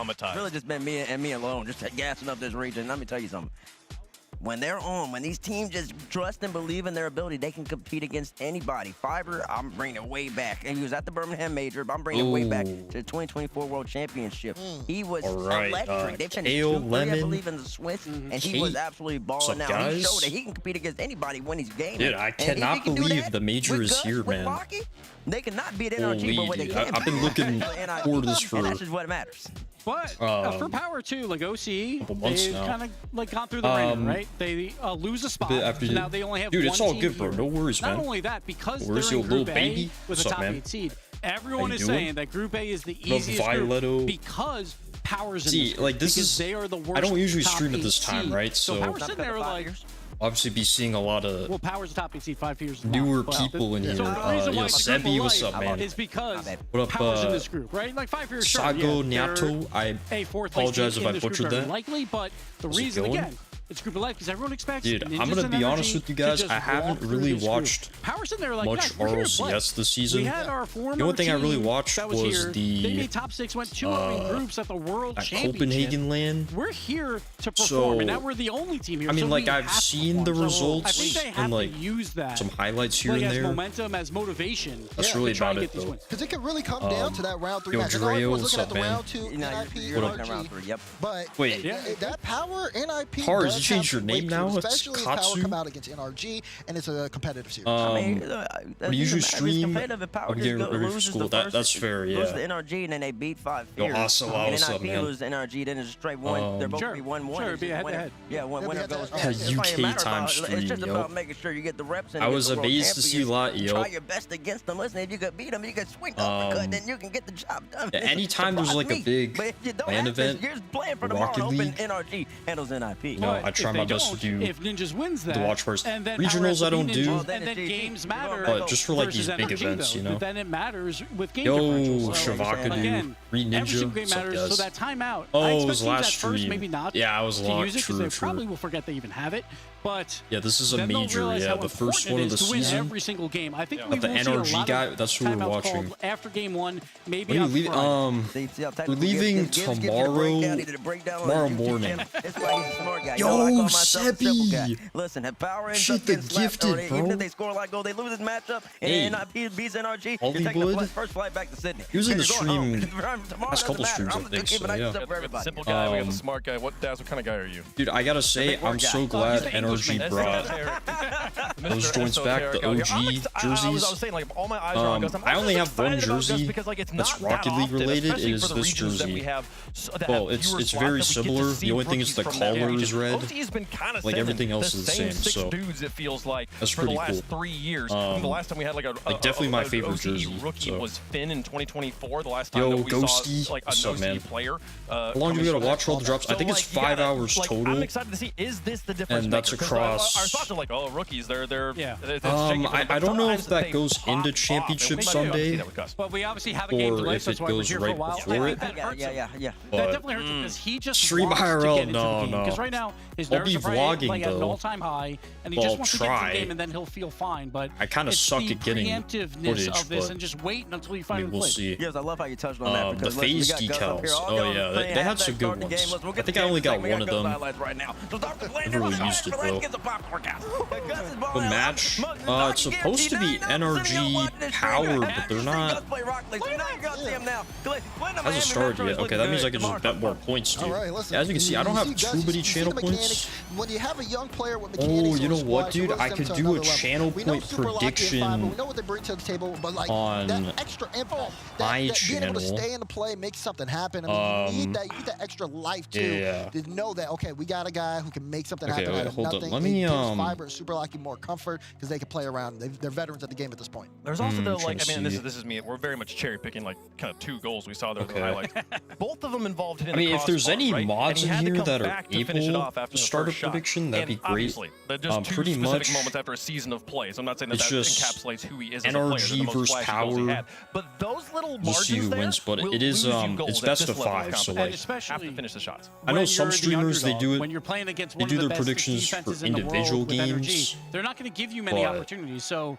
traumatized. It's really just been me alone, just gassing up this region. Let me tell you something. When they're on, when these teams just trust and believe in their ability, they can compete against anybody. Fiverr, I'm bringing it way back. And he was at the Birmingham Major, but I'm bringing it way back to the 2024 World Championship. He was electric. They finished 2-3, I believe, in the Swiss, and he was absolutely balling out. He showed that he can compete against anybody when he's gaming. Dude, I cannot believe the Major is here, man. Rocky, they cannot beat NRG, but what they can I've been looking forward to this for... That's just what matters. But for Power too, like OCE, they've kind of like gone through the ringer, right? They lose a spot, so now they only have one it's all team good, bro. here. No worries, man. Not only that, because Where's they're your in little Group baby? A with a top 8 seed, everyone is saying that Group A is the easiest group because Power's in this group, like this is they are the worst. I don't usually top stream at 8 this time, seed. right? So Power's sitting there like. Obviously, be seeing a lot of Power's the top 8 seed 5 years. newer people in here. So the reason why Sebi, what's up, man? Is because what up, Power's in this group, right? Like 5 years. Sago Nyato, I apologize if I butchered that. Likely, but the reason again. It's group of life because everyone expects. Dude, I'm gonna be honest with you guys. I haven't really watched much RLCS this season. The only thing I really watched was they made top 6, went 2-0 in groups at the World Championship. Copenhagen land. We're here to perform, and now we're the only team here. I mean, like I've seen the results and like use that some highlights here and there. As momentum, as motivation. That's really about it, though. Because it can really come down to that round 3 match. Dre, what's up, man? Round 2 NIP What up? Round 3, yep. But wait, that Power NIP. You changed your name now? It's especially Katsu? Power come out against NRG, and it's a competitive series. We usually stream. Cool. That's fair, yeah. Lose to NRG, and then they beat 5 here. Awesome, and awesome, NIP man. lose to NRG, then it's a straight one. They're both be 1-1. Sure, be head-to-head. Yeah, winner goes home. UK time stream, It's just about making sure you get the reps in. I was amazed to see a lot, yo. Try your best against them. Listen, if you could beat them, you can swing the uppercut, then you can get the job done. Anytime there's like a big LAN event, you're just playing for Rocket tomorrow, League, NRG handles NIP. No, I try my best to do if Ninjas wins that, the Watchparty. and then Regionals I don't do, and then games matter. but just for like these big events, you know. But then it matters with game Yo, differentials. So, Shavakadu, every Ninja, single game matters. guys? So that timeout, Oh, it was I expect last teams at first stream. maybe not Yeah, I was to locked. use it because they probably will forget they even have it. But yeah, this is a then they'll major. realize Yeah, how the first one of the important it is to win season. every single game. I think But the NRG guy, that's who we're timeouts watching. called after game 1, maybe When are on you leaving? Friday. We're leaving tomorrow morning. Yo, Sebi! Listen, if Power ends Shit, up the getting slapped, or gifted, even bro. if they score like goal, they lose this matchup, Hey, and NIP beats NRG, you're taking the Hollywood? first flight back to Sydney. He was in the You're going stream home. Tomorrow last couple doesn't matter. streams, I I'm think, keeping so, it yeah. up for everybody. Simple guy, we got the smart guy. What kind of guy are you? Dude, I gotta say, I'm so glad NRG brought those joints back, the OG jerseys. I was saying, like, all my eyes are on Ghost. I only have one jersey because, like, it's that's not Rocket that League often, related. It especially is for the this regions that jersey. we have, that Well, have it's fewer very slots that we get to similar. see The only thing is rookies the from that color region. is red. OC's been kind of Like, sending everything else the is the same, six so dudes, it feels like, that's for the pretty last cool. 3 years. The last time we had like a definitely my favorite OCE jersey, rookie so. was Finn in 2024. The last time Yo, that we Ghosty. saw like What's an up, man? OCE player. How long do we gotta watch all the drops? I think it's 5 hours total. I'm excited to see, is this the difference And that's maker? 'Cause across. Our thoughts are like, oh, rookies, they're I don't know if that goes into championship Sunday, But we obviously have a game or delay, if so that's it why we're goes here for a right while. before I it. think that hurts him. Yeah. But That definitely hurts him because he just Stream wants IRL, to get into the no, game. no. Because right now his I'll nerves be are probably vlogging, like at an though. all-time high, and he Well, just I'll wants to get into try. the game, and then he'll feel fine. But I kind of suck at getting preemptiveness footage, of this, but and just waiting until you I finally mean, we'll play. see. Yes, I love how you touched on that. The Because phase we got Gus up here, decals. all Oh going yeah, playing they had halfback, some starting good the game. ones. We'll I get think the I only game got segment. one of Gus them. highlights right now. So start the play. Never really used it, though. The match, it's supposed to be NRG Power, but they're not. Hasn't started yet. Okay, that means I can just bet more points, dude. All right, listen, Yeah, as you can see, I don't have Gus, too many you see channel the points. When you have a young player with Oh, mechanics you know on the what, squad, dude? it I goes could to do another a level. channel We know point Super Lock is prediction fine, but we know what they bring to the table, but like on that extra impact, my being able to channel. stay in the play, make something happen. I mean, you need that extra life too Yeah. to know that okay, we got a guy who can make something Okay, happen wait, out of hold up. nothing. Let me, It gives Fiber and Super Lucky more comfort because they can play around. They're veterans at the game at this point. There's also the, trying like, to I mean, see. this is me. We're very much cherry picking, like, kind of 2 goals we saw there in Okay. the highlights. Both of them involved hitting I mean, the if there's crossbar, any right? mods And he in had to here come that are back to finish it able off after to the start a first shot. prediction, that'd be And great. obviously, they're just 2 pretty specific much, moments after a season of play. So I'm not saying that it's that just encapsulates who he is as a NRG player. They're the most versus flashy goals he Power. had. But those little We'll see margins who there wins, but will it is, lose you goals it's at best this of level 5, so, competition. like, especially have to finish the shots. I know when some you're the streamers, they underdog, do it. when you're playing against They one do of the their best predictions for defenses in the world individual with NRG, games, they're not going to give you many but, opportunities. So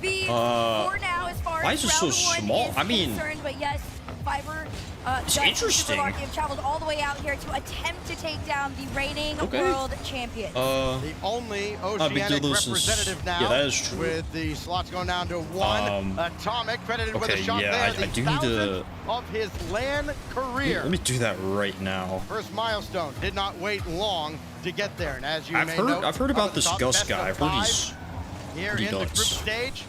be for now as far why as is it so round one small? is I mean, concerned, but yes, Fiber it's interesting. have traveled all the way out here to attempt to take down the reigning world champion. The only Oceanic representative now. Yeah, that is true. With the slots going down to 1. Atomic credited with a shot there. I do need to of his LAN career. Let me do that right now. First milestone did not wait long to get there, and as you may know, I've heard about this Gus guy. I've heard he's here in the group stage.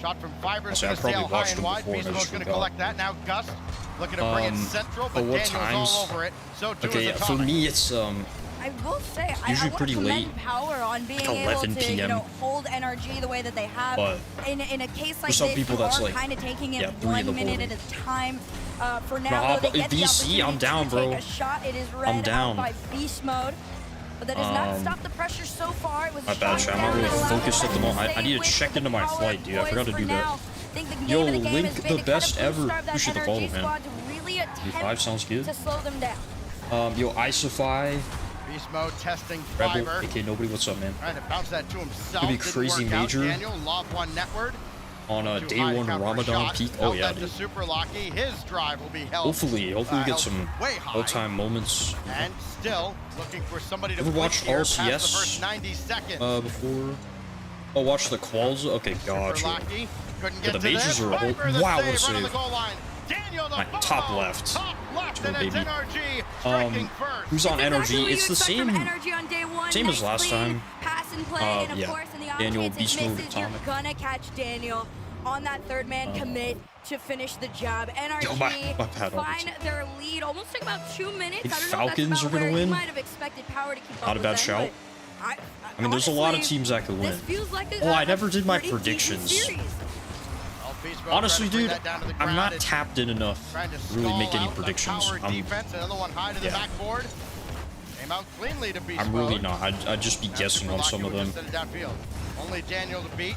Shot from Fiber's I've probably high watched and him wide. before, and I Beastmo's just going to forgot. collect that. Now Gus looking to bring it central, but what Daniel's times? all over it. So too Okay, is yeah, for Atomic. me it's I I will say, Usually I pretty late. Power on being able 11 to, PM. hold NRG the way that they have. But in a case like some this, people that's like, kind of taking it yeah, 3 in the 1 minute morning. at a time. For now, though, they get the BC, I'm opportunity down, to bro. take a shot. It is I'm read down. out by beast mode. But that does not stop the pressure so far. It was My bad, chat. I'm not really focused at the moment. I need to check into my flight, dude. I forgot to do that. Yo, Link the best ever. Appreciate the follow, man. 35 sounds good. To slow them down. Yo, Isofy. Beast mode testing Rebel, Fiber. aka nobody, what's up, man? Trying to bounce that to himself. Could be Didn't crazy work out. major. Daniel, lob one netward. On a Too day high to 1 count for a Ramadan shot. peak. Oh yeah, Outlet to dude. Super Lucky. His drive will be held. Hopefully we get held some way high. all-time moments. And still looking for somebody to Ever blink watched here past the RLCS first 90 seconds. Before? Oh, watch the quals. Okay, Super gotcha. Lucky. Couldn't Yeah, get the to majors this. are a whole. Fiber, the Wow, what a right on the save! goal line. Daniel the My follow. top left. Top left, Let's go, and it's baby. NRG striking first. Who's on Exactly what NRG? you It's the expect same. from NRG on day one. Same as Nice last clean time. Pass and play, and of yeah. course, in the off Daniel, chance it beast mode, misses, you're Atomic. gonna catch Daniel on that third man commit to finish the job. NRG Yo, my bad, find their lead. Almost took about 2 minutes. Think I don't know Falcons if that's are about gonna where you win? might have expected Power to keep up Not a with bad them, shout. but I mean, there's a lot of honestly, teams that could win. this feels like Oh, I never did my pretty decent predictions. series. Well, Beast mode Honestly, trying to bring dude, that down to the I'm ground. not It's tapped in enough trying to to really stall make any out the predictions. Power defense, another one high to the yeah. backboard. Came out cleanly to Beast I'm really mode. not. I'd just be Now guessing on Super some of Lucky them. would just send it downfield. Only Daniel to beat.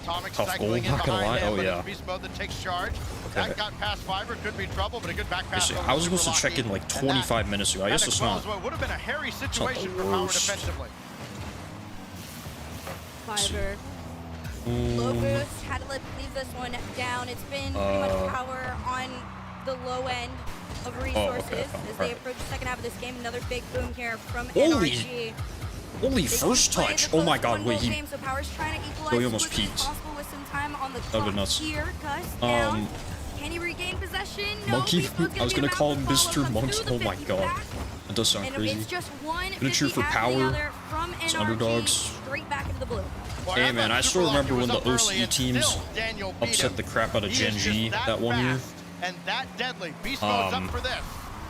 Atomic Tough goal, cycling in not gonna behind lie. him, Oh, but yeah. it's Beast mode that takes charge. Okay. That got past Fiber, could be trouble, but a good back pass. I was supposed to check in like 25 minutes ago. I guess it's not. What would have been a hairy situation the for Power worst. defensively. Fiber. Low boost, had to leave this one down. It's been pretty much Power on the low end of resources as they approach the second half of this game. Another big boom here from NRG. Holy first touch! Oh my god, wait, he... So Power's trying to equalize Oh, he almost as quickly as peaked. possible with some time on the That'd clock been nuts. here. Gus down. Can he regain possession? No, Monkey... Beast Mode's I was be gonna the call him mouth to follow, Mr. comes Monkey. through the Oh my 50 god. back. That does sound And crazy. it's just one Gonna cheer for Power. From It's NRG, underdogs. straight back into the blue. Boy, Hey man, I thought still Super remember Lucky when the was up early OC and teams still Daniel beat upset him. the crap out of He Gen is G just that one year. fast and that deadly. Beast mode's up for this.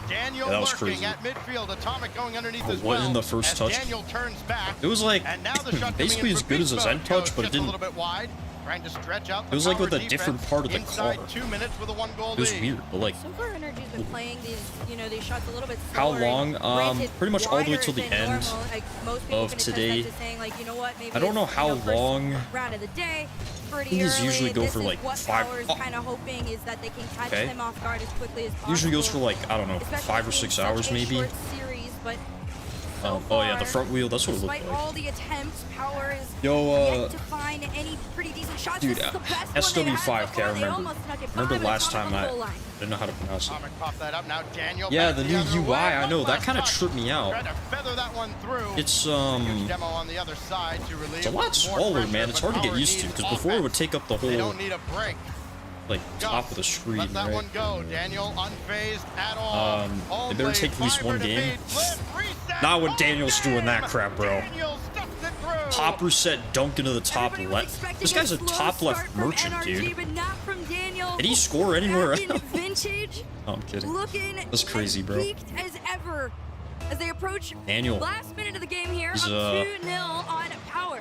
Daniel Yeah, that was lurking crazy. at midfield. Atomic going underneath as what well. in the first as touch? Daniel turns back. It was like and now the shot basically coming in as for good as Beast his end Mode touch, goes but it just didn't. a little bit wide. Trying to stretch out It was the like with Power a different defense part of the inside car. 2 minutes with a 1-goal It was lead. weird, but like, So far, NRG's been playing these, these shots a little bit how slower. long? Granted, Pretty much all the way wider till the than end normal. Like, most people of can attest that today. to saying, like, you know what, maybe I don't know it's, how first long. round of the day, pretty These early. usually go This for is like what 5. Power's kind of hoping is that they can catch Okay. them off guard as quickly as possible. Usually goes for like, I don't know, Especially 5 or in 6 such hours a maybe. short series, but so Oh yeah, the far, front wheel. That's what it looked despite like. all the attempts, Power is Yo, yet to find any pretty decent shots. dude, This is the best one they've SW5K, had I so far. They remember. almost snuck it by, Remember but last it's on time the I goal line. didn't know how to pronounce it. Atomic popped that up. Now Daniel Yeah, back the the new other UI. way. I know One that last kind of touch. tripped me out. Tried to feather that one through. It's Huge demo on the other side to relieve it's a lot more smaller, pressure, man. It's but hard to get Power used to needs because before it would offense. take up the They whole don't need a break. like top of the screen, Let that right? one go. Daniel unfazed at all. They better take at least Fiber one to game. beat. Lift, reset, Not when whole Daniel's doing that game. crap, bro. Daniel stuffs it through. Pop reset, dunk into the top Everybody was left. expecting This guy's a slow top start left from merchant, NRG, dude. But not from Daniel. Did he score anywhere Back in else? vintage. No, I'm kidding. Looking That's crazy, as bro. peaked as ever as they approach Daniel. last minute of the game here. He's, Up 2-0 on Power.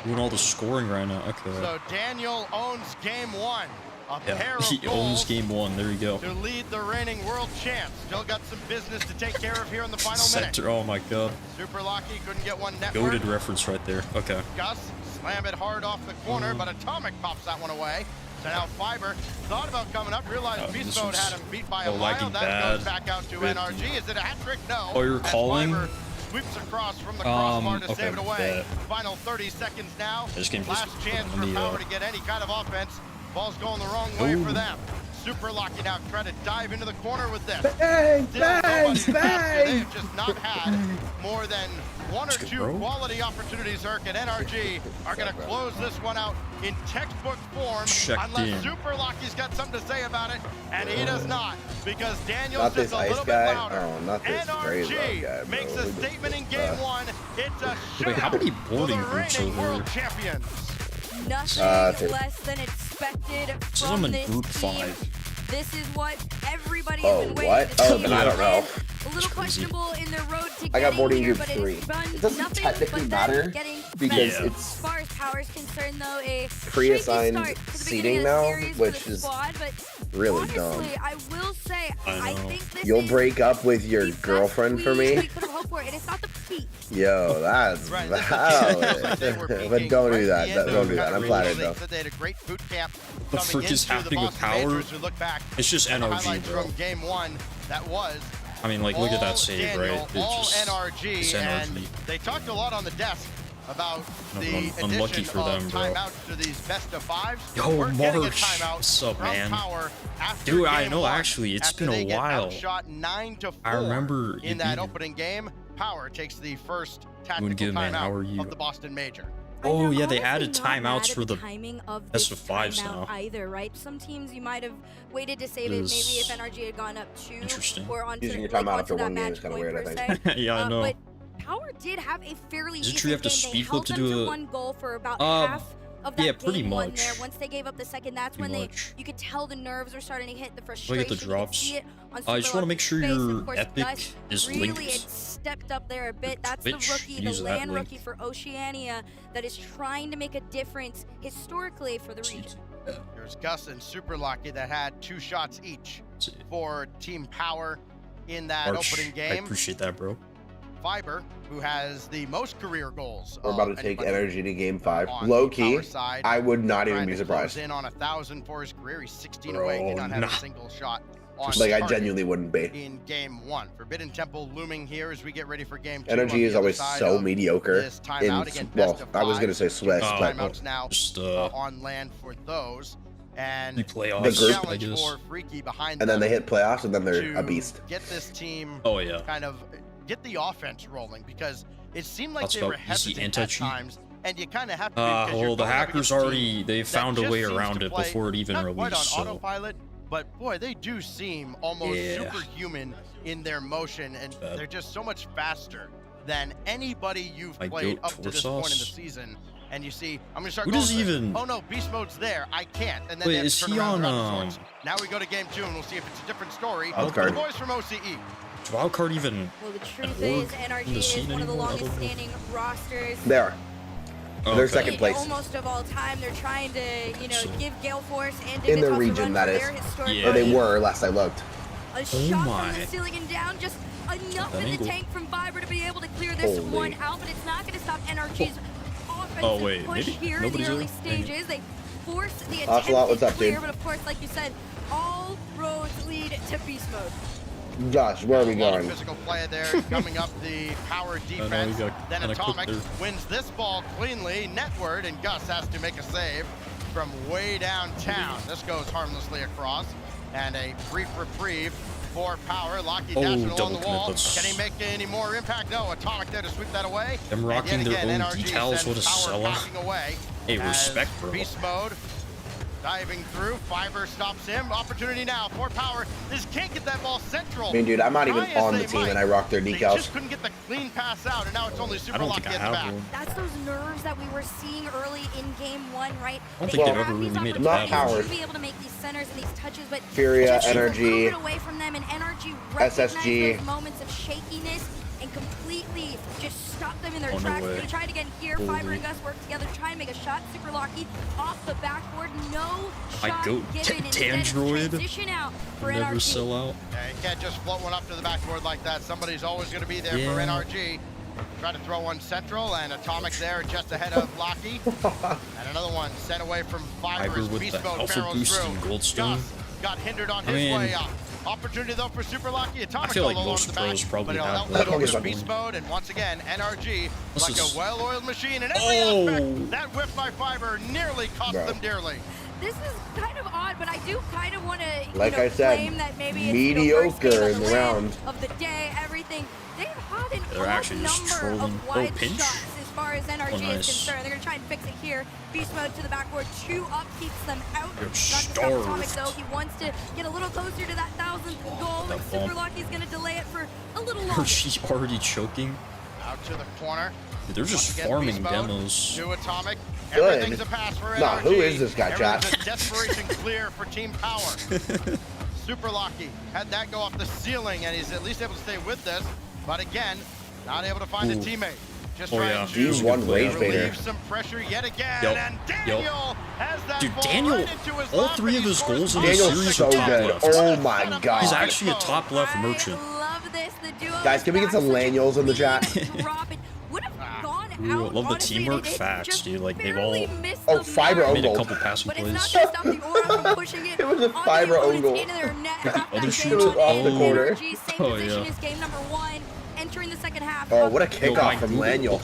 Doing all the scoring right now. Okay. So Daniel owns game one. A pair Yeah, of he owns goals game 1. There you go. to lead the reigning world champs. Still got some business to take care of here in the final minute. Center. Oh my god. Super Lucky couldn't get one network. Goated reference right there. Okay. Gus slam it hard off the corner, but Atomic pops that one away. So now Fiber thought about coming up, realized Beast this Mode was- had him beat by a mile. lagging That bad. goes back out to Rip, NRG. dude. Is it a hat trick? No. Oh, you're As calling? Fiber sweeps across from the crossbar to okay, save it away. bet. Final 30 seconds now. This game Last just chance on for the, Power to get any kind of offense. Ball's going the wrong way for them. Super Lucky now trying to dive into the corner with this. Bang, Still bang, nobody's faster. bang. They've just not had more than one or Let's go, two bro. quality opportunities. Herc and NRG are going to close this one out in textbook form. Checked unless in. Super Lucky's got something to say about it, and he does not, because Daniel's Not just this a ice little guy. bit louder. Oh, not this very NRG loud guy, bro. makes a Look at statement in this game stuff. one. It's a Wait, how shootout many for boarding the groups reigning are there? world champions. Nothing less than expected This is from in this group team. 5. This is what everybody Oh, has been waiting what? to see. Oh, then I don't know. a little questionable in their road to I got getting boarding here, group but 3. it's done It doesn't nothing technically but matter them getting because better. it's As far as power is concerned, though, a pre-assigned shaky start to the seating beginning of the now, series which for the is squad, but really honestly, dumb. I will say, I think this You'll is break up with your the best girlfriend for we me? could have hoped for, and it's not the peak. Yo, that's Right, valid. But don't do that. Don't do that. I'm flattered though. They had a great boot camp. The frick is happening with power? It's just NRG, bro. From game 1, that was. I mean, like, look at that save, Daniel, right? all It's just NRG, it's and NRG. they talked a lot on the desk about the Unlucky addition for of them, bro. timeouts to these best of 5s. Yo, We're getting a Marsh, timeout what's up, from man? Power after Dude, I game know, 1, actually, it's after been a they get while. outshot 9-4 I remember in it that being- opening game. Power takes the first tactical Doing good, man. How are timeout you? of the Boston Major. Oh, yeah, they honestly added not mad timeouts at for the timing of best this of 5s timeout now. either, right? Some teams you might have waited to save It it, is maybe if NRG had gone up 2 interesting. or onto, Using your like, timeout onto after that one game match is kinda point weird, I per think. se. Yeah, I know. But Power did have a fairly Is it easy true you have to game. They speed flip held to them do to a- 1 goal for about half of that yeah, pretty game one much. there. Once they gave up the second, that's when Pretty much. you could tell the nerves were starting to hit, the Do I frustration. get the You could drops? see it on I just want to make sure Superlock's face, and your of course, epic Gus is really linked. had stepped up there a bit. That's Twitch, the rookie, use the that land link. rookie for Oceania that is trying to make a difference historically for the region. There's Gus and Super Lucky that had 2 shots each See. for Team Power in that March, opening I game. appreciate that, bro. Fiber, who has the most career goals. We're about to take anybody energy to game 5. on Low the key, Power side. I would not even Trying be to surprised. close in on 1,000 for his career. He's 16 Bro, away. Did not have nah. a single shot on Like, I target genuinely wouldn't be. in game 1. Forbidden Temple looming here as we get ready for game 2. Energy on the is other always side so of mediocre. this timeout. Again, Well, best of I was 5. gonna say Swiss, Oh, but Timeouts now just on land for those. And you play The off, group- I challenge guess. for Freaky behind and then they them hit playoffs, and then they're to a beast. get this team Oh yeah. kind of get the offense rolling, because it seemed like That's they were about easy hesitant at anti-cheat. times, and you kind of have to be, because you're Well, the going up hackers against a team already, they that found a just way seems around to it play before it even not quite released, on so. autopilot, but boy, they do seem almost Yeah. superhuman in their motion, and Bad. they're just so much faster than anybody you've My played goat up to this point in the Torsos? season. And you see, I'm gonna start Who going does for it. even- Oh no, beast mode's there. I can't. And then Wait, they have is to turn he around their on, other swords. Now we go to game 2, and we'll see if it's a different story. Wild For the card. boys from OCE. Is Wildcard even? Well, the truth org is, in NRG the is scene one of the anymore? I don't longest know. standing rosters. They are. Oh, They're okay. second place. Almost of all time, they're trying to, So- give Gale Force and In the Dignitas a region, run that for is. their historic Yeah. Or they lead. were, last I looked. A shot my. from the ceiling and down, just enough That in the angle. tank from Viber to be able to clear this Holy. one out, but it's not going to stop NRG's offensive Oh, wait, push maybe? here in Nobody's the early there? Dang it. stages. They force the attempt Ocelot, what's to up, clear, dude? but of course, like you said, all roads lead to beast mode. Josh, where are we A lot of going? physical play there, coming up the Power defense. got Then kinda Atomic cooked there. wins this ball cleanly. Netward, and Gus has to make a save from way downtown. This goes harmlessly across. And a brief reprieve for Power. Locky Oh, dashing along double the commit, wall. that's- Can he make any more impact? No, Atomic there to sweep that away. Them And rocking yet their again, own NRG decals, sends what a Power sellout. packing away. Hey, as respect, bro. Beast mode. Diving through, Fiber stops him. Opportunity now for Power. This can't get that ball central. I mean, dude, I'm not even Try as on the they team, might, and I rock their They decals. just couldn't get the clean pass out, and now it's only I Super don't Lucky think I at the have back. one. That's those nerves that we were seeing early in game 1, right? I don't They think they've have ever these really made a opportunities bad one. to be able to make these centers and these touches, but Furia, just a little Energy, bit away from them, and Energy SSG. recognized those moments of shakiness and completely just stop them in their Oh, no tracks. way. They're gonna try it again here. Holy. Fiber and Gus work together to try and make a shot. Super Lucky off the backboard. No My shot goat, given. Instead, Tandroid. transition out for Never NRG. sell out. Yeah, you can't just float one up to the backboard like that. Somebody's always going to be there for Yeah. NRG. Try to throw one central, and Atomic there just ahead of Locky. And another one sent away from Fiber Fiber as with Beast the Mode alpha barrels boost through. and Goldstone. Gus got hindered on I his mean, way up. Opportunity though for Super Lucky. Atomic feel like all alone most in the back, pros probably but it'll have outlet that. over to Focus Beast Mode, and once again, NRG This like is- a well-oiled machine in every Oh. aspect. That whip by Fiber nearly cost Bro. them dearly. This is kind of odd, but I do kind of want to Like I said, claim that maybe it's first game mediocre of in the LAN, round. of the day, everything. They've had an They're odd actually just number trolling. of Oh, wide pinch? shots as far as NRG Oh, nice. is concerned. They're going to try and fix it here. Beast mode to the backboard, 2 up keeps them out. You're Not to stop Atomic starved. though. He wants to get a little closer to that 1,000th goal, That and Super bump. Lucky's going to delay it for a little longer. She's already choking. Out to the corner. Dude, they're just Once again, farming Beast Mode demos. to Atomic. Good. Everything's a pass for Nah, NRG. who is this guy, chat? Everything's a desperation clear for Team Power. Super Lucky had that go off the ceiling, and he's at least able to stay with this. But again, not able to find a teammate. Just trying to relieve some pressure yet again. And Daniel has that Dude, ball Daniel, right into his all lap, 3 and of he his scores goals in the Daniel's series so are top good. left. Oh my god. He's actually a top left merchant. I love this. The duo Guys, can we get some Lanyels in the chat? Would have gone Ooh, I out. love the Honestly, teamwork they facts, just dude. Like, they've barely all missed Oh, the Fiber mark. made a own couple passing But it's not plays. gonna stop the aura from pushing it. It was a on the Fiber own opponent's goal. into their net. Half Other that shoots game off the on corner. NRG, same Oh, position yeah. as game number 1. Entering the second half. Oh, what a Yo, kickoff from Laniel.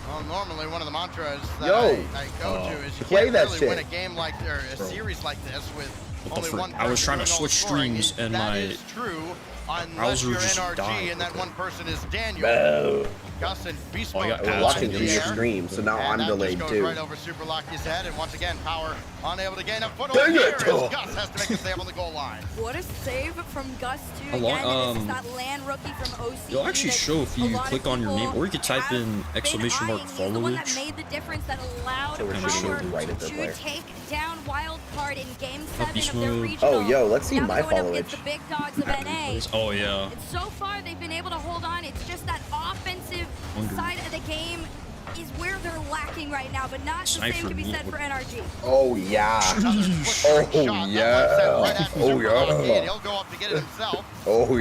Well, normally one of the mantras that Yo, I go to is you play can't that really shit. win a game like or a series like this with only one person I was trying to doing all switch scoring. streams and that my is true unless browser you're just NRG died. and that one person is Daniel. Oh. Gus and Beast Oh, I Mode got We're pads watching on through the your air. stream, so now I'm that delayed just goes too. right over Super Lucky's head, and once again, Power unable to gain a foothold Dang here it. as Gus has to make a save on the goal line. What a save from Gus too. A lot, Again, this is that land rookie from OC. It'll actually show if you click on your name, or you could type in exclamation mark He's the one that followage. made the difference that allowed So we're just Power shooting right at the to player. take down Wild Card in Game 7 Beast of their mode. regional. Oh, yo, let's see Now my they're going up against followage. the big dogs of NA. Oh yeah. And so far, they've been able to hold on. It's just that offensive side of the game is where they're lacking right now, but not the same Sniper can be meat said would- for NRG. Oh yeah. Oh yeah. Oh yeah. He'll go up to get it himself. Oh Beast Mode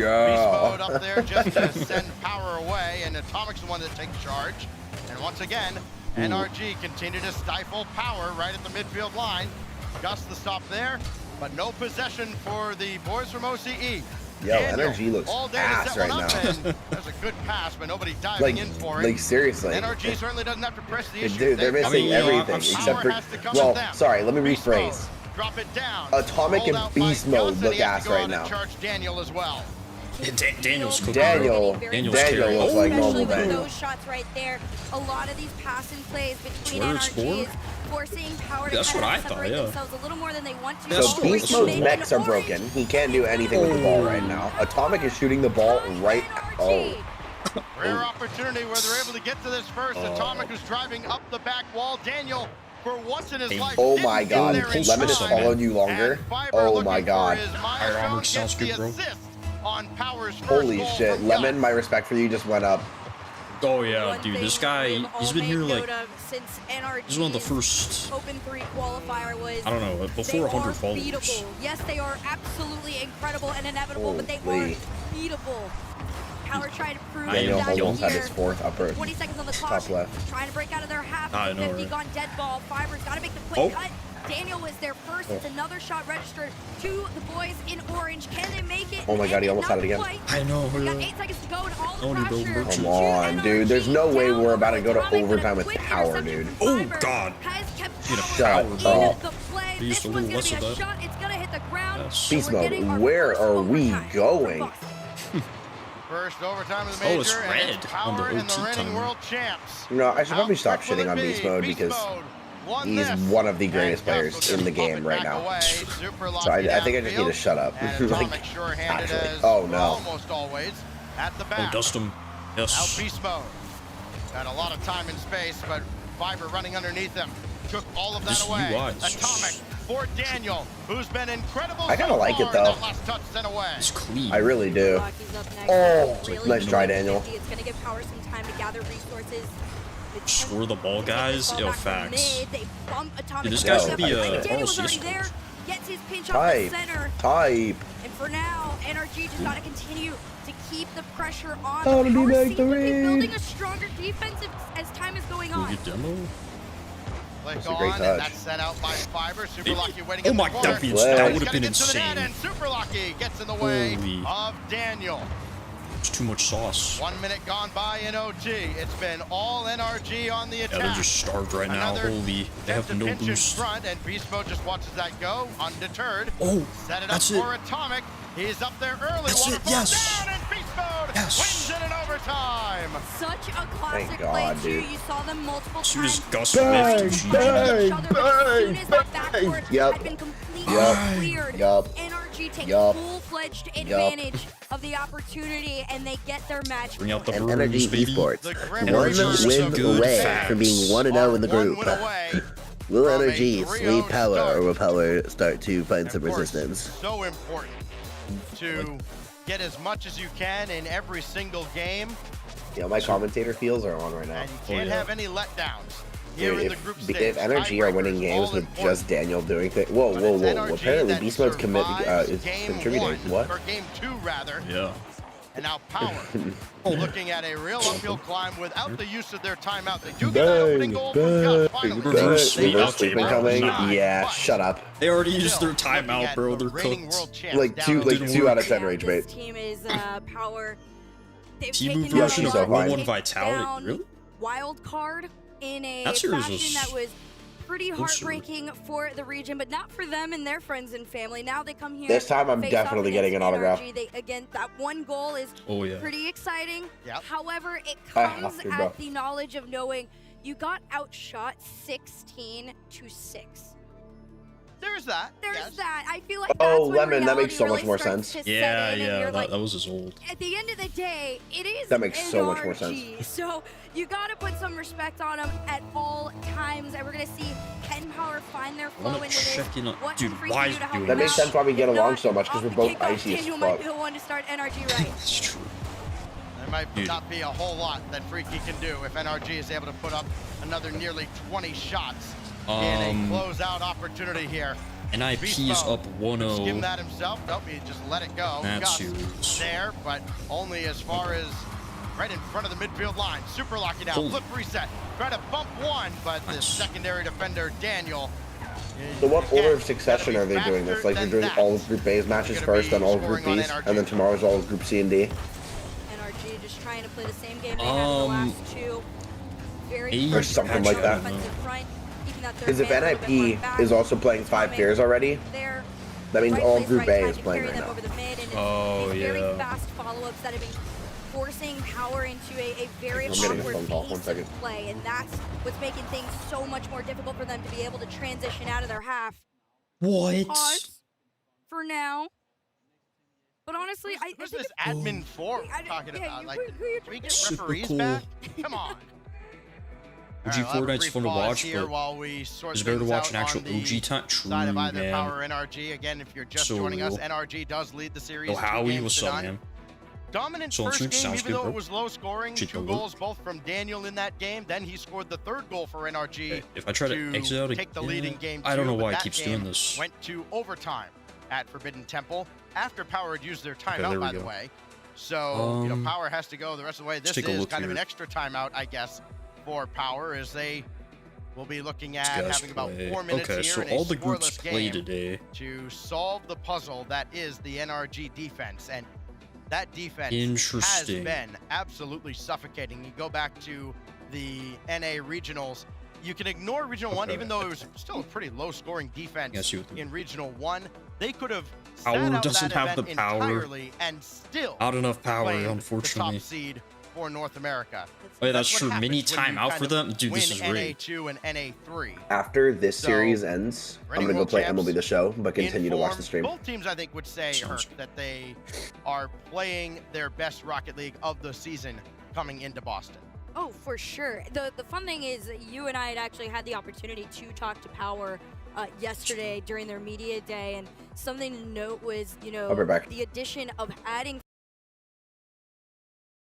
yeah. up there just to send Power away, and Atomic's the one that takes charge. And once again, NRG continue to stifle Power right at the midfield line. Gus the stop there, but no possession for the boys from OCE. Yo, Daniel, NRG looks all day to ass set one right up, now. and there's a good pass, but nobody diving in for it. Like seriously. NRG certainly doesn't have to press the issue. Dude, they're missing everything except for. Well, sorry, let me rephrase. Drop it down. Atomic and Beast Mode look ass right now. Charge Daniel as well. Daniel's cooking. Daniel Daniel's Daniel carrying. looks like Especially normal with Daniel. those shots right there, a lot of these pass and plays between Swear it's NRG is four? forcing Power to That's kind what I of thought, separate yeah. themselves a little more than they want to. That's So true. Beast That's Mode's true. mechs are broken. He can't do anything with the ball right now. Atomic is shooting the ball right. Oh. Rare opportunity where they're able to get to this first. Atomic is driving up the back wall. Daniel, for once in his life, Oh didn't my get god. there in Lemon has time. followed you longer. And Fiber Oh looking my for god. his Higher armor milestone, sounds gets good, bro. the assist on Power's first Holy goal shit. from Lemon, Gus. my respect for you just went up. Oh yeah, One dude, thing this guy, we've he's all been here made like, note of since NRG's this is one of the first, Open 3 qualifier was I don't know, they before 100 are followers. beatable. Yes, they are absolutely incredible and inevitable, but they are Holy. beatable. Power trying to prove Daniel that almost had here. his fourth upper. 20 seconds on the clock. Top left. Trying to break out of their half. I know, 50 right? gone dead ball. Fiber's got to make the quick Oh. cut. Daniel was there first. It's another shot registered to the boys in orange. Can they make it? Oh my god, he almost had it again. I know, We got yeah. 8 seconds to go and all the Only build pressure. merchants. Come on, dude. There's no way we're about to go to overtime with Power, dude. Oh, God. Shut Shut up. The play. He used This a one's little gonna be less a of that. shot. It's gonna hit the ground. Yes. Beast We're Mode, getting our where first are we overtime from going? Bucks. First overtime of the Oh, major, it's and red it's on the Power and the OT reigning time. world champs. You know, I should probably How stop quick will shitting on it Beast be? Mode Beast because Mode won he's this. one of the greatest And Gus players will just in the pump game it right back now. away. Super So I think I just need to downfield. shut up. And Like, Atomic sure-handed actually. as Oh no. almost always at the Oh, back. dust him. Now Yes. Beast Mode had a lot of time and space, but Fiber running underneath him took all of that This away. UI. Atomic for Daniel, who's been incredible. I kinda so like it, far, though. That last touch sent away. It's clean. I really do. Rockies up next. Oh, Really nice try, good Daniel. 50. It's gonna give Power some time to gather resources. Score the ball, They get guys. this ball Yo, back from facts. mid. They bump Atomic Dude, this to guy the should be left. a Daniel was RLCS already there. coach. Gets his pinch off the Type. center. Type. And for now, NRG just got to continue to keep the pressure on. How did he Power make seems the to be read? building a stronger defense as time is going Can we on. get demo? Click That's a great on, touch. and that's sent out by Fiber. Super Lucky waiting Oh in the my, corner. that Flag. would He's have gotta been get to the net, insane. and Super Lucky gets in the way Holy. of Daniel. It's too much sauce. 1 minute gone by in OT. It's been all NRG on the attack. Yeah, they're just starved right now. Another Holy, they have attempt to no pinch in boost. front, and Beast Mode just watches that go, undeterred. Oh, Set it up that's it. for Atomic. He's up there early. That's it, Waterfall yes. down, and Beast Mode Yes. wins it in overtime. Such a classic God, play, too. dude. You saw them multiple As soon as times. Gus Bang, whiffed, bang, Each other, but as soon as that bang, backcourt Yup. had been completely Yup. cleared, Yup. NRG takes Yup. full-fledged advantage of the opportunity, and they get their match. bring out the And Brewers, Energy baby. Esports. The One Grim Energy's win good away facts. from being 1-0 in the Are group. 1 win away Will from a Energy 3-0 sweep Power, start. or will Power start to find And some of course, resistance? So important to get as much as you can in every single game. Yeah, my commentator feels are on right now. And you can't have any letdowns. Dude, if NRG are winning games with just Daniel doing things. Whoa. Apparently, Beast Mode's is contributing. What? For game 2, rather. Yeah. And now Power looking at a real uphill climb without the use of their timeout. They do get that opening goal from finally. Reverse sweep incoming. Yeah, shut up. They already used their timeout, bro. They're cooked. Like 2 out of 10 rage bait. This team is Power. Team version of 1-1 Vitality. Really? Wild card in a That series fashion that was pretty closer. Heartbreaking for the region, but not for them and their friends and family. Now they come here. This time I'm definitely getting an autograph. Again, that one goal is pretty exciting. Yep. However, it comes at the knowledge of knowing you got outshot 16-6. There's that. There's that. I feel like oh, that's Lemon, that makes so much more sense. Yeah, that was as old. At the end of the day, it is that makes so much more NRG, sense. So you got to put some respect on them at all times, and we're gonna see can Power find their flow into this. Dude, why is doing that? Makes sense why we get along so much because we're both icy as Daniel fuck. might be the one to start NRG right. That's true. There might not be a whole lot that Freaky can do if NRG is able to put up another nearly 20 shots in a closeout opportunity here. NIP is up 1-0. Skim that himself. Nope, he just let it go. That's Gus there, but only as far as right in front of the midfield line. Super locking down. Flip reset. Try to bump one, but the secondary defender, Daniel. So what order of succession are they doing this? Like they're doing all of Group A's matches first, then all of Group B's, and then tomorrow's all of Group C and D? NRG just trying to play the same game they had in the last two. Very or something like that. Because if NIP is also playing 5 pairs already, that means all Group A is playing right now. Oh, yeah. Very fast follow-ups that have been forcing Power into a very awkward pace of play, and that's what's making things so much more difficult for them to be able to transition out of their half. What? Pause for now. But honestly, who's this admin for talking about? Like, can we get referees back? Come on. OG Fortnite's fun to watch, but it's better to watch an actual OG time. True, side of either man. Power or NRG. Again, if you're just joining us, NRG does lead the series. Oh, Howie, what's up, man? Dominant first game, even though it was low scoring. 2 goals, both from Daniel in that game. Then he scored the 3rd goal for NRG. If I try to exit out take the lead in game 2, I don't know why he keeps doing this. Went to overtime at Forbidden Temple after Power had used their timeout, by the way. So, you know, Power has to go the rest of the way. This is kind of an extra timeout, I guess, for Power, as they will be looking at having about 4 minutes here so in all a the groups scoreless play game today to solve the puzzle that is the NRG defense. And that defense has been absolutely suffocating. You go back to the NA regionals, you can ignore Regional 1, even though it was still a pretty low-scoring defense in Regional 1. They could have Power doesn't have the power entirely and still not enough power, played unfortunately. the top seed for North America. Oh, yeah, that's true. Mini timeout for them? Dude, this is rigged. NA2 and NA3. After this series ends, I'm going to go play MLB The Show, but continue to watch the stream. Both teams, I think, would say, that they are playing their best Rocket League of the season coming into Boston. Oh, for sure. The fun thing is you and I had actually had the opportunity to talk to Power yesterday during their media day, and something to note was, you know, the addition of adding.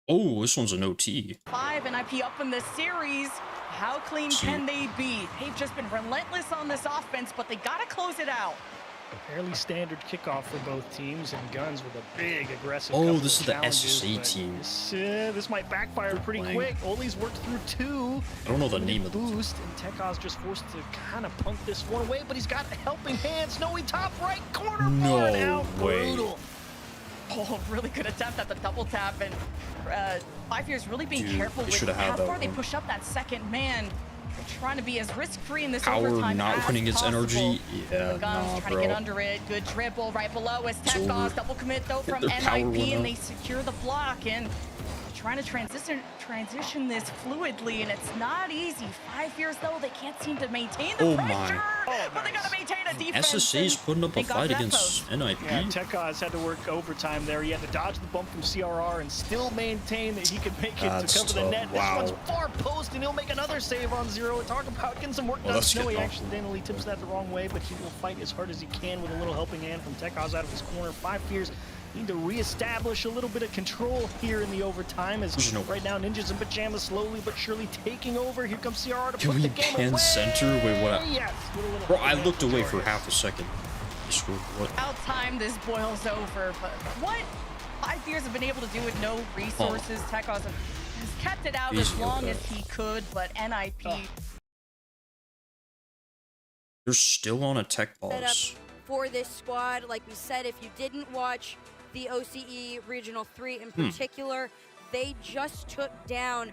Oh, this one's an OT. 5 NIP up in this series. How clean can they be? They've just been relentless on this offense, but they got to close it out. A fairly standard kickoff for both teams, and Guns with a big aggressive. Oh, this is the SSA team. This might backfire pretty quick. Oli's worked through 2. I don't know the name of the boost, and Tekka's just forced to kind of punt this one away, but he's got helping hands. Snowy top right corner. No way. Brutal. Oh, really good attempt at the double tap, and 5 years really being careful with how far they push up that second man. They're trying to be as risk-free in this overtime not winning its energy. Yeah, Guns trying to get under it. Good dribble right below as Tekka's double commit though from NIP, and they secure the block, and trying to transition this fluidly, and it's not easy. 5 years though, they can't seem to maintain the pressure. But they gotta maintain a defense. SSA's putting up a fight against NIP. Yeah, Tekaz had to work overtime there. He had to dodge the bump from CRR and still maintain that he could make it to cover the net. Wow. This one's far post, and he'll make another save on 0. Talk about getting some work done. Snowy accidentally tips that the wrong way, but he will fight as hard as he can with a little helping hand from Tekaz out of his corner. 5 Fears need to reestablish a little bit of control here in the overtime, as right now Ninjas in Pajamas slowly but surely taking over. Here comes CRR to put the game away. Center? Wait, what? Yes. Bro, I looked away for half a second. What? Out time, this boils over, but what 5 Fears have been able to do with no resources. Tekaz has kept it out as long as he could, but NIP... They're still on a tech boss. For this squad, like we said, if you didn't watch the OCE Regional 3 in particular, they just took down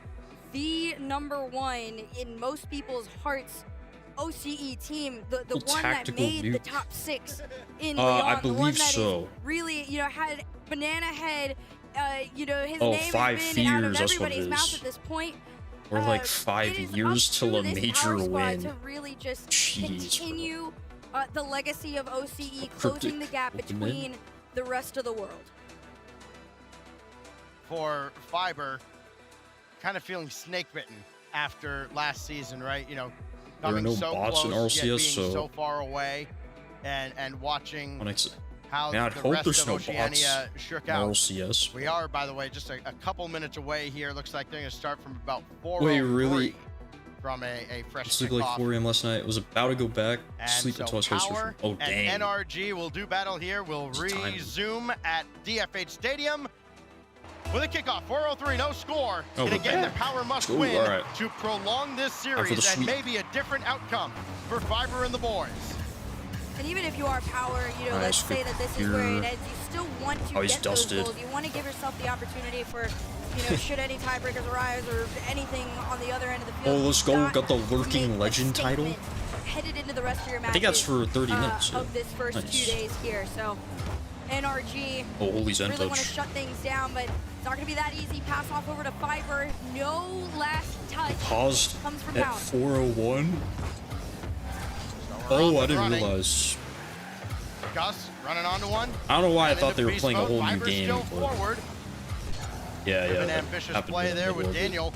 the #1 in most people's hearts OCE team, the one that made the top 6 in Leon, I believe so. Really, you know, had Banana Head, you know, his Oh, name 5 has been out of Fears, that's what it everybody's mouth is. at this point. Or like 5 years till a major win. To really just Jeez, continue the legacy of OCE, closing the gap between the rest of the world. For Fiber, kind of feeling snake bitten after last season, right? You know, coming no so bots in close, yet RLCS, being so so far away, and watching how I'd the hope rest there's of no Oceania bots shook in out. RLCS. We are, by the way, just a couple minutes away here. Looks like they're going to start from about 4:03 Wait, really? from a fresh Sleep like 4 a.m. last night. I was about to go back, sleep so until I was supposed Power to. Oh, dang. and NRG will do battle here. We'll resume at DFH Stadium with a kickoff. 4:03, no score. Oh, and again, the Power must win to prolong this series and maybe a different outcome for Fiber and the boys. And even if you are Power, you know, let's say that this is where it ends, you still want to get those goals. You want to give yourself the opportunity for, you know, should any tiebreakers arise or anything on the other end of the field. Oh, let's go. Got the Lurking Legend title. Headed into the rest of your matches. I think that's for 30 minutes. Of this first 2 days here. So NRG really want to shut things down, but it's not going to be that easy. Pass off over to Fiber. No last touch. Paused comes from at Power. 4:01. Oh, I didn't realize. Gus running onto one. I don't know why I thought they were playing a whole new game. Forward. Yeah. An ambitious play there with Daniel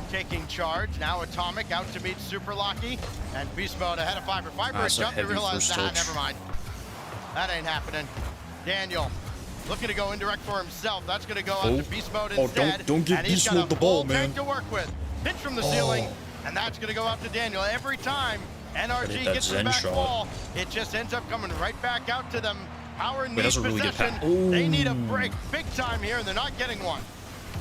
taking charge. Now Atomic out to meet Super Lucky, and Beast Mode ahead of Fiber. Fiber has jumped to realize that. Never mind. That ain't happening. Daniel looking to go indirect for himself. That's going to go out to Beast Mode instead. Don't give Beast Mode the ball, man. To work with. Pitch from the ceiling, and that's going to go out to Daniel. Every time NRG gets the back ball, it just ends up coming right back out to them. Power needs possession. They need a break big time here, and they're not getting one.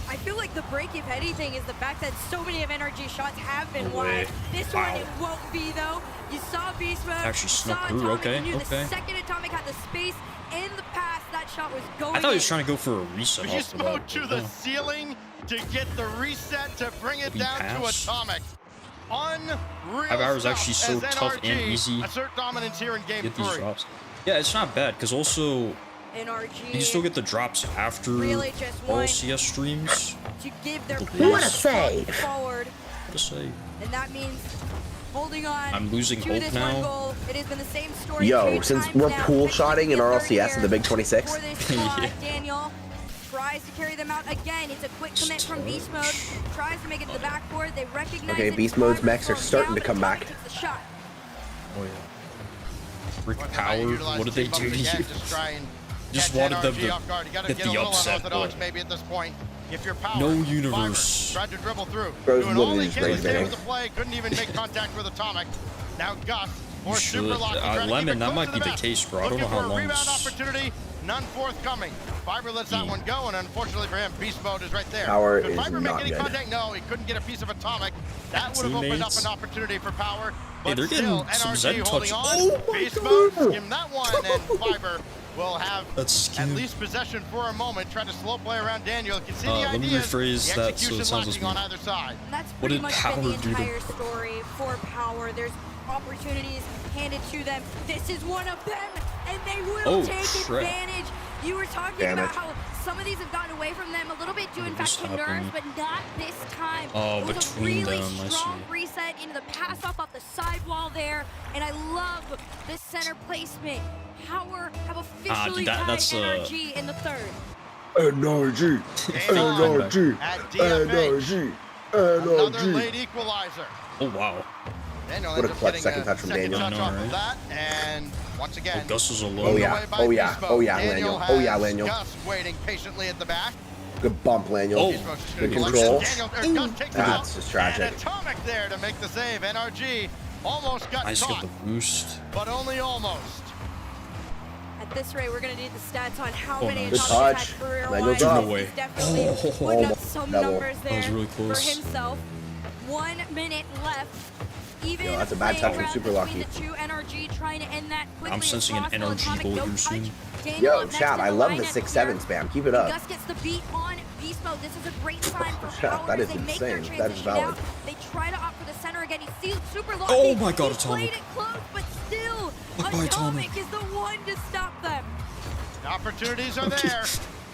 I feel like the break, if anything, is the fact that so many of NRG shots have been wide. This one, it won't be, though. You saw Beast Mode, actually snuck through. Okay. The second Atomic had the space in the pass, that shot was going I thought he was trying to go for a reset. Beast Mode to the ceiling to get the reset to bring it down to Atomic. Unreal. 5 hours actually so tough and easy. Assert dominance here in game 3. These drops. Yeah, it's not bad because also NRG, you can still get the drops after RLCS streams. To give their what a save! Forward. What a save. And that means holding on. I'm losing to hope this now. one goal. It has been the same story. Yo, since we're pool shotting in RLCS in the Big 26. Yeah. Daniel tries to carry them out again. It's a quick commit from Beast Mode. Tries to make it to the backboard. They recognize. Okay, Beast Mode's mechs are starting to come back. Oh yeah. Rick Power, what did they do to you? Just wanted them to get the upset, but maybe at this point. If you're Power, no universe. Tried to dribble through. Doing all he can with the play. Couldn't even make contact with Atomic. Now Gus or Super Lucky. Lemon, that might be the case, bro. I don't know how long. Rebound opportunity, none forthcoming. Fiber lets that one go, and unfortunately for him, Beast Mode is right there. Power Could is Fiber make not any good. contact? No, he couldn't get a piece of Atomic. That would have opened up an opportunity for Power. Hey, they're getting some Zen touch. Oh Beast Mode, skim that one, and Fiber will have at least possession for a moment. Try to slow play around Daniel. You can see the let me idea. rephrase The that so it sounds execution on either side. That's what did much Power been the do entire story for Power. There's opportunities handed to them. This is one of them, and they will take advantage. You were talking about how some of these have gotten away from them a little bit due, in fact, to nerves, but not this time. Oh, it was between a really them, strong reset into the pass off the sidewall there, and I love the center placement. Power have officially tied NRG in the third. NRG, NRG, NRG, Another late equalizer. Oh, wow. What a clutch second touch from Daniel. Touch off of that, and once again, Gus is alone. Oh yeah, oh yeah, oh yeah, Laniel. Oh yeah, Laniel. Gus waiting patiently at the back. Good bump, Laniel. Oh, good control. That's just tragic. And Atomic there to make the save. NRG almost got Nice, caught, got the boost. but only almost. At this rate, we're going to need the stats on how Oh, many nice. Good touch. career-wise. No way. He's definitely putting up some double. numbers there That was really for close. himself. 1 minute left. Even Yo, that's a bad touch from Super Lucky. The two NRG trying to end that quickly I'm sensing an as possible. NRG goal here soon. Yo, Chad, I love the 6-7 spam. Keep it up. Gus gets the beat on beast mode. This is a great sign for Chad, Power that as is they make their insane. That is transition valid. out. They try to opt for the center again. He sees Super Lucky. Oh my God, He Atomic. played it close, but still, Bye-bye, Atomic is the one to stop them. Opportunities are there.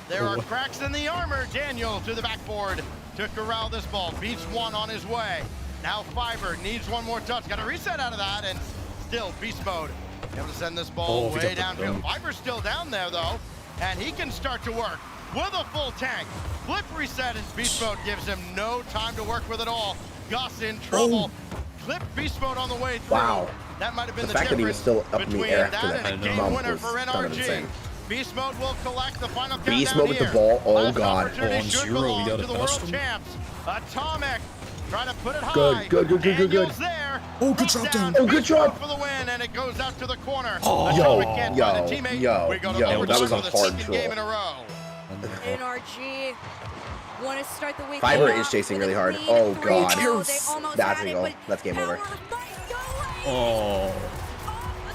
There are cracks in the armor. Daniel to the backboard to corral this ball. Beats one on his way. Now Fiber needs one more touch. Got a reset out of that, and still beast mode. Able to send this ball way downfield. Fiber's still down there though, and he can start to work with a full tank. Flip reset, and beast mode gives him no time to work with at all. Gus in trouble. Clip beast mode on the way through. Wow. That might have been The the fact that he was difference still up in the between air after that that and a game bump winner was for kind of NRG. insane. Beast mode will collect the final countdown. Beast mode with the ball. Oh Last God. opportunity On should 0, belong we got to it the world past him. champs. Atomic trying to put it high. Good. Daniel's there. Oh, good drop down. Oh, good drop. For the win, and it goes out to the corner. Oh. Atomic can't find a teammate. Yo, We go to yo, overtime that was a for the hard second troll. game in a row. NRG want to start the week. Fiber off is chasing with a really hard. clean Oh, 3-0. God. They almost That's had a it, goal. but That's game over. Power might go away. Oh.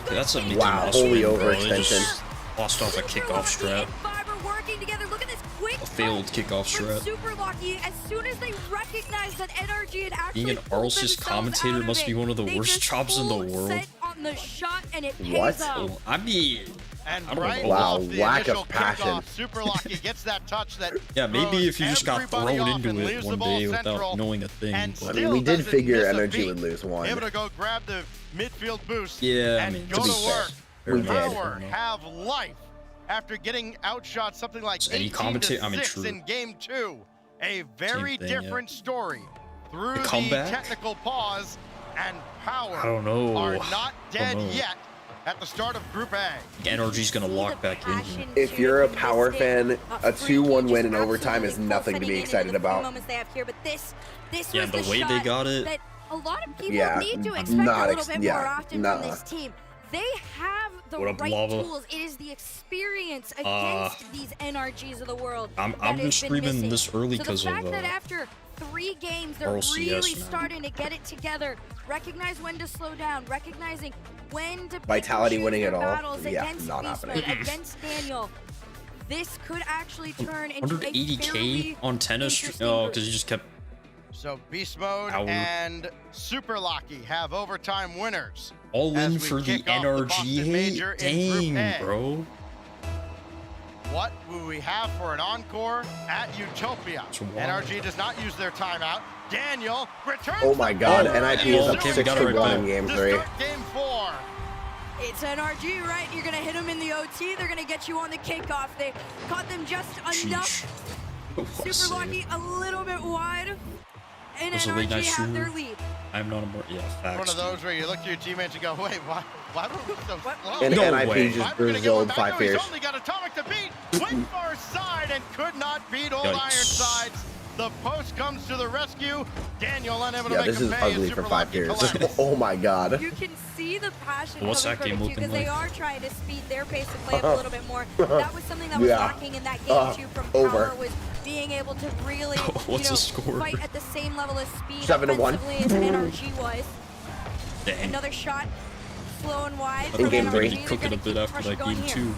That's a Mickey Wow, Mouse holy win, bro. They overextension. just lost off a kickoff strat. Fiber working together. Look at this quick A failed kickoff from strat. Super Lucky. As soon as they recognize that NRG had actually Being an pulled RLCS themselves commentator out of must it, be one of the they worst just jobs in the full world. set on the shot, and it pays What? off. Oh, I mean, And I don't right know. Wow, off the lack of initial passion. kickoff, Super Lucky gets that touch that yeah, maybe throws if you just got everybody thrown off into and it leaves the one ball day without central, knowing a thing. and But I mean, still we did doesn't figure miss a NRG beat. would lose one. Able to go grab the midfield boost yeah, I and mean, go to be to work. fair, We did. Power have life after getting outshot something like So any 18 to commentator- I mean, 6 true. in game 2. A very Same thing, different story through The the comeback? technical pause, and Power I don't know. are not dead I don't know. yet at the start of Group A. NRG's gonna lock back in here. If you're a Power fan, a 2-1 win in overtime is nothing to be excited about. Yeah, the way they got it. That a lot of people Yeah, need to expect not a little bit yeah, more often nuh-uh. from this team. They have the What up, right Lava? tools. It is the experience against these NRGs of the world. I'm that has just been screaming missing. this early So because the of fact that after 3 games, they're RLCS, really man. starting to get it together, recognize when to slow down, recognizing when to pick Vitality and choose winning their it all? battles Yeah, against not Beast happening. Mode, against Daniel. This could actually turn into a 180k fairly on tennis. interesting Oh, group. because he just kept. So Beast Mode Power. and Super Lucky have overtime winners. All as in we for the kick off the NRG Boston hate? Major in Group Dang, A. bro. What will we have for an encore at Utopia? It's wild. NRG does not use their timeout. Daniel returns. Oh my the God, ball. NIP And is up okay, we got it right 6-1 in back. game to 3. start game 4. It's NRG, right? You're gonna hit them in the OT. They're gonna get you on the kickoff. They caught them just enough. What a Super lucky, save. a little bit wide, and Was a late NRG night have their shooter. lead. I'm not a more. Yeah, facts. One of those where you look to your teammates and go, wait, why were we so slow? And No NIP way. just Why are we gonna give him Braziled back? 5 No, he's years. only got Atomic to beat. Went far side and could not beat Old Yikes. Ironsides. The post comes to the rescue. Daniel unable to Yeah, make this a is pay. ugly and for Super 5 Lucky years. collects. Oh my God. You can see the passion What's coming that from game the two looking because they like? are trying to speed their pace of play up a little bit more. That was something that was Yeah. lacking in that game too from over. Power, was being able to really What's the score? fight at the same level of speed 7-1. offensively as NRG was. Dang. Another shot, slow and wide. In from game NRG. three. They're Cooking gonna a bit keep after pressure that going game here. too.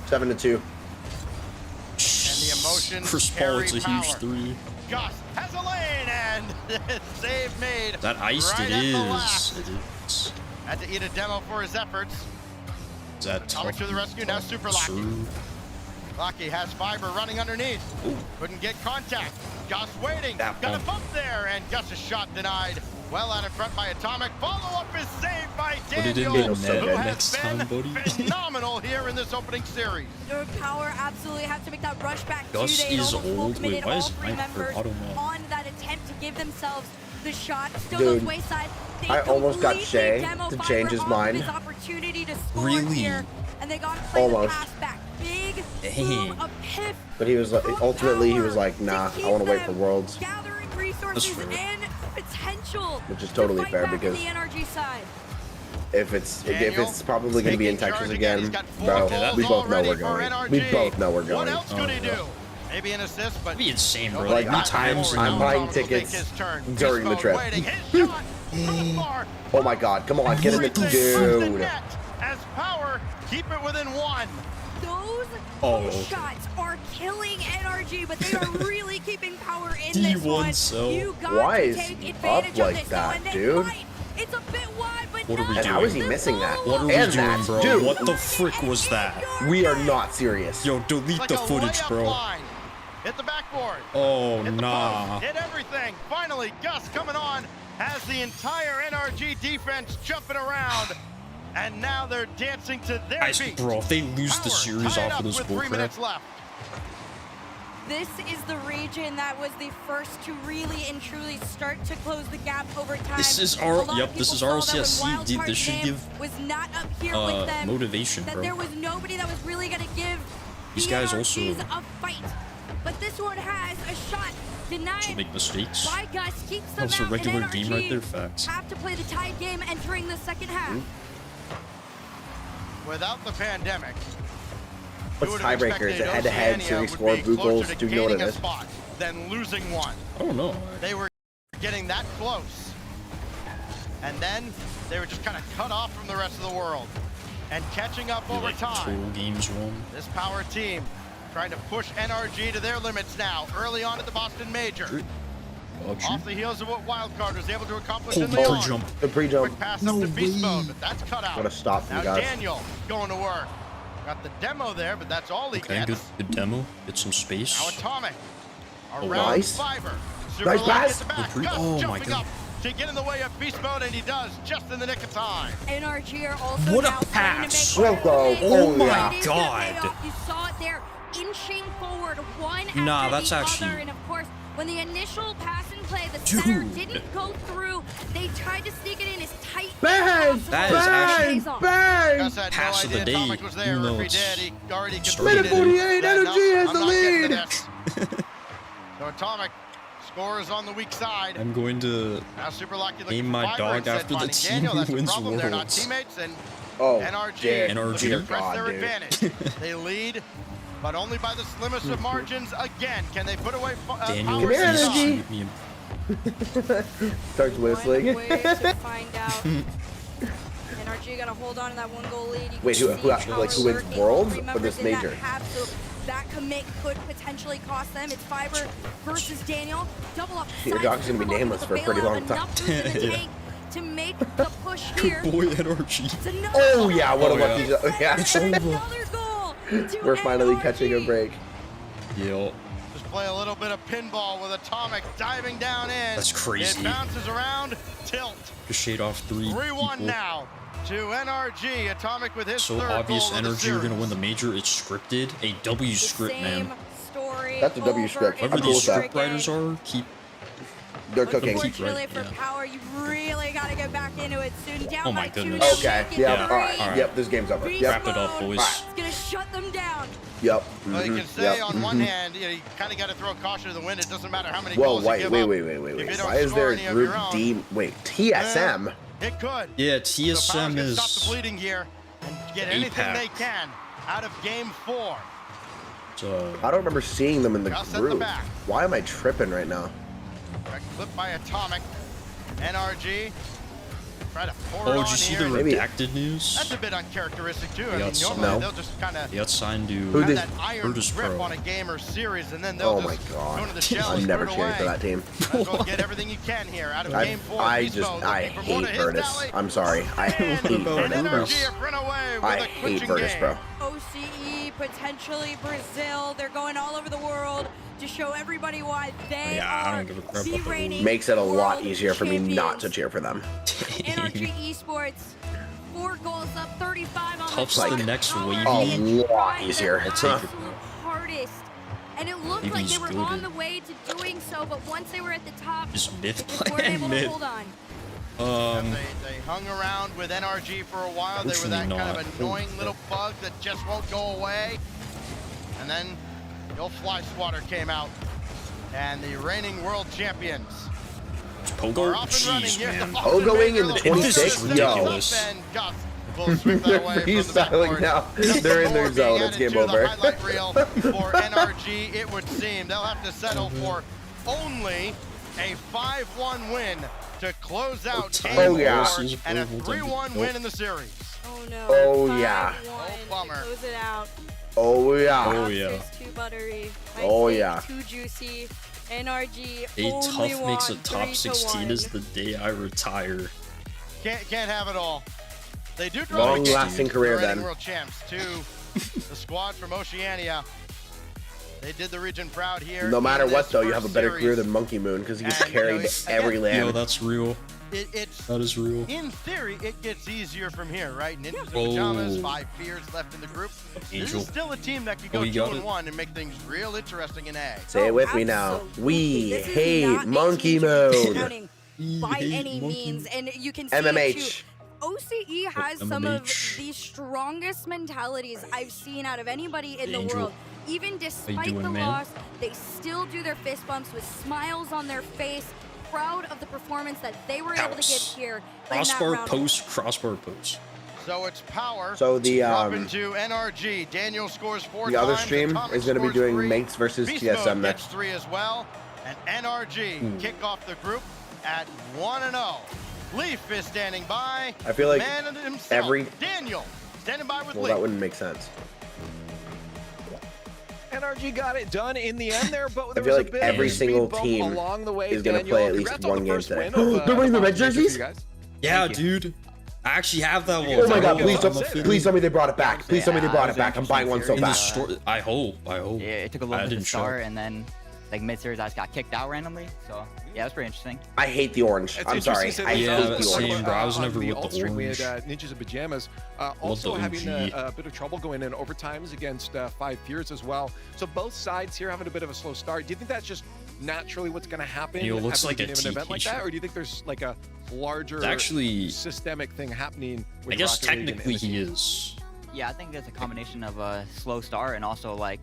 7-2. And the emotions Chris Paul, carry it's a power. huge 3. Gus has a lane and save made. That iced right it at the is. last. It is. Had to eat a demo for his efforts. Is that Atomic tough? to the rescue. Now Super Lucky. True. Lucky has Fiber running underneath. Ooh. Couldn't get contact. Gus waiting. Got a bump there, and Gus's shot denied. Well out in front by Atomic. Follow-up is saved by Daniel, who has been phenomenal here in this opening series. Power absolutely have to make that rush back. Gus is old. Wait, why is my auto on that attempt to give themselves the shot? Still Dude, goes wayside. I almost got Shay to change his mind. Really? And they got to play the pass back. Big boom of Piff. But he was like, ultimately he was like, nah, I want to wait for Worlds. Gathering resources and potential. Which is totally fair because if it's probably going to be in Texas again, bro, we both know we're going. We both know we're going. What else could he do? Maybe an assist, but it'd be insane, bro. Like times I'm buying tickets during the trip. Oh my God! Come on, get in the dude. As Power keep it within one. Those shots are killing NRG, but they are really keeping Power in this one. You got Why to is take he advantage up like of that, this. dude? It's a bit wide, but what are we doing? And how is he missing that? What are we and doing, that, bro? Dude. What the frick was that? We are not serious. Yo, delete like the footage, bro. Line. Hit the backboard. Oh, hit nah. Hit everything. Finally, Gus coming on has the entire NRG defense jumping around. And now they're dancing to their beat. Bro, if they lose the series off of this bullcrap. This is the region that was the first to really and truly start to close the gap over time. This is this is RLCS. Dude, this should give was not up here with them, motivation, that bro. there was nobody that was really gonna give these guys also a fight. But this one has a shot denied. To make mistakes. By Gus keeps them That's a regular out, game right there, facts. Have to play the tied game entering the second half. Without the pandemic, what's tiebreaker? Is it head-to-head series score, blue goals? Do you know what it is? Then losing one. I don't know. They were getting that close, and then they were just kind of cut off from the rest of the world and catching up over time. Games won. This Power team trying to push NRG to their limits now. Early on at the Boston Major. Off the heels of what Wildcard was able to accomplish in the pre-jump. The pre-jump. Quick pass up to Beast Mode, but that's cut out. What a stop from now guys. Daniel going to work. Got the demo there, but that's all he gets. Good demo. Get some space. Now Atomic. Around nice. Fiber. Nice pass. Oh my God. To get in the way of Beast Mode, and he does just in the nick of time. NRG are also what a pass! Oh my God! You saw it there, inching forward one nah, after that's the actually... other, and of course, when the initial pass and play, the center didn't go through. They tried to sneak it in as tight as possible. That is actually bang! Pass of the day. Even though it's minute 48, NRG has the lead. So Atomic scores on the weak side. I'm going to name my dog after the team who wins Worlds. They're not teammates, and oh, NRG press their advantage. They lead, but only by the slimmest of margins. Again, can they put away Daniel, Power? NRG. Starts whistling. Way to find out. NRG got to hold on to that one goal lead. Wait, who wins Worlds or this major? That commit could potentially cost them. It's Fiber versus Daniel. Double up. Your dog's gonna be nameless for a pretty long time. To make the push here. Good boy, NRG. Oh yeah, what a lucky yeah. It's over. We're finally catching a break. Yo. Just play a little bit of pinball with Atomic diving down in. That's crazy. It bounces around, tilt. Just shade off 3. 3-1 now to NRG. Atomic with his third obvious goal NRG are gonna win the major. It's scripted. A W script, man. That's a W script. Whoever these script writers are, they're cooking. Unfortunately for Power, you really got to get back into it soon. Down oh my by goodness. Okay. Yep. All right. Yep. This game's over. Yep. Wrap it up, boys. It's gonna shut them down. Yep. Well, you can say on one hand, you kind of got to throw caution to the wind. It doesn't matter how many goals you give up. Wait. Why is there a group D? Wait, TSM? It could. Yeah, TSM is stop the bleeding here and get anything they can out of game 4. I don't remember seeing them in the group. Why am I tripping right now? Clip by Atomic. NRG Try to pour Oh, did you see the redacted news? That's a bit uncharacteristic too. I mean, He normally they'll just kind of got signed to have that iron grip on a game or series, and then they'll just go into the shell. I'm never cheering for that team. Might as well get everything you can here out of game 4. I hate Virtus. I'm sorry. I hate Virtus. I hate Virtus, bro. OCE, potentially Brazil. They're going all over the world to show everybody why they are the reigning Makes it a lot easier for me champions. not to cheer for them. NRG Esports, 4 goals up, 35 on Tuff's the the next wave. A lot easier. I'll take it. Hardest. And it looked like they were goated. on the way to doing so, but once they were at the top, Just myth they weren't able to hold on. They hung around with NRG for a while. They were that kind of annoying little bug that just won't go away. And then the old fly swatter came out, and the reigning world champions Pogo? are off and running here. Pogoing in the 26th? Yo. We'll sweep that away Freestyling now. They're in their zone. It's game over. The highlight reel for NRG, it would seem. They'll have to settle for only a 5-1 win to close out game 4 and a 3-1 win in the series. Oh no. Oh yeah. Oh bummer. Close it out. Oh yeah. Oh yeah. It's too buttery. Oh yeah. Too juicy. NRG A only Tuff makes a won top 3-1. 16 is the day I retire. Can't have it all. They do draw long-lasting career the then. World champs to the squad from Oceania. They did the region proud here. No matter what, though, you have a better career than Monkey Moon because he's carried every land. Yo, that's real. That is real. In theory, it gets easier from here, right? Ninjas and Pajamas, 5 fears left in the group. This is still a team that could go 2-1 and make things real interesting in A. Say it with me now. We hate Monkey Moon. By any means, and you can see MMH. OCE has some of the strongest mentalities I've seen out of anybody in the world. Even despite the loss, they still do their fist bumps with smiles on their face, proud of the performance that they were able to give here. Crossbar post, crossbar post. So it's power. So the into NRG. Daniel scores 4 times. The other stream Atomic is going to be doing 3. Manx versus Beast TSM Mode next. gets 3 as well. And NRG kick off the group at 1-0. Leaf is standing by. I feel like man himself, every Daniel standing by with well, Leaf. that wouldn't make sense. NRG got it done in the end there, but I feel like every single team along the way. is going to play at least one game today. They're wearing the red jerseys? Yeah, dude. I actually have that one. Oh my god, please tell me they brought it back. Please tell me they brought it back. I'm buying one so bad. I hope. Yeah, it took a little bit to start, and then like mid-series, I just got kicked out randomly. So yeah, it was pretty interesting. I hate the orange. I'm sorry. I hate the orange. Same, bro. I was never with the orange. We orange. had Ninjas and Pajamas also having a bit of trouble going in overtimes against 5 Fears as well. So both sides here having a bit of a slow start. Do you think that's just naturally what's going to happen? It looks like an event like that, or do you think there's like a larger systemic thing happening? With I guess Rocket League technically he is. Yeah, I think it's a combination of a slow start and also like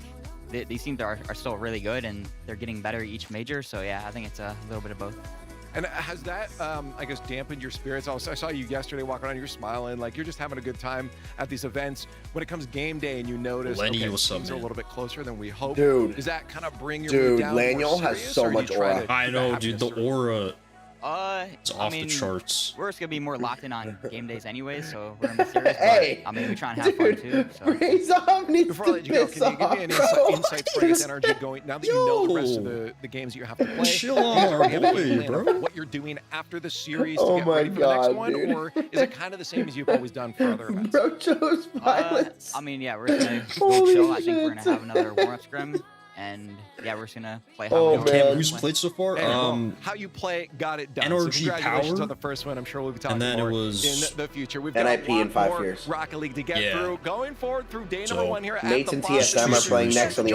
these teams are still really good and they're getting better each major. So yeah, I think it's a little bit of both. And has that, I guess, dampened your spirits? I saw you yesterday walking around, you're smiling, like you're just having a good time at these events. When it comes game day and you notice, Lenny, okay, what's up, things are a little bit closer than we hoped. Dude. Does that kind of bring your mood down? Laniel has so much aura. I know, dude. The aura. It's off the charts. We're just gonna be more locked in on game days anyway, so we're gonna be serious. Hey, but, I mean, we try and have fun too. So. Before I let you go, can you give me any insights for this NRG going now that you know the rest of the games that you have to play? Chill on our boy, bro. What you're doing after the series to get ready for the next one, or is it kind of the same as you've always done for other events? Bro chose violence. I mean, yeah, we're gonna go chill. I think we're gonna have another warm-up scrim. And yeah, we're just gonna play how we who's played so far? How you play got it done. NRG so congratulations Power. On the first one. I'm sure we'll be talking and then more it was in the future. We've NIP got a lot in 5 more years. Rocket League to get through. Going forward through day number 1 here. Mates and TSM are playing next on the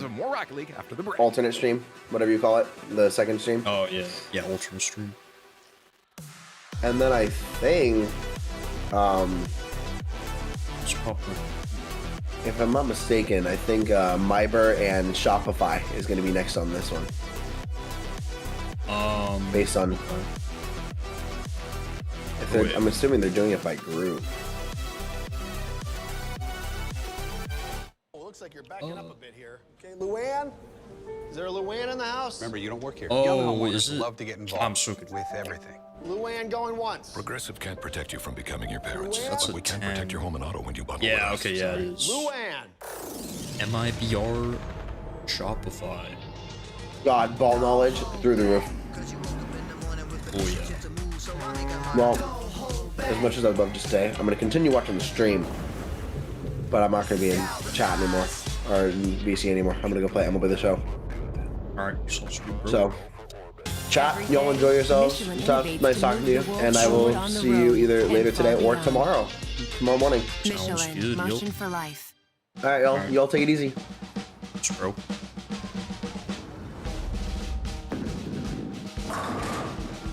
more Rocket League after the break. Alternate stream, whatever you call it, the second stream. Oh yeah, alternate stream. And then I think, if I'm not mistaken, I think Myber and Shopify is going to be next on this one. Based on, I'm assuming they're doing it by group. Looks like you're backing up a bit here. Okay, Luann, Is there a Luann in the house? Remember, you don't work here. Oh, is it? Love to get involved. I'm so good with everything. Luann going once. Progressive can't protect you from becoming your parents. That's but we can protect your home and auto when you bundle Yeah, with us. okay, yeah, it is. Luann. MIBR Shopify. God, ball knowledge through the roof. Oh, yeah. Well, as much as I'd love to stay, I'm going to continue watching the stream. But I'm not going to be in chat anymore. Or in VC anymore. I'm going to go play MLB The Show. Alright, so, chat, y'all enjoy yourselves. Tough, nice talking to you. And I will see you either later today or tomorrow. Tomorrow morning. Sounds good, Motion for life. Alright, y'all. Y'all take it easy. Thanks, bro.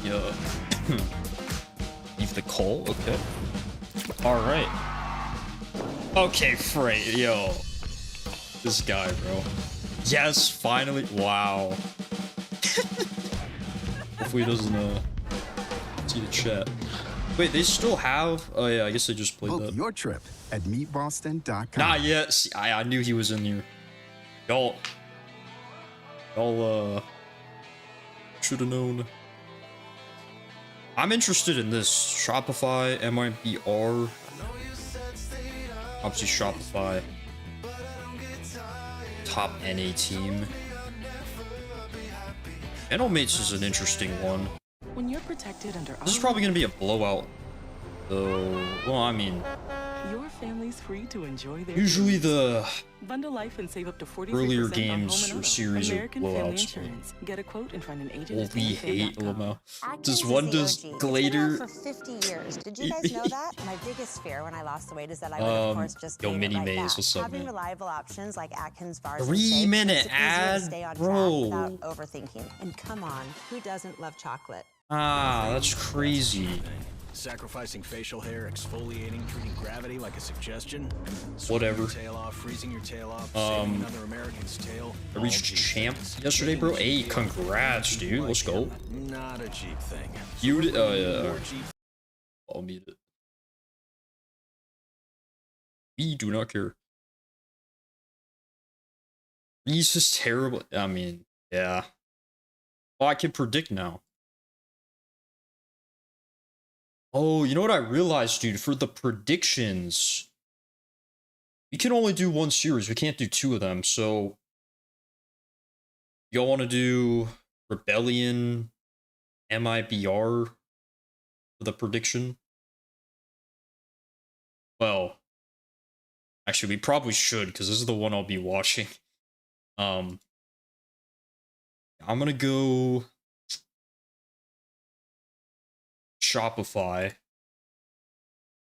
Yeah. Leave the call? Okay. Alright. Okay, Frey, yo. This guy, bro. Yes, finally. Wow. Hopefully he doesn't see the chat. Wait, they still have? Oh yeah, I guess they just played that. Your trip at meetboston.com. Not yet. See, I knew he was in here. Y'all should have known. I'm interested in this. Shopify, MIBR. Obviously Shopify. Top NA team. Mates is an interesting one. When you're protected under This is probably gonna be a blowout, though. Well, I mean, your family's free to enjoy their usually the bundle life and save up to 43% earlier on games home or and series are American Family blowouts. Insurance. Get a quote and find an agent Well, at we hate family.com. Lamo. This one does Glader. For 50 years. Did you guys know that? My biggest fear when I lost the weight is that I would, of course, just yo, gain Mini it right Maze, back. what's up, Having man? reliable options like Atkins bars 3 minute makes it easier to ad, stay on bro. track without overthinking. And come on, who doesn't love chocolate? Ah, that's crazy. Sacrificing facial hair, exfoliating, treating gravity like a suggestion. Whatever. Your tail off, freezing your tail off, saving another American's tail. I reached champ yesterday, bro. Hey, congrats, dude. Let's go. Not a Jeep thing. You did, yeah. I'll mute it. We do not care. He's just terrible. I mean, yeah. Oh, I can predict now. Oh, you know what I realized, dude? For the predictions, we can only do one series. We can't do two of them. So, y'all want to do Rebellion, MIBR for the prediction? Well, actually, we probably should, because this is the one I'll be watching. I'm gonna go Shopify.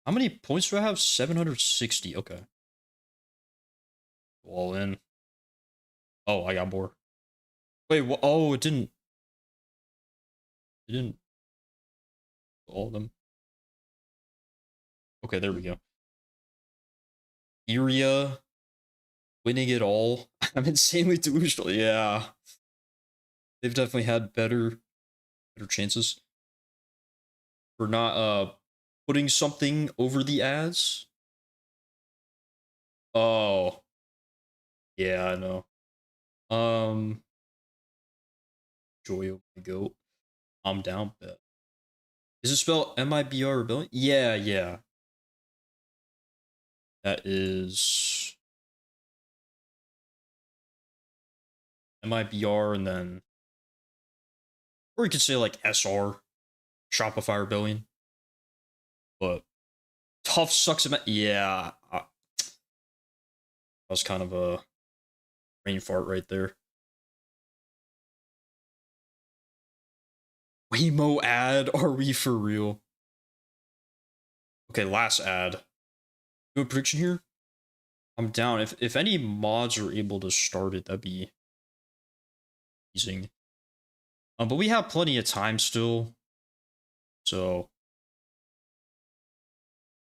How many points do I have? 760. Okay. All in. Oh, I got more. Wait, what? Oh, it didn't. It didn't. All of them. Okay, there we go. Iria. Winning it all. I'm insanely delusional. Yeah. They've definitely had better chances. For not putting something over the ads. Oh. Yeah, I know. Joy of my goat. I'm down, bet. Is it spelled MIBR Rebellion? Yeah, yeah. That is MIBR and then, or you could say like SR, Shopify Rebellion. But Tuff sucks at yeah. That was kind of a brain fart right there. Waymo ad, are we for real? Okay, last ad. Good prediction here. I'm down. If any mods are able to start it, that'd be amazing. But we have plenty of time still. So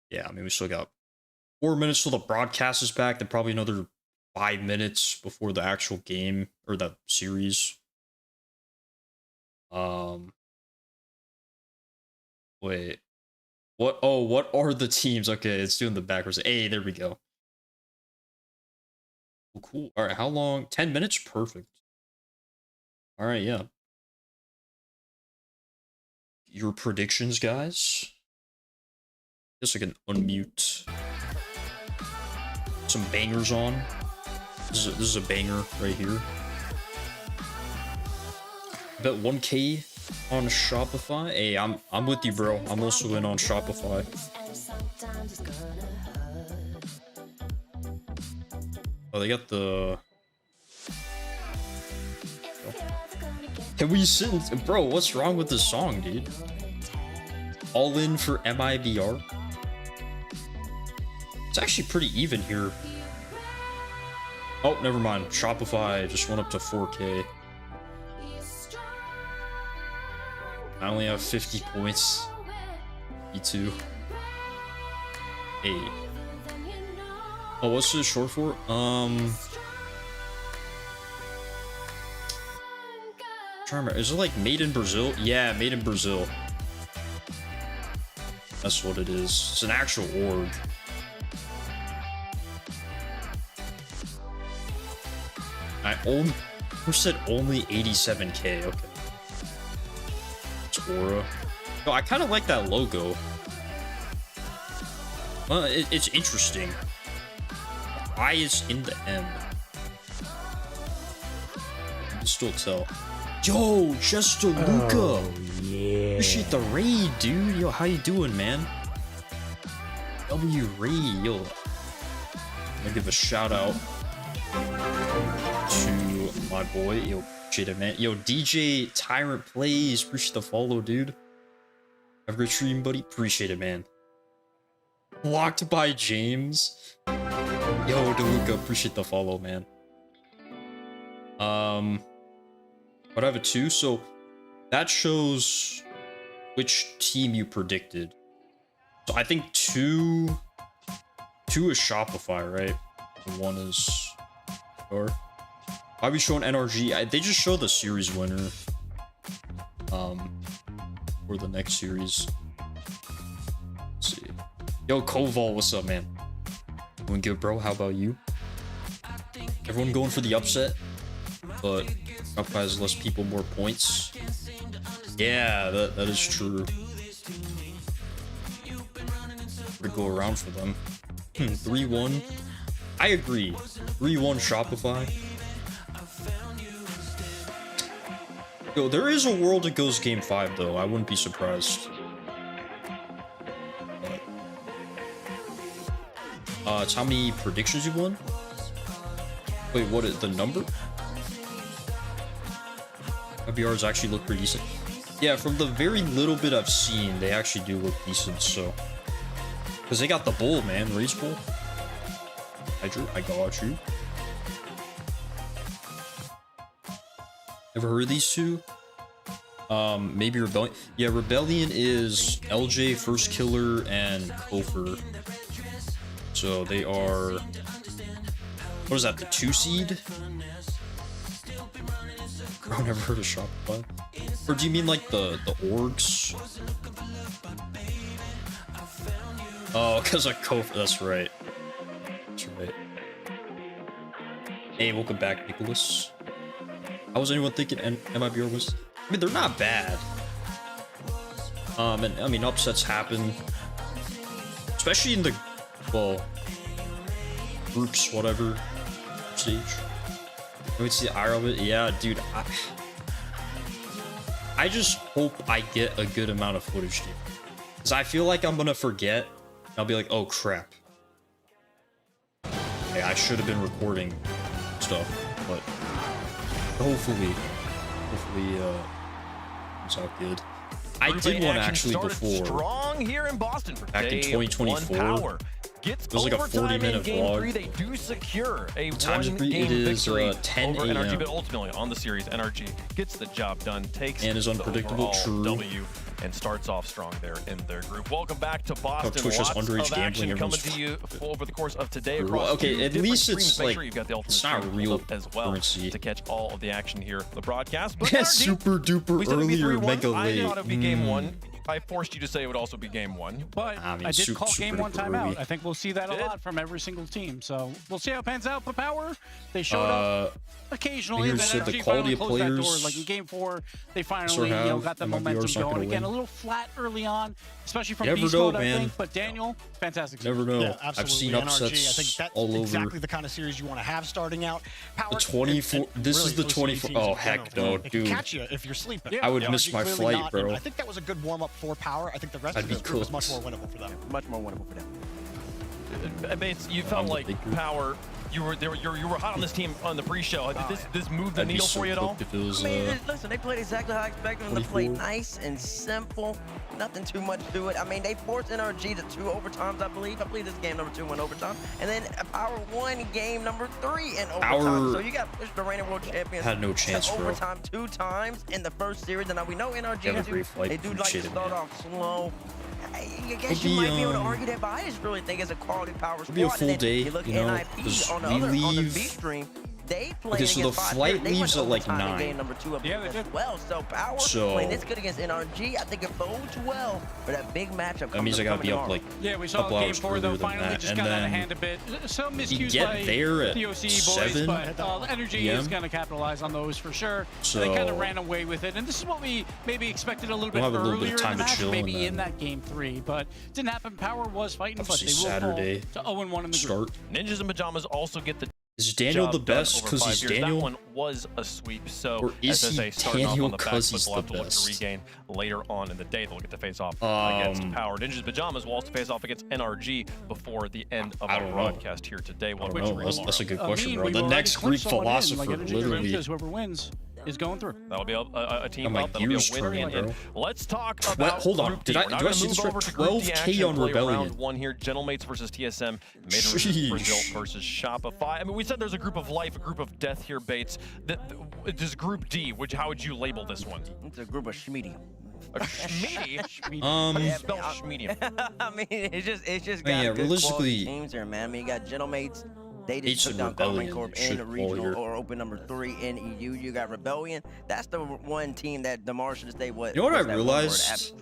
yeah, I mean, we still got 4 minutes till the broadcast is back, then probably another 5 minutes before the actual game or the series. Wait. What? Oh, what are the teams? Okay, it's doing the backwards. Hey, there we go. Oh, cool. All right, how long? 10 minutes? Perfect. All right, yeah. Your predictions, guys. Guess I can unmute some bangers on. This is a banger right here. I bet 1K on Shopify. Hey, I'm with you, bro. I'm also in on Shopify. Oh, they got the. Can we sit? Bro, what's wrong with this song, dude? All in for MIBR. It's actually pretty even here. Oh, never mind. Shopify just went up to 4K. I only have 50 points. E2. Hey. Oh, what's this short for? Is it like made in Brazil? Yeah, made in Brazil. That's what it is. It's an actual org. Who said only 87K? Okay. It's Aura. No, I kind of like that logo. Well, it's interesting. I is in the M. I can still tell. Yo, Chester Luca. Oh, yeah. Appreciate the raid, dude. Yo, how you doing, man? W raid, yo. I'm gonna give a shout out to my boy. Yo, appreciate it, man. Yo, DJ Tyrant Plays. Appreciate the follow, dude. Have a great stream, buddy. Appreciate it, man. Blocked by James. Yo, DeLuca, appreciate the follow, man. But I have a 2, so that shows which team you predicted. So I think 2 is Shopify, right? And 1 is or why are we showing NRG? They just show the series winner for the next series. Let's see. Yo, Koval, what's up, man? Doing good, bro. How about you? Everyone going for the upset, but Shopify has less people, more points. Yeah, that is true. To go around for them. 3-1. I agree. 3-1 Shopify. Yo, there is a world it goes game 5 though. I wouldn't be surprised. It's how many predictions you won? Wait, what is the number? IBRs actually look pretty decent. Yeah, from the very little bit I've seen, they actually do look decent, so. Because they got the bull, man. Race bull. I got you. Ever heard of these two? Maybe Rebellion. Yeah, Rebellion is LJ, First Killer, and Kofer. So they are. What is that? The 2 seed? I've never heard of Shopify. Or do you mean like the orgs? Oh, because of Kofer. That's right. That's right. Hey, welcome back, Nicholas. How was anyone thinking MIBR was? I mean, they're not bad. And I mean, upsets happen, especially in the groups, whatever stage. Can we see the IRL of it? Yeah, dude. I just hope I get a good amount of footage, dude. Because I feel like I'm gonna forget. I'll be like, oh crap. Hey, I should have been recording stuff, but hopefully it's all good. I did one actually before. Strong here in Boston for back in 2024. It was like a 40-minute vlog. They do secure a it is 10 over NRG, a.m. but ultimately on the series, NRG gets the job done, takes and is unpredictable. True. W and starts off strong there in their group. Welcome back to Boston. Twitch has underage gambling coming to you over the course of today. Okay, at least it's like you've got the it's not real as well currency to catch all of the action here, the broadcast. But yeah, super duper earlier mega late. I thought it would be game 1. I forced you to say it would also be game 1. But I did call game 1 timeout. I think we'll see that a lot from every single team. So we'll see how it pans out. But Power, they showed up occasionally. And then the quality of closed that door. players. Like in game 4, they finally got the momentum going again. A little flat early on, especially from Beast Mode, I think. But Daniel, fantastic. Never know. Yeah, absolutely. I've seen upsets NRG, I think that's all over. exactly the kind of series you want to have starting out. Power, The 24. This really is the 24. Oh heck no, It can dude. catch you if you're sleeping. I would miss NRG my clearly flight, not, bro. and I think that was a good warm up for Power. I think the rest of the group was much more winnable for them. Much more winnable for them. Bates, you felt like Power. You were hot on this team on the pre-show. Did this move the needle for you at all? I mean, listen, they played exactly how I expected them to play. Nice and simple. Nothing too much to it. I mean, they forced NRG to 2 overtimes, I believe. I believe this game number 2 went overtime. And then Power won game number 3 in overtime. So you got pushed the reigning world champions. Had no chance, to bro. overtime 2 times in the first series. And now we know NRG they do like to start off slow. I guess you might be able to argue that, but I just really think it's a quality Power squad. It'll be a full day, you look at NIP on the B stream. They play okay, so the flight leaves at like 9. Game number 2 of as well. So Power playing this good against NRG. I think it bodes well for that big matchup. That means I gotta be up like we saw game 4 though. Finally, just got out of hand a bit. Some miscues by the OC boys, but Energy is gonna capitalize on those for sure. So they kind of ran away with it, and this is what we maybe expected a little bit earlier in the match, maybe in that game 3, but didn't happen. Power was fighting, but they will fall to 0-1 in the group. Ninjas and Pajamas also get the. Is Daniel the best because he's Daniel? That one was a sweep, so or is he Daniel because he's the best? To regain later on in the day. They'll get to face off against Power. Ninjas Pajamas will also face off against NRG before the end of our broadcast here today. That's a good question, bro. The next Greek philosopher, literally. Whoever wins is going through. That'll be a team up. That'll be a winner. And let's talk about. Hold on. Do I see this right? 12K on Rebellion. Round 1 here. Gentlemates versus TSM. Maiden Brazil versus Shopify. I mean, we said there's a group of life, a group of death here, Bates. This group D. How would you label this one? It's a group of schmeedy. A schmeedy? Spell schmeedy. I mean, it's just got good quality teams here, man. I mean, you got Gentlemates. They just took down Common Corp in the regional or open number 3 in EU. You got Rebellion. That's the one team that DeMar should stay with. You know what I realized?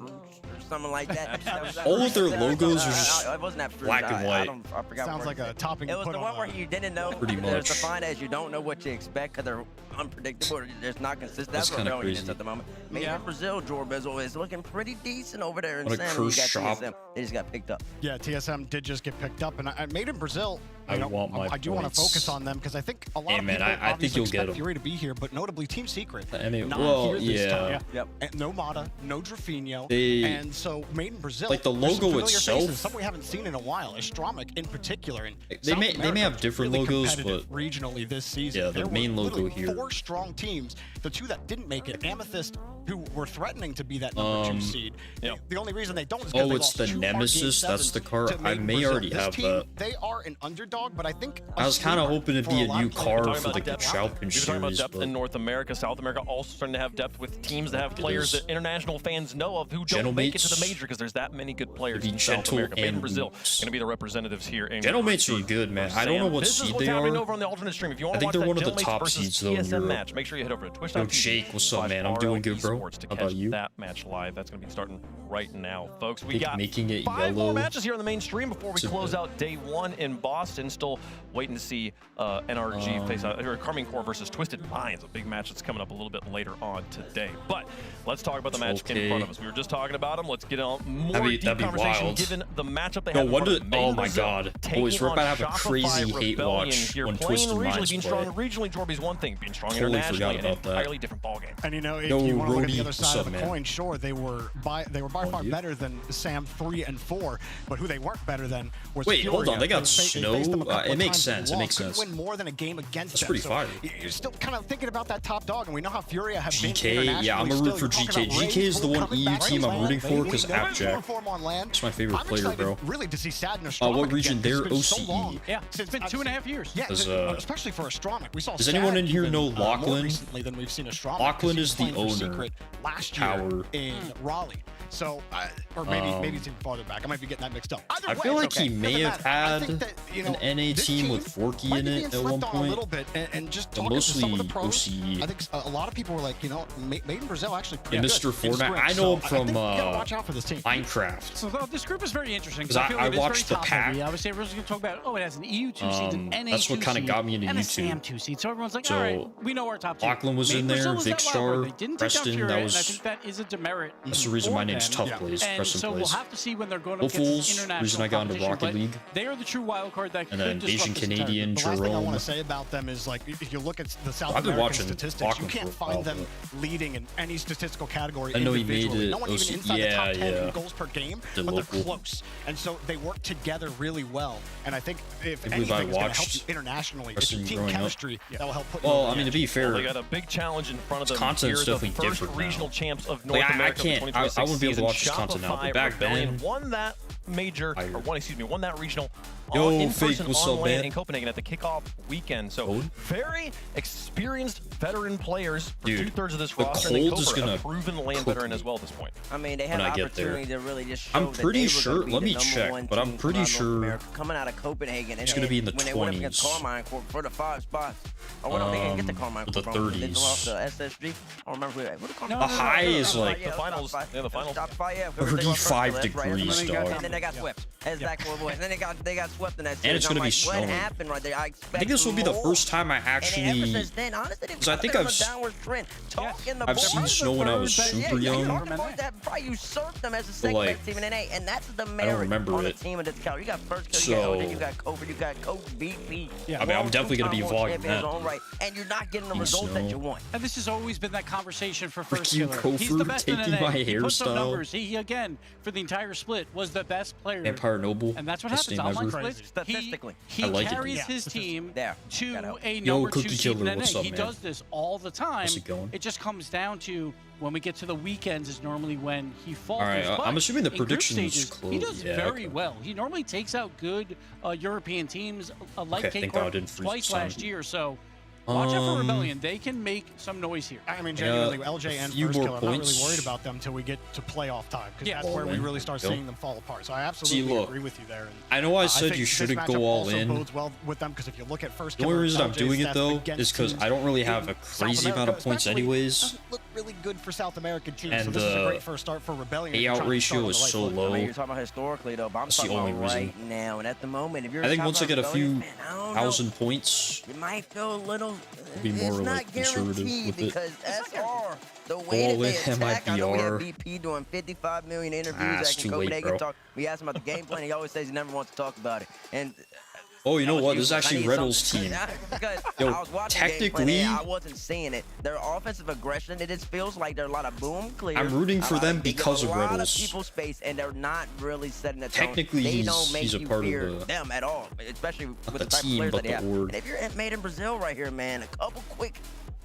Something like that. All of their logos are just black and white. I forgot. Sounds like a topping. It was the one where you didn't know. Pretty much. It's defined as you don't know what to expect because they're unpredictable. Or just not consistent. That's what Rebellion is at the moment. Maybe Brazil, Jorbizzle is looking pretty decent over there in San. You got TSM. They just got picked up. Yeah, TSM did just get picked up, and I made in Brazil. I do want to focus on them because I think a lot of people I think you'll get them. Fury to be here, but notably Team Secret. I mean, not here this time. Yep. And no Mata, no Drafinho, and so made in Brazil. Like the logo itself, some we haven't seen in a while. Astromik in particular, and they may have different logos, but regionally this season, yeah, the main logo here. 4 strong teams. The 2 that didn't make it, Amethyst, who were threatening to be that number 2 seed. The only reason they don't is because they lost the Nemesis. That's the card. I may already have that. They are an underdog, but I think I was kind of hoping to be a new car for the Chowpin series. We're talking about depth in North America, South America, also starting to have depth with teams that have players that international fans know of who don't make it to the major because there's that many good players in South America. And Brazil going to be the representatives here. Gentlemates are good, man. I don't know what seed they are. Over on the alternate stream. If you want to I think watch they're one of the Gentlemates top versus seeds though in TSM Europe. match, make sure you head over to Twitch. Yo, Jake, what's up, man? I'm doing good, bro. How about you? That match live. That's going to be starting right now, folks. We think got making it 5 yellow more matches here on the main stream before we close out day 1 in Boston. Still waiting to see NRG face Carmine Core versus Twisted Minds, a big match that's coming up a little bit later on today. But let's talk about the match in front of us. We were just talking about them. Let's get on more deep conversation given the matchup they have in front of them. Oh my God, boys, we're about to have a crazy hate watch when Twisted Minds being strong regionally, Jorby's one thing. Being strong internationally, an entirely different ballgame. And you know, if you want to look at the other side of the coin, sure, they were by far better than Sam 3 and 4, but who they weren't better than was Wait, Furia. hold on, they got Snow. It makes sense. It makes sense. Win more than a game against That's them. pretty fire. You're still kind of thinking about that top dog, and we know how Furia have been GK, yeah, I'm a root for GK. GK is the one EU team I'm rooting for because Appjack. That's my favorite player, bro. Really, to see Sad and Astromik. What region? They're OCE. Yeah, it's been 2.5 years. Yeah, especially for Astromik. We saw. Does anyone in here know Lachlan? More recently than we've seen Astromik. Lachlan is the owner. split last year in Raleigh. So, or maybe it's even farther back. I might be getting that mixed up. I feel like he may have had an NA team with Forky in it at one point. A little bit, and just talking to some of the pros, I think a lot of people were like, Made in Brazil actually pretty good. Mr. Fortnite, I know him from watch out for this team. Minecraft. So this group is very interesting. Because I watched the pack. Obviously, everyone's going to talk about, it has an EU 2 seed, an NA 2 that's what kind of got me into and a YouTube. SAM 2 seed. So everyone's like, all right, we know our top 2. Lachlan was in there, Vicstar, Preston. That was. I think that is a demerit. That's the reason my name's TuffPlayz. So we'll have to see when they're going up Fools, against international reason I got into Rocket League. They are the true wild card that and then Asian Canadian, The last thing I want to say about them is, like, if you look at the South American statistics, you can't find them leading in any statistical category individually. No one even inside the top 10 in goals per game, but they're close. And so they work together really well. And I think if anything is going to help you internationally, it's team chemistry that will help put you Well, I mean, to be fair, they got a big challenge in front of them. Content's here, definitely the first regional champs of North America. I wouldn't be able to watch this content now, but back then, won that major, won that regional in person what's on up, land man? in Copenhagen at the kickoff weekend. So very experienced veteran players for 2/3 of this roster. Cold is gonna a proven land veteran as well at this point. I mean, they have opportunity to really just show I'm pretty sure. Let me check, but I'm pretty sure coming out of Copenhagen, it's going to be in the when they went up against 20s. Carmine for the 5 spots. Oh, well, no, they didn't get the Carmine the from. 30s. They lost the SSG. I don't remember who. The high is like the finals. Yeah, the finals. 35 degrees, dog. And then they got swept. As that core boys. And then they got swept in that series. And it's going to be snowing. What happened right there? I think this will be the first time I actually. Because I think I've seen snow when I was super young. Probably usurped them as a second like, team in NA, and that's the I don't merit remember on the it. team of this cow. You got first So, you got Cobra, you got Coach BP. I mean, I'm definitely going to be vlogging that. Right, and you're not getting the results that you want. And this has always been that conversation for First Ricky Killer. He's the best in taking NA. my He puts up hairstyle. numbers. He again, for the entire split, was the best player. Empire Noble. And that's what best happens. name Online ever. splits, Statistically. he I like it. carries his team to a Yo, number 2 Cookie seed in Killer, NA. what's up, He man? does this all the time. How's it going? It just comes down to when we get to the weekends is normally when he falters. All right, But I'm assuming the in group prediction is stages, close. He does Yeah, very okay. well. He normally takes out good European teams like Okay, thank God I didn't freeze twice the sun. last year. So watch out for Rebellion. They can make some noise here. I mean, genuinely, LJ and few First more Killer, I'm not really points. worried about them until we get to playoff time, because that's where we man. really start Go. seeing them fall apart. So I absolutely look, agree with you there. And, I know I think said you this shouldn't matchup go all also in. bodes well with them, because if you look at First The Killer, only reason I'm LJ's doing it stats though against is because teams I don't really have in a South crazy amount America of points especially, anyways. doesn't look really good for South American teams. And so this is a the great first start for Rebellion. if you're payout trying to ratio start on is the right so foot. low. I mean, you're talking about historically, though, but I'm That's the talking only about reason. right now. And at the moment, if you're I think once I get a few thousand 1,000 points, you might feel a little. I'll be more it's like not conservative guaranteed with it. because SR, the way All that they in attack, I know we had MIBR. BP doing 55 million interviews it's back in too late, Copenhagen. bro. We asked him about the game plan. He always says he never wants to talk about it. And oh, you know what? This is I actually need Reynolds' something- team. Because Yo, I was watching the game plan technically- and I wasn't seeing it. Their offensive aggression, it just feels like there's a lot of boom clear. I'm rooting for them because of A lot Rebels. of people space, and they're not really setting the tone. Technically, they he's- don't make he's a you part of fear the- them at all, especially with the the type team, of players but that they the have. org. And if you're made in Brazil right here, man, a couple quick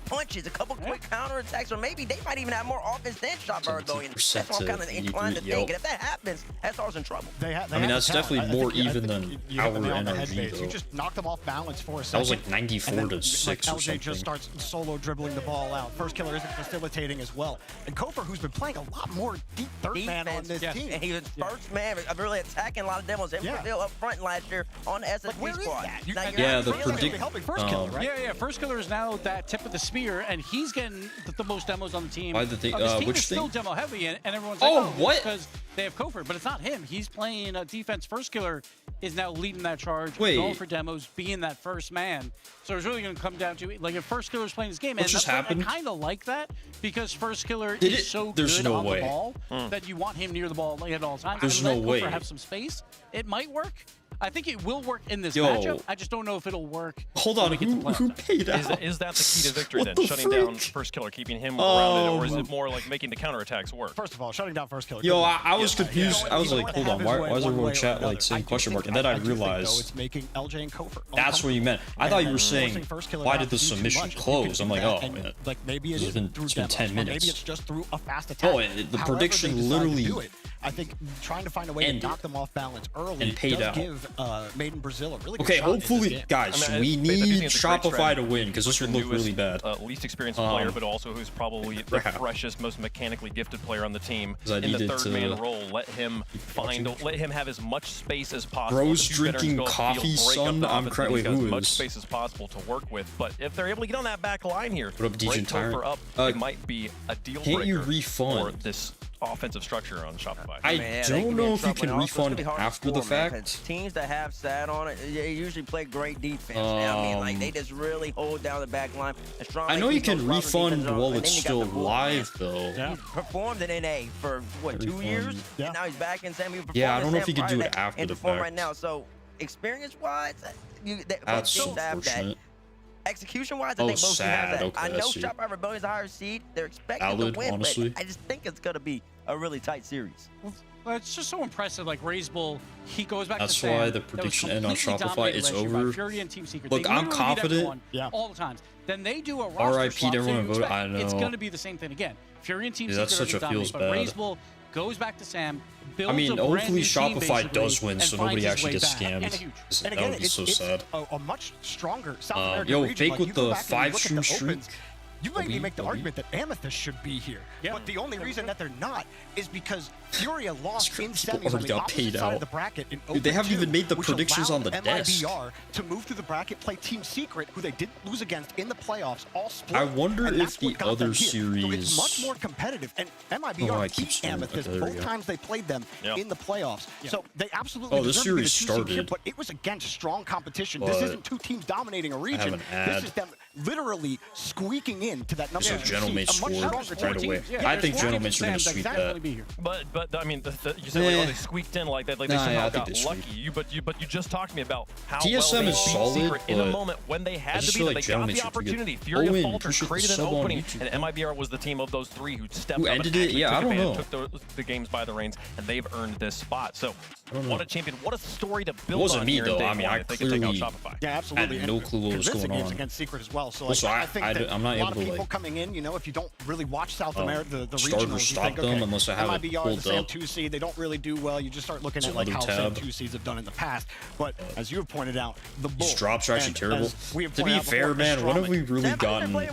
punches, a couple quick counterattacks, or maybe they might even have more offense than Shot Rebellion. That's what I'm kind of inclined to think. And if that happens, SR's in trouble. I mean, that's definitely more even than our NRG, though. You just knock them off balance for a second. That was like 94 and then, to like, 6 or LJ something. just starts solo dribbling the ball out. First Killer isn't facilitating as well. And Koper, who's been playing a lot more deep third man on this team. And he was first man, really attacking a lot of demos in Brazil up front last year on the SSB squad. Yeah, the predict. First Killer, right? Yeah, First Killer is now that tip of the spear, and he's getting the most demos on the team. Why the thing? This team Which is still thing? demo heavy, and everyone's Oh, like, what? Because they have Kofer, but it's not him. He's playing defense. First Killer is now leading that charge, Wait. going for demos, being that first man. So it's really going to come down to, like, if First Killer's playing his game, What and just that's happened? I kind of like that, because First Killer Did is it- so there's good no on way. the ball that you want him near the ball at all times. There's And no let way. Kofer have some space. It might work. I think it will work in this Yo. matchup. I just don't know if it'll work. Hold when on, we get to who playoff. paid out? Is that the key to victory What then? the Shutting frick? down First Killer, keeping him Oh, grounded, or is it more like making the counterattacks work? First of all, shutting down First Killer. Yo, I was Yeah, confused. you know I was what? like, You hold know on, what? why Have is his everyone way chat or like saying another. question mark? And I then I do think, though, realized it's making LJ and Kofer that's what you meant. I thought you were saying, forcing First Killer why not did the to do too submission much. You close? can I'm do like, that, oh, and, man. like maybe it It's is been- through it's been demos, 10 or maybe minutes. it's just through a fast attack. Oh, and the However prediction they decide to literally do it, I think trying to find a way to knock them off balance early does give Made in Brazil a really good shot. Hopefully, guys, we need Shopify to win because this would look really bad. Least experienced player, but also who's probably the freshest, most mechanically gifted player on the team in the third man role. Let him have as much space as possible. Bro's drinking coffee, son. I'm crying. Wait, who is? As much space as possible to work with. But if they're able to get on that back line here, what up, DJ Tyrant? It might be a deal breaker for this offensive structure on Shopify. I don't know if you can refund after the fact. Teams that have sat on it, they usually play great defense. I mean, like they just really hold down the back line. I know you can refund while it's still live, though. He performed in NA for what, 2 years? And now he's back in San Diego. Yeah, I don't know if you can do it after the fact. Right now, so experience-wise, that's unfortunate. Execution-wise, I think both teams have that. Okay, I know Shopify Rebellion's a higher seed. They're expected to win, honestly. but I just think it's going to be a really tight series. Well, it's just so impressive. Like Razebull, he goes back to Sam. That's why the prediction end on Shopify is over. Fury and Team Secret. Look, I'm confident. All the times. Then they do a roster RIP swap, everyone voted. I know. It's going to be the same thing again. Fury and Team Secret that's such a feels but bad. Razebull goes back to Sam. I mean, hopefully Shopify does win, so nobody actually gets scammed. And again, that would be so sad. A much stronger South American yo, region. fake like, with the 5-shoe streak. You might make the argument that Amethyst should be here, but the only reason that they're not is because Furia lost in semis on the opposite side of the bracket in Dude, they haven't even made the predictions on the desk. MIBR to move through the bracket, play Team Secret, who they did lose against in the playoffs, all split. I wonder if the other series... So it's much more competitive, and MIBR beat Amethyst both times they played them in the playoffs. So they absolutely this series started. Here, but it was against strong competition. This isn't two teams dominating a region. This is them literally squeaking in to that number. So Gentleman scored right away. I think Gentleman's are going to sweep that. But I mean, you said they squeaked in like that. Like they somehow got lucky. But you just talked to me about how TSM well they is solid in a moment when they had to be. They got the opportunity. Fury faltered, created an opening, and MIBR was the team of those three who stepped up and ended it. Yeah, I don't know. Took the games by the reins, and they've earned this spot. So what a champion! What a story to build. It wasn't on me here though. I mean, I clearly absolutely had no clue what was going on. Against Secret as well. So also, I think that I'm not a lot able of to people coming in, you know, if you don't really watch South America, the Starter regionals, stop you think, them okay, unless I have it MIBR, pulled the Sam up. 2 seed, they don't really do well. You just start looking at like how Sam 2 seeds have done in the past. But as you have pointed out, the Bull. These drops are actually terrible. To be fair, man, when have we really gotten like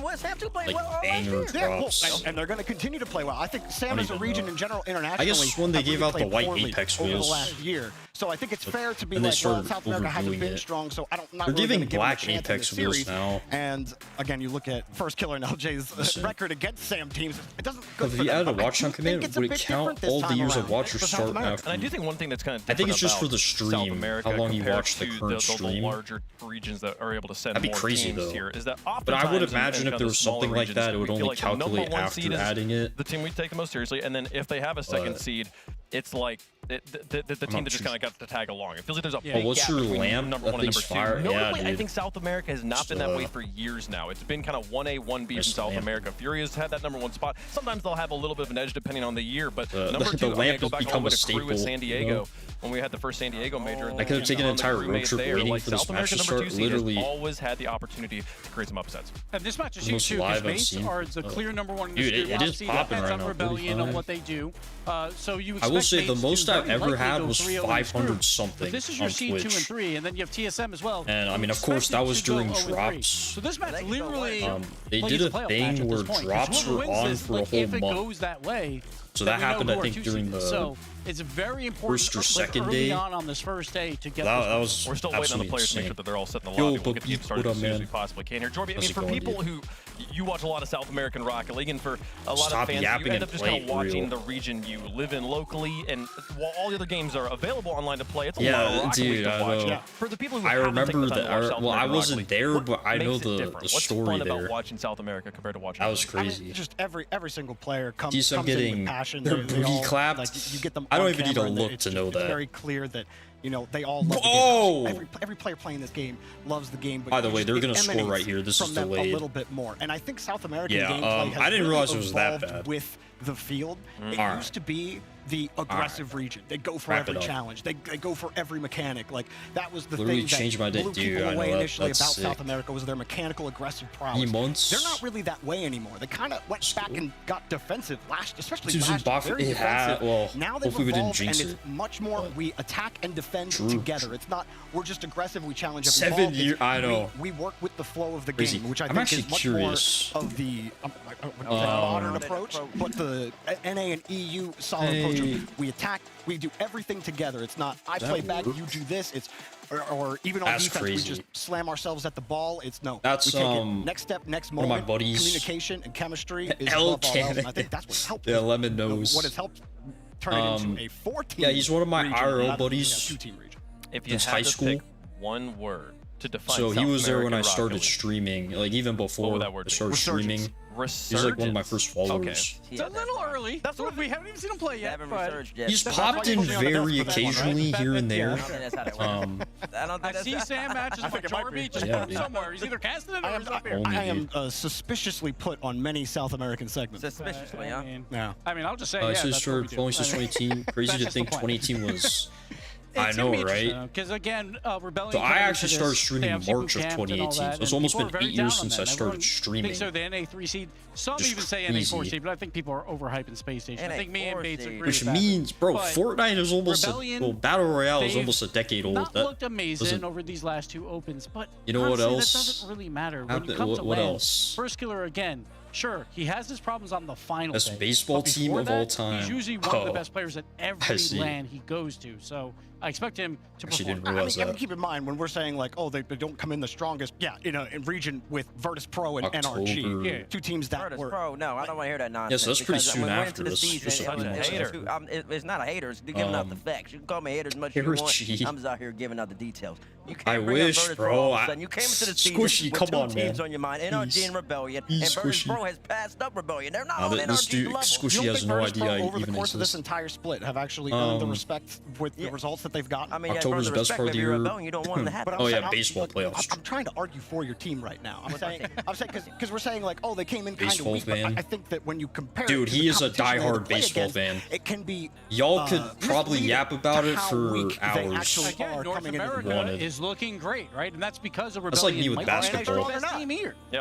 banger drops? And they're going to continue to play well. I think Sam as a region in general, internationally, I guess when they gave out the white Apex over the wheels last year. So I think it's fair to be like, well, South America hasn't been strong, so I don't. They're giving black Apex wheels now. And again, you look at First Killer and LJ's record against Sam teams. It doesn't. If you added a watch time command, would it count all the years of watch or start after? And I do think one thing that's kind of I think it's just for the stream. How long you watch the current stream. The larger regions that are able to send That'd be more crazy teams though. here is that but I would imagine if there was something like that, it would only calculate after adding it. The team we take the most seriously, and then if they have a second seed, it's like the team that just kind of got to tag along. It feels like there's a big what's gap your between lamp? number one and number two. Yeah, I think South America has not been that way for years now. It's been kind of 1A, 1B in South America. Fury has had that number one spot. Sometimes they'll have a little bit of an edge depending on the year, but number two, the lamp go has back become all a the way to Crew with staple. San Diego. When we had the first San Diego major, I could have taken an entire road trip waiting for this match to start. Literally, always had the opportunity to create some upsets. And this match is huge too, because Mace are the clear number one in the Dude, it is popping right now. Rebellion on what they do. So you I will say the most I've ever had was 500 something. This is your seed 2 and 3, and then you have TSM as well. And I mean, of course, that was during drops. So this match literally, they did a thing where drops were on for a whole if it month. goes that way. So that happened, I think, during the So it's very important first or second early day. on this first day to get that was We're still waiting on the players to make sure that they're all set in the lobby. We'll get the game started as soon as we possibly can here. Jorby, I mean, for people who you watch a lot of South American Rocket League, and for a lot of fans, you end up just kind of watching the region you live in locally, and while all the other games are available online to play, it's a lot of Rocket League to watch. Know. For the people who I remember that. Well, I wasn't there, but I know the story fun there. About watching South America compared to watching. That was crazy. I mean, just every single player comes in with passion. Their booty clapped. Like, you get them I don't on even need to camera, look to know it's that. very clear that You know, they all love the game. Every player playing this game loves the game. But by the way, they're going to score right here. This is delayed. A little bit more. And I think South American gameplay has I didn't realize it was that bad. With the field, it used to be the aggressive region. They go for every challenge. They go for every mechanic. Like, that was the thing that blew people away initially about South America was their mechanical aggressive prowess. They're not really that way anymore. They kind of went back and got defensive especially last year. Very defensive. Now they've evolved, and it's much more we attack and defend together. It's not we're just aggressive, we challenge every 7 years. I know. We work with the flow of the game, which I think is much more of the modern approach, but the NA and EU solid approach. We attack, we do everything together. It's not I play back, you do this. It's or even on defense, we just slam ourselves at the ball. It's no. That's we take it next step, next moment. One of my buddies. Communication and chemistry is above all else. And I think that's what's helped. Yeah, Lemon knows. What has helped turn it into a 4-team. Yeah, he's one of my IRL buddies. 2-team region. If you had to pick one word to define so he was there when I started League. Streaming, like even before I started streaming. He's like one of my first followers. Okay. It's a little early. That's what we haven't even seen him play yet. He's popped in very occasionally here and there. I see Sam matches with Jorby. Just put him somewhere. He's either casting it or he's up here. I am suspiciously put on many South American segments. Suspiciously, huh? Yeah. I mean, I'll just say, I started following since 2018. Crazy to think 2018 was. I know, right? Because again, Rebellion. So I actually started streaming in March of 2018. So it's almost been 8 years since I started streaming. So the NA 3 seed. Some even say NA 4 seed, but I think people are overhyping Space Station. I think me and Bates agree. Which means, bro, Fortnite is almost Battle Royale is almost a decade old. Not looked amazing over these last 2 opens, but you know what else? That doesn't really matter. When you come to LAN, First Killer again. Sure, he has his problems on the final Best baseball team of all time. He's usually one of the best players at every LAN he goes to. So I expect him to perform. I mean, keep in mind when we're saying like, oh, they don't come in the strongest. Yeah, in region with Virtus Pro and NRG, yeah. 2 teams that Virtus were. Pro, no, I don't want to hear that nonsense. Yes, that's pretty soon after this. It's not a hater. You're giving out the facts. You can call me haters as much as you want. I'm just out here giving out the details. You can't I wish, bro. You came into the season with 2 teams on your mind, NRG and Rebellion, and Virtus Pro has passed up Rebellion. They're not on NRG level. Squishy has no idea over the course of this entire split have actually earned the respect with the results that they've gotten. I mean, October's best part of the year. You don't want them to happen. Oh yeah, baseball playoffs. I'm trying to argue for your team right now. I'm saying because we're saying like, oh, they came in kind of weak. But I think that when you compare, dude, he is a diehard baseball fan. It can be. Y'all could probably yap about it for hours. Again, North America is looking great, right? And that's because of Rebellion. That's like me with basketball.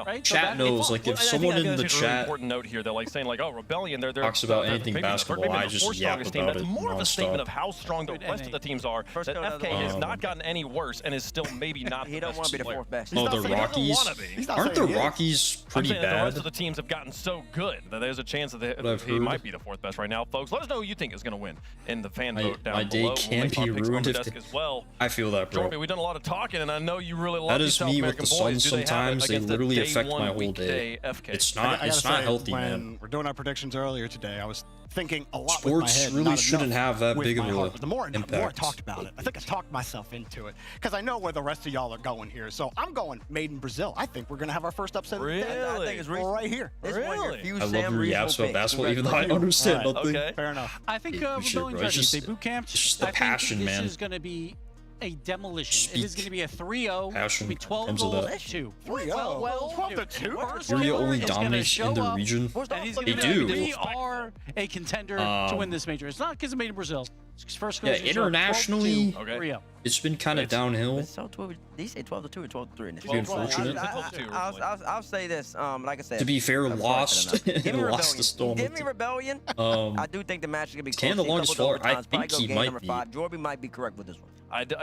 Right? Chat knows, like if someone in the chat. Important note here, they're like saying like, oh, Rebellion, they're talks about anything basketball. I just yap about it. That's more of a statement of how strong the rest of the teams are. That FK has not gotten any worse and is still maybe not. He don't want to be the 4th best. Oh, the Rockies. Aren't the Rockies pretty bad? The rest of the teams have gotten so good that there's a chance that he might be the 4th best right now, folks. Let us know who you think is going to win in the fan vote down below. My day can be ruined if as well. I feel that, bro. Jorby, we've done a lot of talking, and I know you really love that is me with the Suns. Sometimes they literally affect my whole day. It's not healthy, man. We're doing our predictions earlier today. I was thinking a lot Sports with my head. Really shouldn't have that big of an the more I talked about it, I think I talked myself into it because I know where the rest of y'all are going here. So I'm going made in Brazil. I think we're gonna have our first upset. Really? I think it's right here. Really? I love your yaps about basketball, even though I understand nothing. Okay. Fair enough. I think Rebellion's ready. They boot camped. It's just the passion, man. This is gonna be a demolition. It is going to be a 3-0. Passion It'll be 12 goals to 2. 3-0? 12 to 2? Syria only dominates in the region. They do. We are a contender to win this major. It's not because it made in Brazil. First yeah, internationally, it's been kind of downhill. Did you say 12 to 2 or 12 to 3? It's unfortunate. I'll say this. Like I said, to be fair, lost to Storm. Give me Rebellion. I do think the match is gonna be close. The longest far. I think he might be. Jorby might be correct with this one.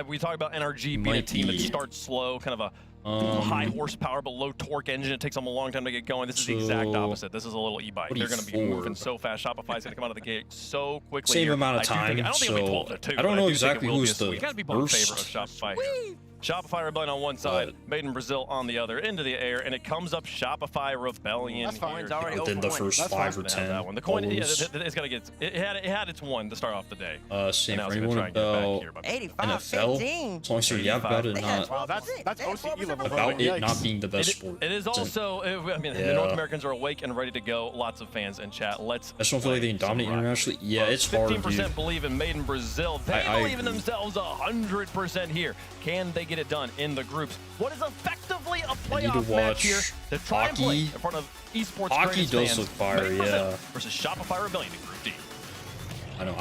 We talk about NRG being a team that starts slow, kind of a high horsepower but low torque engine. It takes them a long time to get going. This is the exact opposite. This is a little e-bike. They're going to be moving so fast. Shopify's going to come out of the gate so quickly. Same amount of time. I don't think it'll be 12 to 2. I don't know exactly who's the we got to be both in favor of Shopify here. Shopify Rebellion on one side, Made in Brazil on the other, into the air, and it comes up Shopify Rebellion. That's fine. It's already within the first 5 or 10. That one. The coin, yeah, it's got to get. It had its one to start off the day. Same for anyone about 85, NFL. 15. As long as you have about it, not Wow, that's OCE level. about it not being the best sport. It is also. I mean, the North Americans are awake and ready to go. Lots of fans in chat. I just don't feel like they can dominate internationally. Yeah, it's hard, dude. 15% believe in Made in Brazil. They believe in themselves 100% here. Can they get it done in the groups? What is effectively a playoff match here to try and play in front of esports Hockey does fans. look fire, yeah. Versus Shopify Rebellion in Group D. I know.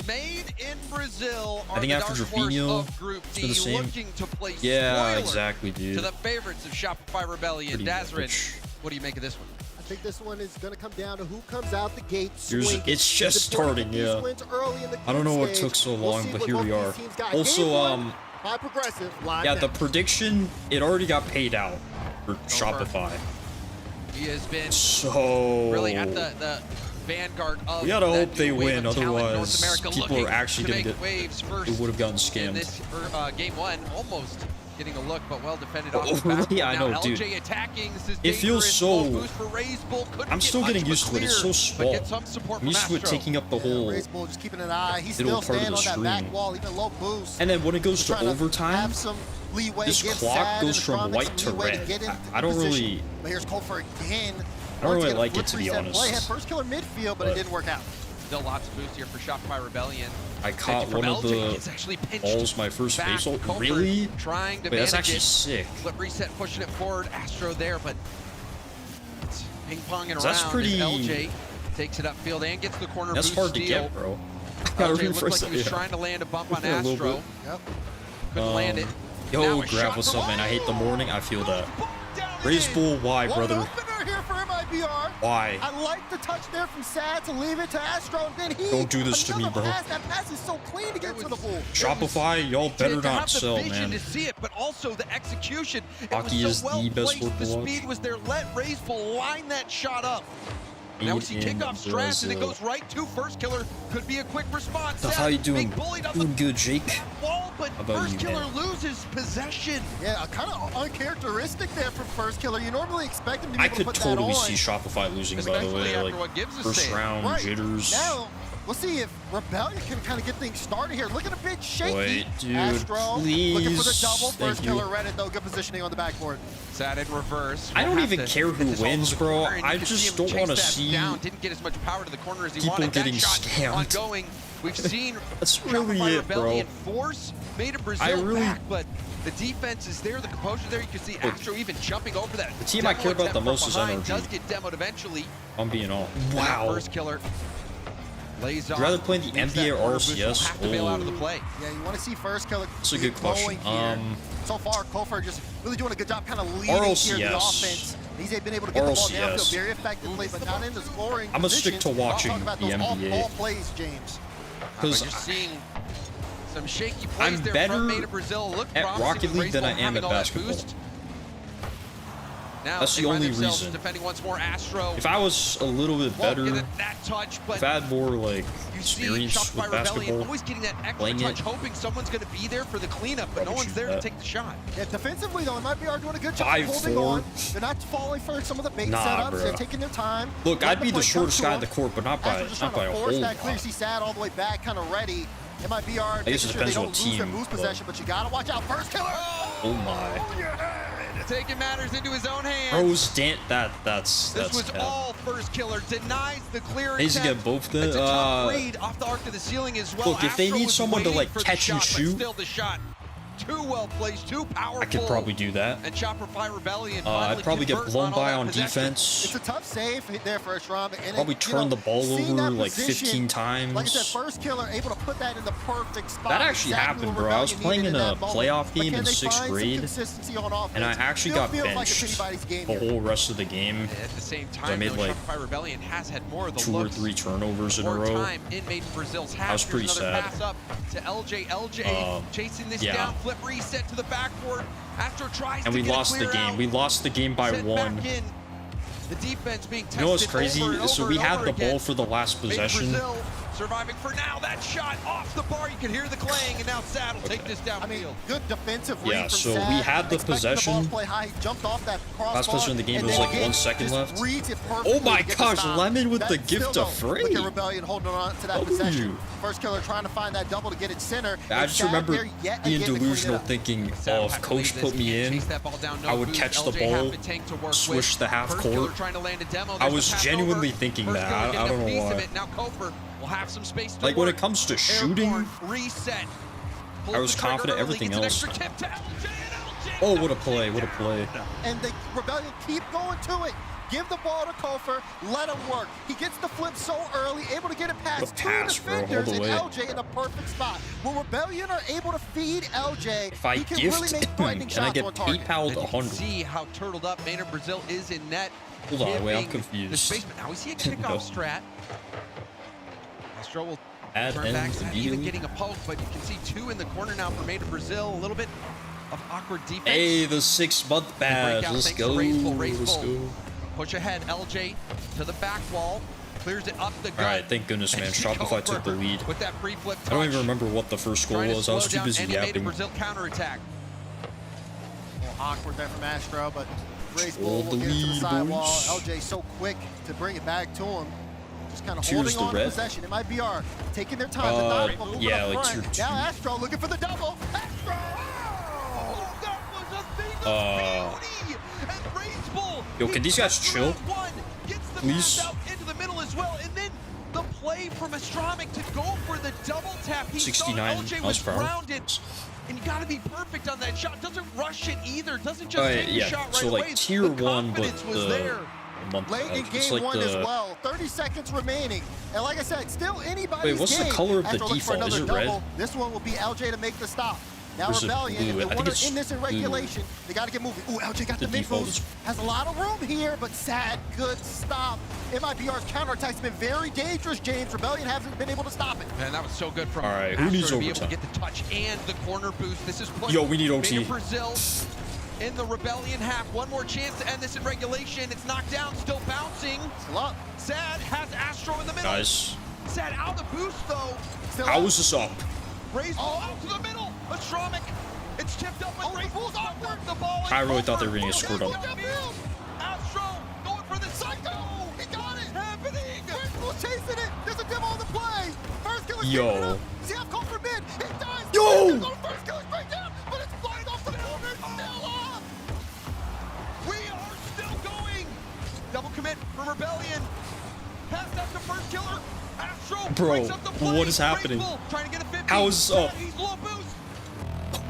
Made in Brazil. I think after Drafinho, Group D, the same. Looking to play exactly, dude. To the favorites of Shopify Rebellion. Dazrin, what do you make of this one? I think this one is going to come down to who comes out the gate. It's just starting, yeah. I don't know what took so long, but here we are. Also, by progressive. The prediction, it already got paid out for Shopify. He has been really at the vanguard of. We gotta hope they win, otherwise people are actually gonna get. It would have gotten scammed. In this game 1, almost getting a look, but well defended off the I know, dude. It feels so. I'm still getting used to it. It's so small. I'm used to it taking up the whole just keeping an eye. He's middle still part of the standing on that screen. back wall, even low boost. And then when it goes to overtime, this clock goes from white to red. I don't really. Here's Colfer again. I don't really like it, to be honest. Had first killer midfield, but it didn't work out. Still lots of boost here for Shopify Rebellion. I caught one of the balls my first face ult. Really? Trying to that's actually sick. Flip reset, pushing it forward. Astro there, but it's ping-ponging around. That's pretty. LJ takes it upfield and gets the corner boost. That's hard to get, bro. LJ looked like he was trying to land a bump on Astro. Yep. Couldn't land it. Yo, grab what's up, man. I hate the morning. I feel that. Raise bull, why, brother? Here for MIBR. Why? I like the touch there from Sad to leave it to Astro, and then he. Don't do this to me, bro. That pass is so clean to get to the bull. Shopify, y'all better not sell, man. To see it, but also the execution. Hockey is the best sport to watch. The speed was there. Let Razebull line that shot up. Now we see kickoff strats, and it goes right to first killer. Could be a quick response. How you doing? Doing good, Jake. Wall, but first killer loses possession. Yeah, kind of uncharacteristic there from first killer. You normally expect him to be able to put that on. I could totally see Shopify losing, by the way. Like first round jitters. Now, we'll see if Rebellion can kind of get things started here. Look at a bit shaky. Wait, dude, Astro please. Looking for the double. First killer read it though. Good positioning on the backboard. Sad in reverse. I don't even care who wins, bro. I just don't want to see didn't get as much power to the corner as he people wanted. getting scammed. Ongoing. We've seen that's really it, bro. Force Made in Brazil back, but the defense is there, the composure there. You can see Astro even jumping over that. The team I care about the most is NRG. Does get demoed eventually. I'm being all. Wow. First killer. Lays off. I'd rather play the NBA RLCS. Yeah, you want to see first killer. That's a good question. So far, Kofer just really doing a good job kind of leading here the offense. He's been able to get the ball downfield very effectively, but not in the scoring. I'm going to stick to watching the NBA. All plays, James. Because you're seeing some shaky plays I'm better at Rocket League than I am at basketball. Now that's the only reason. Defending once more, Astro. If I was a little bit better, that touch, but if I had more like experience with basketball, always getting that extra touch, hoping someone's going to be there for the cleanup, but no one's there to take the shot. Yeah, defensively though, it might be doing a good job holding on. They're not falling for some of the bait setups. Bro. They're taking their time. Look, I'd be the shortest guy in the court, but not by a whole lot. Clear, see Sad all the way back, kind of ready. It might be our. I guess it depends on team. Boost possession, but you gotta watch out. First killer. Oh my. Taking matters into his own hands. Bro's that's this was all first killer. Denies the clear. Needs to get both the it's a tough read off the arc of the ceiling as well. Look, if they need someone to like catch and shoot, still the shot. Too well placed, too powerful. I could probably do that. And Shopify Rebellion. I'd probably get blown by on defense. It's a tough save there for Ashram. And probably turn the ball over like 15 times. Like I said, first killer able to put that in the perfect spot. That actually happened, bro. I was playing in a playoff game in 6th grade, and I actually got benched the whole rest of the game. At the same time, I made like Shopify Rebellion has had more of the 2 or 3 turnovers in a row. Time in Made in Brazil's half. I was pretty sad. Pass up to LJ. LJ chasing this down. Flip reset to the backboard. Astro tries and we lost the game. We lost the game by 1. The defense being tested. You know what's crazy? So we had the ball for the last possession, surviving for now. That shot off the bar. You can hear the clang, and now Sad will take this downfield. I mean, good defensive read from so Sad. we had the possession. The play high. He jumped off that crossbar. Last possession in the game, there was like 1 second left. Oh my gosh, Lemon with the gift of free. Look at Rebellion holding on to that possession. First killer trying to find that double to get it center. I just remember being delusional thinking, oh, if coach put me in, I would catch the ball, swish the half court. I was genuinely thinking that. I don't know why. Like when it comes to shooting, I was confident everything else. Oh, what a play, what a play. And the Rebellion keep going to it. Give the ball to Kofer, let him work. He gets the flip so early, able to get it past two defenders and LJ in a perfect spot. When Rebellion are able to feed LJ, if I he can gift, really make frightening can I shots get on target. PayPal'd 100? See how turtled up Maynard Brazil is in net. Hold on, wait, I'm confused. Now we see a kickoff strat. Astro will turn back to even getting a poke, but you can see two in the corner now for Maynard Brazil. A little bit of awkward defense. Hey, the 6-month badge. Let's go. Let's go. Push ahead, LJ to the back wall. Clears it up the gut. All right, thank goodness, man. Shopify took the lead. With that free flip I don't even remember what the first goal was. I was too busy yapping. Brazil counterattack. A little awkward there from Astro, but Race Bull will get it to the sidewall. LJ so quick to bring it back to him. Just kind of holding on to possession. It might be taking their time. Yeah, like tier 2. Now Astro looking for the double. Astro! Oh, that was a thing of beauty. And Race Bull. Yo, can these guys chill? Please. Into the middle as well, and then the play from Astromic to go for the double tap. He 69 LJ was grounded, and you got to be perfect on that shot. Doesn't rush it either. Doesn't just take the shot right so away. Like tier 1, but late in game 1 as well. 30 seconds remaining, and like I said, still anybody's Wait, what's game. the color of the Astro default? Is it red? This one will be LJ to make the stop. Now Where's Rebellion, if they want to end this in regulation, they got to get moving. Ooh, LJ got the mid boost. Has a lot of room here, but Sad, good stop. MIBR's counterattack's been very dangerous, James. Rebellion hasn't been able to stop it. Man, that was so good from Alright, who needs to be overtime? able to get the touch and the corner boost. This is Yo, we need OT. Brazil in the Rebellion half. One more chance to end this in regulation. It's knocked down, still bouncing. Still up. Sad has Astro in the middle. Nice. Sad out of the boost, though. Still How up. is this up? Raise ball out to the middle. Astromic. It's tipped up and Race Bull's awkward. The ball. I really thought they were going to get scored on. Astro going for the psycho. He got it. Happening. Race Bull chasing it. There's a demo on the play. First killer. Yo. See, I've called for mid. He dies. Yo. First killer straight down, but it's flying off the corner. Still up. We are still going. Double commit for Rebellion. Pass out to first killer. Astro breaks up the play. What is happening? Trying to get a 50. How is this up? He's low boost.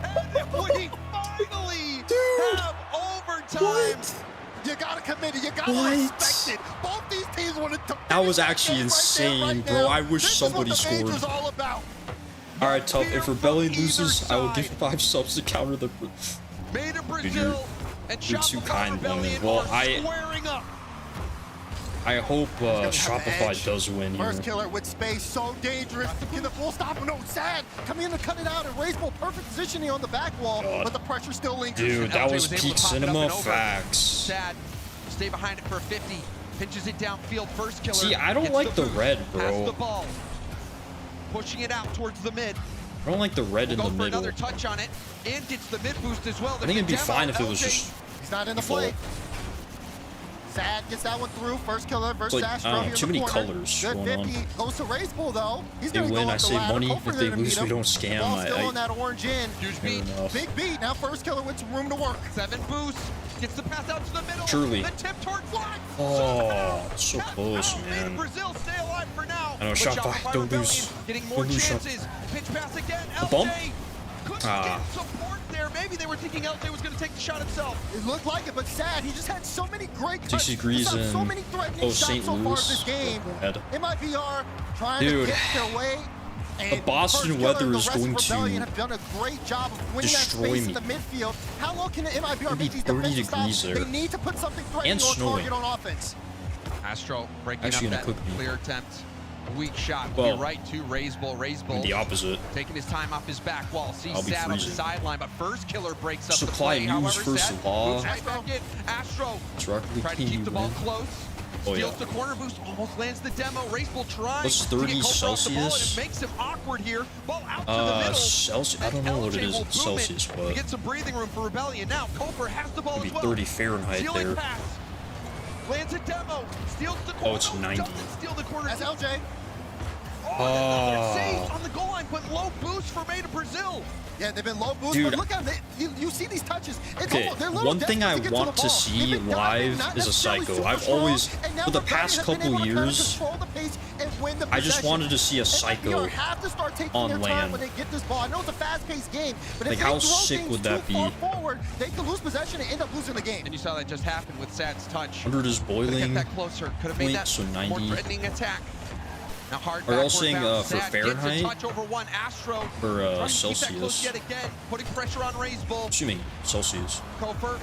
And we finally have overtime. What? You gotta commit it. You gotta respect it. Both these teams wanted to. That was actually insane, bro. I wish somebody scored. All right, Tuff. If Rebellion loses, I will give 5 subs to counter the. You're too kind, woman. Well, I hope Shopify does win here. First killer with space, so dangerous. Can the full stop? No, Sad. Come in to cut it out, and Race Bull perfect positioning on the back wall, but the pressure still lingers. Dude, that was peak cinema facts. Sad, stay behind it for 50. Pinches it downfield. First killer. See, I don't like the red, bro. The ball. Pushing it out towards the mid. I don't like the red in the middle. Another touch on it, and gets the mid boost as well. I think it'd be fine if it was just. He's not in the play. Sad gets that one through. First killer versus Astro. I don't know, too many colors going on. Goes to Race Bull though. He's they win, I save money. If they lose, we don't scam. Still on that orange in. Huge beat. Big beat. Now first killer with some room to work. 7 boosts. Gets the pass out to the middle. Truly. The tip toward flag. Oh, so close, man. Brazil stay alive for now. I know, Shopify, don't lose. Getting more chances. Pitch pass again. The bump? Couldn't get support there. Maybe they were thinking LJ was going to take the shot himself. It looked like it, but Sad, he just had so many great cuts. 60 degrees in so many threatening shots St. so far Louis. this game. MIBR trying to get their way. The Boston weather is going to have done a great job of winning that space in the midfield. How low can the MIBR make these defensive stops? They need to put something threatening on target on offense. Astro breaking up that clear attempt. Weak shot. Well, be right to Raze Bull. The opposite. Taking his time off his back wall. Sees Sad on the sideline, but first killer breaks up Supply the play. news first law. Astro trying to keep the ball close. Steals the corner boost, almost lands the demo. Raceball tries What's to 30 get Kofer off the ball, and Celsius? it makes him awkward here. Ball out to the middle. Celsius. I don't know what it is in Celsius, to but get some breathing room for Rebellion. Now Kofer has the ball maybe as well. 30 Fahrenheit Stealing there. pass. Lands a demo. Steals the corner. Oh, it's 90. Doesn't steal the corner. That's LJ. Oh, saves on the goal line, but low boost for Made in Brazil. Yeah, they've been low boost, Dude, but look at it. You see these touches. It's okay, one thing I want to see live is a Psycho. I've always, for the past couple years, I just wanted to see a Psycho on land. When they get this ball. I know it's a fast-paced game, but like, how sick would that be? Forward, they could lose possession and end up losing the game. And you saw that just happen with Sad's touch. 100 is boiling. Get that closer. Could have made that so 90. more threatening attack. Now hard Are y'all saying for Fahrenheit? Touch over one. Astro for Celsius? Yet again, putting pressure on Raceball. Assuming Celsius. Kofer.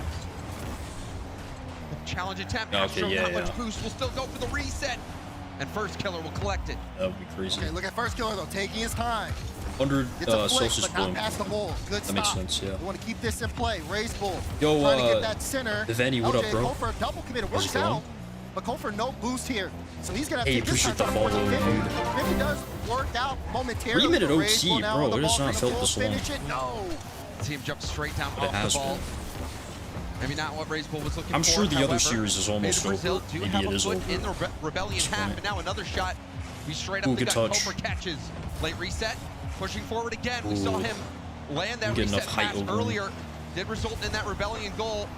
Challenge attempt. Okay, Astro, yeah, not much boost. Will still go for the reset. And First Killer will collect it. That would be crazy. Okay, look at First Killer though, taking his time. 100 Celsius but not past the hole. Good that makes sense, yeah. We want to keep this in play. Raise bull. Yo, trying to get that center. the Vanny, what up, bro? Kofer double committed. Works out. But Kofer no boost here. So he's gonna have to take this time to follow, dude. If he does work out momentarily. 3-minute OT, bro. It has not felt this long. No. See him jump straight down off the ball. Maybe not what Raceball was looking for. I'm sure the other series is almost over. Maybe it is over. In the Rebellion half, and now another shot. He's straight up the gut. Kofer catches. Late reset. Pushing forward again. We saw him land that reset pass earlier. Did result in that Rebellion goal.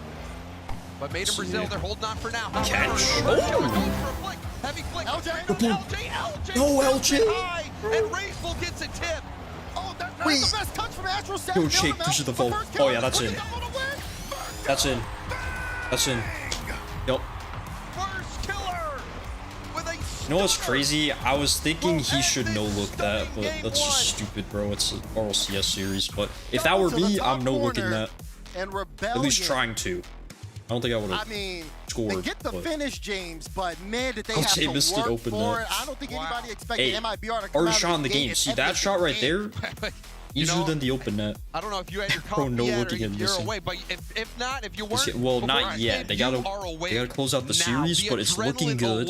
But Made in Brazil, they're holding on for now. Catch. Oh! Heavy flick. LJ. No, LJ. And Raceball gets a tip. Oh, that's the best touch from Astro. Yo, Jake pushes the vault. Oh, yeah, that's in. That's in. That's in. Yep. First Killer with a you know what's crazy? I was thinking he should no-look that, but that's just stupid, bro. It's an RLCS series. But if that were me, I'm no-looking that. At least trying to. I don't think I would have scored. They get the finish, James, but man, did they have to missed work it open for there. it. I don't think anybody expected MIBR to come already out shot in the game. See that shot right there? Easier than the open net. I don't know if you had your copy yet or you're away, but if not, if you weren't, well, not yet. They gotta close out the series, but it's looking good.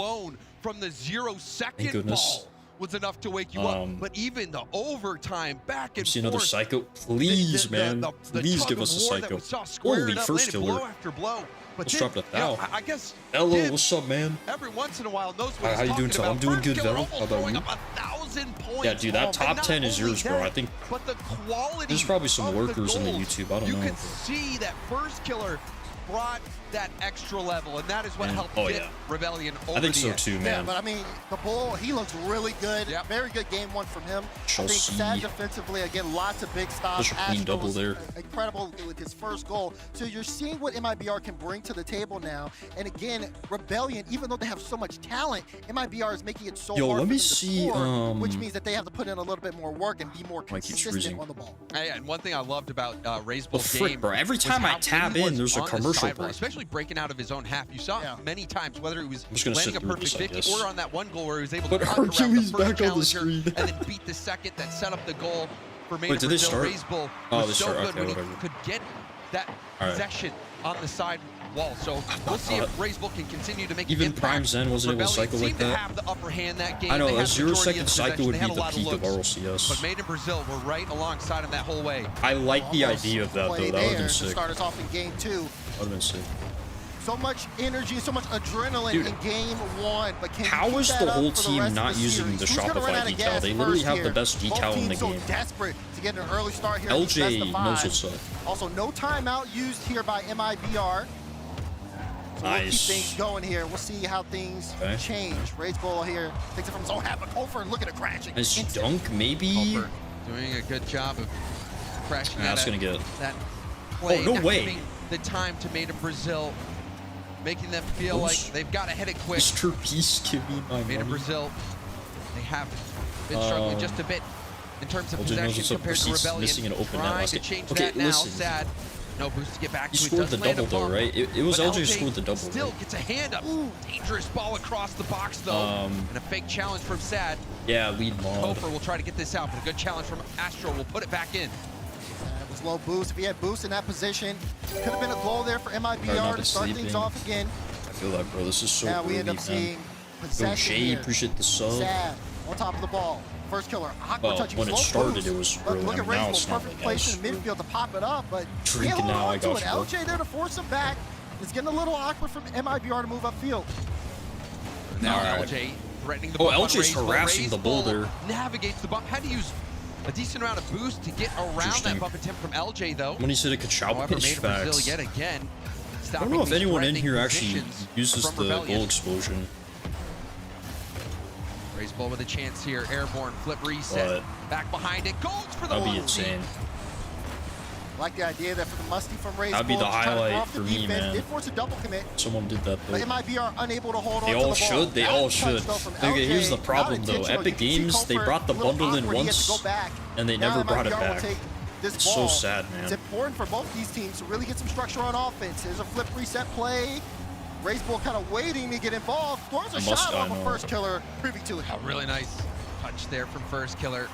From the 0-second ball was enough to wake you up, but even the overtime back and forth. See another Psycho, please, man. Please give us a Psycho. Holy First Killer. Blow after blow. But let's drop the thou. I guess. Hello, what's up, man? Every once in a while, knows what how you doing, about. I'm doing good, Vel. How about you? 1,000 points. Yeah, dude, that top 10 is yours, bro. I think but the quality there's probably some workers in the YouTube. I don't know. You can see that First Killer brought that extra level, and that is what helped get Rebellion over. I think so too, man. Yeah, but I mean, the Bull, he looks really good. Yep. Very good game one from him. I think Sad defensively, again, lots of big stops. Such a clean double there. Incredible with his first goal. So you're seeing what MIBR can bring to the table now. And again, Rebellion, even though they have so much talent, MIBR is making it so hard let for me them see, to score, which means that they have to put in a little bit more work and be more consistent on the ball. Hey, and one thing I loved about Raceball's game, bro, every time I tab in, there's a commercial break. Especially breaking out of his own half. You saw many times, whether it was landing a perfect 50 this, or on that one goal where he was able to cut around the first challenger and then beat the second that set up the goal for Made in Brazil. Raceball was so good when he could get that possession on the side wall. So we'll see if Raceball can continue to make even Prime Zen wasn't able to cycle like that. Have the upper hand that game. I know, a 0-second cycle would be the peak of RLCS. But Made in Brazil were right alongside him that whole way. I like the idea of that, though. That would have been sick. Start us off in game 2. That would have been sick. So much energy, so much adrenaline in game 1. But how is the whole team not using the Shopify decal? They literally have the best decal in the game. So desperate to get an early start here. LJ knows what's up. Also, no timeout used here by MIBR. So we'll keep things going here. We'll see how things change. Raceball here takes it from his own half, but Kofer looking at crashing. Nice dunk, maybe? Kofer doing a good job of crashing that's gonna get that play. Oh, no way. The time to Made in Brazil, making them feel like they've got to hit it quick. Mr. Beast, give me my Made in Brazil, they have been struggling just a bit in terms of possession compared to Rebellion. Missing an open net to change that now. Sad. No boost to get back to it. He scored the double though, right? It was LJ who scored the double. Still gets a hand up. Dangerous ball across the box though. And a fake challenge from Sad. Yeah, lead mod. Kofer will try to get this out, but a good challenge from Astro will put it back in. It was low boost. If he had boost in that position, could have been a goal there for MIBR to start things off again. feel that, bro. This is so now we end up seeing possession here. Appreciate the sub. Sad on top of the ball. First killer, awkward touching when it started, it was early. Look at Rainbow, perfect place in the midfield to pop it up, but he held on to it. LJ there to force him back. It's getting a little awkward from MIBR to move upfield. Now LJ threatening the bump. LJ's harassing the boulder. Navigates the bump. Had to use a decent amount of boost to get around that bump attempt from LJ, though. When he said it could shout pitch facts. Yet again, I don't know if anyone in here actually uses the goal explosion. Raiseball with a chance here. Airborne flip reset. Back behind it. Goes for the That'd be insane. I like the idea that for the musty from Raiseball. That'd be the highlight for me, man. Did force a double commit. Someone did that though. But MIBR unable to hold on They to the all should. ball. They all should. Okay, here's the problem though. Epic Games, they brought the bundle in once, and they never brought it back. It's so sad, man. It's important for both these teams to really get some structure on offense. There's a flip reset play. Raiseball kind of waiting to get involved. Throws a shot off a first killer. Privy to it. A really nice touch there from first killer.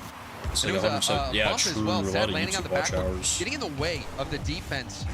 It's like it was a bump as well. Sad landing on the back, hours. getting in the way of the defense,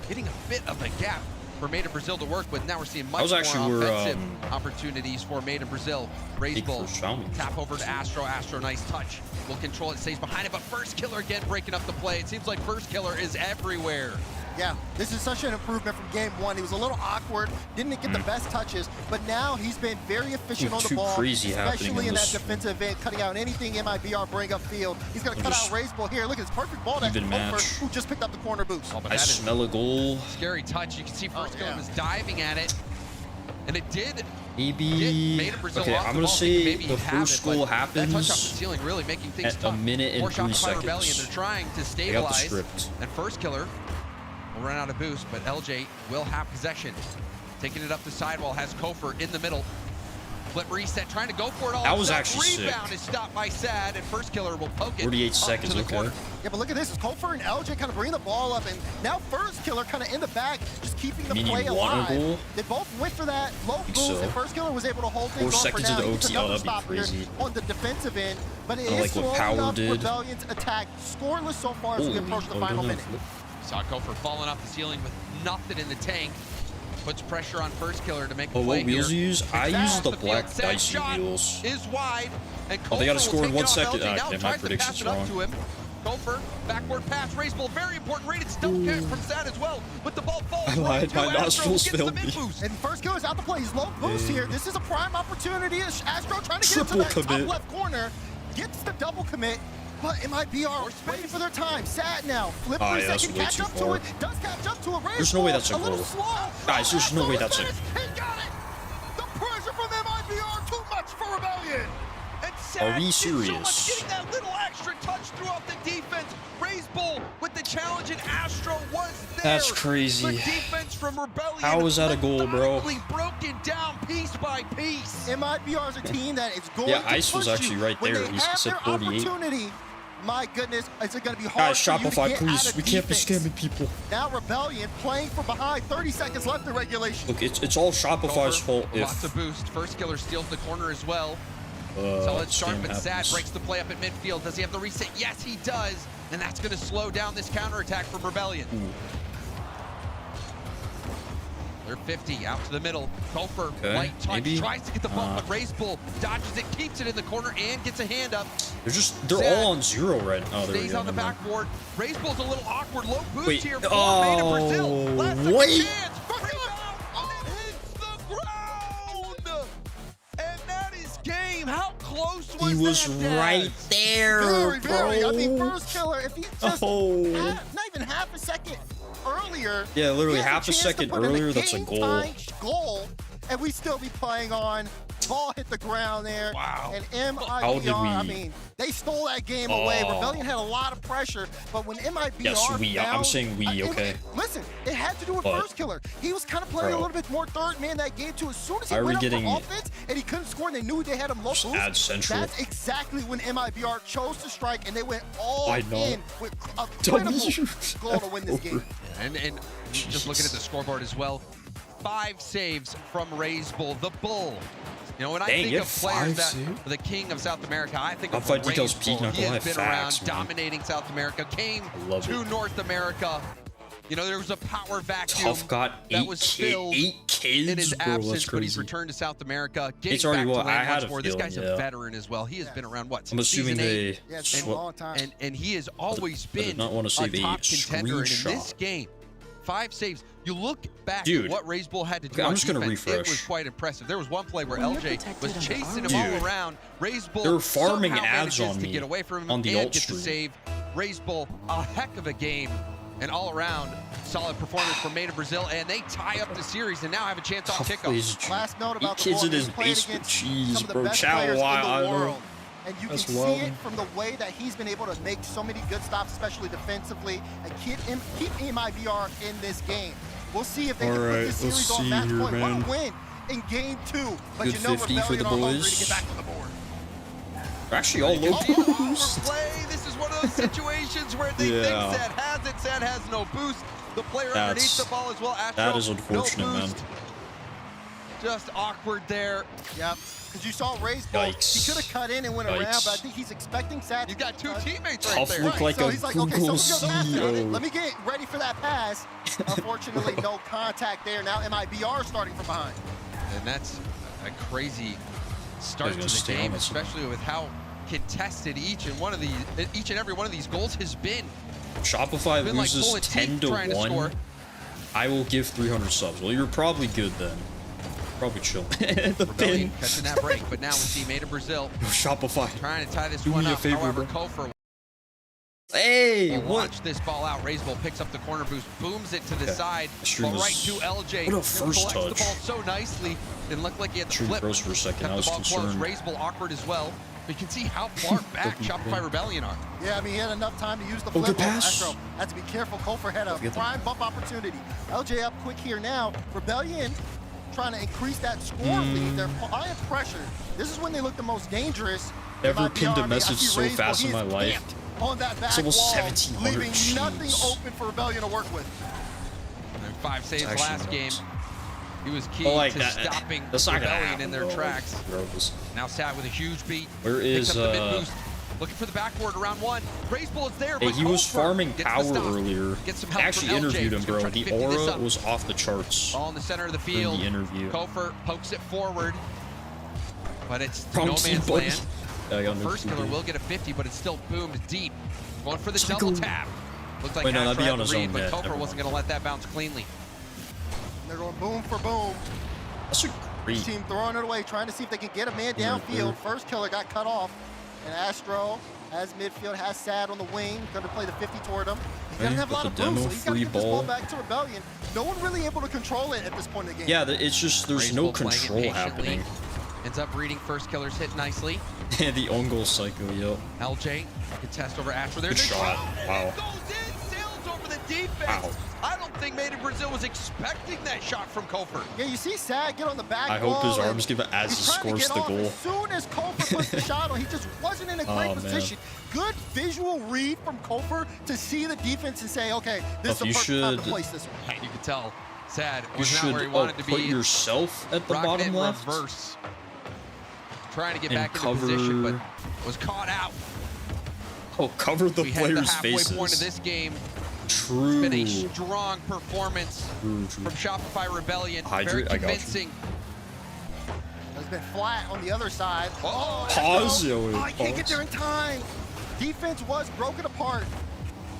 getting a bit of a gap for Made in Brazil to work with. Now we're seeing much more offensive opportunities for Made in Brazil. Raiseball tap over to Astro. Astro, nice touch. Will control it, stays behind it, but first killer again breaking up the play. It seems like first killer is everywhere. Yeah, this is such an improvement from game one. He was a little awkward, didn't get the best touches, but now he's been very efficient on the ball, especially in that defensive end, cutting out anything MIBR bring upfield. He's going to cut out Raiseball here. Look at this perfect ball that Kofer, who just picked up the corner boost. I smell a goal. Scary touch. You can see first killer was diving at it, and it did. Maybe. Okay, I'm gonna say the first goal happens that touch off the ceiling, really making things at tough. a minute and 3 seconds. Rebellion. They're trying to stabilize. And first killer will run out of boost, but LJ will have possession. Taking it up the sidewall, has Kofer in the middle. Flip reset, trying to go for it all. That was actually Rebound is stopped by Sad, and first killer will poke it 48 seconds, to the corner. Yeah, but look at this. It's Kofer and LJ kind of bring the ball up, and now first killer kind of in the back, just keeping the play alive. They both went for that low boost, and first killer was able to hold things on for now. He gets another stop here on the defensive end, but it is slowing up Rebellion's attack. Scoreless so far as we approach the final minute. Saw Kofer falling off the ceiling with nothing in the tank. Puts pressure on first killer to make a play what wheels here. you use? I use the black dicey wheels. Is wide, and they gotta score in 1 second. My prediction's wrong. Kofer, backward pass, Raiseball, very important rated double carry from Sad as well. But the ball falls. My nostrils failed me. And first killer's out the play. He's low boost here. This is a prime opportunity. Astro trying to get into that top left corner. Gets the double commit. But MIBR waiting for their time. Sad now. Flip reset can catch up to it. Does catch up to it. There's no way that's a goal. Guys, there's no way that's it. He got it. The pressure from MIBR too much for Rebellion. And Sad are we serious? So much, getting that little extra touch throughout the defense. Raiseball with the challenge, and Astro was there. That's crazy. The defense from Rebellion. How was that a goal, bro? Broken down piece by piece. MIBR is a team that is going to Ice was actually right there. He said 48. My goodness, is it going to be hard Guys, for you Shopify, to get please. out of We can't be defense. scamming people. Now Rebellion playing from behind. 30 seconds left in regulation. Look, it's all Shopify's fault. Lots of boost. First killer steals the corner as well. Solid sharp and Sad breaks the play up at midfield. Does he have the reset? Yes, he does. And that's going to slow down this counterattack from Rebellion. They're 50 out to the middle. Kofer, light touch, tries to get the bump, but Raiseball dodges it, keeps it in the corner, and gets a hand up. They're all on 0 right now. Oh, stays on the backboard. Raiseball's a little awkward. Low boost here for Made in Brazil. Last chance. Rebound. Hits the ground. And that is game. How close was that? He was right there, bro. I mean, first killer, if he just not even half a second earlier. Yeah, literally half a second earlier, that's a goal. And we still be playing on. Ball hit the ground there. Wow. And MIBR, I mean, they stole that game away. Rebellion had a lot of pressure, but when MIBR I'm saying we, okay. Listen, it had to do with first killer. He was kind of playing a little bit more third man that game too. As soon as he went up for offense and he couldn't score and they knew they had him low boost, that's exactly when MIBR chose to strike, and they went all in with a critical goal to win this game. And just looking at the scoreboard as well, 5 saves from Raiseball, the Bull. You know, when I think of players that are the king of South America, I think of Raiseball. He has been around, dominating South America, came to North America, You know, there was a power vacuum Tuff got that was filled 8 kids, in his bro. absence, That's but he's crazy. returned to South America. It's Getting already back what to I land had once a more. This feeling, guy's a veteran as well. He has been around, what, I'm since assuming season 8? they. It's been a long time. And he has always been I did not want to save a a top contender. And in this screenshot. game, 5 saves. You look back Dude. at what Raze Bull had to do I'm on just gonna defense, refresh. it was quite impressive. There was one play where LJ was chasing him Dude. all around. Raze Bull They were farming somehow ads manages on to me get away from him on the and alt get the stream. save. Raze Bull, a heck of a game. And all around, solid performance from Made in Brazil, and they tie up the series and now have a chance on kickoff. Last note about the kids ball, in his he's playing basement against cheese, some of the bro. best Chow players in I the know. world. And you That's can see wild. it from the way that he's been able to make so many good stops, especially defensively, and keep MIBR in this game. We'll see if they can put this series on match point. What a win in game 2. But Good you know 50 for the Rebellion are hungry boys. to get back on the board. They're actually all low boost. Overplay. This is one of those situations where they think Sad has it. Sad has no boost. The player underneath the ball as well. Astro, That is unfortunate, no man. boost. Just awkward there. Yep. Because you saw Raze Bull, he could have cut in and went around, but I think he's expecting Sad. You got 2 teammates right Tuff there. looked like so a he's like, Google okay, someone's gonna pass it. CEO. Let me get ready for that pass. Unfortunately, no contact there. Now MIBR starting from behind. And that's a crazy start to the stay game, on it. especially with how contested each and every one of these goals has been. Shopify Been like loses pulling 10 teeth to trying to 1. score. I will give 300 subs. Well, you're probably good then. Probably chill. The Rebellion pin. catching that break, but now we see Made in Brazil Shopify. trying to tie this Do one me a up. favor, However, bro. Kofor Hey, will what? watch this ball out. Raze Bull picks up the corner boost, booms it to the side, Stream but was- right to LJ. What a first collects touch. the ball so nicely. Didn't look like he had the Stream flip. froze for a second. Kept I was the ball close. concerned. Raze Bull awkward as well. But you can see how far back Shopify Rebellion are. Yeah, I mean, he had enough time to use the Oh, flip. good pass. Astro had to be careful. Kofor had a prime bump opportunity. LJ up quick here now. Rebellion trying to increase that score lead. They're applying pressure. This is when they look the most dangerous. Never MIBR, pinned I a mean, message I see so Raze Bull, fast in he my is life. camped on that back It's almost wall, 1700. leaving nothing Jeez. open for Rebellion to work with. And 5 saves It's actually last game. nuts. He was key But like to that, stopping that's not gonna Rebellion happen, in their bro. tracks. Gross. Now Sad with a huge beat. Where Picks is up the mid boost. Looking for the backboard around 1. Raze Bull is there. Hey, but he was Kofor farming gets the power stop. earlier. Gets some I help actually from LJ, interviewed him, who's gonna bro. try to The 50 this aura up. was off the charts. Ball in the center of the in field. the interview. Kofor pokes it forward, but it's Wrong no team, man's buddy. land. Yeah, I got no First clue. killer will get a 50, but it's still boomed deep. Going for the Psycho. double tap. Looks like Wait, no, that'd Astro be had on the his read, own but net. Kofor Never wasn't going to let that bounce cleanly. They're going boom for boom. That's a great. Team throwing it away, trying to see if they can get a man downfield. First killer got cut off, and Astro has midfield, has Sad on the wing, going to play the 50 toward him. He doesn't have a lot of boost, so he's got to get this ball back to Rebellion. No one really able to control it at this point in the game. Yeah, it's just there's Raze no Bull playing it control patiently. happening. Ends up reading first killer's hit nicely. The own goal cycle, yo. LJ contest over Astro. There's Good a shot. Wow. It goes in, sails over the defense. Wow. I don't think Made in Brazil was expecting that shot from Kofor. Yeah, you see Sad get on the back I hope his wall, arms give it as he he's trying to scores get the off. goal. As soon as Kofor puts the shot on, he just wasn't in a great Oh, man. position. Good visual read from Kofor to see the defense and say, okay, this Tuff, is the you perfect time to should- place this one. You could tell Sad You was not should where he wanted to put be. yourself at the Rocking bottom in left. reverse. Trying to get And back into cover- position, but was caught out. Oh, cover the We had the players' halfway faces. point of this game. True. It's been a strong performance True. from Shopify Rebellion. Hydrate, Very I got you. convincing. Has been flat on the other side. Oh, Pause, Astro. yo, Oh, he can't get pause. there in time. Defense was broken apart,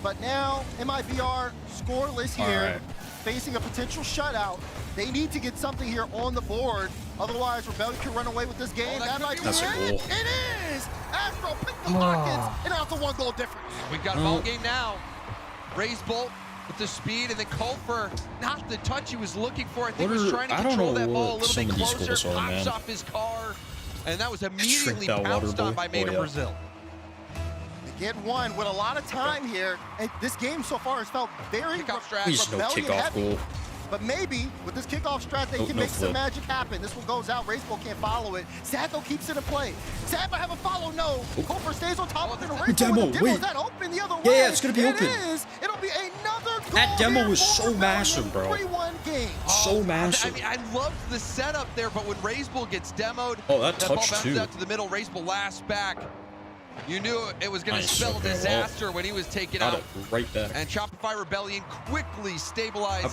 but now MIBR scoreless here, All right. facing a potential shutout. They need to get something here on the board. Otherwise, Rebellion can run away with this game. That might be That's a it. goal. It is! Astro picked the pockets, and now it's a 1-goal difference. We've got a ball game now. Raze Bull with the speed, and then Kofor, not the touch he was looking for. I think he was trying to I don't control know that ball a what little some bit of these closer, goals are, pops man. off his car, and that was immediately that water pounced on boy. by Made Oh, in yeah. Brazil. They get one with a lot of time here, and this game so far has felt very Please no Rebellion kickoff heavy. goal. But maybe with this kickoff strat, they Oh, can no make some flip. magic happen. This one goes out. Raze Bull can't follow it. Sado keeps it in play. Sad might have a follow. No. Kofor stays on top of it. Raze Bull Demo, with the demo. wait. Is that open the other way? Yeah, it's gonna be open. It is. It'll be another goal. That demo here was for so Rebellion. massive, bro. 3-1 game. So massive. I mean, I loved the setup there, but when Raze Bull gets demoed, Oh, that ball touch, bounces too. out to the middle. Raze Bull last back. You knew it was going to spell disaster when he was taken out. Right back. And Shopify Rebellion quickly stabilized.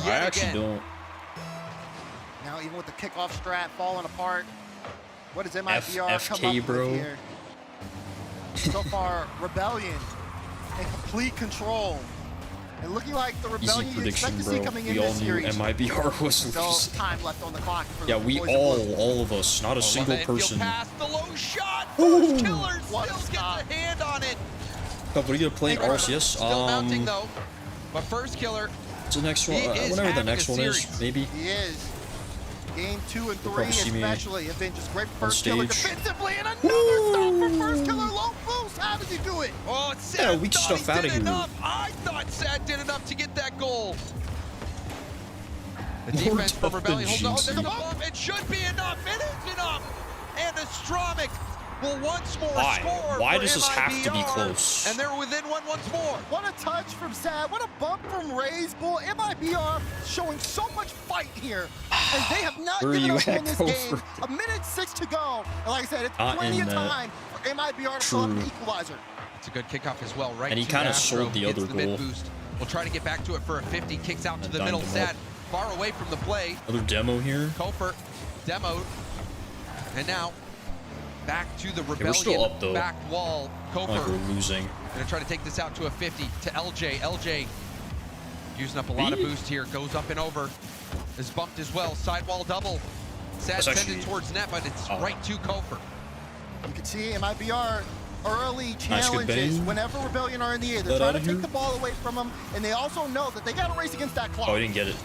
I actually don't. Now, even with the kickoff strat falling apart, what does MIBR come up bro. with here? So far, Rebellion in complete control. And looking like the Rebellion you expect to see coming in this series. MIBR was still time left on the clock. Yeah, we all of us, not a single person. Pass the low shot. First killer still gets a hand on it. What are you gonna play in RLCS? Still mounting though. But first killer. It's the next one. Whenever the next one is, maybe. He is. Game 2 and 3 especially have been just great for first killer defensively, and another stop for first killer. Low boost. How did he do it? Oh, it's Sad. Yeah, weak stuff out of here. I thought Sad did enough to get that goal. The defense for Rebellion. Hold on, there's a bump. It should be enough. It is enough. And Astromic will once more score. Why does this have to be close? And they're within one once more. What a touch from Sad. What a bump from Ray's Bull. MIBR showing so much fight here. And they have not given up on this game. A minute 6 to go. And like I said, it's plenty of time for MIBR to pull up the equalizer. It's a good kickoff as well, right? And he kind of sold the other goal. We'll try to get back to it for a 50. Kicks out to the middle. Sad far away from the play. Another demo here. Kofer demoed. And now back to the Rebellion we're still up, though. back wall. Kofer we're losing. Gonna try to take this out to a 50 to LJ. LJ using up a lot of boost here. Goes up and over. Is bumped as well. Sidewall double. Sad sends it towards net, but it's right to Kofer. You can see MIBR early challenges whenever Rebellion are in the air. They're trying to take the ball away from them, and they also know that they got to race against that clock. Oh, I didn't get it.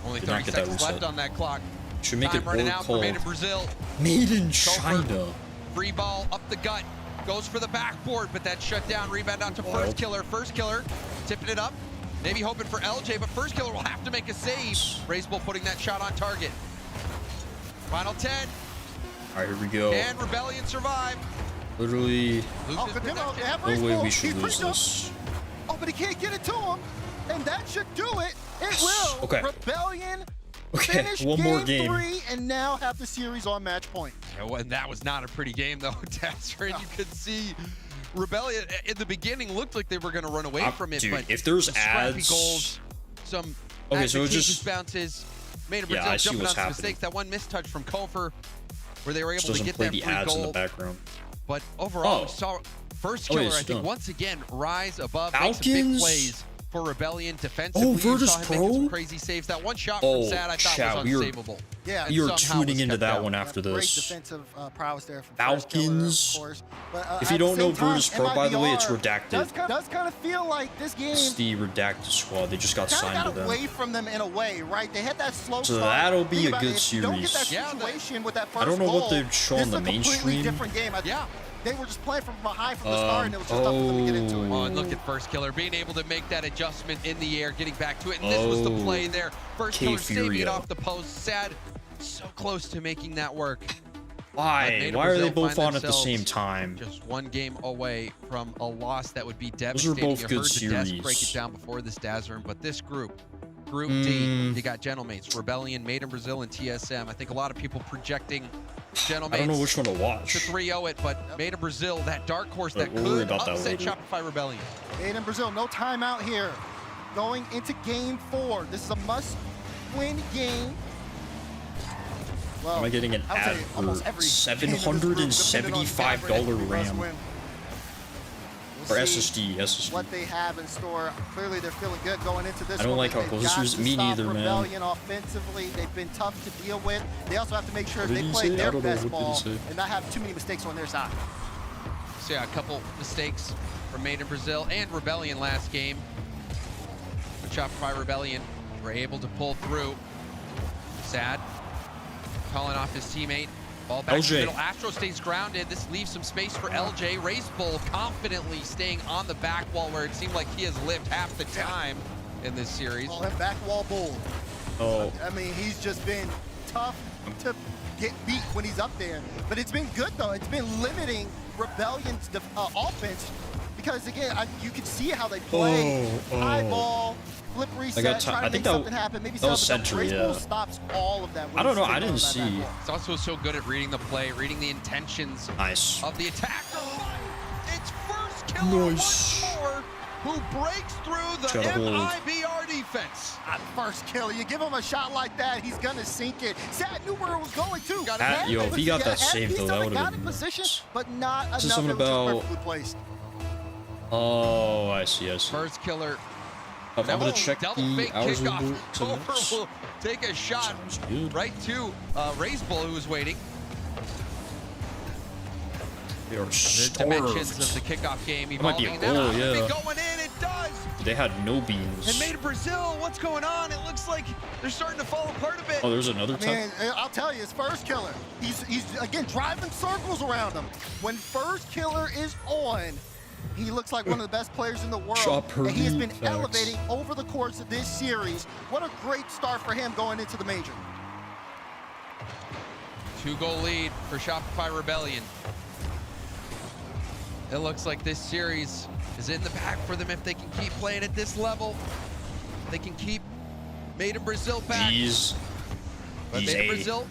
Only 30 seconds left on that clock. Should make it running out for cold. Made in Brazil. Made in China. Kofer, free ball up the gut. Goes for the backboard, but that's shut down. Rebound out to First Killer. First Killer tipping it up. Maybe hoping for LJ, but First Killer will have to make a save. Racebull putting that shot on target. Final 10. All right, here we go. Can Rebellion survive? Literally, no way we should lose this. Oh, but he can't get it to him, and that should do it. It will. Okay. Rebellion finish one more game 3 and now have the series on match point. Yeah, well, and that was not a pretty game, though, Dasher. And you could see Rebellion in the beginning looked like they were going to run away from it. Dude, but if there's scrappy ads, goals, some so just bounces, Made in Brazil jumping on some mistakes. That one mistouch from Kofer, where they were able to get that free ads goal. In the background. But overall, we saw First Killer, I think, once again rise above, make some big plays for Rebellion defensively. Virtus saw him make some crazy saves. That one shot from Sad, I thought was unsavable. Yeah, you're tuning into that one after Great this. defensive prowess there from Falcons. Killer, of course. But, if you don't know Virtus Pro, by the way, it's redacted. Does kind of feel like this game. It's the redacted squad. They just got signed to them. Away from them in a way, right? They had that slow so start. That'll be a good series. Don't get that situation with that first I don't know goal, what they'd show on the mainstream. Different game. They were just playing from behind from the start, and it was just up for them to get into it. Oh, and look at First Killer being able to make that adjustment in the air, getting back to it, and this was the play there. First Killer saving it off the post. Sad, so close to making that work. Why? Why are they both on at the same time? Just one game away from a loss that would be devastating. Those are both you good heard series. The desk break it down before this Dazzler, but this Group D, you got Gentlemates, Rebellion, Made in Brazil, and TSM. I think a lot of people projecting Gentlemates. I don't know which one to watch. To 3-0 it, but Made in Brazil, that dark horse that could upset Shopify Rebellion. Made in Brazil, no timeout here. Going into game 4. This is a must-win game. Well, am I getting an ad for $775 RAM? Or SSD. What they have in store. Clearly, they're feeling good going into this. I don't like how close this is. Me neither, man. Rebellion offensively, they've been tough to deal with. They also have to make sure they play their best ball and not have too many mistakes on their side. So yeah, a couple mistakes from Made in Brazil and Rebellion last game. But Shopify Rebellion were able to pull through. Sad. Calling off his teammate. Ball back to the middle. Astro stays grounded. This leaves some space for LJ. Racebull confidently staying on the back wall where it seemed like he has lived half the time in this series. Call him back wall bull. I mean, he's just been tough to get beat when he's up there. But it's been good, though. It's been limiting Rebellion's offense because, again, you can see how they play. High ball. Flip reset, try to make something happen. Maybe that was Sentry, stops all of that. I don't know. I didn't see. He's also so good at reading the play, reading the intentions of the attacker. killer nice. once more, who breaks through the MIBR defense. First kill. You give him a shot like that, he's gonna sink it. Sad knew where it was going too. Yo, if he got that saved, though, that would have been position, but not enough. Something about. Oh, I see. First killer. I'm gonna check the hours window. Kofor will take a shot right to Razebull, who was waiting. They are the dimensions of the kickoff game evolving. Might be a goal, yeah. Going in, it does. They had no beams. And Made in Brazil, what's going on? It looks like they're starting to fall apart a bit. Oh, there's another time. I'll tell you, it's First Killer. He's again driving circles around him. When First Killer is on, he looks like one of the best players in the world. And he has been elevating over the course of this series. What a great start for him going into the major. 2-goal lead for Shopify Rebellion. It looks like this series is in the bag for them if they can keep playing at this level. They can keep Made in Brazil back. But Made in Brazil.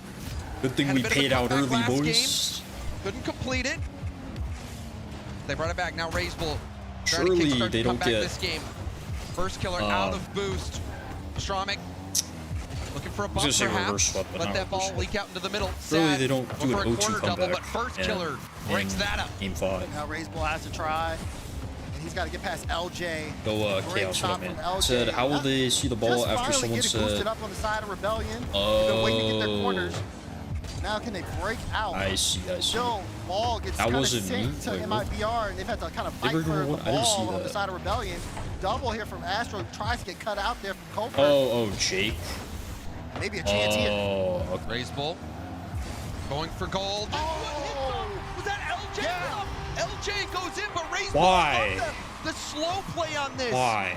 Good thing we paid out early, boys. Couldn't complete it. They brought it back. Now Razebull trying Surely to they come don't back get this game. First killer out of boost. Stromic looking for a bump perhaps. Let that ball leak out into the middle. Surely they don't do an O2 comeback. But First killer breaks that up. Game 5. Now Razebull has to try. And he's got to get past LJ. Go Chaos, what I meant. Said, how will they see the ball after someone said... boosted up on the side of Rebellion. They've been waiting to get their corners. Now can they break out? I see. Still, ball gets kind of sent to MIBR, and they've had to kind of fight for the ball on the side of Rebellion. Double here from Astro, tries to get cut out there from Kofor. Oh, Jake. Maybe a chance here. Okay. Razebull going for gold. Oh! Was that LJ? Yeah. LJ goes in, but Razebull. Why? The slow play on this. Why?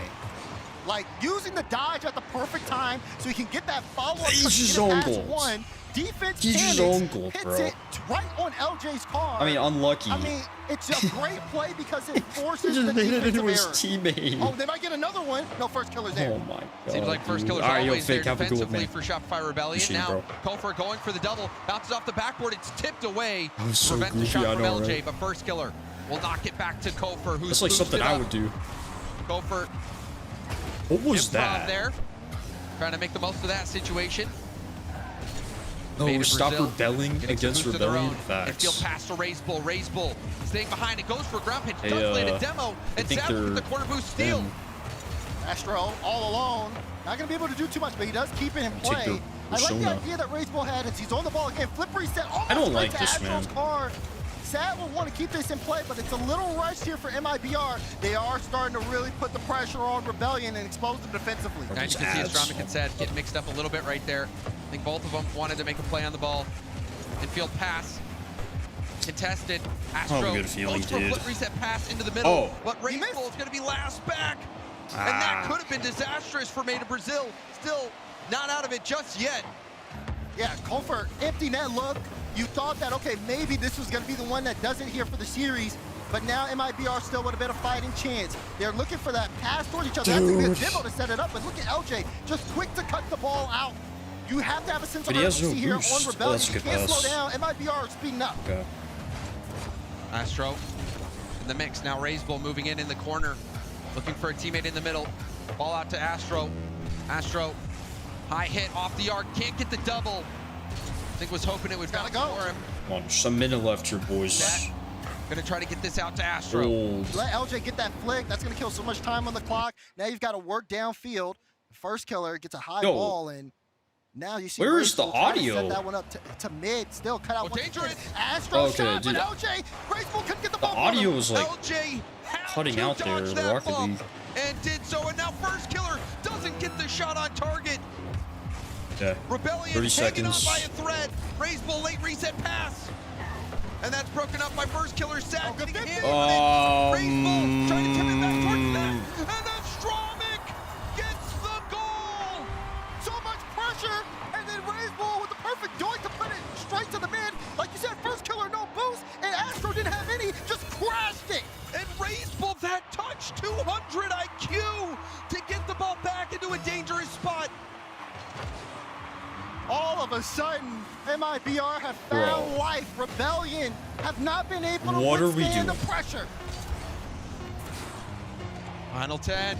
Like using the dodge at the perfect time so he can get that follow-up. He's his own goals. Defense He's his own goal, hits bro. it right on LJ's car. I mean, unlucky. I mean, it's a great play because it forces the defensive error. His teammate. Oh, they might get another one. No, First Killer's there. Oh my god. Seems like First Killer's always there defensively for Shopify Rebellion. Now, Kofor going for the double. Bounces off the backboard. It's tipped away. Prevents the shot from LJ, right? But First Killer will knock it back to Kofor, who's That's like something I would do. Kofor. What was that? There. Trying to make the most of that situation. No, stop rebelling against Rebellion. Facts. Infield pass to Razebull. Razebull staying behind. It goes for ground pitch. Does land a demo. And Savage with the corner boost steal. Astro all alone. Not going to be able to do too much, but he does keep it in play. I like the idea that Razebull had as he's on the ball again. Flip reset. I don't like this, man. Car. Sad will want to keep this in play, but it's a little rushed here for MIBR. They are starting to really put the pressure on Rebellion and expose them defensively. Nice to see Stromic and Sad get mixed up a little bit right there. I think both of them wanted to make a play on the ball. Infield pass. Contested. Astro goes for flip reset pass into the middle. But Razebull is going to be last back. And that could have been disastrous for Made in Brazil. Still not out of it just yet. Yeah, Kofor, empty net look. You thought that, okay, maybe this was going to be the one that does it here for the series, but now MIBR still would have been a fighting chance. They're looking for that pass towards each other. That's going to be a demo to set it up, but look at LJ, just quick to cut the ball out. You have to have a sense of urgency here on Rebellion. You can't slow down. MIBR is speeding up. Okay. Astro in the mix. Now Razebull moving in the corner, looking for a teammate in the middle. Ball out to Astro. Astro, high hit off the arc, can't get the double. I think was hoping it would bounce for him. Come on, just a minute left here, boys. Gonna try to get this out to Astro. Let LJ get that flick. That's gonna kill so much time on the clock. Now you've got to work downfield. First Killer gets a high ball, and now you see where's the audio? Set that one up to mid. Still cut out. Dangerous. Astro shot, but LJ. Razebull couldn't get the ball. The audio was like LJ cutting out there. The Rocket League. And did so, and now First Killer doesn't get the shot on target. Yeah. Rebellion 30 seconds. By a thread. Razebull late reset pass. And that's broken up by First Killer. Sad getting hit. Razebull trying to tip it back towards that. And then Stromic gets the goal. So much pressure. And then Razebull with the perfect doink to put it straight to the mid. Like you said, First Killer no boost. And Astro didn't have any. Just crashed it. And Razebull that touch. 200 IQ to get the ball back into a dangerous spot. All of a sudden, MIBR have found life. Rebellion have not been able to withstand the pressure. Final 10.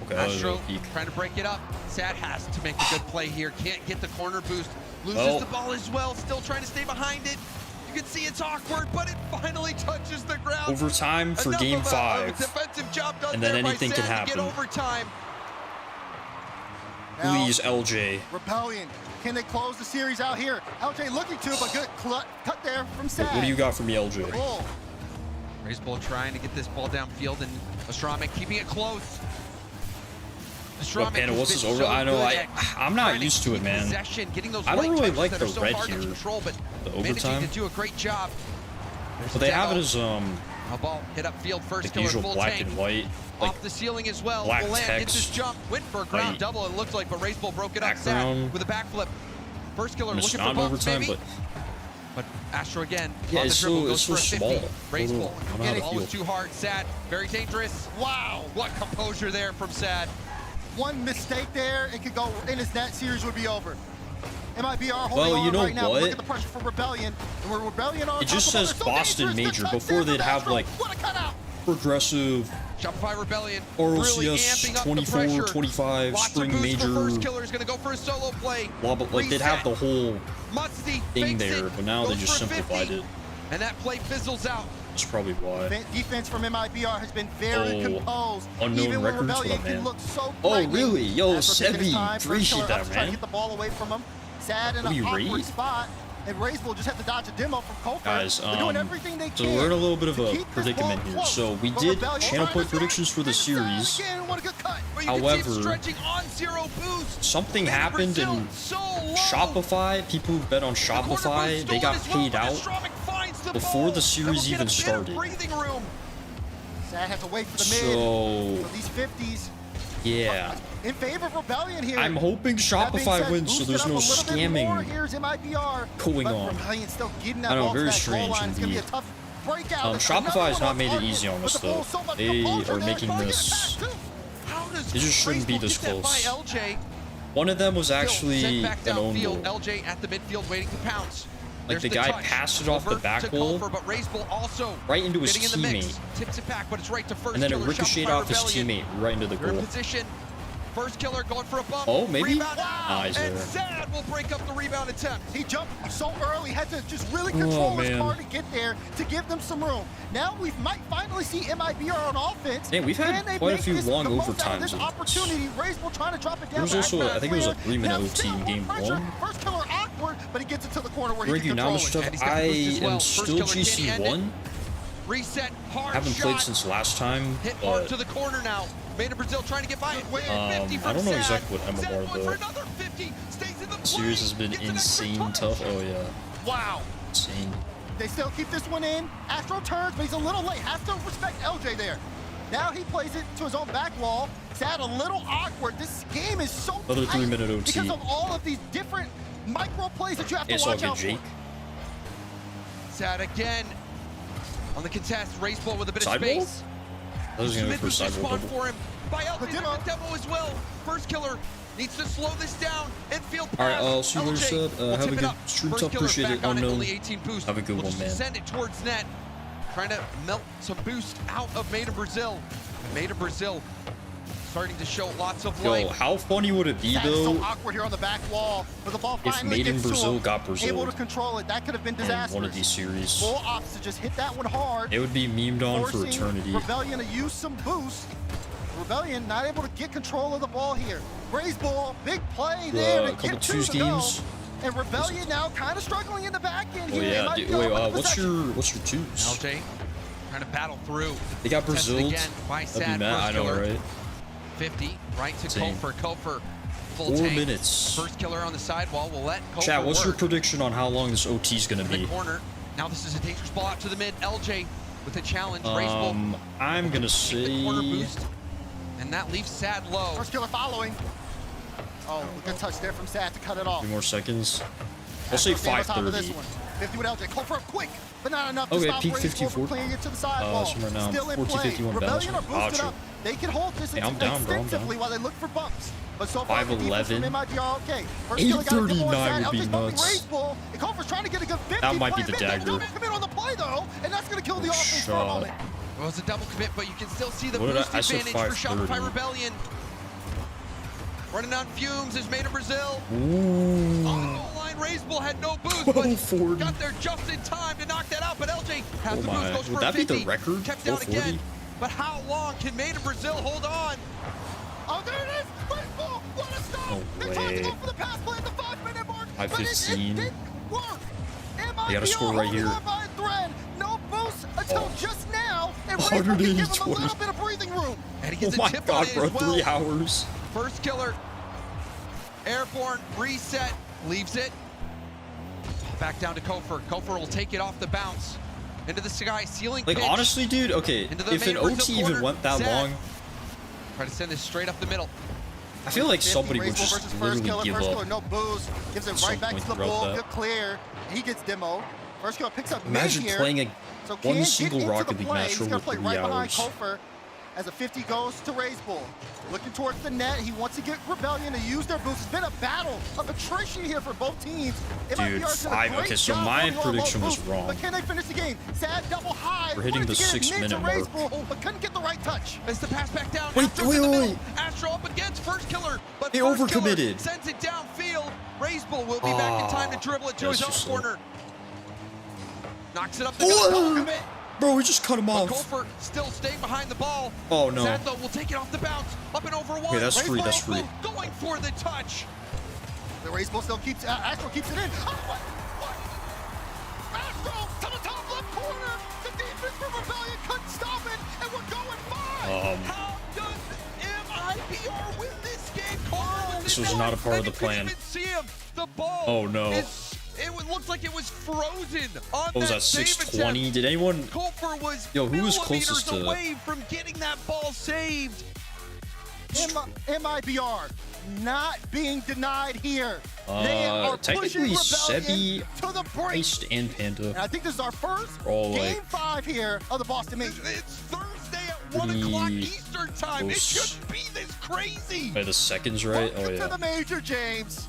Okay, Astro trying to break it up. Sad has to make a good play here. Can't get the corner boost. Loses the ball as well. Still trying to stay behind it. You can see it's awkward, but it finally touches the ground. Overtime for game 5. Defensive job done and then there anything by can Sad to happen. get overtime. Please, LJ. Rebellion. Can they close the series out here? LJ looking to, but good cut there from Sad. What do you got for me, LJ? Raiseball trying to get this ball downfield, and Astramic keeping it close. What, Panda, what's this over? I know, I'm not used to it, man. I don't really like the red here, the overtime. To do a great job. But they have it as, a ball hit upfield, first the usual black and white. Like, off the ceiling as well. black Milan text, hits his jump, went for a ground double, it looked like, but Raiseball broke it up sad with a backflip. First killer looking for bumps, maybe. But Astro again, yeah, on the dribble, it's goes so for a 50. small. Raiseball, Getting almost too hard. Sad, very dangerous. Wow. What composure there from Sad. One mistake there, it could go in his net series would be over. MIBR holding well, you know right now. what? Look at the pressure for Rebellion. And we're Rebellion on it just says Boston Major before they'd have like progressive Shopify Rebellion RLCS 24, 25, spring major. First killer is going to go for a solo play. Blah, blah, like they'd have the whole Musty thing there, but now they just simplified it. And that play fizzles out. That's probably why. Defense from MIBR has been very composed. Unknown even records, Rebellion man. can look so oh, really? Yo, Sebi, appreciate that, trying to man. get the ball away from him. Sad in an awkward spot. And Raiseball just had to dodge a demo from Coker. Guys, They're doing everything they so can we're in a little bit of a predicament here. So we did channel point predictions for the series. However, something happened in Shopify. People who bet on Shopify, they got paid out before the series even started. Sad has to wait for the mid. So these 50s. Yeah. In favor of Rebellion here. I'm hoping Shopify wins so there's no scamming going on. I know, very strange indeed. Shopify has not made it easy on us though. They are making this. It just shouldn't be this close. One of them was actually an own goal. LJ at the midfield waiting to pounce. Like the guy passed it off the back wall right into his teammate, and then it ricocheted off his teammate right into the goal. First killer going for a bump. Oh, maybe? Nice. And Sad will break up the rebound attempt. He jumped so early, had to just really control his car to get there to give them some room. Now we might finally see MIBR on offense. Damn, we've had quite a few long overtimes. This opportunity, Raiseball trying to drop it down. There was also, I think it was a 3-minute OT in game 1. First killer awkward, but he gets it to the corner where he can control it. I am still GC1. Reset, hard haven't played since last time. Hit hard to the corner now. Made in Brazil trying to get by it. I don't know exactly what MMR though. The series has been insane tough. Oh yeah. Wow. Insane. They still keep this one in. Astro turns, but he's a little late. Has to respect LJ there. Now he plays it to his own back wall. Sad, a little awkward. This game is so Another 3-minute OT. Because of all of these different micro plays that you have to watch out for. Sad again. On the contest, Raiseball with a bit of space. I was going to go for a sideball double. For him. By LJ, the demo as well. First killer needs to slow this down and feel pass. All right, I'll see you later, Seb. Have a good stream. Tough, appreciate it. Unknown. Have a good one, man. Send it towards net. Trying to melt some boost out of Made in Brazil. Made in Brazil starting to show lots of life. Yo, how funny would it be though? So awkward here on the back wall, but the ball if Made in Brazil got Brazil, able to control it, that could have been disastrous. One of these series. Full ops to just hit that one hard. It would be memed on for eternity. Rebellion to use some boost. Rebellion not able to get control of the ball here. Raiseball, big play there to get to the goal. And Rebellion now kind of struggling in the back end here. Yeah, dude, wait, what's your twos? LJ trying to battle through. They got Brazil. That'd be mad, I know, right? 50, right to Kofer. 4 minutes. First killer on the sidewall will let Kofer Chat, what's your prediction on how long this OT is going to be? Corner. Now this is a dangerous ball out to the mid. LJ with a challenge. I'm going to say... Boost, and that leaves Sad low. First killer following. Oh, good touch there from Sad to cut it off. 3 more seconds. I'll say 5:30. 50 with LJ. Kofer quick, but not enough to okay, stop peak Raiseball 54. Playing it to the sidewall. Somewhere now. Still in play. 1451 Rebellion are boosted up. They can hold this extensively while they look for bumps. But so far, 511. 839 would be nuts. Kofer's trying to get a good 50 that might be the dagger. Come in on the play though, and that's going to kill the offense for a moment. It was a double commit, but you can still see the boost advantage for Shopify Rebellion. Running on fumes is Made in Brazil. Ooh. On the goal line, Razebull had no boost, but got there just in time to knock that out. But LJ has the boost, goes for Would that 50. be the record? Kept down again. But how long can Made in Brazil hold on? Oh, there it is! Razebull! What a stop! No They tried to go for the pass play at the 5-minute mark, but it 5:15. didn't work. They got a score right here. No boost until just now, and Razebull can give him a little bit of breathing room. And he gets oh a my tip God, on it bro, as well. 3 hours. First killer, airborne, reset, leaves it. Back down to Kofor. Kofor will take it off the bounce. Into the sky, ceiling Like, pitch. honestly, dude, okay, if an OT even went that long, try to send this straight up the middle. I feel like somebody would just literally give First up. killer, no boost. Gives it right back to the bull. Good clear. He gets demoed. First killer picks up Imagine mid here. playing a So one single Rocket League play. match He's over gonna play 3 right behind hours. Kofor. As a 50 goes to Razebull. Looking towards the net. He wants to get Rebellion to use their boost. It's been a battle of attrition here for both teams. Dude, 5. Okay, so my prediction was wrong. But can they finish the game? Sad double high. We're hitting the 6-minute mark. But couldn't get the right touch. It's the pass back down. Wait. Astro up against first killer. But he first overcommitted. Killer sends it downfield. Razebull will be back in time to dribble it to his own corner. Knocks it up the gut. Bro, we just cut him off. Kofor still staying behind the ball. Oh, no. Zatho will take it off the bounce. Up and over one. Okay, that's free, that's free. Going for the touch. The Razebull still keeps, Astro keeps it in. Oh, what? Astro to the top left corner. The defense from Rebellion couldn't stop it, and we're going 5. How does MIBR win this game? This was not a part of the plan. Even see him. The ball. Oh, no. It looked like it was frozen on What was that, 620? Did anyone... Kofor was Yo, who was closest to... away from getting that ball saved. MIBR not being denied here. They are technically Sebi, to the break. Iced and Panda. And I think this is our first all game 5 here of the Boston Major. It's Thursday at 1 o'clock Eastern time. It shouldn't be this crazy. By the seconds, right? Welcome to the Major, James.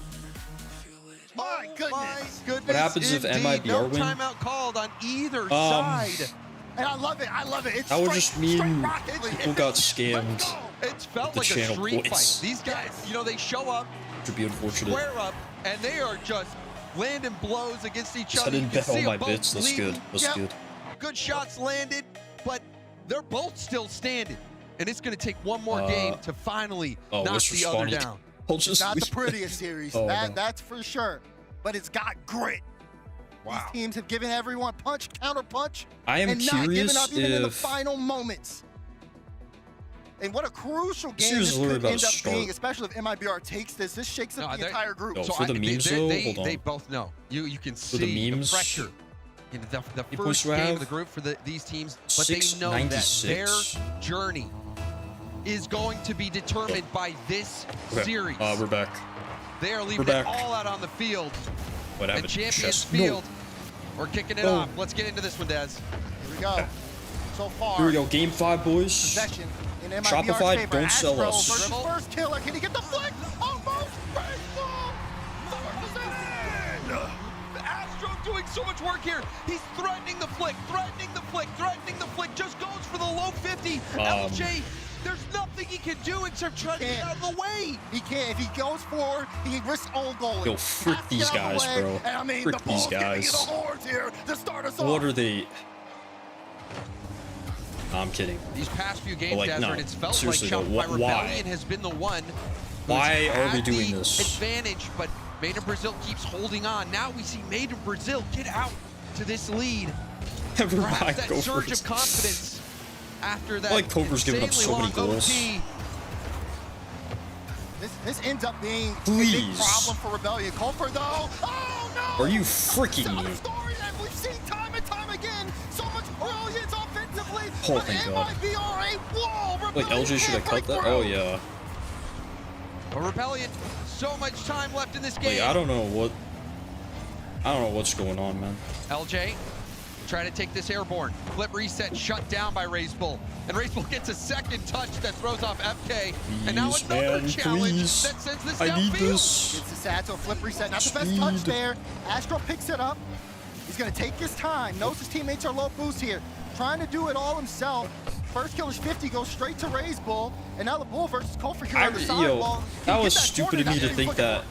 My goodness. What happens if MIBR win? Timeout called on either side. And I love it. It's that would just mean people got scammed. It's felt like a street fight. These guys, they show up, to be unfortunate. Square up, and they are just landing blows against each other. I didn't bet all my bits. That's good. That's good. Good shots landed, but they're both still standing. And it's going to take one more game to finally knock the other down. It's not the prettiest series, that's for sure, but it's got grit. Wow. These teams have given everyone punch, counter punch, and not given up even in the final moments. And what a crucial game this could end up being, especially if MIBR takes this. This shakes up the entire group. No, for the memes, though, hold on. They both know. You can see the pressure in the first game of the group for these teams, but they know that their journey is going to be determined by this series. We're back. They are leaving it all out on the field. What happened? And Champions Field. We're kicking it off. Let's get into this one, Des. Here we go. So far. Here we go. Game 5, boys. Possession in MIBR's Shopify, favor. don't sell us. Versus first killer. Can he get the flick? Almost. Astro doing so much work here. He's threatening the flick, just goes for the low 50. LJ, there's nothing he can do except try to get out of the way. He can't. If he goes forward, he risks own goal. Yo, frick these guys, bro. And I mean, frick these guys. What are they? No, I'm kidding. These past few games, Desert, it's felt like seriously, Shopify Rebellion has been the one. Why are we doing this? Advantage, but Made in Brazil keeps holding on. Now we see Made in Brazil get out to this lead. Perhaps that surge of confidence after that. I like Kofor's giving up so many goals. This ends up being a big problem for Rebellion. Kofor, though. Oh no! Are you freaking me? Story that we've seen time and time again. So much brilliance offensively. Oh, thank God. Like LJ should have cut that. Oh yeah. But Rebellion, so much time left in this game. Like, I don't know what's going on, man. LJ trying to take this airborne. Flip reset shut down by Razebull. And Razebull gets a second touch that throws off FK. And now another challenge that sends this downfield. I need this. Gets the Sato flip reset. Not the best touch there. Astro picks it up. He's going to take his time. Knows his teammates are low boost here. trying to do it all himself. First killer's 50 goes straight to Ray's Bull, and now the Bull versus Kofer here on the sidewall. That was stupid of me to think that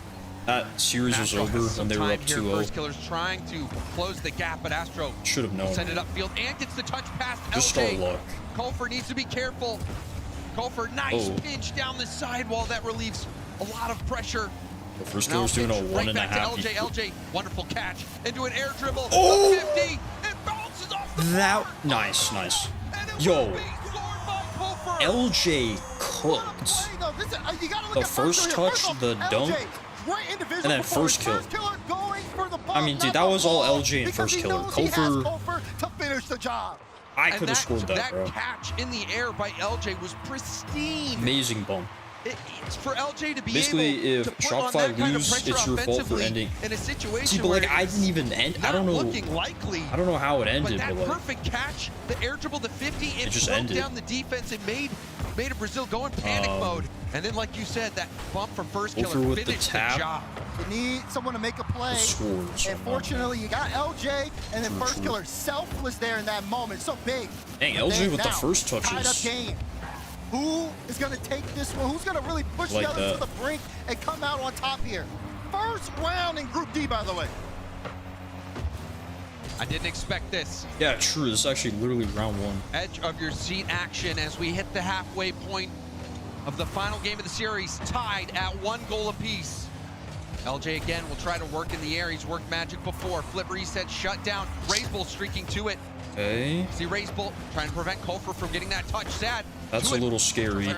series was over when they were up 2-0. First killer's trying to close the gap, but Astro should have known. Send it upfield and gets the touch past LJ. Just our luck. Kofer needs to be careful. Kofer, nice pinch down the sidewall that relieves a lot of pressure. The first killer's doing a 1.5. Right back to LJ, wonderful catch into an air dribble. Oh! 50, it bounces off the board. Nice. Yo, LJ cooked. The first touch, the dunk, and then first kill. I mean, dude, that was all LJ in first killer. Kofer to finish the job. I could have scored that, bro. That catch in the air by LJ was pristine. Amazing bump. It's for LJ to be basically, able if to put Shopify on that kind of lose, pressure it's your fault for ending. In a situation see, but like I didn't even end. I don't know. Likely, I don't know how it ended. But that like, perfect catch, the air dribble, the 50, it just slowed ended down the defense. It made a Brazil go in panic mode. And then, like you said, that bump from first killer with finished the job. You need someone to make a play. And fortunately, you got LJ, and then first killer selfless there in that moment. So big. Dang, LJ with the first touches. Tied up game. Who is going to take this one? Who's going to really push the others to the brink and come out on top here? First round in Group D, by the way. I didn't expect this. Yeah, true. This is actually literally round 1. Edge of your seat action as we hit the halfway point of the final game of the series, tied at 1 goal apiece. LJ again will try to work in the air. He's worked magic before. Flip reset, shut down. Razebull streaking to it. Okay. See Razebull trying to prevent Kofer from getting that touch. Sad. That's a little scary.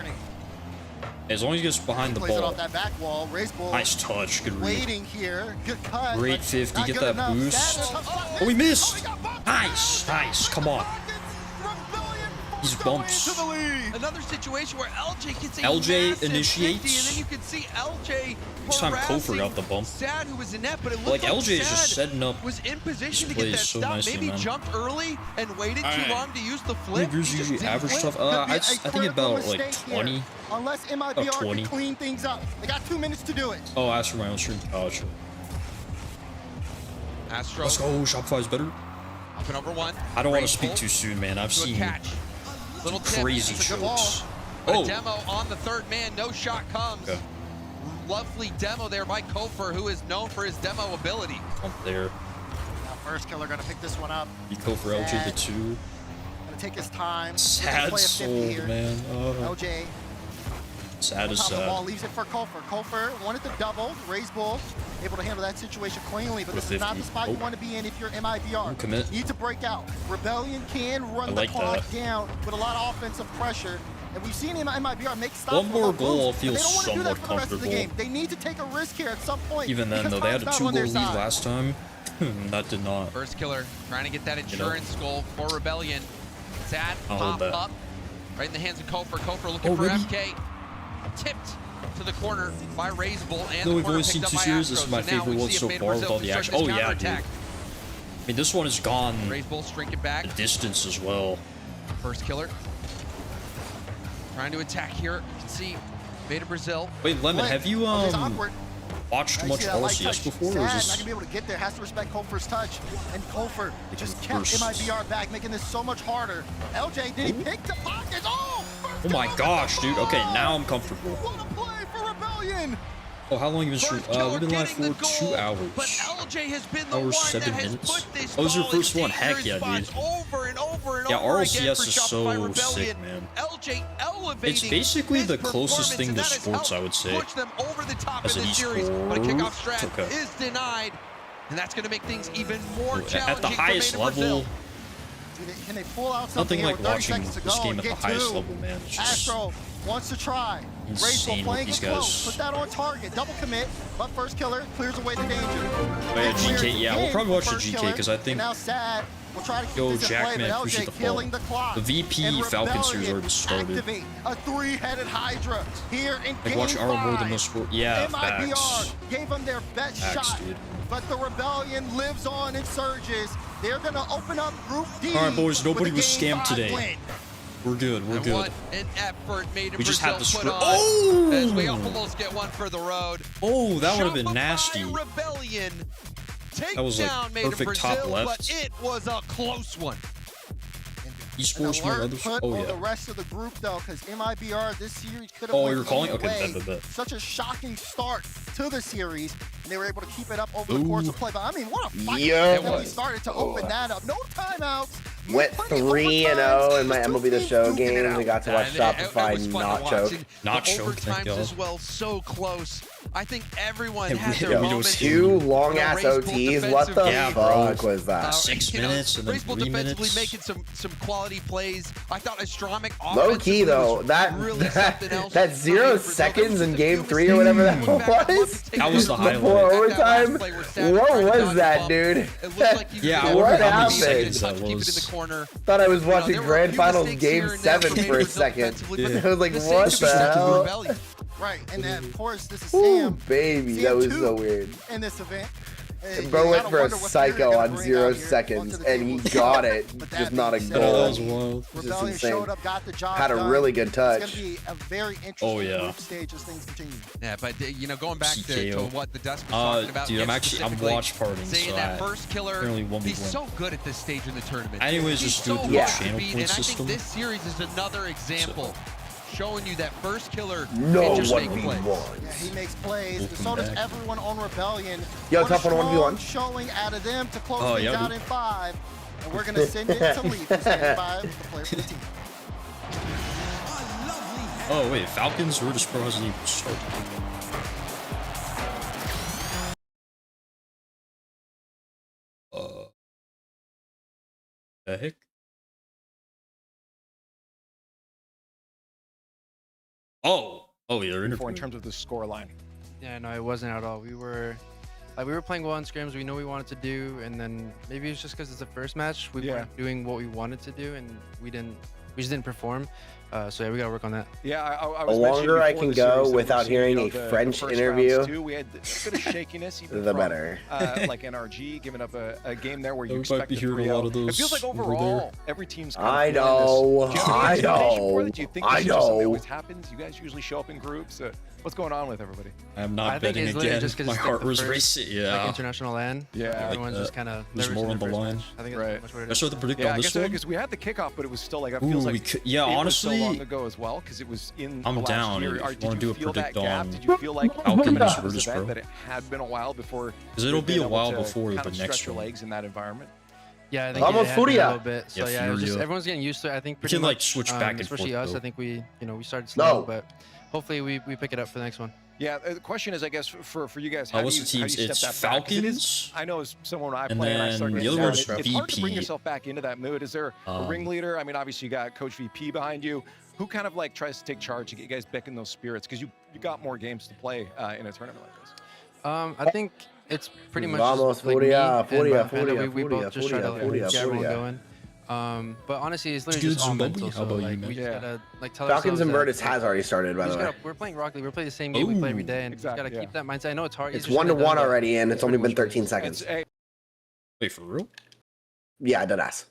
As long as he gets behind the ball. Off that back wall. Razebull nice touch. Good read. Waiting here. Good cut. Great 50. Get that boost. Oh, he missed. Nice. Come on. These bumps. Another situation where LJ gets a LJ initiates. 50, and then you can see LJ. This time Kofer got the bump. Sad who was in net, but it looked like LJ is just setting up. Was in position to get that stop. Maybe jumped early and waited too long to use the flip. Usually average stuff. I think about like 20. Unless MIBR can clean things up. They got 2 minutes to do it. Oh, ask for my own stream. Oh, sure. Astro. Let's go. Shopify's better. Up and over 1. I don't want to speak too soon, man. I've seen little crazy chokes. Oh, demo on the third man. No shot comes. Okay. Lovely demo there by Kofer, who is known for his demo ability. Up there. Now first killer gonna pick this one up. Be Kofer LJ the 2. Gonna take his time. Sad soul, man. LJ. Sad as sad. The ball leaves it for Kofer. Kofer wanted the double. Razebull able to handle that situation cleanly, but this is not the spot you want to be in if you're MIBR. Commit. Need to break out. Rebellion can run the clock down with a lot of offensive pressure. And we've seen MIBR make stops. One more goal feels somewhat comfortable. They need to take a risk here at some point. Even then, though, they had a 2-goal lead last time. That did not. First killer trying to get that insurance goal for Rebellion. Sad pop up right in the hands of Kofer. Kofer looking for FK. Tipped to the corner by Razebull, and we've only seen 2 series. This is my favorite one so far with all the action. Oh yeah, dude. I mean, this one has gone Razebull shrinking back the distance as well. First killer trying to attack here. You can see Beta Brazil. Wait, Lemon, have you watched much RLCS before, or is this? Not gonna be able to get there. Has to respect Kofer's touch, and Kofer just kept MIBR back, making this so much harder. LJ, did he pick the pockets? Oh my gosh, dude. Okay, now I'm comfortable. What a play for Rebellion! Oh, how long have you been streaming? We've been live for 2 hours. But LJ has been the one 7 minutes. Oh, was your first one? Heck yeah, dude. Yeah, RLCS is so sick, man. LJ elevating. It's basically the closest thing to sports, I would say. Push them over the top in this series, but a kickoff strat is denied, and that's going to make things even more challenging. At the highest level. Can they pull out something nothing like watching this game at the highest level, man. It's just Astro wants to try. Insane with these guys. Put that on target. Double commit, but first killer clears away the danger. Oh, yeah, GK. Yeah, we'll probably watch the GK because I think. Now sad. We'll try to keep this in play, but LJ killing the clock. The VP Falcon series already started. Activate a 3-headed Hydra here in game 5. Watch our more than most sport. Yeah, MIBR facts. gave them their best shot, dude. but the Rebellion lives on and surges. They're gonna open up Group D. All right, boys. Nobody was scammed today. Win. We're good. We're good. What an effort made we just had the put on. Oh! As we almost get one for the road. Oh, that would have been nasty. Rebellion. That was like perfect top left. But it was a close one. Esports, my others. Oh yeah. The rest of the group though, because MIBR this series could have. Oh, you're calling? Okay, bet. Such a shocking start to the series, and they were able to keep it up over the course of play. But I mean, what a fight! We started to open that up. No timeouts. Went 3-0 in my MLB The Show game. We got to watch Shopify not choke. Not choke, thank God. As well, so close. I think everyone had their moments. 2 long-ass OTs. What the fuck was that? 6 minutes and then 3 minutes. Making some quality plays. I thought Astronomic low key though. That 0 seconds in game 3 or whatever that was. That was the highlight. Before overtime. What was that, dude? Yeah, what happened? Thought I was watching Grand Finals Game 7 for a second. I was like, what the hell? Right, and then of course this is Sam. Baby, that was so weird. In this event. Bro went for a psycho on 0 seconds, and he got it, just not a goal. That was just insane. Had a really good touch. It's going to be a very interesting group stage as things continue. Yeah, but you know, going back to what the Dusk was talking about. Dude, I'm watchpartying, so that first killer, he's so good at this stage in the tournament. Anyways, just do the channel point system. And I think this series is another example. Showing you that first killer just make plays. Yeah, he makes plays. So does everyone on Rebellion. Yo, Tuff on 1v1. Showing out of them to close things out in 5. And we're going to send it to Leaf, who's standing by the player for the team. Oh, wait. Falcons? Virtus Pro hasn't even started. The heck? Oh, yeah, in terms of the score line. Yeah, no, it wasn't at all. We were playing well on scrims. We know what we wanted to do, and then maybe it's just because it's the first match. We weren't doing what we wanted to do, and we just didn't perform. So yeah, we gotta work on that. Yeah, I the longer I can go without hearing a French interview, we had a bit of shakiness. Even the better. Like NRG giving up a game there where you expect a 3-0. It feels like overall every team's. I know. Do you think this is just something that always happens? You guys usually show up in groups. What's going on with everybody? I'm not betting again. Just my heart was racing. Yeah. Like international LAN. Yeah. Everyone's just kind of. There's more on the line. I think that's much what it is. I saw the predict on this one. Because we had the kickoff, but it was still like it feels like honestly, so long ago as well because it was in. I'm the down. Year. If you want to do a predict on. Did you feel like Falcons Virtus Pro? That it had been a while before. Because it'll be a while before the next one. Legs in that environment. Yeah, I think almost it had been a little bit. So yeah, everyone's getting used to it. I think pretty much switch back and especially forth, us. though. I think we started slow, but hopefully we pick it up for the next one. Yeah, the question is, I guess, for you guys, what's the teams? It's Falcons. I know as someone I play and I start getting down, it's hard to bring yourself back into that mood. Is there a ringleader? I mean, obviously you got Coach VP behind you. Who kind of like tries to take charge to get you guys back in those spirits? Because you got more games to play in a tournament like this. I think it's pretty much Vamos, like we both just try to get everyone going. But honestly, it's literally just all mental. So like, we just gotta tell Falcons and Virtus that, has already started, by the way. We're playing Rocket League. We're playing the same game we play every day, and just gotta keep that mindset. I know it's hard. It's 1-1 already, and it's only been 13 seconds. Wait, for real? Yeah, deadass.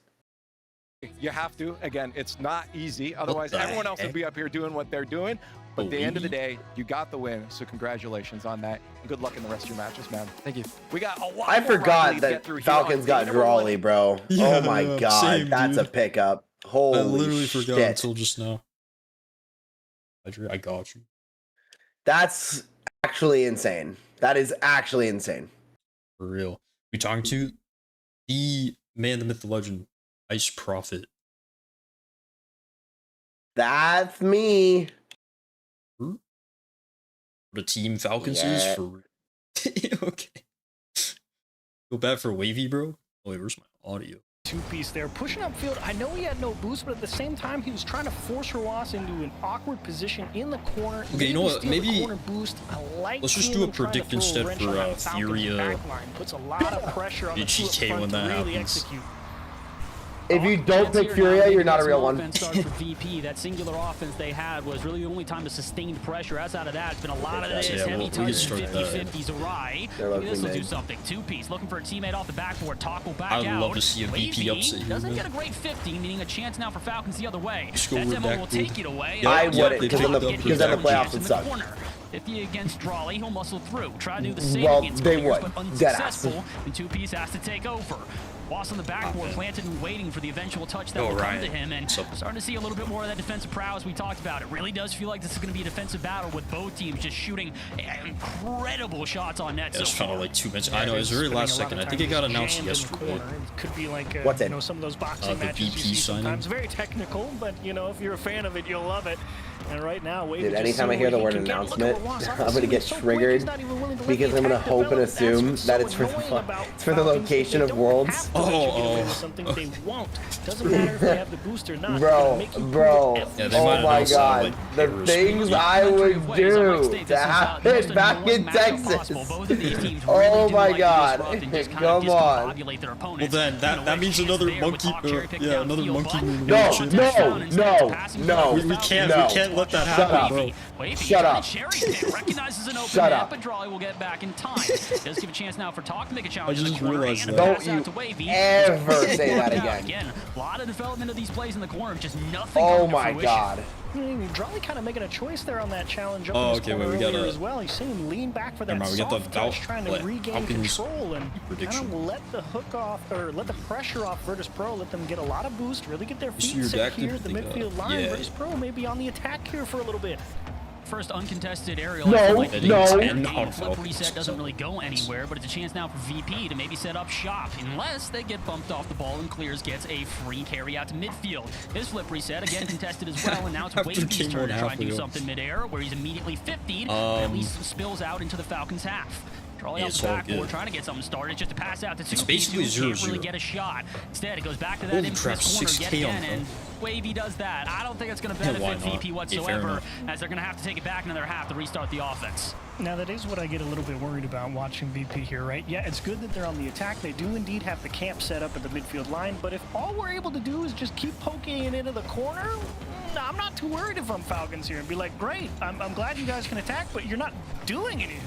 You have to. Again, it's not easy. Otherwise, everyone else would be up here doing what they're doing. But at the end of the day, you got the win. So congratulations on that. And good luck in the rest of your matches, man. Thank you. We got a lot. I forgot that Falcons got Drawley, bro. Yeah, oh my god, that's a pickup. Holy I literally shit. forgot until just now. I got you. That's actually insane. That is actually insane. For real. We talking to the man, the myth, the legend, Ice Prophet. That's me. The team Falcons is for okay. Go back for Wavy, bro. Oh wait, where's my audio? Two-piece there, pushing upfield. I know he had no boost, but at the same time, he was trying to force Roas into an awkward position in the corner. Okay, you know what? Maybe boost. Let's just do a predict instead for Furia. Puts a lot of pressure on the GK when that really happens. Execute. If you don't pick Furia, you're not a real one. For VP, that singular offense they had was really the only time to sustain pressure. Outside of that, it's been a lot of this heavy touch 50-50s awry. Maybe this will do something. Two-piece, looking for a teammate off the backboard. Talk will back out. I'd love to see a VP upset here. Doesn't get a great 50, meaning a chance now for Falcons the other way. That demo will take it away. I wouldn't, because then the playoffs would suck. 50 against Drawley, he'll muscle through. Try to do the same well, against they players, would. but unsuccessful. And two-piece has to take over. Lost on the backboard, planted and waiting for the eventual touch that will come to him, and starting to see a little bit more of that defensive prowess we talked about. It really does feel like this is going to be a defensive battle with both teams just shooting incredible shots on net. Yeah, it's kind of like 2 minutes. I know, it was the very last second. I think it got announced yesterday. It could be like, what's you know, some of those boxing matches you see sometimes. Very technical, but, you know, if you're a fan of it, you'll love it. And right now, dude, anytime I hear the word announcement, I'm gonna get triggered because I'm gonna hope and assume that it's for the location of Worlds. Something they won't. Doesn't matter if they have the boost or not. Bro, oh my god, the things I would do to have it back in Texas. Oh my god, come on. Well then, that means another monkey, another monkey. No. We can't let that happen, bro. Shut up. Recognizes an open Shut net, up. but Drawley will get back in time. Does give a chance now for Talk to make a challenge. I just realized that. Don't you ever say that again. Again, a lot of development of these plays in the corner, just nothing. Oh my god. Drawley kind of making a choice there on that challenge. Okay, wait, we got as well. He's seeing him lean back for that soft touch, trying to regain control and kind of let the hook off, or let the pressure off Virtus Pro, let them get a lot of boost, really get their feet set here at the midfield line. Virtus Pro may be on the attack here for a little bit. First uncontested aerial. Flip reset doesn't really go anywhere, but it's a chance now for VP to maybe set up shop, unless they get bumped off the ball and Clears gets a free carry out to midfield. His flip reset, again contested as well, and now it's Wavy's turn to try and do something midair, where he's immediately 50'd, and at least spills out into the Falcons' half. Drawley off the backboard, trying to get something started, just to pass out to two. It's basically 0-0. Can't really get a shot. Instead, it goes back to that infamous corner yet again, and Wavy does that. I don't think it's going to benefit VP whatsoever, as they're going to have to take it back in another half to restart the offense. Now, that is what I get a little bit worried about watching VP here, right? Yeah, it's good that they're on the attack. They do indeed have the camp set up at the midfield line, but if all we're able to do is just keep poking it into the corner, I'm not too worried if I'm Falcons here and be like, great, I'm glad you guys can attack, but you're not doing anything.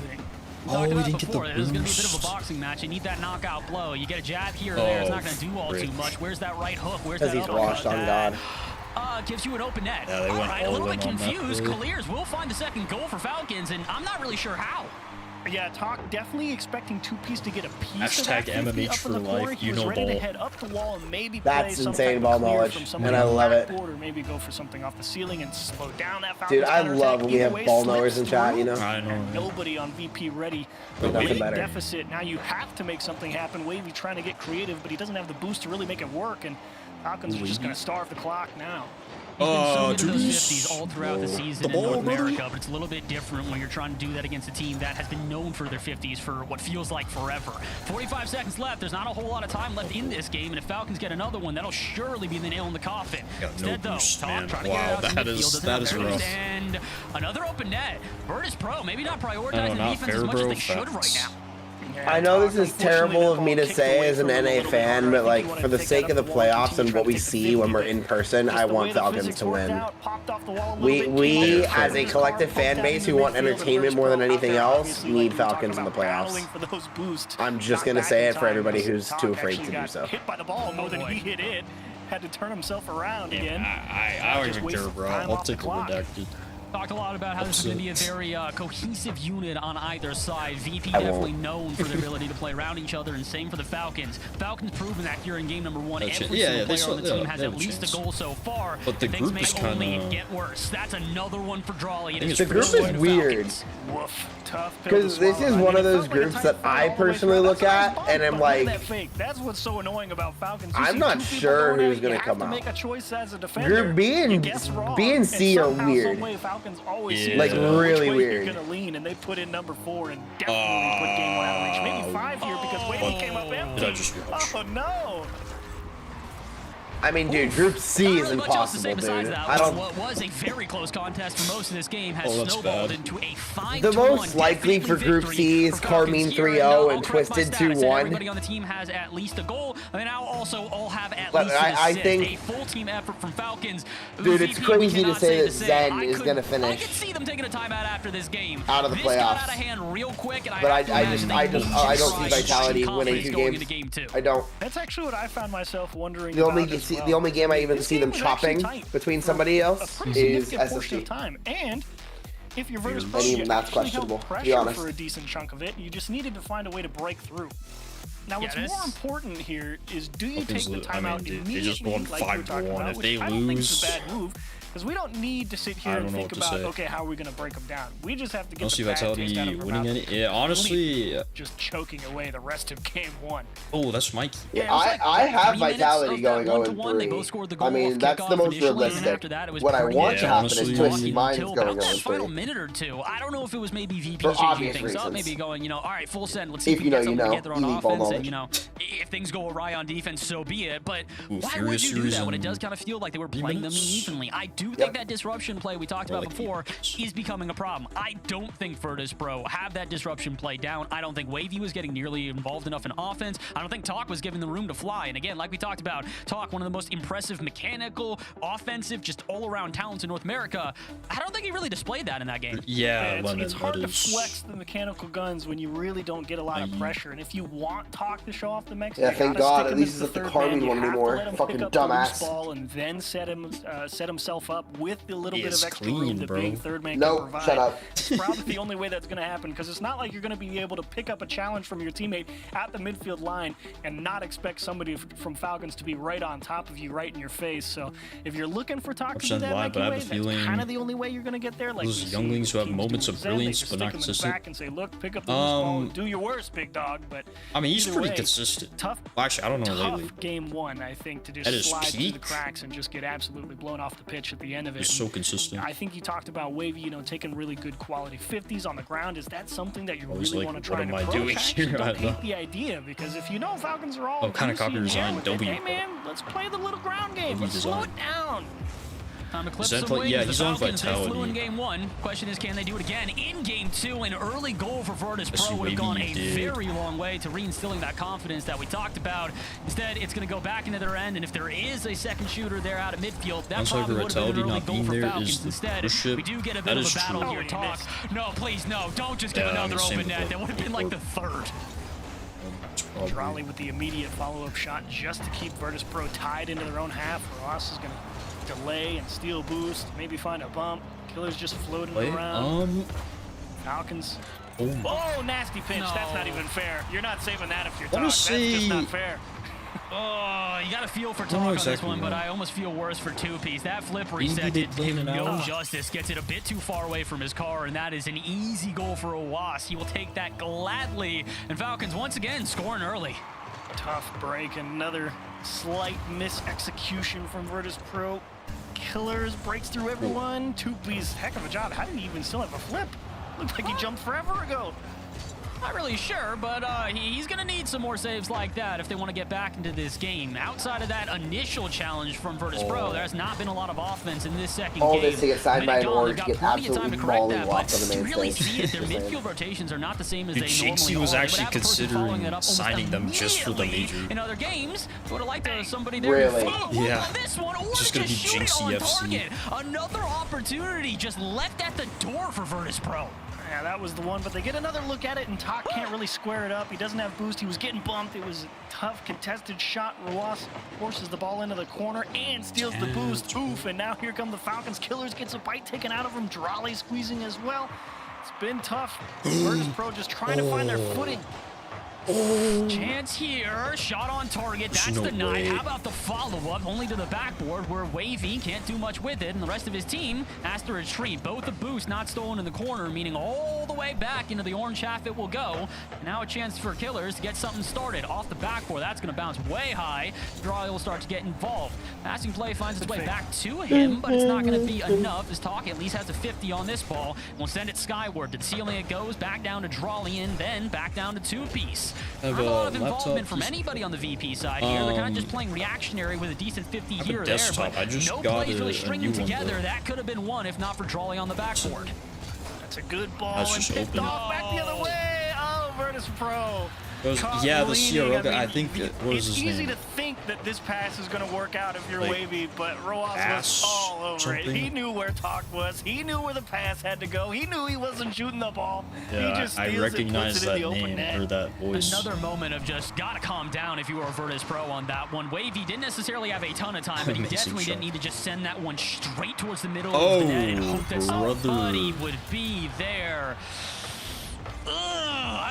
We talked about before, this is going to be a bit of a boxing match. You need that knockout blow. You get a jab here or there, it's not going to do all too much. Where's that right hook? Where's that uppercut? Washed on God. Gives you an open net. Yeah, all right, a little bit confused. Clears will find the second goal for Falcons, and I'm not really sure how. Yeah, Talk definitely expecting Two-Piece to get a piece of that MMH up for in the corner. Life. He was ready to head up the wall and maybe That's play insane ball knowledge, and I love it. Or maybe go for something off the ceiling and slow down that Dude, I love when we have ball knowers in chat, you know? I know. Nobody on VP ready. Big deficit. Now you have to make something happen. Wavy trying to get creative, but he doesn't have the boost to really make it work, and Falcons are just going to starve the clock now. Those 50s all throughout the season in North America, but it's a little bit different when you're trying to do that against a team that has been known for their 50s for what feels like forever. 45 seconds left. There's not a whole lot of time left in this game, and if Falcons get another one, that'll surely be the nail in the coffin. Instead, though, Talk trying to get wow, out that is rough. And another open net. Virtus Pro maybe not prioritizing the defense as much as they should right now. I know this is terrible of me to say as an NA fan, but like for the sake of the playoffs and what we see when we're in person, I want Falcons to win. We as a collective fan base who want entertainment more than anything else, need Falcons in the playoffs. I'm just gonna say it for everybody who's too afraid to do so. Hit by the ball more than he hit it. Had to turn himself around again. I don't even care, bro. I'll take the redacted. Talked a lot about how this is going to be a very cohesive unit on either side. VP definitely known for their ability to play around each other, and same for the Falcons. Falcons proven that here in game number one. Every single player on the team has at least a goal so far. But the group is kind of get worse. That's another one for Drawley. The group is weird. Because this is one of those groups that I personally look at and I'm like, that's what's so annoying about Falcons. I'm not sure who's going to come out. Group B and C are weird. Like really weird. Gonna lean, and they put in number 4 and definitely put game 1 out of reach. Maybe 5 here because Wavy came up empty. Oh no! I mean, dude, Group C is impossible, dude. I don't. What was a very close contest for most of this game has snowballed into a 5-1. The most likely for Group C is Carmine 3-0 and Twisted 2-1. Everybody on the team has at least a goal. They now also all have at least an assist. I think a full team effort from Falcons. Dude, it's crazy to say that Zen is gonna finish. I could see them taking a timeout after this game. Out of the playoffs. This got out of hand real quick, and but I don't see Vitality winning 2 games. I don't. That's actually what I found myself wondering. The only game I even see them chopping between somebody else is SSG. And if you're and even that's questionable, to be honest. For a decent chunk of it, you just needed to find a way to break through. Now, what's more important here is, do you take the timeout immediately? They just won 5-1. If they lose, I don't think it's a bad move. Because we don't need to sit here and think about, okay, how are we going to break them down? We just have to get the bad taste out of our mouth. Yeah, honestly, just choking away the rest of game 1. Oh, that's Mikey. Yeah, I have Vitality going 0-3. I mean, that's the most realistic. What I want to happen is Twisted Minds going 0-3. Final minute or two, I don't know if it was maybe VP changing things up, maybe going, all right, full send. Let's see if we get something together on offense, and if things go awry on defense, so be it. But why would you do that when it does kind of feel like they were playing them evenly? I do think that disruption play we talked about before is becoming a problem. I don't think Virtus Pro have that disruption play down. I don't think Wavy was getting nearly involved enough in offense. I don't think Talk was given the room to fly. And again, like we talked about, Talk, one of the most impressive mechanical, offensive, just all-around talents in North America. I don't think he really displayed that in that game. Yeah, it's hard to flex the mechanical guns when you really don't get a lot of pressure. And if you want Talk to show off the mechs, yeah, thank God, at least it's the Carmine one anymore. Fucking dumbass. Ball and then set himself up with the little bit of extra room that being third man can provide. Shut up. It's probably the only way that's going to happen, because it's not like you're going to be able to pick up a challenge from your teammate at the midfield line and not expect somebody from Falcons to be right on top of you, right in your face. So if you're looking for Talk to do that way, that's kind of the only way you're going to get there. Like those younglings who have moments of brilliance but not consistent. Back and say, look, pick up the ball, do your worst, big dog. But I mean, he's pretty consistent. Tough. Well, actually, I don't know lately. Tough game 1, I think, to just slide through the cracks and just get absolutely blown off the pitch at the end of it. He's so consistent. I think you talked about Wavy, taking really good quality 50s on the ground. Is that something that you really want to try and approach? I don't hate the idea, because if Falcons are all kind of cocker design, don't be. Hey man, let's play the little ground game. Let's slow it down. Time to clip some wings. Yeah, he's on Falcons, Vitality. they flew in game 1. Question is, can they do it again in game 2? An early goal for Virtus Pro would have gone a very long way to reinstilling that confidence that we talked about. Instead, it's going to go back into their end, and if there is a second shooter there out of midfield, that probably would have been an early goal for Falcons. Instead, we do get a bit of a battle here. Talk. No, please, no. Don't just give another open net. That would have been like the third. Drolly with the immediate follow-up shot just to keep Virtus Pro tied into their own half. Ross is going to delay and steal boost, maybe find a bump. Killer's just floating around. Falcons. Oh, nasty pinch. No. That's not even fair. You're not saving that if you're Talk. That's just not fair. Oh, you got to feel for Talk on this one, but I almost feel worse for 2-piece. That flip reset did him no justice. Gets it a bit too far away from his car, and that is an easy goal for Owas. He will take that gladly. And Falcons, once again, scoring early. Tough break. Another slight mis-execution from Virtus Pro. Killers breaks through everyone. 2-piece, heck of a job. How did he even still have a flip? Looked like he jumped forever ago. Not really sure, but he's going to need some more saves like that if they want to get back into this game. Outside of that initial challenge from Virtus Pro, there's not been a lot of offense in this second game. This to get signed by an orange, get absolutely mollywopped on the main really see it. Their midfield rotations are not the same as they normally are. was actually considering signing them just for the major. In other games, would have liked somebody there. Really? Yeah. This one, or just going to be Jinxie FC. Another opportunity just left at the door for Virtus Pro. Yeah, that was the one, but they get another look at it, and Talk can't really square it up. He doesn't have boost. He was getting bumped. It was a tough, contested shot. Roas forces the ball into the corner and steals the boost. Oof, and now here come the Falcons. Killers gets a bite taken out of him. Drolly squeezing as well. It's been tough. Virtus Pro just trying to find their footing. Chance here, shot on target, that's denied. How about the follow-up, only to the backboard where Wavy can't do much with it, and the rest of his team has to retreat. Both the boost not stolen in the corner, meaning all the way back into the orange half it will go. Now a chance for Killers to get something started off the backboard. That's going to bounce way high. Drawley will start to get involved. Passing play finds its way back to him, but it's not going to be enough. As Talk at least has a 50 on this ball. We'll send it skyward. To the ceiling it goes, back down to Drawley, and then back down to 2-piece. Not a lot of involvement from anybody on the VP side here. They're kind of just playing reactionary with a decent 50 here or there, but no plays really stringing together. That could have been one if not for Drawley on the backboard. That's a good ball and picked off back the other way. Oh, Virtus Pro. Yeah, the Sierra, I think, what was his name? It's easy to think that this pass is going to work out if you're Wavy, but Roas was all over it. He knew where Talk was. He knew where the pass had to go. He knew he wasn't shooting the ball. Yeah, he just I recognize that name or that voice. Another moment of just got to calm down if you were a Virtus Pro on that one. Wavy didn't necessarily have a ton of time, but he definitely didn't need to just send that one straight towards the middle of the net and hope that somebody would be there. I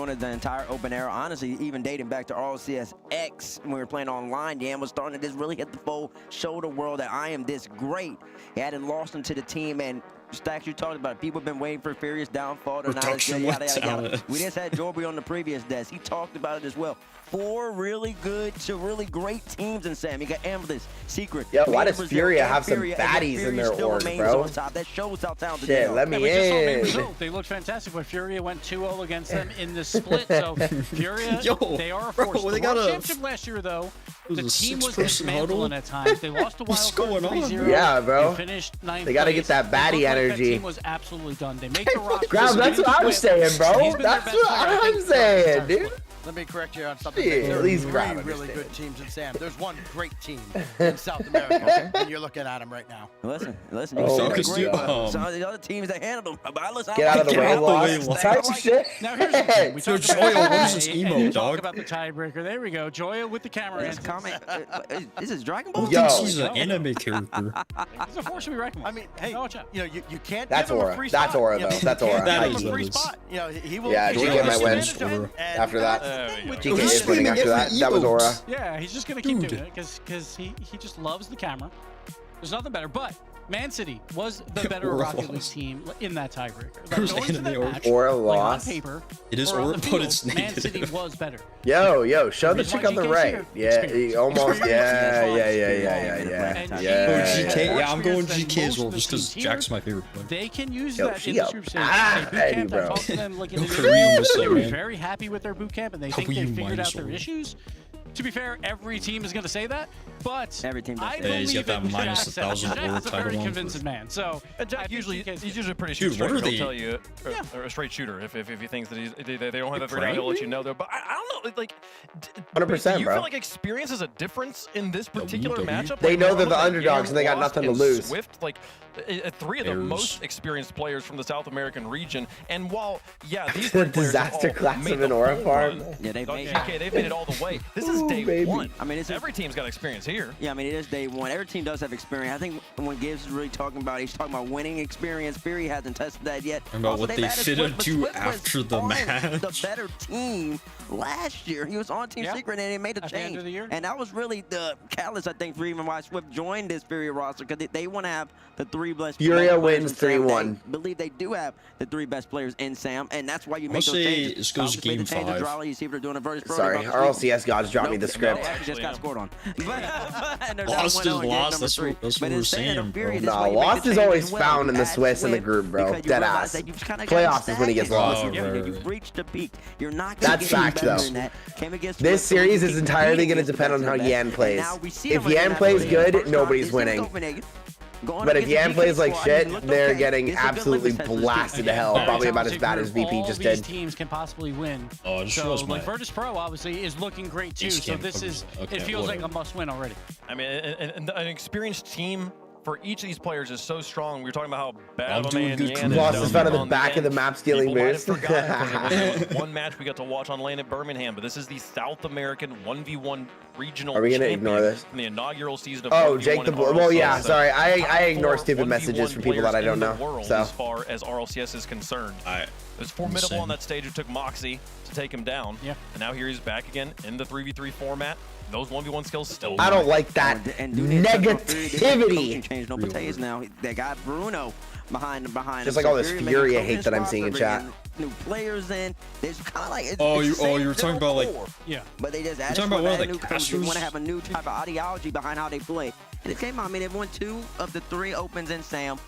doing it the entire open era. Honestly, even dating back to RLCS X when we were playing online, Dan was starting to just really hit the full shoulder world that I am this great. He hadn't lost into the team, and Stacks, you talked about it. People have been waiting for Furious downfall. Yada. We just had Jorby on the previous desk. He talked about it as well. 4 really good to really great teams in Sam. You got Amethyst, Secret. Yo, why does Furia have some baddies in their org, bro? That shows how talented they are. Let me in. They looked fantastic, but Furia went 2-0 against them in the split. So Furia, they are a force. Bro, the World Championship last year, though, the team was dismantling at times. They lost to Wild Card 3-0. Yeah, bro. They finished 9th. They got to get that baddie energy. That team was absolutely done. They make the roster. Grab, that's what I'm saying, bro. That's what I'm saying, dude. Let me correct you on something. Yeah, there are really good teams in Sam. There's one great team in South America, and you're looking at them right now. Listen. Oh, some of the other teams that handled them. Get out of the way, lost. Type of shit. Now here's the thing. We talked Joya, what is this emo, dog? About the tiebreaker. There we go. Joya with the camera. This is Dragon Ball. Yo, he's an anime character. He's a force to be reckoned with. I mean, hey, you know, you can't. That's give him Aura. a free That's spot. Aura, though. That's Aura. Give him a free spot. You know, he will. Yeah, GK might win after that. GK is winning after that. That was Aura. Yeah, he's just gonna keep doing it because he just loves the camera. There's nothing better. But Man City was the better Rocket League team in that tiebreaker. Like, going into that match, Aura like lost. on paper, it is Aura, but it's Man negative. City was better. Yo, show the chick on the right. Yeah, almost. Yeah. GK, I'm going GK as well, just because Jack's my favorite player. They can use that in the group stage. Boot camp, I talked to them like in they were very happy with their boot camp, and they think they figured out their issues. To be fair, every team is going to say that, but every team I he's got that believe in minus Jack. 1,000 Jack's a very title convincing man. So Jack he's usually pretty Dude, straight. what are He'll they? tell you or a straight shooter if he thinks that they don't have everything. He'll let you know though. But I don't know, like 100%, do you bro. feel like experience is a difference in this particular matchup? They Like, know they're the Ramos underdogs and they got nothing to lose. Swift, like 3 of the most experienced players from the South American region, and while these the disaster class of an Aura farm. Yeah, they've made it all the way. This is day one. I mean, every team's got experience here. Yeah, I mean, it is day one. Every team does have experience. I think when Gibbs is really talking about, he's talking about winning experience. Fury hasn't tested that yet. And about what they fit into after the match. The better team last year. He was on Team Secret and he made a change. At the end of the year. And that was really the catalyst, I think, for even why Swift joined this Fury roster, because they want to have the 3 best Furia players wins in Sam. 3-1. They believe they do have the 3 best players in Sam, and that's why you make I'll those say changes. this goes game 5. You see if they're doing a versus Sorry, RLCS gods dropped me the script. They actually just got scored on. Lost is lost. That's what we're saying, bro. Nah, lost is always found in the Swiss in the group, bro. Dead ass. Playoffs is when he gets lost. You've reached the peak. You're not That's fact, though. This series is entirely going to depend on how Yan plays. If Yan plays good, nobody's winning. But if Yan plays like shit, they're getting absolutely blasted to hell. Probably about as bad as VP just did. All these teams can possibly win. Oh, so, like, Virtus Pro, obviously, is looking great, too. So this is, it feels like a must-win already. I mean, an experienced team for each of these players is so strong. We were talking about how bad of a man Yan is. Lost his found at the back of the map stealing moves. One match we got to watch on lane at Birmingham, but this is the South American 1v1 regional. Are we going to ignore this? From the inaugural season of Oh, Jake the Blue. Well, yeah, sorry. I ignore stupid messages from people that I don't know. So as far as RLCS is concerned, it was formidable on that stage. It took Moxie to take him down. Yeah. And now here he's back again in the 3v3 format. Those 1v1 skills still. I don't like that negativity. Change no Patez now. They got Bruno behind just like all this Furia hate that I'm seeing in chat. New players in. There's kind of like you were talking about like but they just added talking about one of the new coaches. They want to have a new type of ideology behind how they play. And it came out. I mean, they won 2 of the 3 opens in Sam.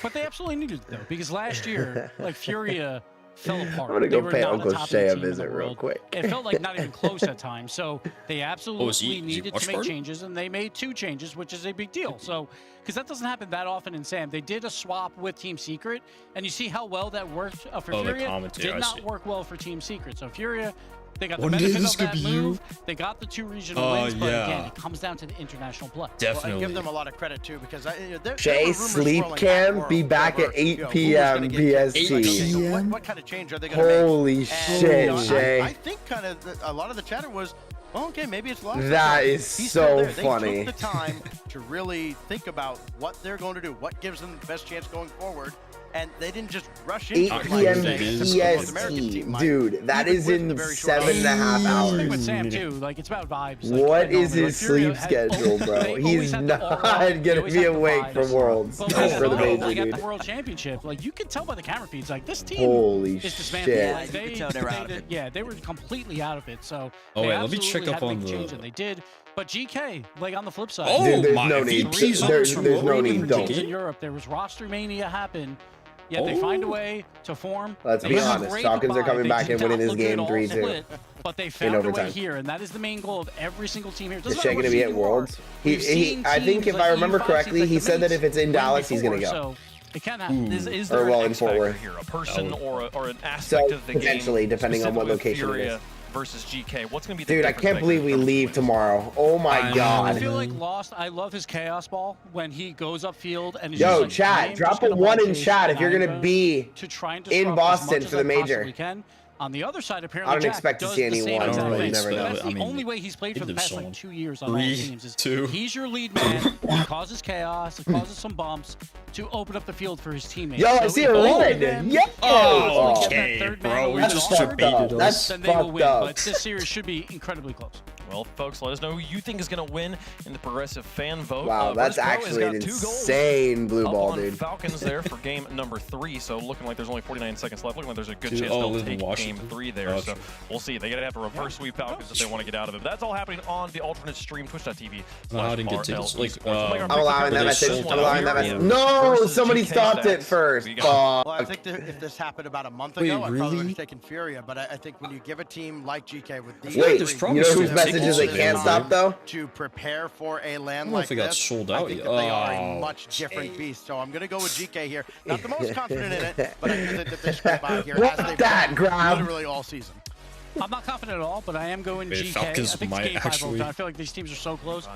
But they absolutely needed it, though, because last year, like, Furia fell apart. I'm gonna go pay Uncle Shay a visit real quick. It felt like not even close at times. So they absolutely needed to make changes, and they made 2 changes, which is a big deal. So, because that doesn't happen that often in Sam. They did a swap with Team Secret, and you see how well that worked for Furia. Did not work well for Team Secret. So Furia, they got the benefit of that move. They got the 2 regional wins, but again, it comes down to the international play. Well, I give them a lot of credit too, because Jay sleep cam be back at 8 p.m. PST. What kind of change are they going to make? Holy shit, Jay! I think kind of a lot of the chatter was, well, okay, maybe it's lost. That is so funny. They took the time to really think about what they're going to do, what gives them the best chance going forward. and they didn't just rush into 8 p.m. EST, dude. That is in 7.5 hours. The thing with Sam too, like it's about vibes. What is his sleep schedule, bro? He's not gonna be awake for Worlds for the major, like dude. at the World Championship, like you could tell by the camera feeds, like this team Holy is dismantled. shit. They were completely out of it. So oh wait, let me check up on the. They did. But GK, like on the flip side, oh dude, my, no need. There's no need. Don't. In Europe, there was roster mania happen. Yet they find a way to form. Let's be honest. Falcons are coming back and winning this game 3-2. But they found a way here, and that is the main goal of every single team here. Is Shea going to be at Worlds? I think if I remember correctly, he said that if it's in Dallas, he's going to go. So it can happen. Is there an X factor here, a person or an aspect of the game? Potentially, depending on what location it is. Versus GK, what's gonna be the dude? I can't believe we leave tomorrow. Oh my god! I feel like Lost. I love his chaos ball when he goes upfield and yo, just like, chat, drop a 1 in chat if you're gonna be in Boston for the major. On the other side, apparently, I don't expect to see anyone. That's the only way he's played for the past like 2 years on all teams. Is he's your lead man. He causes chaos. He causes some bumps to open up the field for his teammates. Yo, I see a run. Yeah. Oh, okay, bro. We just debated us. Then they will win. But this series should be incredibly close. Well, folks, let us know who you think is going to win in the progressive fan vote. Wow, that's actually an insane blue ball, dude. Falcons there for game number 3. So looking like there's only 49 seconds left. Looking like there's a good chance they'll take game 3 there. So we'll see. They're going to have to reverse sweep Falcons if they want to get out of it. But that's all happening on the alternate stream, twitch.tv. I didn't get tickets. I'm allowing that message. I'm allowing that message. No, somebody stopped it first. Well, I think if this happened about a month ago, I probably would have taken Furia. But I think when you give a team like GK with these, wait, you know whose messages they can't stop though? To prepare for a land like this, sold out. I think that they are a much different beast. So I'm gonna go with GK here. Not the most confident in it, but I think that they scrape out here as they've done literally all season. I'm not confident at all, but I am going GK. Falcons I think it's game 5 overtime. I feel like these teams are so close.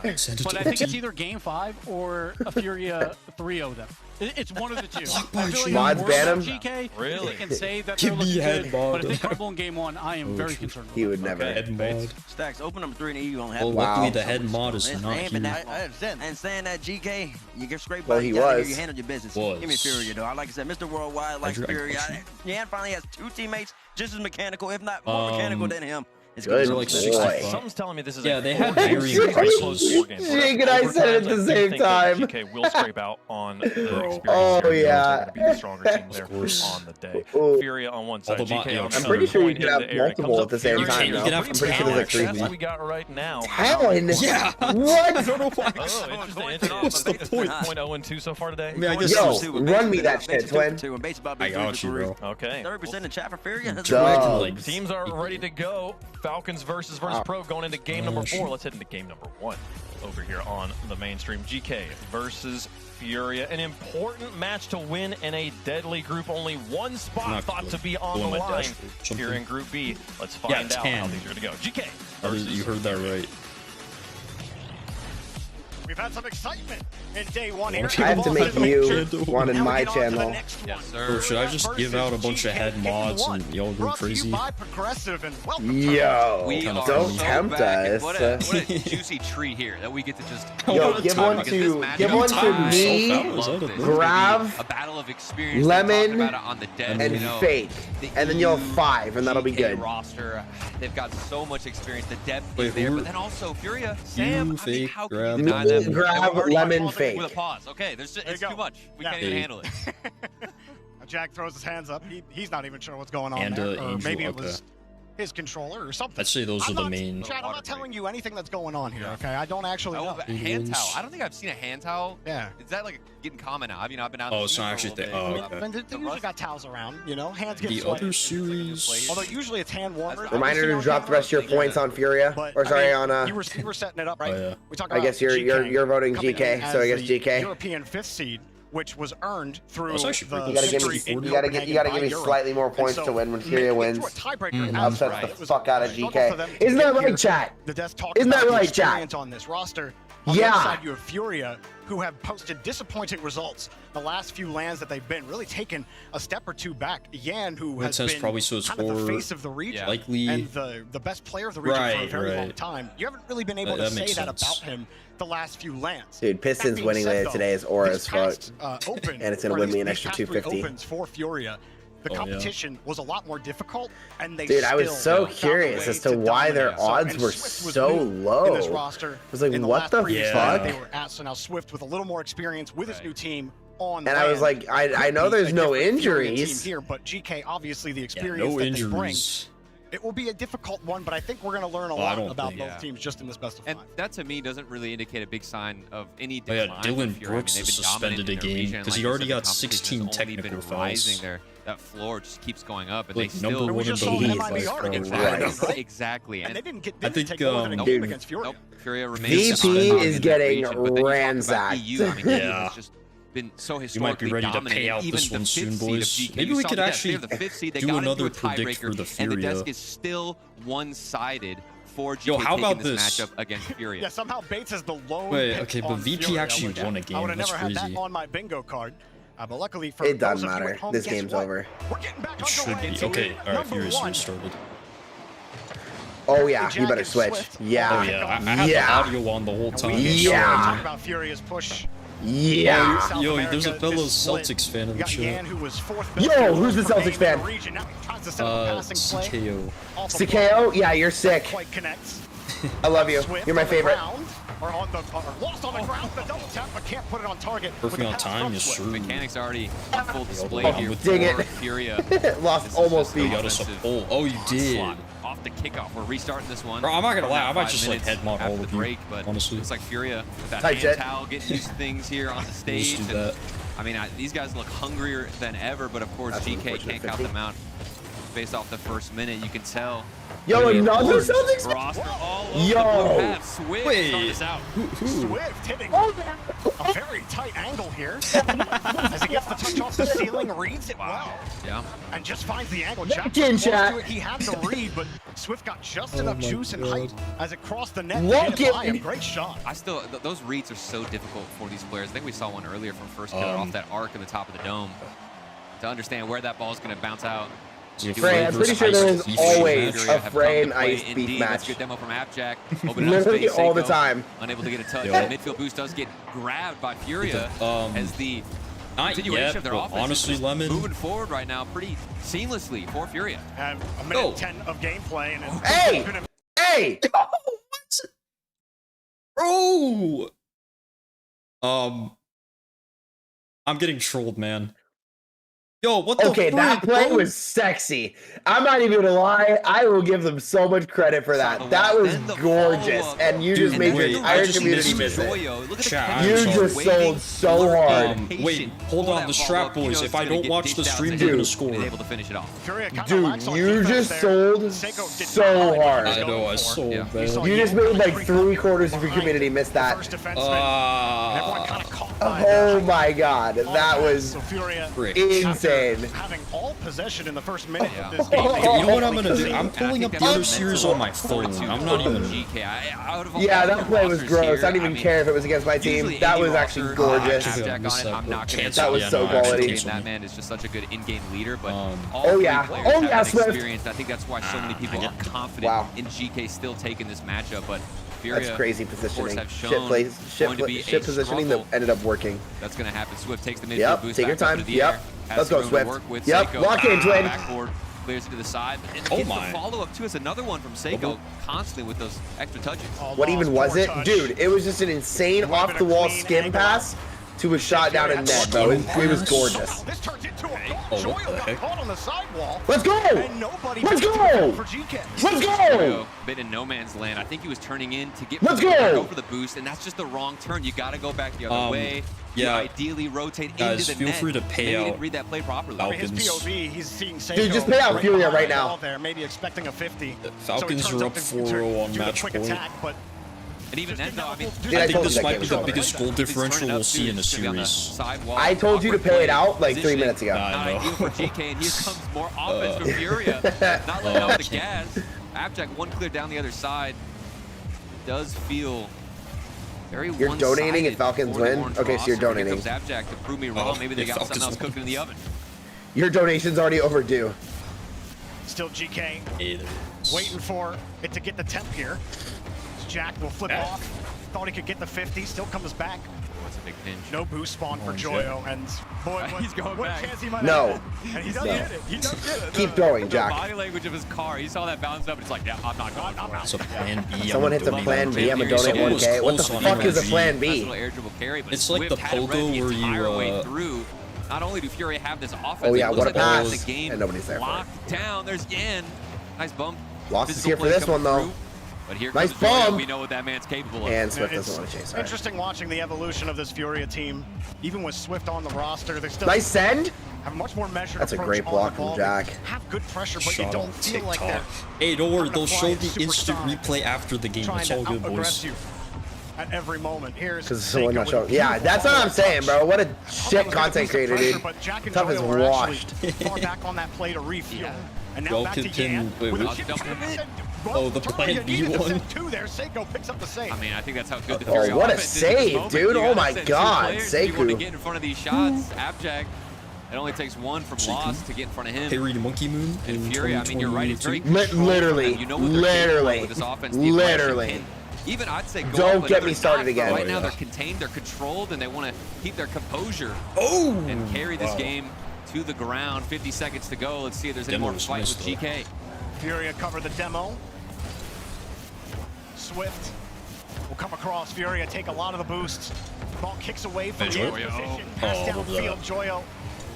But I think it's either game 5 or a Furia 3-0 them. It's one of the two. I feel like Mods ban him? GK, really? They can say that they're looking good, but if they crumble in game 1, I am very concerned. He would never. Head mod. Stacks, open them 3 and you don't have. Well, luckily the head mod is not here. I understand. And saying that GK, you get scraped by you handled your business. Was. Give me Furia though. Like I said, Mr. Worldwide likes Furia. Yan finally has 2 teammates just as mechanical, if not more mechanical than him. It's good. Like something's telling me this is they had very close game. Jake and I said it at the same time. GK will scrape out on the experience. Oh yeah, be the stronger team there on the day. Furia on one side, GK on the other. I'm pretty sure you can have multiple at the same time. You can have I'm pretty sure there's a That's what we got right now. 10? Yeah. What? I don't know why. What's the point? 0.0-2 so far today. I mean, I guess yo, run me that shit, Twin. I got you, bro. Okay. 30% in the chat for Furia. Teams are ready to go. Falcons versus Pro going into game number 4. Let's head into game number 1 over here on the mainstream. GK versus Furia. An important match to win in a deadly group. Only one spot thought to be on the line here in Group B. Let's find out how these are going to go. GK versus you heard that right. We've had some excitement in day 1 here. I have to make you one in my channel. Yes, sir. Or should I just give out a bunch of head mods and y'all go crazy? Yo, don't tempt us. What a juicy treat here that we get to just give one to me, Grav, a battle of experience, Lemon, on the dead, and Fake, and then you'll have 5, and that'll be good. Roster, they've got so much experience. The depth is there, but then also Furia, Sam, I mean, how can you deny them? Grab Lemon, Fake. With a pause. Okay, it's too much. We can't even handle it. Jack throws his hands up. He's not even sure what's going on there. Or maybe it was his controller or something. I'd say those are the main. Chad, I'm not telling you anything that's going on here, okay? I don't actually know. Hand towel. I don't think I've seen a hand towel. Yeah. Is that like getting common now? I mean, I've been out. Oh, it's not actually thing. Oh, okay. They usually got towels around, you know? Hands get the other series. Although usually it's hand warmers. Reminder to drop the rest of your points on Furia. Or sorry, on You were setting it up, right? Oh, yeah. We talk I guess you're voting GK, so I guess GK. European 5th seed, which was earned through you gotta give me slightly more points to win when Furia wins. Upsets the fuck out of GK. Isn't that right, chat? Isn't that right, chat? On this roster, On the other side, you have Furia, who have posted disappointing results the last few lands that they've been, really taken a step or two back. Yan, who has been probably kind of the face of the region likely, and the best player of the region for a very long time. You haven't really been able to say that about him the last few lands. Dude, Pistons winning later today is aura as fuck. And it's going to win me an extra 250. Opens for Furia. The competition was a lot more difficult, and they Dude, I was so curious as to why their odds were so low. In this roster, I was like, what the fuck? They were at, so now Swift with a little more experience with his new team on. And I was like, I know there's no injuries here, but GK obviously the experience that they bring. It will be a difficult one, but I think we're going to learn a lot about both teams just in this best of 5. And that to me doesn't really indicate a big sign of any decline. Dylan Brooks is suspended a game because he already got 16 technical fouls. That floor just keeps going up, and like they still exactly. And they didn't get. I think against Furia. Furia remains VP is getting ransacked. Yeah. Been so you might be ready to pay out this one soon, boys. Maybe we could actually do another predict for the Furia. And the desk is still one-sided for GK Yo, how about this this matchup against Furia. Yeah, somehow Bates is the lone. Wait, okay, but VP Furia, actually won a game. I would have That's never crazy. had that on my bingo card. But luckily for it doesn't matter. This game's over. We're getting back it should be. Okay, all right, Furia's restarted. Oh yeah, you better switch. Yeah. Oh yeah, I had the audio on the whole time. Yeah. Talk about Furia's push. Yeah. Yo, there's a fellow Celtics fan in the chat. Yo, who's the Celtics fan? CKO. CKO? Yeah, you're sick. I love you. You're my favorite. Lost on the ground, the double tap, but can't put it on target. Perfect on time, yes sir. Mechanics already on full display here for Furia. Lost almost beat. You got us a pull. Oh, you did. Off the kickoff, we're restarting this one. Bro, I'm not gonna lie, I might just like head mod all of you, break, but honestly. It's like Furia with that hand towel getting these things here on the stage. Just do that. I mean, these guys look hungrier than ever, but of course GK can't count them out. Based off the first minute, you can tell. Yo, another Celtics? Yo, Swift wait. Swift hitting a very tight angle here. As he gets the touch off the ceiling, reads it well. Yeah. And just finds the angle. He had the read, but Swift got just enough juice and height as it crossed the net. Great shot. Those reads are so difficult for these players. I think we saw one earlier from first killer off that arc at the top of the dome. To understand where that ball is going to bounce out. Frame, I'm pretty sure there is always a frame ice beef match. That's a good demo from Abjack. Literally all the time. Unable to get a touch. The midfield boost does get grabbed by Furia as the continuation of their offense. Honestly, Lemon moving forward right now pretty seamlessly for Furia. And a minute 10 of gameplay. And hey! Bro! I'm getting trolled, man. Yo, what the Okay, that play was sexy. I'm not even gonna lie. I will give them so much credit for that. That was gorgeous. And you just made your entire community miss it. You just sold so hard. Wait, hold on, the strap boys. If I don't watch the stream, they're gonna score. Able to finish it off. Dude, you just sold so hard. I know, I sold, man. You just made like 3/4 of your community miss that. Oh my god, that was insane. Having all possession in the first minute of this game. You know what I'm gonna do? I'm pulling up the other series on my phone. I'm not even. Yeah, that play was gross. I didn't even care if it was against my team. That was actually gorgeous. That was so quality. That man is just such a good in-game leader. But oh yeah, Swift. I think that's why so many people are confident in GK still taking this matchup. But that's crazy positioning. Shit positioning that ended up working. That's going to happen. Swift takes the midfield boost. Take your time. Let's go, Swift. Lock in, twin. Backboard clears it to the side. And gets the follow-up, too. It's another one from Seiko, constantly with those extra touches. What even was it? Dude, it was just an insane off-the-wall skim pass to a shot down in net, bro. It was gorgeous. This turns into a goal. Joyo got caught on the sidewall. Let's go! Let's go! Let's go! Bit in no man's land. I think he was turning in to get go for the boost, and that's just the wrong turn. You got to go back the other way. Yeah. You ideally rotate guys, into the net. Feel free to pay out. Didn't read that play properly. His POV, he's seeing Seiko. Dude, just pay out Furia right now. There, maybe expecting a 50. Falcons are up 4-0 on match point. And even then, though, I mean, I think this might be the biggest goal differential we'll see in a series. I told you to pay it out like 3 minutes ago. Not ideal for GK, and here comes more offense from Furia. Not letting off the gas. Abjack one clear down the other side. It does feel You're donating if Falcons win? Okay, so you're donating. Abjact to prove me wrong. Maybe they got something else cooking in the oven. Your donation's already overdue. Still GK waiting for it to get the temp here. Jack will flip off. Thought he could get the 50. Still comes back. That's a big pinch. No boost spawn for Joyo, and boy, he's going what back. Chance he might No. have. And he does get it. He does get it. Keep going, Jack. The body language of his car. He saw that bounce up, and it's like, yeah, I'm not going. It's a plan B. Someone hits a plan B. I'm gonna donate 1K. What the fuck is a plan B? It's like the pogo where you through. Not only do Fury have this offense, oh yeah, what a pass! The game and nobody's there. Locked down. There's Yan. Nice bump. Lost is here for this one though. But here nice comes bump. We know what that man's capable of. And Swift doesn't want to chase. Interesting watching the evolution of this Furia team. Even with Swift on the roster, they still nice send. Have a much more measured That's a great block from Jack. Have good pressure, but you don't feel like they're. Hey, don't worry. They'll show the instant replay after the game. It's all good, boys. At every moment. Here's because someone not showing. Yeah, that's what I'm saying, bro. What a shit content creator, dude. Tuff is washed. Far back on that play to refuel. And now back to Yan. Oh, the plan B one. There, Seiko picks up the save. I mean, I think that's how good the Fury what a save, dude. Oh my god, Seiko. You want to get in front of these shots. Abjact. It only takes one from Lost to get in front of him. Parried Monkey Moon. And Fury, I mean, you're right. It's very literally, you know literally, this offense, literally. Even I'd say don't get me started again. Right now they're contained, they're controlled, and they want to keep their composure and carry this game to the ground. 50 seconds to go. Let's see if there's any more fight with GK. Furia cover the demo. Swift will come across. Furia take a lot of the boosts. Ball kicks away from the position. Pass downfield, Joyo.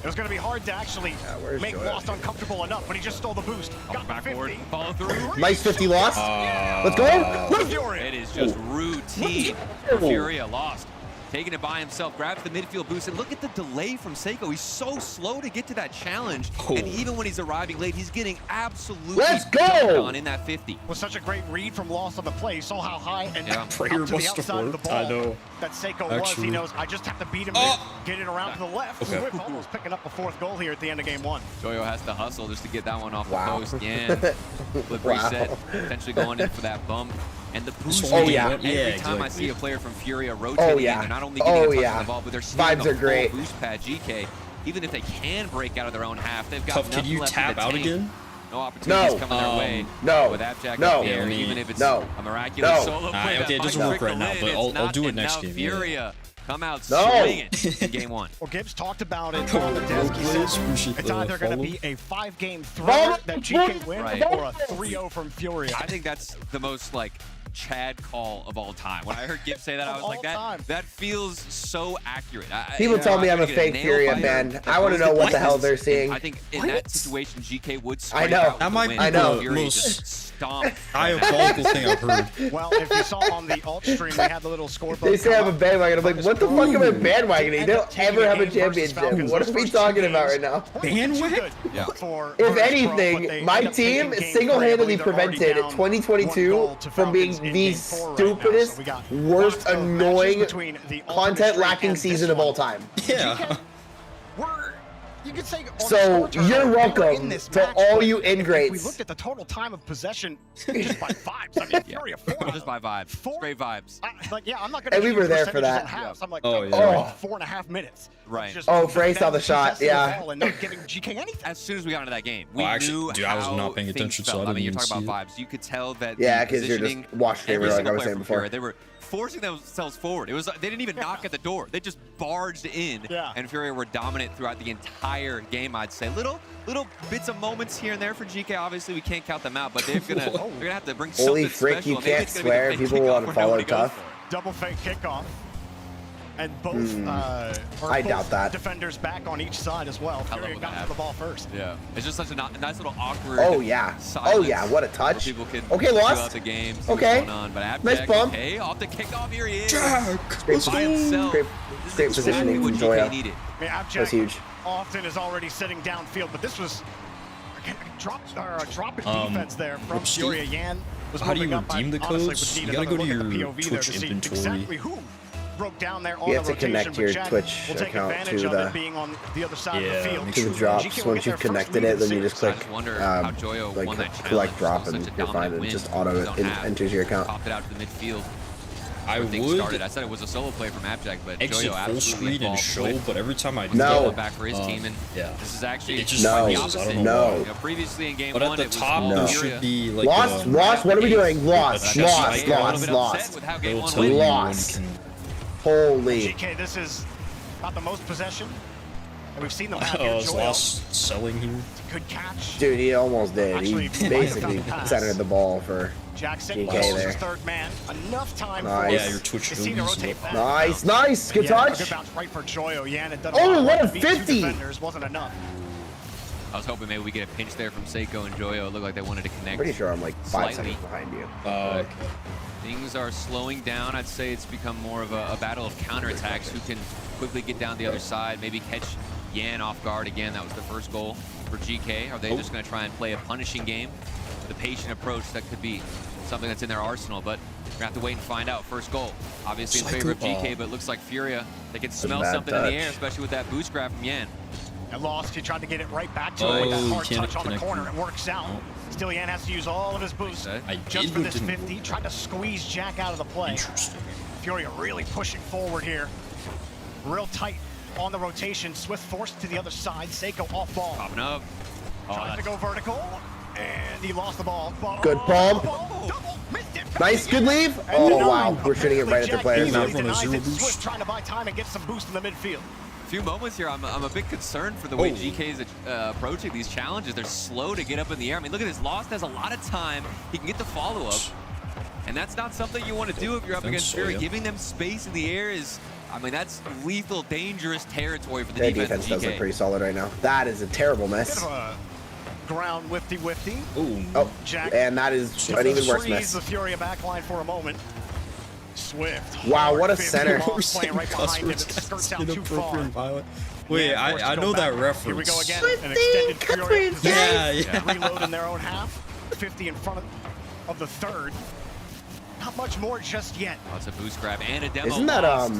It was going to be hard to actually make Lost uncomfortable enough, but he just stole the boost. Got backward, follow through. Nice 50 Lost. Let's go. It is just routine. Furia Lost. Taking it by himself, grabs the midfield boost, and look at the delay from Seiko. He's so slow to get to that challenge, and even when he's arriving late, he's getting absolutely on in that 50. Was such a great read from Lost on the play. You saw how high and up to the outside of the ball I know. that Seiko was. He knows, I just have to beat him, get it around to the left. Swift almost picking up the 4th goal here at the end of game 1. Joyo has to hustle just to get that one off the post again. Flip reset, potentially going in for that bump. And the boost every time I see a player from Furia rotating in, they're not only getting a touch on the ball, but they're seeing vibes the are great. Full boost pad. GK, even if they can break out of their own half, they've got Tuff, can you tap out again? No opportunities coming their way. With Abjact up there, even if it's a miraculous solo play. Okay, it doesn't work right now, but I'll do it next game. Furia come out swinging in game 1. Well, Gibbs talked about it on the desk. He said it's either going to be a 5-game thriller that GK wins or a 3-0 from Furia. I think that's the most Chad call of all time. When I heard Gibbs say that, I was like, that feels so accurate. People tell me I'm a fake Furia fan. I want to know what the hell they're seeing. I think in that situation, GK would I know. That might be the most diabolical thing I've heard. Well, if you saw on the alt stream, they had the little scoreboard. They say I'm a bandwagon. I'm like, what the fuck am I bandwagoning? They don't ever have a championship. What are we talking about right now? Bandwagon? Yeah. If anything, my team single-handedly prevented 2022 from being the stupidest, worst, annoying, content-lacking season of all time. Yeah. You could say so you're welcome to all you ingrates. We looked at the total time of possession just by vibes. I mean, Furia 4. Just by vibes. Straight vibes. I'm not going to. And we were there for that. I'm like, 4.5 minutes. Right. Frey saw the shot. Yeah. And not giving GK anything. As soon as we got into that game, we knew how I was not paying attention, so I mean, you're talking about vibes. You could tell that. Yeah, because you're just watching like I was saying before. They were forcing themselves forward. It was they didn't even knock at the door. They just barged in, and Furia were dominant throughout the entire game. I'd say little bits of moments here and there for GK. Obviously, we can't count them out, but they're gonna have to bring something Holy frick! special. You can't swear. People will unfollow Tuff. Double fake kickoff. And both I doubt that. Defenders back on each side as well. Furia got to the ball first. Yeah, it's just such a nice little awkward. Oh yeah. What a touch. Okay, Lost. The game, okay. But nice bump. Okay, off the kickoff, here he is. Great positioning from Joyo. That's huge. Often is already sitting downfield, but this was a drop in defense there from Furia. Yan was how do you moving up. redeem the codes? You gotta go to your Twitch inventory. Exactly who broke down there on you have the to connect your Twitch account to the drops. Once you've connected it, then you just click collect drop and you're fine. It just auto enters your account. Popped it out to the midfield. I where things would started. I said it was a solo play from Abjack, but exit Joyo full screen and show, but every time I do no back for his team, and yeah, this is actually it just the freezes. opposite. I don't know why. You know, previously in game but at one, the it was top all there Furia. should be like lost. What are we doing? Lost. Holy. GK, this is not the most possession. And we've seen them have here. It's lost selling here. Good catch. Dude, he almost did. He basically centered the ball for Jackson GK there. third man. Enough time nice. Yeah, your Twitch nice, nice. Good touch. Good bounce right for Joyo. Yan had done oh, what a 50. Wasn't enough. I was hoping maybe we get a pinch there from Seiko and Joyo. It looked like they wanted to connect. Pretty sure I'm like 5 slightly. seconds behind you. Okay. Things are slowing down. I'd say it's become more of a battle of counterattacks. Who can quickly get down the other side, maybe catch Yan off guard again. That was the first goal for GK. Are they just going to try and play a punishing game? The patient approach, that could be something that's in their arsenal, but we're going to have to wait and find out. First goal, obviously in favor of GK, but it looks like Furia, they can smell something in the air, especially with that boost grab from Yan. And lost, he tried to get it right back to him with that hard touch on the corner. It works out. Still, Yan has to use all of his boost just for this 50. Tried to squeeze Jack out of the play. Furia really pushing forward here. Real tight on the rotation. Swift forced to the other side. Seiko off ball. Popping up. Tries to go vertical. And he lost the ball. Good bump. Nice, good leave. Oh, wow. We're shooting it right at the players now. Swift trying to buy time and get some boost in the midfield. Few moments here, I'm a bit concerned for the way GK is approaching these challenges. They're slow to get up in the air. I mean, look at this. Lost has a lot of time. He can get the follow-up. And that's not something you want to do if you're up against Fury. Giving them space in the air is, I mean, that's lethal, dangerous territory for the Their defense. defense does look pretty solid right now. That is a terrible miss. Ground whifty. Ooh. Oh, Jack. And that is an even worse miss. The Furia backline for a moment. Swift. Wow, what a center. Playing right behind him. It skirts out too far. Wait, I know that reference. Here we go again. An extended Furia. Yeah. Reload in their own half. 50 in front of the third. Not much more just yet. Oh, it's a boost grab and a demo. Isn't that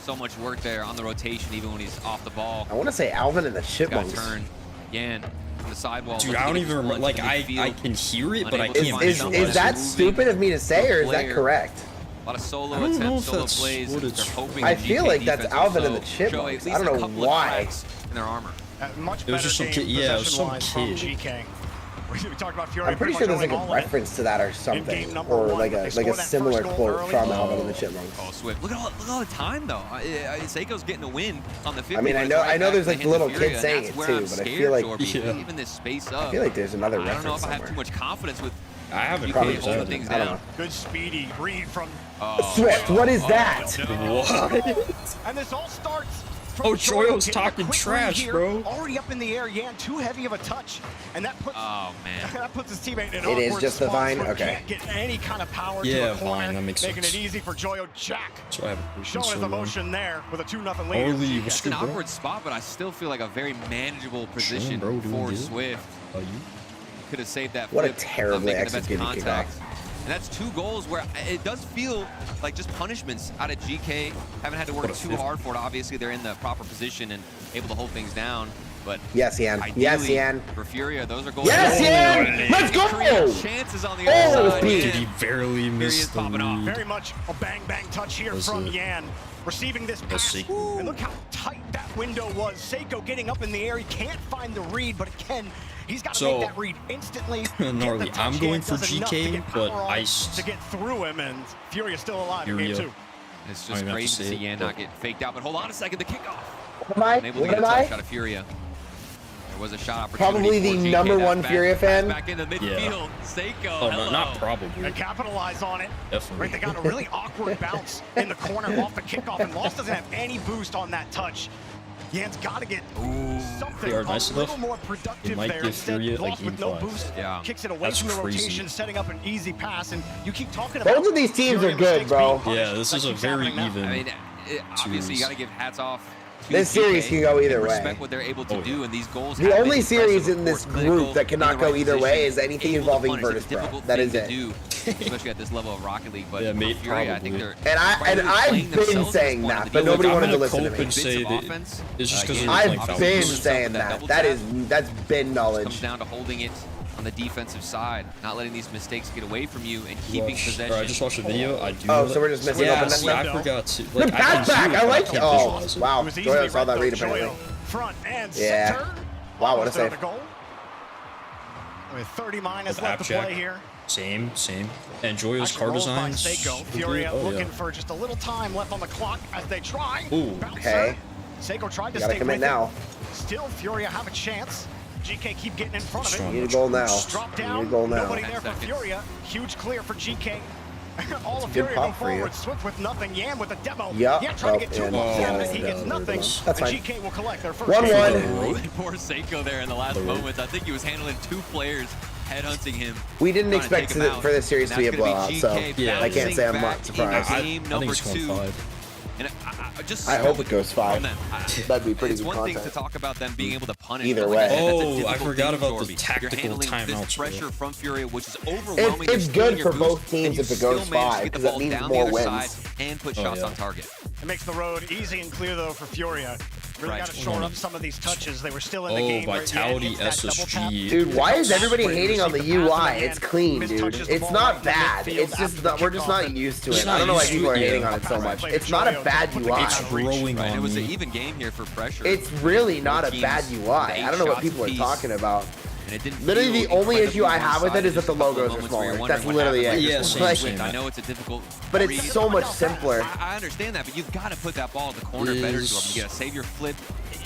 so much work there on the rotation, even when he's off the ball. I want to say Alvin and the Chipmunks. Turn. Yan on the sidewall. Dude, I don't even remember. Like, I can hear it, but I can't visualize it. Is that stupid of me to say, or is that correct? A lot of solo attempts, solo plays. I feel like that's Alvin and the Chipmunks. I don't know why. In their armor. Much it was just some kid. Yeah, it was some kid. We talked about Fury. I'm pretty sure there's like a reference to that or something, or like a similar quote from Alvin and the Chipmunks. Oh, Swift! Look at all the time though. Seiko's getting a win on the 50. I mean, I know there's like little kids saying it too, but I feel like even this space up. I feel like there's another reference. I don't know if I have somewhere. too much confidence with. I haven't probably holding things down. Good speedy read from Swift. What is that? What? And this all starts. Oh, Joyo's talking trash, here, bro. Already up in the air, Yan too heavy of a touch, and that puts. Oh man. That puts his teammate in an awkward spot. It is just the Vine. Okay. Can't get any kind of power to the corner, Vine. That makes making sense. it easy for Joyo. Jack. So I have a showing his emotion there with a 2-0 lead. Holy, it's an awkward spot, but I still feel like a very manageable position for Swift. Oh, you could have saved that. What a flip, terribly executed kickoff. And that's 2 goals where it does feel like just punishments out of GK. Haven't had to work too hard for it. Obviously, they're in the proper position and able to hold things down. But yes, Yan. Yes, Yan. For Furia, those are goals. Yes, Yan. Let's go. Chances on the other side. Did he barely miss the lead? Very much a bang touch here from Yan. Receiving this pass. And look how tight that window was. Seiko getting up in the air. He can't find the read, but again, he's got to make that read instantly. Gnarly. I'm going for GK, but Ice to get through him, and Furia's still alive in game 2. It's just crazy to see Yan not get faked out. But hold on a second, the kickoff. What am I? Shot of Furia. There was a shot opportunity. Probably the #1 Furia fan. Back in the midfield, Seiko. Oh, no, not probably. And capitalize on it. Definitely. Right, they got a really awkward bounce in the corner off the kickoff, and Lost doesn't have any boost on that touch. Yan's got to get something a little more productive there. Instead, Lost with no boost, kicks it away from the rotation, setting up an easy pass, and you keep talking about. Both of these teams are good, bro. Yeah, this is a very even. I mean, obviously, you got to give hats off. This series can go either way. Respect what they're able to do, and these goals. The only series in this group that cannot go either way is anything involving Virtus Pro. That is it. Especially at this level of Rocket League, but mate, Fury, I think they're. And I've been saying that, but nobody wanted to listen to me. It's just because I've been saying that. That's been knowledge. Comes down to holding it on the defensive side, not letting these mistakes get away from you and keeping possession. I just watched a video. I do. Oh, so we're just missing yeah, open see, I forgot to. Like, pass back. I like it. Oh, wow. Joyo saw that read apparently. Front and yeah. center. Wow, what a save. With 30 minus left to play here. Same. And Joyo's car designs. Furia looking for just a little time left on the clock as they try. Ooh, okay. Seiko tried to gotta stay commit with now. Still, Furia have a chance. GK keep getting in front of it. You need a goal now. Drop down. You need a goal now. Nobody there for Furia. Huge clear for GK. All of good Furia go pop for you. forward. Swift with nothing. Yam with a demo. Yep. Yeah, trying to get 2 balls down, but he gets nothing. That's fine. GK will collect their first. 1-1. Poor Seiko there in the last moments. I think he was handling 2 players, headhunting him. We didn't expect for this series to be a blowout, so yeah, I can't say I'm not surprised. I think it's going 5. And I hope it goes 5. That'd be pretty it's good one content. thing to talk about them being able to punish. Either way. Oh, I forgot about the tactical timeouts. Pressure from Furia, which is overwhelming. It's good for both teams if it goes 5, because that means more wins. And put shots on target. It makes the road easy and clear, though, for Furia. Really got to shore up some of these touches. They were still in the game. Vitality SSG. Dude, why is everybody hating on the UI? It's clean, dude. It's not bad. It's just not, we're just not used to it. I don't know why people are hating on it so much. It's not a bad UI. It's growing on It was an me. even game here for pressure. It's really not a bad UI. I don't know what people are talking about. Literally, the only issue I have with it is that the logos are smaller. That's literally it. Yeah, I know it's a difficult, but it's so much simpler. I understand that, but you've got to put that ball in the corner better. You got to save your flip.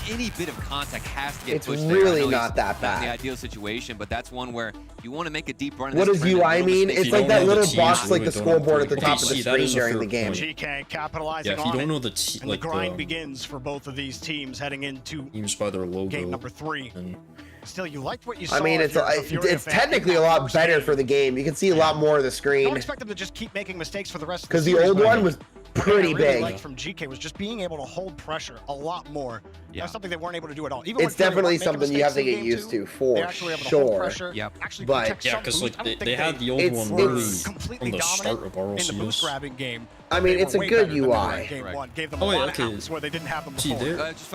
Any bit of contact has to get pushed there. It's really not that bad. Not the ideal situation, but that's one where you want to make a deep run. What does UI mean? It's like that little box, like the scoreboard at the top of the screen during the game. GK capitalizing on it. Yeah, if you don't know the the grind begins for both of these teams heading into teams by their logo. Game number 3. Still, you liked what you saw. I mean, it's technically a lot better for the game. You can see a lot more of the screen. Don't expect them to just keep making mistakes for the rest of the because series. the old one was pretty big. Liked from GK was just being able to hold pressure a lot more. Yeah. That's something they weren't able to do at all. Even it's definitely something you have to get used to for sure. Yep. But yeah, because like they had the old one really from the start of RLCS. In the boost grabbing game. I mean, it's a good UI. Oh wait, okay. Where they didn't have them See,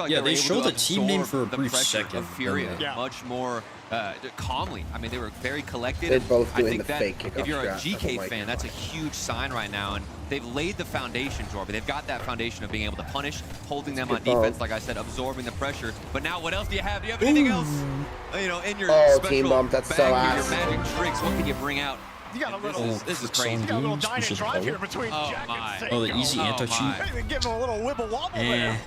yeah, they showed the team name for a brief second. Furia much more calmly. I mean, they were very collected. They're both doing I think the that fake kickoff if you're a draft. GK fan, that's a huge sign right now, and they've laid the foundation, Jorby. They've got that foundation of being able to punish, holding them on defense, like I said, absorbing the pressure. But now, what else do you have? Do you have anything else? You know, in your special team bump. That's bag so of your magic tricks, what can you bring out? You got a little, this is crazy. You got a little dine and drive here between Jack and Seiko. Oh, the easy anti-cheat. Hey, give him a little wibble wobble there.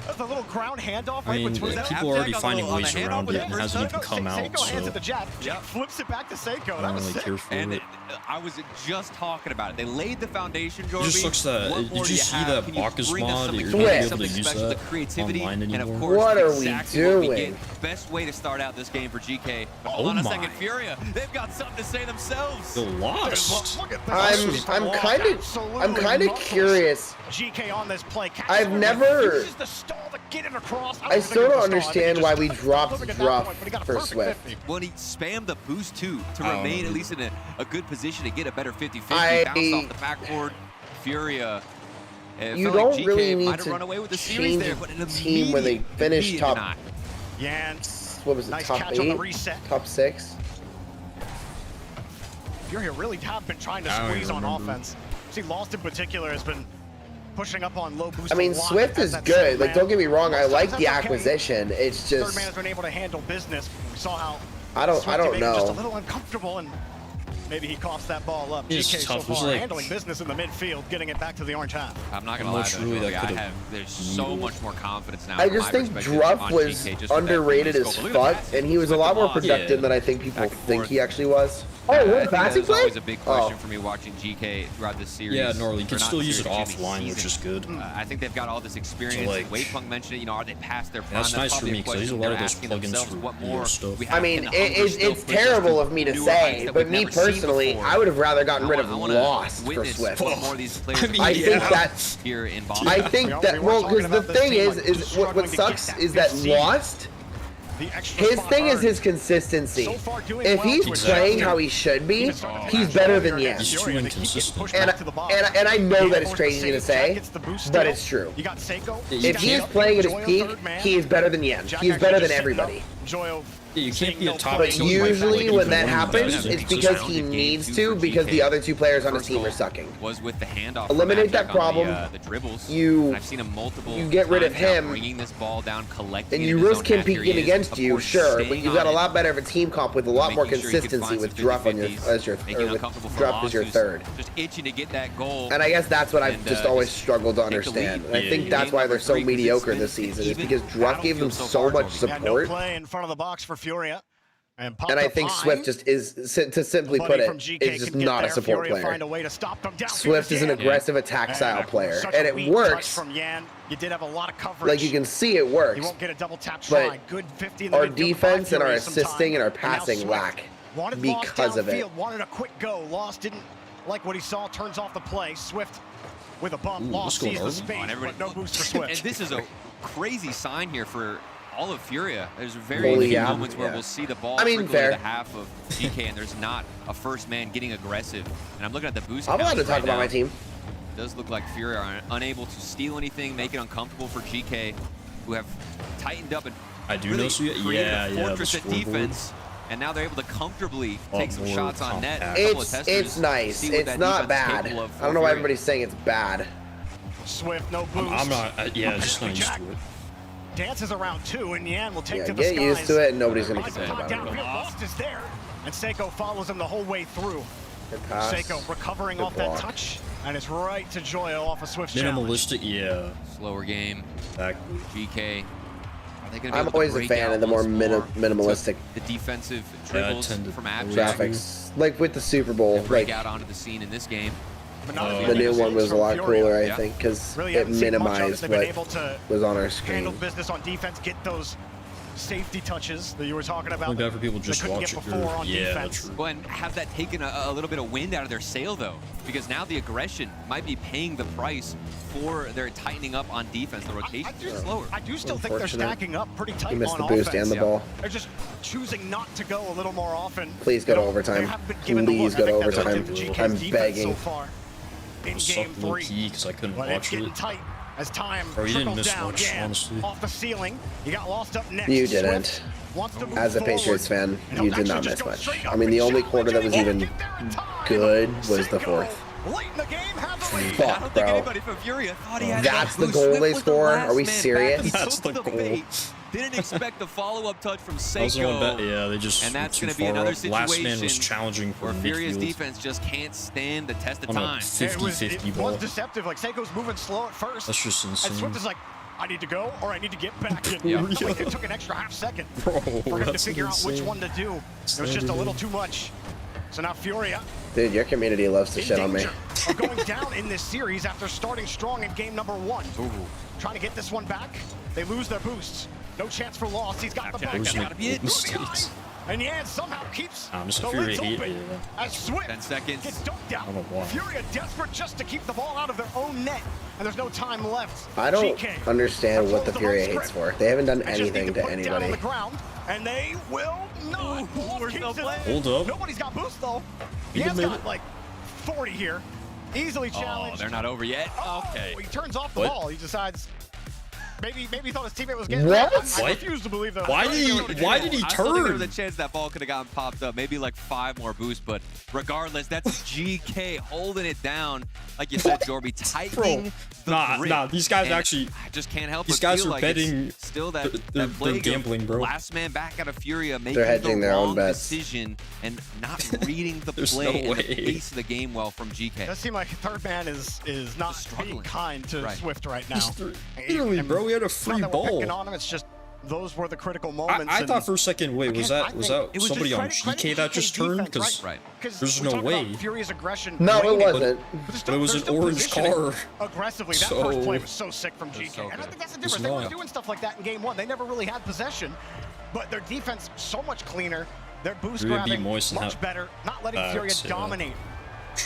That's a little ground handoff right between them. People are already finding ways around it and it hasn't even come out. Seiko hands it to Jack. Jack flips it back to Seiko. That was sick. And I was just talking about it. They laid the foundation, Jorby. It just looks that. Did you see that Bacchus mod? You're not able to use that online anymore. And of course, what are exactly we doing? What we get. Best way to start out this game for GK. But hold on a second, Furia. They've got something to say themselves. They're lost. I'm kind of curious. GK on this play. I've never. I still don't understand why we dropped Tuff for Swift. Well, he spammed the boost too to remain at least in a good position to get a better 50-50. Bounce off the backboard. Furia. You don't like really need to run away with the change there, but a team where they finish top. What was it? Nice top 8, top 6. Furia really have been trying to squeeze on offense. See, Lost in particular has been pushing up on low boost. I mean, Swift is good. Like, don't get me wrong, I like the acquisition. It's just third man has been able to handle business. We saw how I don't know. Just a little uncomfortable, and maybe he coughs that ball up. GK so far handling business in the midfield, getting it back to the orange half. I'm not gonna lie, though, there's so much more confidence now. I just think Tuff was underrated as fuck, and he was a lot more productive than I think people think he actually was. Oh, what passing play? That was always a big question for me watching GK throughout this series. Yeah, Norley, you can still use it offline, which is good. I think they've got all this experience. So, like, Waypunk mentioned it, you know, are they past their prime? That's nice for me because I use a lot of those plugins for what more stuff. I mean, it's terrible of me to say, but me personally, I would have rather gotten rid of Lost for Swift. I think that, well, because the thing is what sucks is that Lost, his thing is his consistency. If he's playing how he should be, he's better than Yen. He's too inconsistent. And I know that it's crazy to say, but it's true. If he is playing at his peak, he is better than Yen. He is better than everybody. You can't be a top. But usually when that happens, it's because he needs to, because the other two players on his team are sucking. Was with the handoff. Eliminate that problem. The dribbles. I've seen him multiple. You get rid of him, bringing this ball down, collecting. And you risk him peeking against you, sure, but you've got a lot better of a team comp with a lot more consistency with Druff on as your third. Just itching to get that goal. And I guess that's what I've just always struggled to understand. And I think that's why they're so mediocre this season. Is because Druff gave them so much support. No play in front of the box for Furia. And I think Swift just is, to simply put it, is just not a support player. Swift is an aggressive attack style player, and it works. You did have a lot of coverage. Like, you can see it works. You won't get a double tap try. Good 50 in the our defense and our assisting and our passing lack because of it. Wanted a quick go. Lost, didn't like what he saw, turns off the play. Swift with a bump. Lost sees the space, but no boost for Swift. And this is a crazy sign here for all of Furia. There's very few moments where we'll see the ball trickle into the half of GK, and there's not a first man getting aggressive. And I'm looking at the boost. I'm allowed to talk about my team. It does look like Furia are unable to steal anything, make it uncomfortable for GK, who have tightened up and really created a fortress at defense. And now they're able to comfortably take some shots on net. It's nice. It's not bad. I don't know why everybody's saying it's bad. Swift, no boost. I'm not. Just not used to it. Dances around two, and Yan will take to the skies. Get used to it, and nobody's gonna complain about it. Lost is there, and Seiko follows him the whole way through. Seiko recovering off that touch, and it's right to Joyo off a Swift minimalistic, slower game. GK. I'm always a fan of the more minimalistic the defensive dribbles from graphics, like with the Super Bowl. Break out onto the scene in this game. The new one was a lot cooler, I think, because it minimized what was on our screen. Handle business on defense, get those safety touches that you were talking about. Bad for people just watch it. Defense. Well, and have that taken a little bit of wind out of their sail, though, because now the aggression might be paying the price for their tightening up on defense. The rotation is slower. I do still think they're stacking up pretty tight on offense. He missed the boost and the ball. They're just choosing not to go a little more often. Please go to overtime. Please go to overtime. I'm begging. In game 3, because I couldn't watch it. Tight as time you didn't miss much, honestly. Off the ceiling, you got lost up next. You didn't. As a Patriots fan, you did not miss much. I mean, the only quarter that was even good was the fourth. Fuck, bro. That's the goal they score? Are we serious? That's the goal. Didn't expect the follow-up touch from Seiko. Yeah, they just. And that's going to be another situation. Last man was challenging for where Furia's defense just can't stand the test of time. 50-50 ball. It was deceptive. Like, Seiko's moving slow at first. That's just insane. And Swift is like, I need to go or I need to get back in. Like, it took an extra half second for him to figure out which one to do. It was just a little too much. So now Furia. Dude, your community loves to shit on me. Are going down in this series after starting strong in game number 1. Trying to get this one back. They lose their boosts. No chance for loss. He's got the back. That's gotta be it. And Yan somehow keeps the lids open as Swift 10 seconds. Gets dunked out. Furia desperate just to keep the ball out of their own net, and there's no time left. I don't understand what the Furia hates for. They haven't done anything to anybody. On the ground, and they will not. Hold up. Nobody's got boost though. Yan's got like 40 here. Easily challenged. Oh, they're not over yet. Okay. He turns off the ball. He decides. Maybe he thought his teammate was getting what? I refuse to believe that. Why did he turn? I think there was a chance that ball could have gotten popped up. Maybe like 5 more boosts, but regardless, that's GK holding it down. Like you said, Jorby, tightening the grip. Nah, these guys actually. I just can't help these but guys feel are like betting. Still that they're gambling, bro. Last man back out of Furia, making they're hedging the their wrong own bets. decision and not reading the play and the pace of the game well from GK. It does seem like third man is not being kind to Swift right now. Literally, bro, we had a free ball. On him, it's just those were the critical moments. I thought for a second, wait, was that somebody on GK that just turned? Because there's no way. Furious aggression. No, it wasn't. But it was an orange car. Aggressively, that first play was so sick from GK. And I think that's the difference. They were doing stuff like that in game 1. They never really had possession, but their defense so much cleaner. Their boost grabbing much better. Not letting Furia dominate.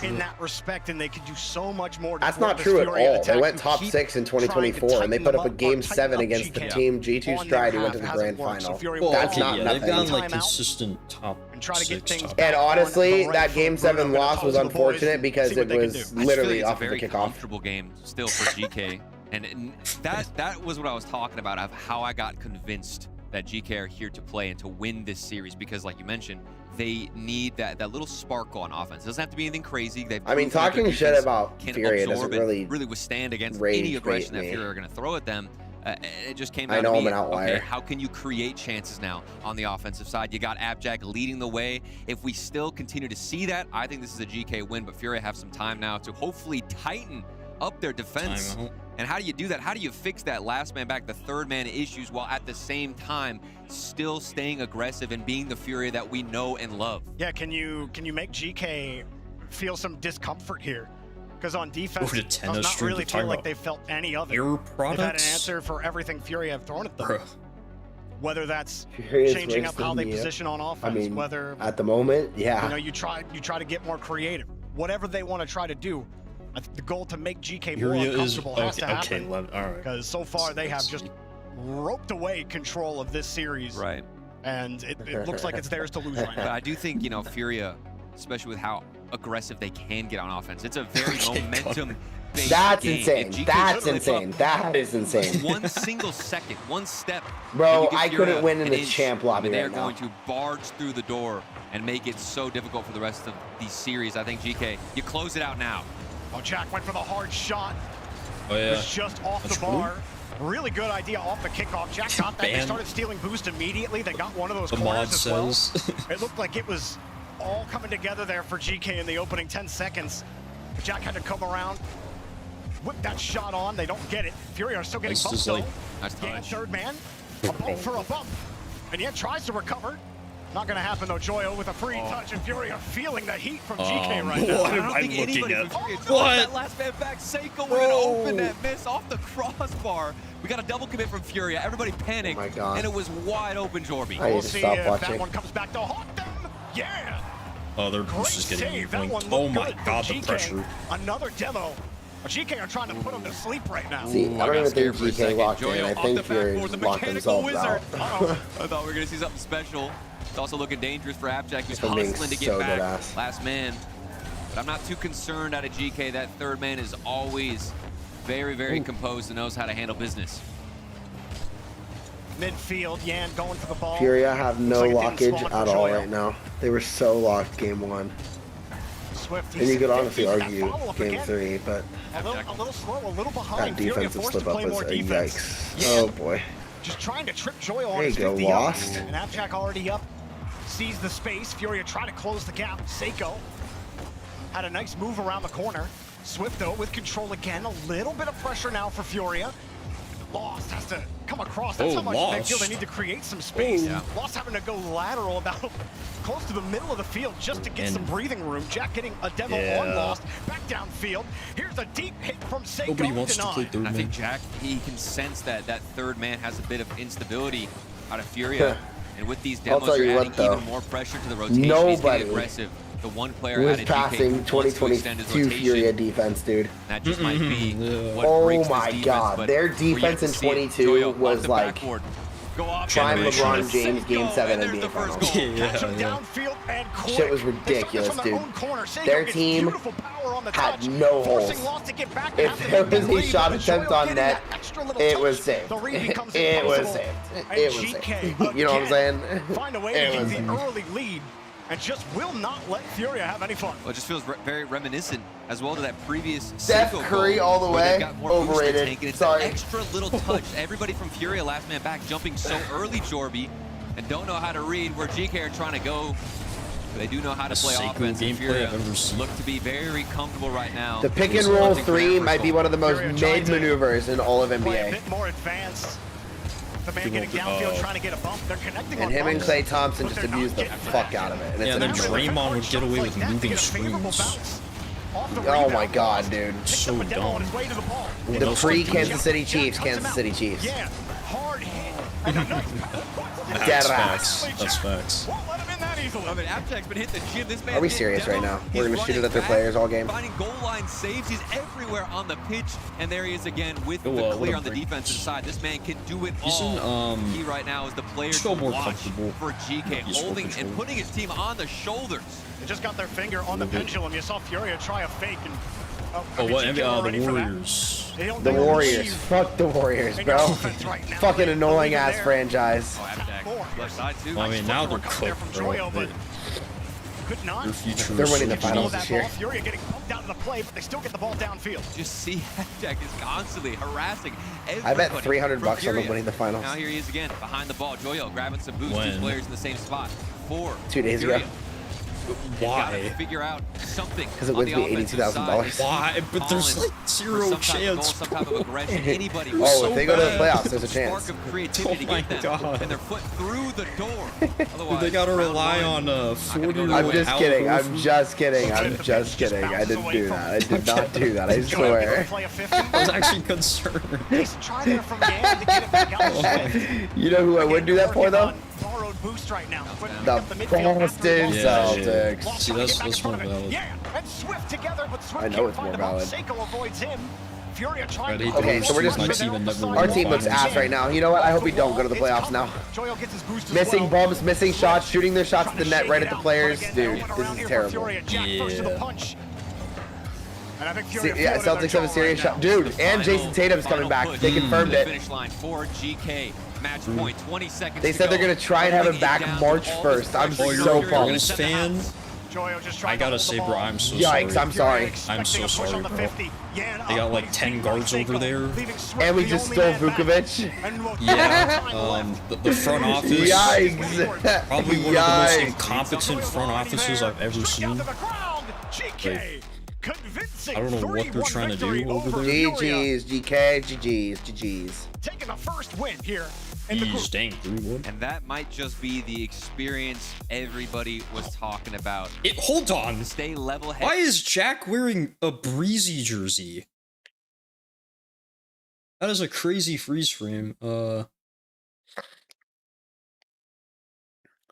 In that respect, and they could do so much more. That's not true at all. They went top 6 in 2024, and they put up a game 7 against the team G2 Stride who went to the grand final. That's not nothing. They've gotten like consistent top 6. And honestly, that game 7 loss was unfortunate because it was literally off of the kickoff. It's a very comfortable game still for GK, and that was what I was talking about of how I got convinced that GK are here to play and to win this series because, like you mentioned, they need that little sparkle on offense. It doesn't have to be anything crazy. I mean, talking shit about Furia doesn't really withstand against any aggression that Furia are going to throw at them. It just came down I know to I'm me, an outlier. okay, how can you create chances now on the offensive side? You got Abjack leading the way. If we still continue to see that, I think this is a GK win, but Furia have some time now to hopefully tighten up their defense. And how do you do that? How do you fix that last man back, the third man issues, while at the same time still staying aggressive and being the Furia that we know and love? Yeah, can you make GK feel some discomfort here? Because on defense, it does not really feel like they felt any of it. They've had an answer for everything Furia have thrown at them. Whether that's changing up how they position on offense, I mean, whether at the moment, yeah. You know, you try to get more creative. Whatever they want to try to do, I think the goal to make GK more uncomfortable has to happen. Because so far they have just roped away control of this series. Right. And it looks like it's theirs to lose right now. But I do think, you know, Furia, especially with how aggressive they can get on offense, it's a very momentum-based That's game. insane. That's insane. That is insane. One single second, one step. Bro, I couldn't win in the champ lobby They're right now. going to barge through the door and make it so difficult for the rest of these series. I think, GK, you close it out now. Oh, Jack went for the hard shot. Oh, yeah. It was just off the bar. Really good idea off the kickoff. Jack got that. They started stealing boost immediately. They got one of those corners as well. It looked like it was all coming together there for GK in the opening 10 seconds. But Jack had to come around, whip that shot on. They don't get it. Fury are still getting bumped though. Nice third man, a bump for a bump. And yet tries to recover. Not going to happen though. Joyo with a free touch, and Fury are feeling the heat from GK right now. What am I looking at? What? That last man back, Seiko, we're going to open that miss off the crossbar. We got a double commit from Furia. Everybody panicked, and it was wide open, Jorby. We'll see if that one comes back to haunt them. Yeah. Oh, their boost is getting blinked. Oh my god, the pressure. Another demo. GK are trying to put them to sleep right now. See, I don't even think GK locked in. I think Fury locked themselves out. I thought we were going to see something special. It's also looking dangerous for Abjack, who's hustling to get back. Last man. But I'm not too concerned out of GK. That third man is always very, very composed and knows how to handle business. Midfield, Yan going for the ball. Furia have no lockage at all right now. They were so locked game 1. Swift, and you could honestly argue game 3, but a little slow, a little behind. That defensive slip up was a yikes. Yeah. Oh boy. Just trying to trip Joyo on there his you go, 50 lost. And Abjack already up. Sees the space. Furia trying to close the gap. Seiko had a nice move around the corner. Swift though with control again. A little bit of pressure now for Furia. Lost has to come across. That's how much they feel they need to create some space. Lost having to go lateral about close to the middle of the field just to get some breathing room. Jack getting a demo on Lost. Back downfield. Here's a deep hit from Seiko. Nobody wants to play third man. I think Jack, he can sense that third man has a bit of instability out of Furia. And with these demos, you're adding even more pressure to the rotation. He's getting aggressive. The one player was passing 2022 Furia defense, dude. That just might be what breaks my this god, defense, their defense in 22 was like prime LeBron James Game 7 NBA Finals. Shit was ridiculous, dude. Their team had no holes. If there was a shot attempt on net, it was saved. It was saved. It was saved. You know what I'm saying? Find a way to keep the early lead. And just will not let Furia have any fun. Well, it just feels very reminiscent as well to that previous Steph Curry all the way. Overrated. It's Sorry. An extra little touch. Everybody from Furia last man back jumping so early, Jorby, and don't know how to read where GK are trying to go. But they do know how to play offense. And Furia look to be very comfortable right now. The pick and roll 3 might be one of the most mid maneuvers in all of NBA. A bit more advanced. The man getting downfield trying to get a bump. They're connecting and him and Clay Thompson just abused the fuck out of it. And then Draymond would get away with moving screens. Oh my god, dude. So dumb. The pre-Kansas City Chiefs, Kansas City Chiefs. Yeah, hard hit. Dead ass. That's facts. I mean, Abjack's been hit the gym. This man Are we serious right now? We're going to shoot it at their players all game? Finding goal line saves. He's everywhere on the pitch. And there he is again with the clear on the defensive side. This man can do it all. He right now is the player to watch for GK, holding and putting his team on the shoulders. They just got their finger on the pendulum. You saw Furia try a fake. And the Warriors. The Warriors. Fuck the Warriors, bro. Fucking annoying ass franchise. Left side too. Well, I mean, now they're cooked, bro. They're winning the finals this year. Furia getting pumped out of the play, but they still get the ball downfield. Just see Jack is constantly harassing everybody. I bet $300 on them winning the finals. Now here he is again, behind the ball. Joyo grabbing some boost. Two players in the same spot. 2 days ago. Why? Figure out something. Because it wins me $82,000. Why? But there's like zero chance. Some type of aggression. Anybody oh, if they go to the playoffs, there's a chance. Spark of creativity to get them and their foot through the door. Otherwise, they gotta rely on 40-year-old. I'm just kidding. I'm just kidding. I'm just kidding. I didn't do that. I did not do that. I swear. I was actually concerned. You know who I would do that for though? Borrowed boost right now. The Boston Celtics. See, that's more valid. And Swift together, but Swift I know it's more valid. Seiko avoids him. Furia trying to okay, so we're just our team looks ass right now. You know what? I hope we don't go to the playoffs now. Missing bumps, missing shots, shooting their shots at the net right at the players. Dude, this is terrible. Yeah, Celtics have a serious shot. Dude, and Jason Tatum's coming back. They confirmed it. Finish line for GK. Match point, 20 seconds. They said they're going to try and have him back March 1st. I'm so pumped. Fan. I gotta say, bro, I'm so sorry. Yikes, I'm sorry. I'm so sorry, bro. They got like 10 guards over there. And we just stole Vukovic. Yeah, the front office. Yikes. Probably one of the most incompetent front offices I've ever seen. Like, I don't know what they're trying to do over there. GG's, GK, GG's, GG's. Taking the first win here. He's dang 3-1. And that might just be the experience everybody was talking about. Hold on. To stay level-headed. Why is Jack wearing a Breezy jersey? That is a crazy freeze frame.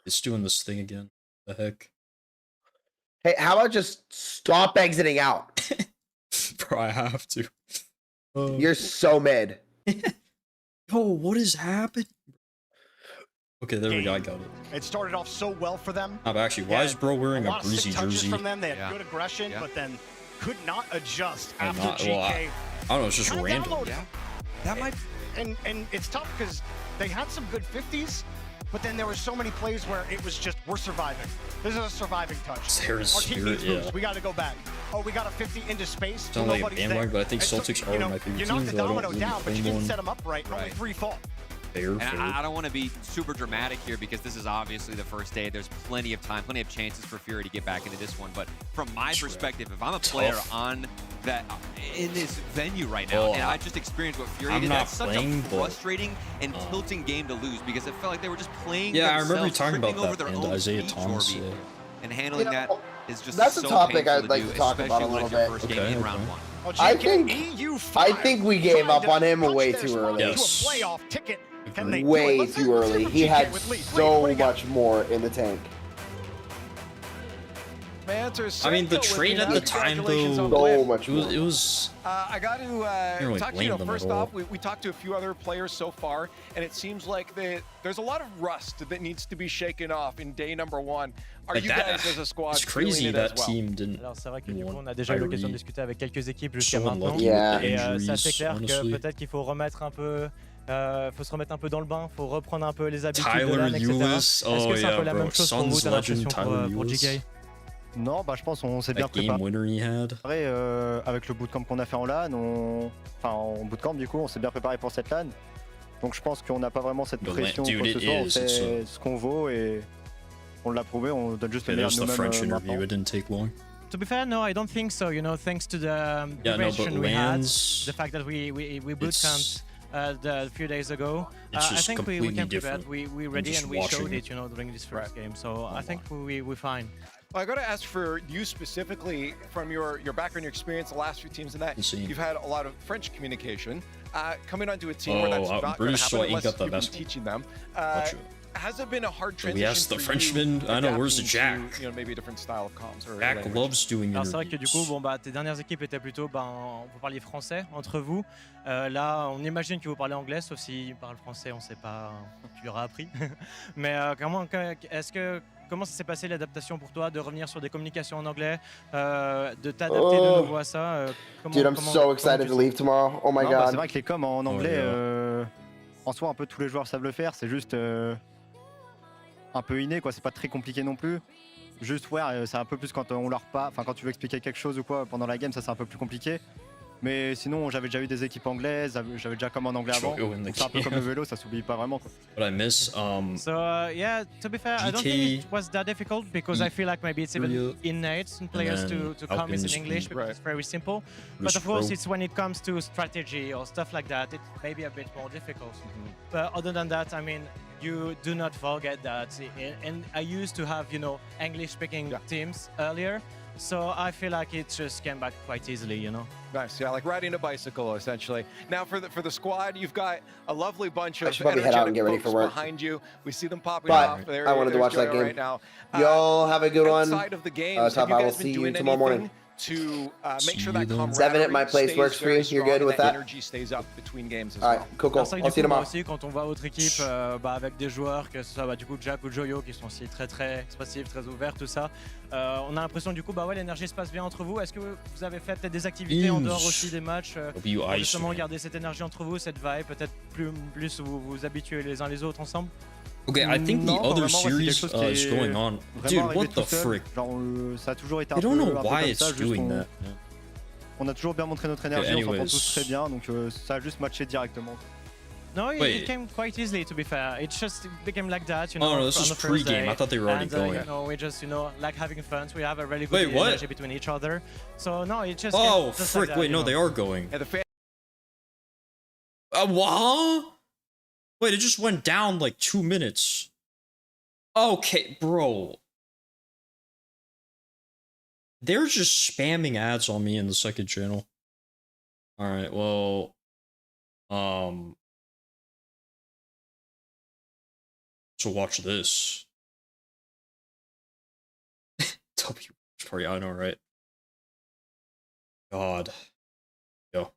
It's doing this thing again. The heck? Hey, how about just stop exiting out? Bro, I have to. You're so mid. Yo, what is happening? Okay, there we go. I got it. It started off so well for them. But actually, why is bro wearing a Breezy jersey? From them. They had good aggression, but then could not adjust after GK. Well, I don't know, it's just random. Yeah. That might, and it's tough because they had some good 50s, but then there were so many plays where it was just, we're surviving. This is a surviving touch. There's spirit, yeah. We got to go back. Oh, we got a 50 into space. Sound like a bandwagon, but I think Celtics are my favorite team. You knocked the domino down, but you didn't set them up right. Only 3 fall. And I don't want to be super dramatic here because this is obviously the first day. There's plenty of time, plenty of chances for Fury to get back into this one. But from my perspective, if I'm a player on that in this venue right now, and I just experienced what Fury did, that's such a frustrating and tilting game to lose because it felt like they were just playing. Yeah, I remember you talking about that, and Isaiah Thomas. And handling that is just that's a topic I'd like to talk about a little bit. Okay. I think we gave up on him way too early. Yes. Way too early. He had so much more in the tank. I mean, the trade at the time, though, so much more. It was I got to really talk to you. First off, we talked to a few other players so far, and it seems like there's a lot of rust that needs to be shaken off in day number 1. Are you guys as a squad it's crazy that team didn't. Alors c'est vrai que du coup on a déjà eu l'occasion de discuter avec quelques équipes jusqu'à maintenant. Et c'est assez clair que peut-être qu'il faut remettre un peu. Faut se remettre un peu dans le bain, faut reprendre un peu les habitudes de l'âne, etc. Est-ce que c'est un peu la même chose pour vous, t'as l'impression pour GK? Non, bah je pense qu'on s'est bien préparé avec le bootcamp qu'on a fait en LAN, enfin en bootcamp du coup, on s'est bien préparé pour cette LAN. Donc je pense qu'on n'a pas vraiment cette pression quoi que ce soit, on sait ce qu'on vaut et on l'a prouvé, on donne juste le meilleur de nous-mêmes maintenant. To be fair, no, I don't think so. You know, thanks to the preparation we had, the fact that we bootcamped a few days ago, I think we came prepared, we ready, and we showed it, you know, during this first game. So I think we're fine. Well, I got to ask for you specifically from your background, your experience, the last few teams in that. You've had a lot of French communication. Coming onto a team where that's not going to happen unless you've been teaching them. has it been a hard transition? We asked the Frenchman. I know, where's the Jack? You know, maybe a different style of comms. Or Jack loves doing interviews. C'est vrai que du coup, bon bah, tes dernières équipes étaient plutôt, vous parliez français entre vous. Là, on imagine que vous parlez anglais, sauf s'il parle français, on sait pas. Tu l'auras appris. Mais comment ça s'est passé l'adaptation pour toi de revenir sur des communications en anglais, de t'adapter de nouveau à ça? Dude, I'm so excited to leave tomorrow. Oh my god. C'est vrai que les coms en anglais, en soi, un peu tous les joueurs savent le faire. C'est juste un peu inné, quoi. C'est pas très compliqué non plus. Juste, ouais, c'est un peu plus quand on leur parle, enfin quand tu veux expliquer quelque chose ou quoi pendant la game, ça c'est un peu plus compliqué. Mais sinon, j'avais déjà eu des équipes anglaises, j'avais déjà comme en anglais avant. C'est un peu comme le vélo, ça s'oublie pas vraiment, quoi. What I miss, So yeah, to be fair, I don't think it was that difficult because I feel like maybe it's even innate in players to comment in English because it's very simple. But of course, it's when it comes to strategy or stuff like that, it may be a bit more difficult. But other than that, I mean, you do not forget that. And I used to have, you know, English-speaking teams earlier. So I feel like it just came back quite easily, you know. Nice, yeah, like riding a bicycle, essentially. Now for the squad, you've got a lovely bunch of energetic folks behind you. We see them popping off. There, I wanted to watch that game right now. Y'all have a good one. Outside of the games, Tuff, I will see you tomorrow morning. To make sure that camaraderie 7 at my place works for you. You're good with that? Energy stays up between games as well. Alright, cool. I'll see you tomorrow. Aussi, quand on voit votre équipe avec des joueurs, que ce soit du coup Jack ou Joyo, qui sont aussi très expressifs, très ouverts, tout ça, on a l'impression du coup, ouais, l'énergie se passe bien entre vous. Est-ce que vous avez fait peut-être des activités en dehors aussi des matchs pour justement garder cette énergie entre vous, cette vibe, peut-être plus vous vous habituez les uns les autres ensemble? Okay, I think the other series is going on. Dude, what the frick? Ça a toujours été I don't know why it's doing that. On a toujours bien montré notre énergie, on s'entend tous très bien, donc ça a juste matché directement. No, it came quite easily, to be fair. It just became like that, you know. Oh no, this is pre-game. I thought they were already going. You know, we just, you know, like having fun. So we have a really good energy between each other. So no, it just. Oh, just frick! Like that, wait, no, know. they are going. What? Wait, it just went down like 2 minutes. Okay, bro. They're just spamming ads on me in the second channel. Alright, well... So watch this. Watchparty, I know, right? God. Yo.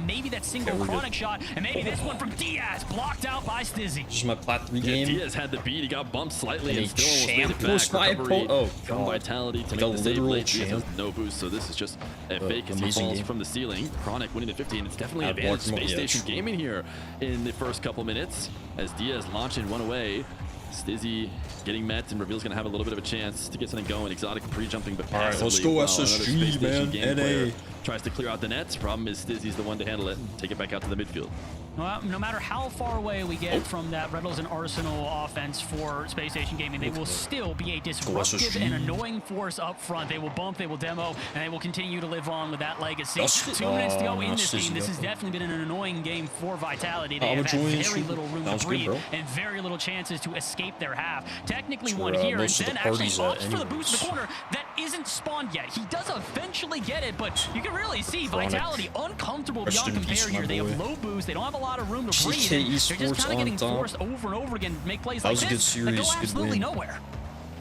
Maybe that single chronic shot, and maybe this one from Diaz, blocked out by Stizzy. This is my plat 3 game. Diaz had the beat, he got bumped slightly and still almost made it back. Oh, from Vitality to make the save late. Diaz has no boost, so this is just a fake as he falls from the ceiling. Chronic winning the 50, and it's definitely advanced Space Station Gaming here in the first couple minutes as Diaz launching one away. Stizzy getting met, and Reveal's going to have a little bit of a chance to get something going. Exotic pre-jumping, but passively. Alright, let's go SSG, man. NA. Tries to clear out the nets. Problem is Stizzy's the one to handle it. Take it back out to the midfield. Well, no matter how far away we get from that Red Bulls and Arsenal offense for Space Station Gaming, they will still be a disruptive and annoying force up front. They will bump, they will demo, and they will continue to live on with that legacy. 2 minutes to go in this game. This has definitely been an annoying game for Vitality. They have had very little room to breathe and very little chances to escape their half. Technically one here, and then actually opts for the boost in the corner that isn't spawned yet. He does eventually get it, but you can really see Vitality uncomfortable beyond compare here. They have low boost, they don't have a lot of room to breathe. They're just kind of getting forced over and over again to make plays like this that go absolutely nowhere.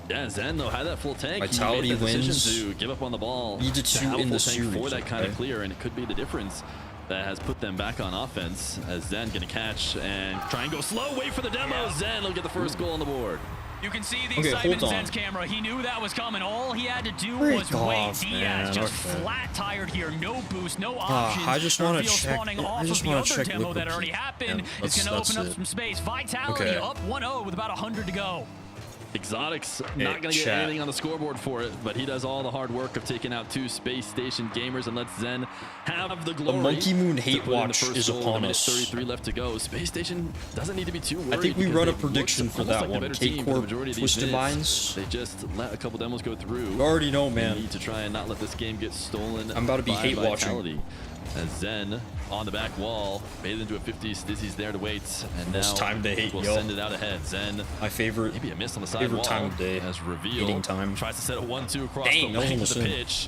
Yeah, Zen though had that full tank. Vitality wins. To give up on the ball. Needed to in the series for that kind of clear, and it could be the difference that has put them back on offense. As Zen gonna catch and try and go slow. Wait for the demo. Zen will get the first goal on the board. You can see the excitement in Zen's camera. He knew that was coming. All he had to do was wait. Diaz just flat tired here. No boost, no options. I just want to check. Spawning off of the other demo that already happened. It's going to open up some space. Vitality up 1-0 with about 100 to go. Exotic's not going to get anything on the scoreboard for it, but he does all the hard work of taking out 2 Space Station gamers and lets Zen have the glory. The Monkey Moon hate watch is upon us. 33 left to go. Space Station doesn't need to be too worried. I think we run a prediction for that one. K-Corp, Twisted Minds. They just let a couple demos go through. You already know, man. They need to try and not let this game get stolen. I'm about to be hate watching. As Zen on the back wall, made it into a 50. Stizzy's there to wait, and now it's time to hate. We'll send it out ahead. Zen, my favorite, maybe a miss on the side favorite wall time of day. As Reveal Eating time. Tries to set a 1-2 across the length of the pitch,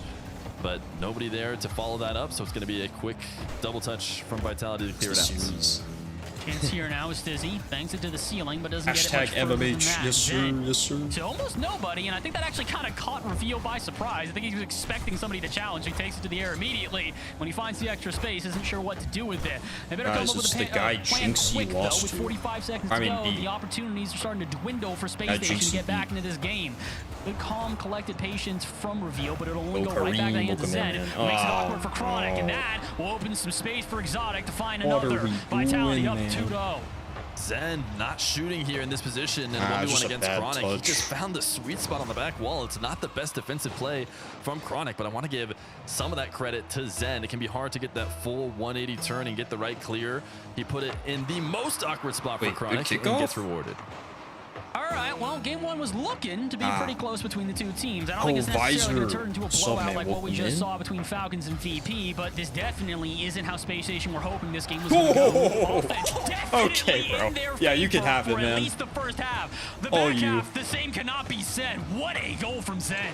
but nobody there to follow that up. So it's going to be a quick double touch from Vitality to clear it out. Chance here now is Stizzy. Bangs it to the ceiling, but doesn't get it much Hashtag further than MMH. that. Yes, sir. Zen Yes, sir. to almost nobody, and I think that actually kind of caught Reveal by surprise. I think he was expecting somebody to challenge. He takes it to the air immediately. When he finds the extra space, isn't sure what to do with it. They better come up with a plan quick, though, with 45 seconds to go. The opportunities are starting to dwindle for Space Station to get back into this game. Good, calm, collected patience from Reveal, but it'll only go right back to the hands of Zen. Makes it awkward for Chronic, and that will open some space for Exotic to find another. Vitality up 2-0. Zen not shooting here in this position, and 1v1 against Chronic. He just found the sweet spot on the back wall. It's not the best defensive play from Chronic, but I want to give some of that credit to Zen. It can be hard to get that full 180 turn and get the right clear. He put it in the most awkward spot for Chronic and gets rewarded. All right, well, game one was looking to be pretty close between the two teams. I don't think it's necessarily going to turn into a blowout like what we just saw between Falcons and VP, but this definitely isn't how Space Station were hoping this game was going to go. Offense okay, bro. Yeah, you can have it, man. At least the first half. The back half, the same cannot be said. What a goal from Zen.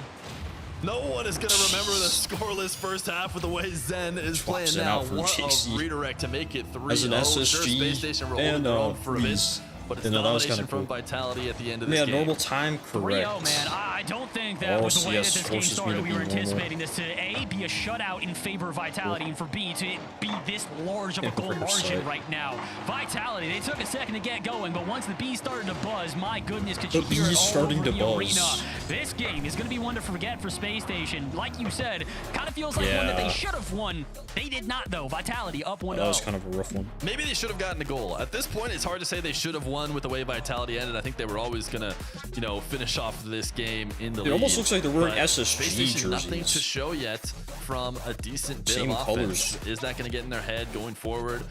No one is going to remember the scoreless first half with the way Zen is playing now. What a redirect to make it 3-0. As an SSG sure, Space Station were holding their own for a bit. But it's domination from Vitality at the end of this game. Yeah, normal time, correct. 3-0, man. I don't think that was the way that this game started. We were anticipating this to A, be a shutout in favor of Vitality, and for B, to be this large of a goal margin right now. Vitality, they took a second to get going, but once the B started to buzz, my goodness, could you hear it all over the arena. This game is going to be one to forget for Space Station. Like you said, kind of feels like one that they should have won. They did not, though. Vitality up 1-0. That was kind of a rough one. Maybe they should have gotten a goal. At this point, it's hard to say they should have won with the way Vitality ended. I think they were always gonna, finish off this game in the lead. It almost looks like they're wearing SSG jerseys. Nothing to show yet from a decent bit of offense. Is that gonna get in their head going forward?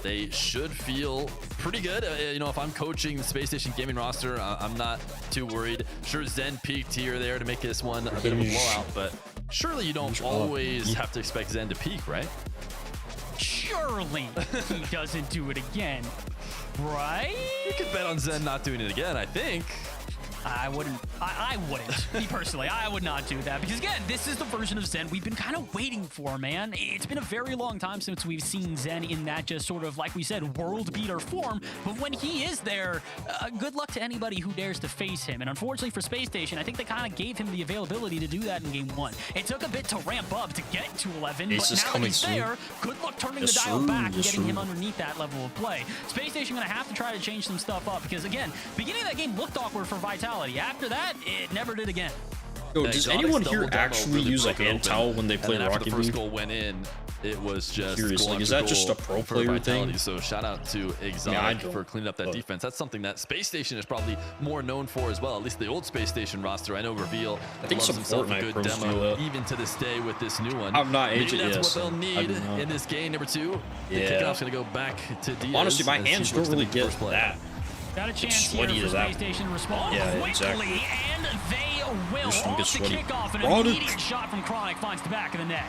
They should feel pretty good. If I'm coaching the Space Station gaming roster, I'm not too worried. Sure, Zen peaked here or there to make this one a bit of a blowout, but surely you don't always have to expect Zen to peak, right? Surely he doesn't do it again. Right? You could bet on Zen not doing it again, I think. I wouldn't. I wouldn't. Me personally, I would not do that. Because, again, this is the version of Zen we've been kind of waiting for, man. It's been a very long time since we've seen Zen in that just sort of, like we said, world beater form. But when he is there, good luck to anybody who dares to face him. And unfortunately for Space Station, I think they kind of gave him the availability to do that in game one. It took a bit to ramp up to get to 11, but now that he's there, good luck turning the dial back and getting him underneath that level of play. Space Station going to have to try to change some stuff up because, again, beginning of that game looked awkward for Vitality. After that, it never did again. Yo, does anyone here actually use a hand towel when they play Rocket League? After the first goal went in, it was just seriously, is that just a pro player thing? So shout out to Exotic for cleaning up that defense. That's something that Space Station is probably more known for as well. At least the old Space Station roster. I know Reveal loves himself a good demo even to this day with this new one. I'm not agent yet. That's what they'll need in this game number 2. The kickoff's gonna go back to Diaz. Honestly, my hands don't really get that. Got a chance here for Space Station to respond quickly, and they will. Off the kickoff, and an immediate shot from Chronic finds the back of the net.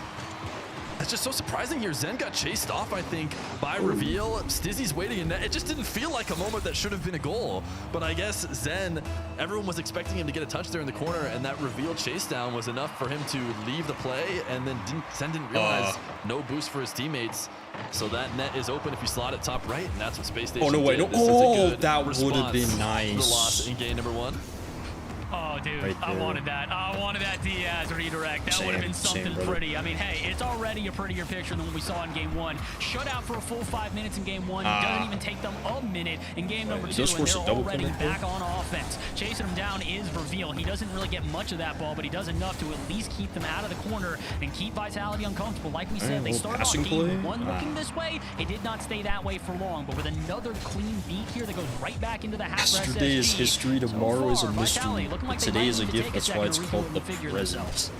That's just so surprising here. Zen got chased off, I think, by Reveal. Stizzy's waiting, and it just didn't feel like a moment that should have been a goal. But I guess Zen, everyone was expecting him to get a touch there in the corner, and that Reveal chase down was enough for him to leave the play, and then Zen didn't realize no boost for his teammates. So that net is open if you slot it top right, and that's what Space Station did. That would have been nice. The loss in game number 1. Oh, dude, I wanted that. I wanted that Diaz redirect. That would have been something pretty. I mean, hey, it's already a prettier picture than what we saw in game 1. Shut out for a full 5 minutes in game 1. It doesn't even take them a minute in game number 2, and they're already back on offense. Chasing him down is Reveal. He doesn't really get much of that ball, but he does enough to at least keep them out of the corner and keep Vitality uncomfortable. Like we said, they started off game 1 looking this way. It did not stay that way for long, but with another clean beat here that goes right back into the half. Yesterday is history, tomorrow is a mystery. Like today is a gift, that's why it's called the present.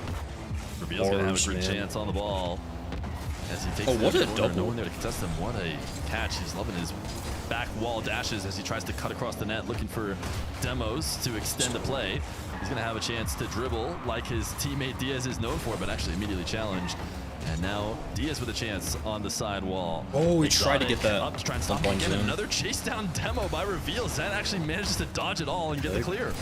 Reveal's gonna have a great chance on the ball as he takes what a double. No one there to contest him. What a catch. He's loving his back wall dashes as he tries to cut across the net, looking for demos to extend the play. He's gonna have a chance to dribble like his teammate Diaz is known for, but actually immediately challenged. And now Diaz with a chance on the side wall. Oh, he tried to get that. Up to try and stop him. Another chase down demo by Reveal. Zen actually manages to dodge it all and get the clear.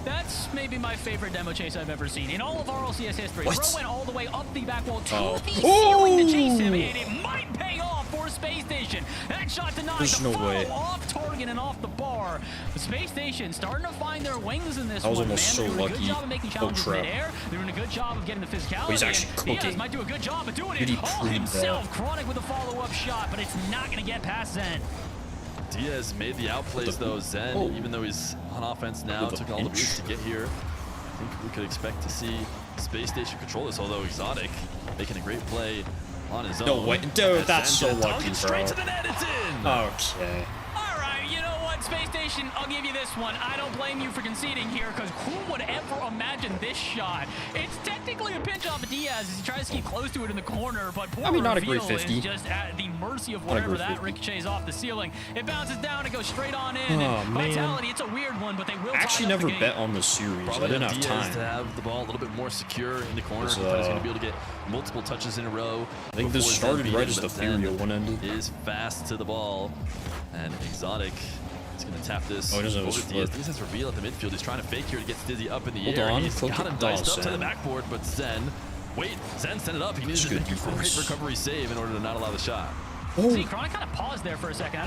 That's maybe my favorite demo chase I've ever seen. In all of RLCS history, Bro went all the way up the back wall to the ceiling to chase him, and it might pay off for Space Space Station. That shot denied. There's no way. Off target and off the bar. The Space Station starting to find their wings in this one. I was almost so lucky. Good job of making challenges midair. They're doing a good job of getting the physicality. He's actually cooking. Diaz might do a good job of doing it all himself. Chronic with a follow-up shot, but it's not going to get past Zen. Diaz made the outplays though. Zen, even though he's on offense now, took all the boosts to get here. I think we could expect to see Space Station control this, although Exotic making a great play on his own. No way, dude, that's so lucky, bro. Straight to the net, it's in. Okay. All right, you know what, Space Station, I'll give you this one. I don't blame you for conceding here, because who would ever imagine this shot? It's technically a pinch off of Diaz as he tries to keep close to it in the corner, but poor not a Reveal great 50. is just at the mercy of whatever that ricochets off the ceiling. It bounces down and goes straight on in. Oh, and Vitality, it's a weird one, but they will I actually never bet on this series. Probably I didn't have Diaz time to have the ball a little bit more secure in the corner. He's going to be able to get multiple touches in a row. I think this started right as the Furia one ended. Is fast to the ball, and Exotic is going to tap this. Oh, he doesn't have his Diaz. flip. Diaz has Reveal at the midfield. He's trying to fake here to get Stizzy up in the Hold air. on, He's got him diced up to the Zen. backboard, but Zen sent it up. He needs to make a great recovery save in order to not allow the shot. See, Chronic kind of paused there for a second.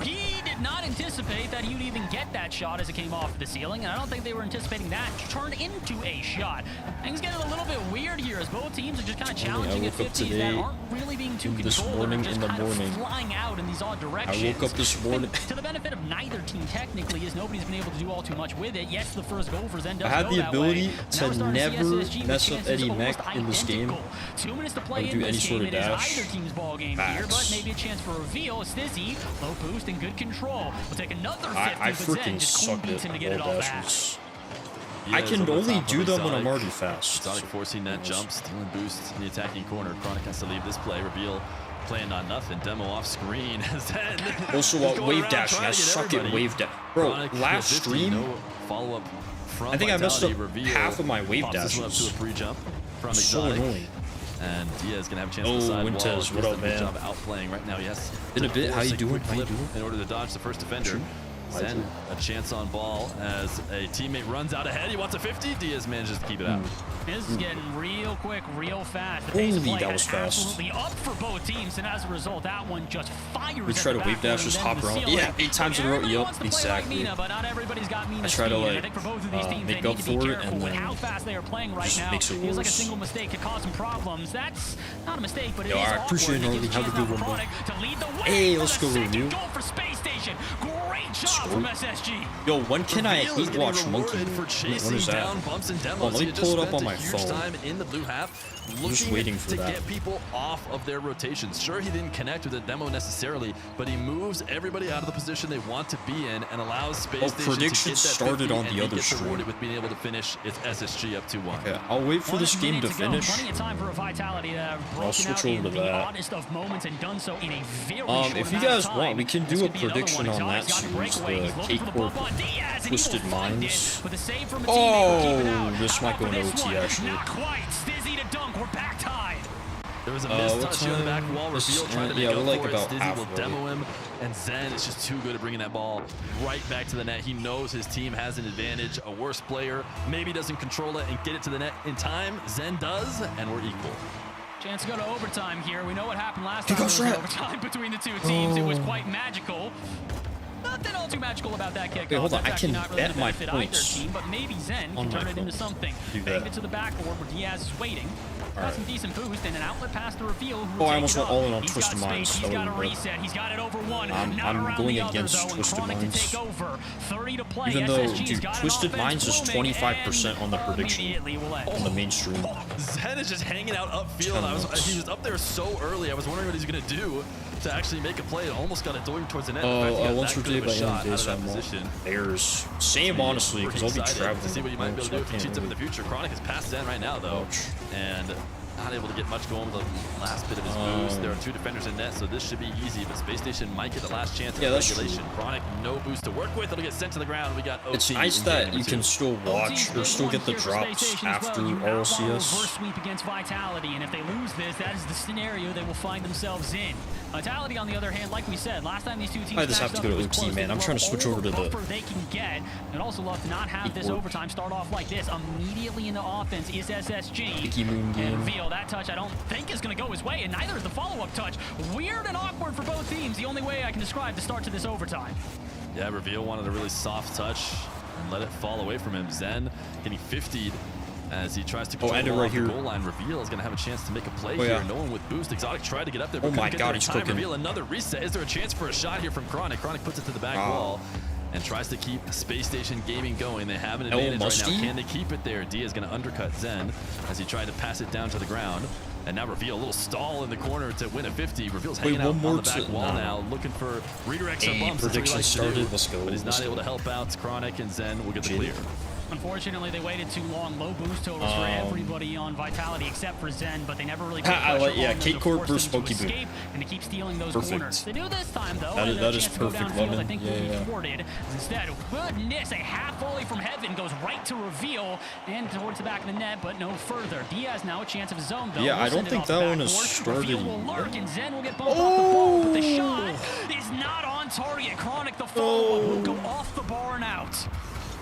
He did not anticipate that he would even get that shot as it came off the ceiling, and I don't think they were anticipating that to turn into a shot. Things getting a little bit weird here as both teams are just kind of challenging at 50s that aren't really being too controlled. They're just kind of flying out in these odd directions. I woke up this morning. To the benefit of neither team, technically, is nobody's been able to do all too much with it. Yes, the first goal for Zen does I had go the that ability way. to never mess up Eddie Mac in this game. 2 minutes to play I would in do any this sort game. of It is dash. either team's ball game here, but maybe a chance for a reveal. Stizzy, low boost and good control. We'll take another 50, I but freaking Zen just suck beats him to get it at all wall back. dashes. I can only do them when I'm already fast. Exotic forcing that jump, stealing boosts in the attacking corner. Chronic has to leave this play. Reveal playing on nothing. Demo off screen. Also, wave dashing. I suck at wave dash. Bro, last stream, no follow-up from I think I messed up Reveal. half of my wave Pops this one up dashes. to a free jump from It's so Exotic. annoying. And Diaz gonna have a chance to side wall. Wintez, what up, man? Job outplaying right now. Yes. In a bit, how you doing? How you doing? In order to dodge the first defender. Zen a chance on ball as a teammate runs out ahead. He wants a 50. Diaz manages to keep it out. This is getting real quick, real fast. The pace of Holy, play that was is fast. absolutely up for both teams, and as a result, that one just fires. We try to wave dash, just hop around. Yeah, 8 times in a row. Yup, exactly. Mina, but not everybody's got Mina I try to speed. I think for both of these teams, make they up need to be for it, careful and with then how fast they are playing right just now. makes it Feels like a worse. single mistake could cause some problems. That's not a mistake, but it Yo, is I awkward. appreciate It it. gives Have a chance good now one, for bro. Chronic to lead the way. Hey, for let's the go, second Review. goal for Space Station. Great job from SSG. Yo, when can I Reveal is hate getting watch Monkey? rewarded for When chasing is that? down bumps and demos. Oh, let me He pull it just up on spent my a huge phone. time in the blue half, Just looking waiting for to that. get people off of their rotations. Sure, he didn't connect with the demo necessarily, but he moves everybody out of the position they want to be in and allows Space Station predictions to get that started 50, on and the he other gets stream. rewarded with being able to finish its SSG up 2-1. Okay, I'll wait for this game to finish. Plenty of time for a Vitality to have I'll broken switch out over in to the that. oddest of moments and done so in a very short If you amount of guys time. want, we can This do a could be another prediction one. on that Exotic's got series, breakaway. He's the looking for the bump K-Corp on Diaz, and he Twisted will find Minds. it with a save from a teammate. Keep it out. This might go in This OT, one, actually. Not quite. Stizzy to dunk. We're back tied. There was a missed what touch here on the back time? wall. This Reveal is- trying to make yeah, up we're like for it. about Stizzy will halfway. demo him, and Zen is just too good at bringing that ball right back to the net. He knows his team has an advantage. A worse player maybe doesn't control it and get it to the net in time. Zen does, and we're equal. Chance to go to overtime here. We know what happened last time. There was overtime between the two teams. It was quite magical. Nothing all too magical about that kick. Wait, hold on. That's I actually can not really bet gonna my benefit either points team, but maybe Zen on can turn my it into phone. something. Do Banged that. it to the backboard where Diaz is waiting. Got some decent boost and an outlet pass to Reveal. Oh, I almost went all in on He's Twisted got space, Minds. He's That got a would've been reset. He's got it over one. I'm not around going the other, against though, and Twisted Chronic to Minds. take over. 30 to play. Even though, SSG's dude, got an Twisted offense Minds is blooming, 25% on the and prediction immediately will end. on the mainstream. Zen is just hanging out upfield. He was up there so early. I was wondering what he's going to do to actually make a play. It almost got it going towards the net. Once we're today by shot end out of that of position. Bears. Same, honestly, because I'll be traveling. To see what you might be able to do if he cheats him in the future. Chronic is past Zen right now, though, and not able to get much going with the last bit of his boost. There are two defenders in net, so this should be easy, but Space Station might get the last chance of regulation. Chronic, no boost to work with. It'll get sent to the ground. We got OT. It's nice that you can still watch or still get the drops after RLCS. Reverse sweep against Vitality, and if they lose this, that is the scenario they will find themselves in. Vitality, on the other hand, like we said, last time these two teams I just have matched to up, go to it was OT, close. man. They I'm trying to love switch all over to the buffer they can get. I'd also love to not have this overtime start off like this. Immediately into offense is SSG. Icky Moon game. And Reveal That touch I don't think is going to go his way, and neither is the follow-up touch. Weird and awkward for both teams. The only way I can describe the start to this overtime. Yeah, Reveal wanted a really soft touch and let it fall away from him. Zen getting 50'd as he tries to control right here. The goal line. Reveal is going to have a chance to make a play here. No one with boost. Exotic tried to get up there, but oh my God, he's cooking. Reveal another reset. Is there a chance for a shot here from Chronic? Chronic puts it to the back wall and tries to keep Space Station Gaming going. They have an advantage right now. Can they keep it there? Dia is going to undercut Zen as he tried to pass it down to the ground. And now Reveal, a little stall in the corner to win a 50. Reveal's hanging out on the back wall now, looking for redirects or bumps. Prediction started. Let's go. But he's not able to help out. Chronic and Zen will get the clear. Unfortunately, they waited too long. Low boost totals for everybody on Vitality except for Zen, but they never really put yeah, Kate Court versus Smokey Boom. And to keep stealing those corners. They do this time, though. That is perfect, Lemon. I think will be thwarted. Instead, goodness, a half volley from heaven goes right to Reveal and towards the back of the net, but no further. Diaz now a chance of his own, though. Yeah, I don't think that one has started. Reveal will lurk, and Zen will get bumped off the ball, but the shot is not on target. Chronic, the follow-up, will go off the bar and out.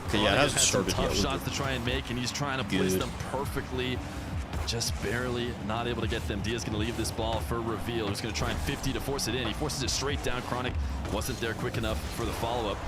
Okay, yeah, it hasn't started tough yet. Shots to try and make, and he's trying to place them perfectly. Just barely not able to get them. Diaz going to leave this ball for Reveal. He's going to try and 50 to force it in. He forces it straight down. Chronic wasn't there quick enough for the follow-up.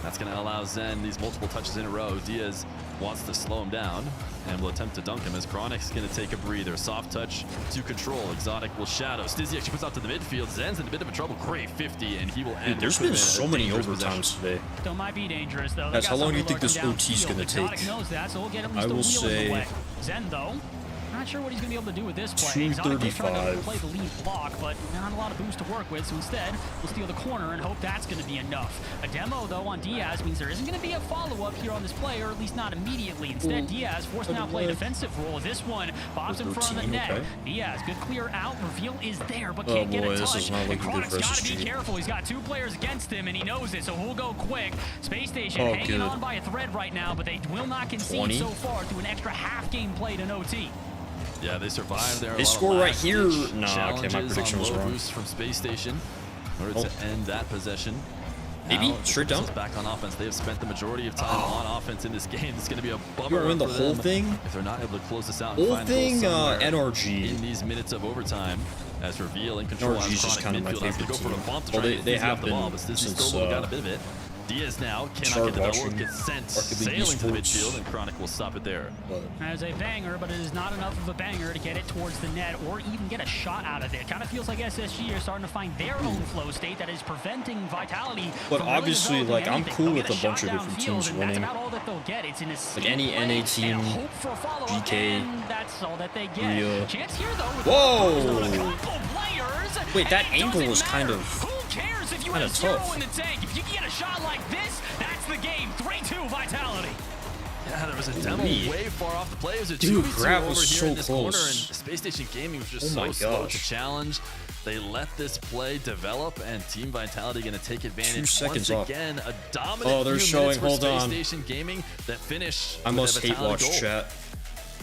That's going to allow Zen these multiple touches in a row. Diaz wants to slow him down and will attempt to dunk him as Chronic's going to take a breather. Soft touch to control. Exotic will shadow. Stizzy actually puts out to the midfield. Zen's in a bit of a trouble. Great 50, and he will end. There's been so many overtimes today. Still might be dangerous, though. Guys, how long do you think this OT is going to take? Exotic knows that, so we'll get at least a wheel in the way. Zen, though, not sure what he's going to be able to do with this play. Exotic trying to play the lead block, but not a lot of boost to work with, so instead, we'll steal the corner and hope that's going to be enough. A demo, though, on Diaz means there isn't going to be a follow-up here on this play, or at least not immediately. Instead, Diaz forced to now play a defensive role. This one bobs in front of the net. Diaz, good clear out. Reveal is there, but can't get a touch. And Chronic's got to be careful. He's got two players against him, and he knows it, so he'll go quick. Space Station hanging on by a thread right now, but they will not concede so far through an extra half-game played in OT. Yeah, they survived there. They score right here. Nah, okay, my prediction was wrong. From Space Station in order to end that possession. Maybe straight down. Back on offense. They have spent the majority of time on offense in this game. It's going to be a bummer. Win the whole thing. If they're not able to close this out. Whole thing. NRG in these minutes of overtime. As Reveal in control. NRG is just kind of my favorite team. They have been but since got a bit of it. Diaz now cannot get the double. Gets sent sailing to the midfield, and Chronic will stop it there. As a banger, but it is not enough of a banger to get it towards the net or even get a shot out of it. Kind of feels like SSG are starting to find their own flow state that is preventing Vitality. But obviously, like, I'm cool with a bunch of different teams winning. That's about all that they'll get. It's in a like any NA team, GK, that's all that they get. Chance here though. Whoa! Wait, that angle was kind of. Cares if you have zero in the tank. If you can get a shot like this, that's the game. 3-2 Vitality. Yeah, there was a demo way far off the play. It was a Dude, 2v2 Grab over was here so in this corner, and close. Space Station Gaming was just so slow to challenge. They let this play develop, and Team Vitality going to take advantage. 2 seconds once off. Again, a dominant oh, they're showing. Hold Space on. Station Gaming that finish. I must hate watch goal. chat.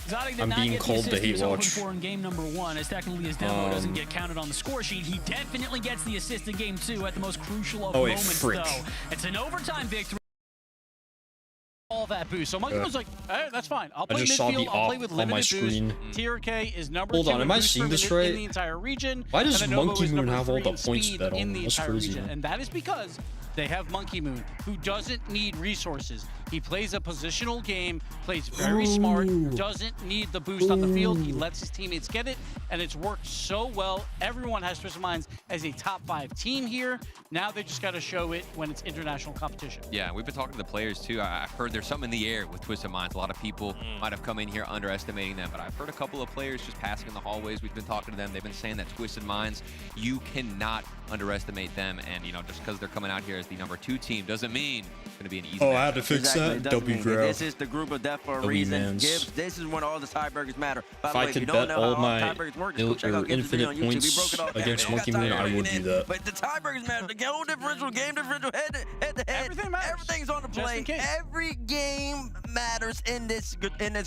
Exotic I'm being called the hate watch. For in game number 1, as technically his demo doesn't get counted on the score sheet. He definitely gets the assist in game 2 at the most crucial of moments, though. It's an overtime victory. All that boost. So Monkey was like, hey, that's fine. I'll play I just saw midfield. the I'll play with limited my screen. boost. Tier K is number 2. Hold on, am I seeing this right? In the entire region. Why does Monkey Moon Moon have all the points bet on? That's crazy. Region. And that is because they have Monkey Moon, who doesn't need resources. He plays a positional game, plays very smart, doesn't need the boost on the field. He lets his teammates get it, and it's worked so well. Everyone has Twisted Minds as a top 5 team here. Now they just got to show it when it's international competition. Yeah, we've been talking to the players too. I've heard there's something in the air with Twisted Minds. A lot of people might have come in here underestimating them, but I've heard a couple of players just passing in the hallways. We've been talking to them. They've been saying that Twisted Minds, you cannot underestimate them, and you know, just because they're coming out here as the number 2 team doesn't mean it's going to be an easy match. I had to fix that. W grab. This is the group of death for a reason. Gibbs, this is when all the tiebreakers matter. If I could bet all my infinite points against Monkey Moon, I would do that. But the tiebreakers matter. The goal differential, game differential, head to head. Everything matters. Everything's on the play. Every game matters in this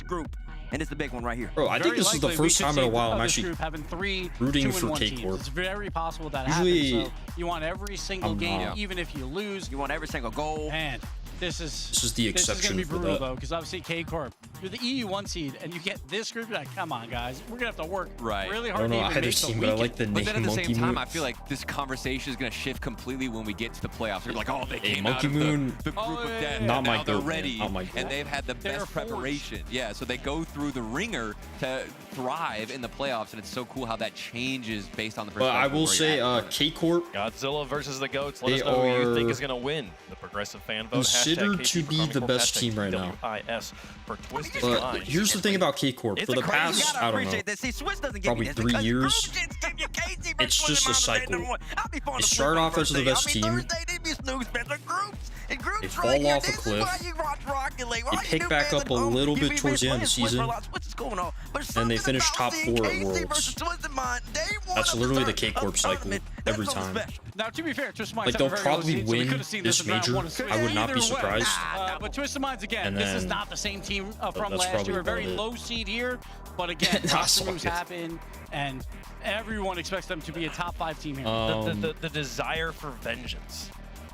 group. And it's the big one right here. Bro, I think this is the first time in a while I'm actually having 3 rooting for K Corp. It's very possible that happens. So you want every single game, even if you lose. You want every single goal. And this is the exception going to be for brutal that. though, because obviously K Corp you're the EU 1 seed and you get this group, you're like, come on, guys, we're gonna have to work really hard. I don't know either team, but I like the name But then at the Monkey same time, Moon. I feel like this conversation is gonna shift completely when we get to the playoffs. You're like, oh, they came Monkey out Moon, of the group of death. not and my now they're goat, ready, man. Not my and they've had the best preparation. Yeah, so they go through the ringer to thrive in the playoffs, and it's so cool how that changes based on the perspective. But I will say, K-Corp, Godzilla versus the GOATs. Let us know who you think is going to win the progressive fan vote. Considered to be the best team right now. For Twisted But Minds. here's the thing about K-Corp. For the past, I don't know, probably 3 years, it's just a cycle. They start off as the best team. They fall off a cliff. They pick back up a little bit towards the end of the season. And they finish top 4 at Worlds. That's literally the K-Corp cycle every time. Now, to be fair, Twisted Minds Like, they'll probably win this major. I would not be surprised. But Twisted Minds, again, And this is then- not the same team from that's last year. A probably very about it. low seed here. But again, roster moves happen, and everyone expects them to be a top 5 team here. The desire for vengeance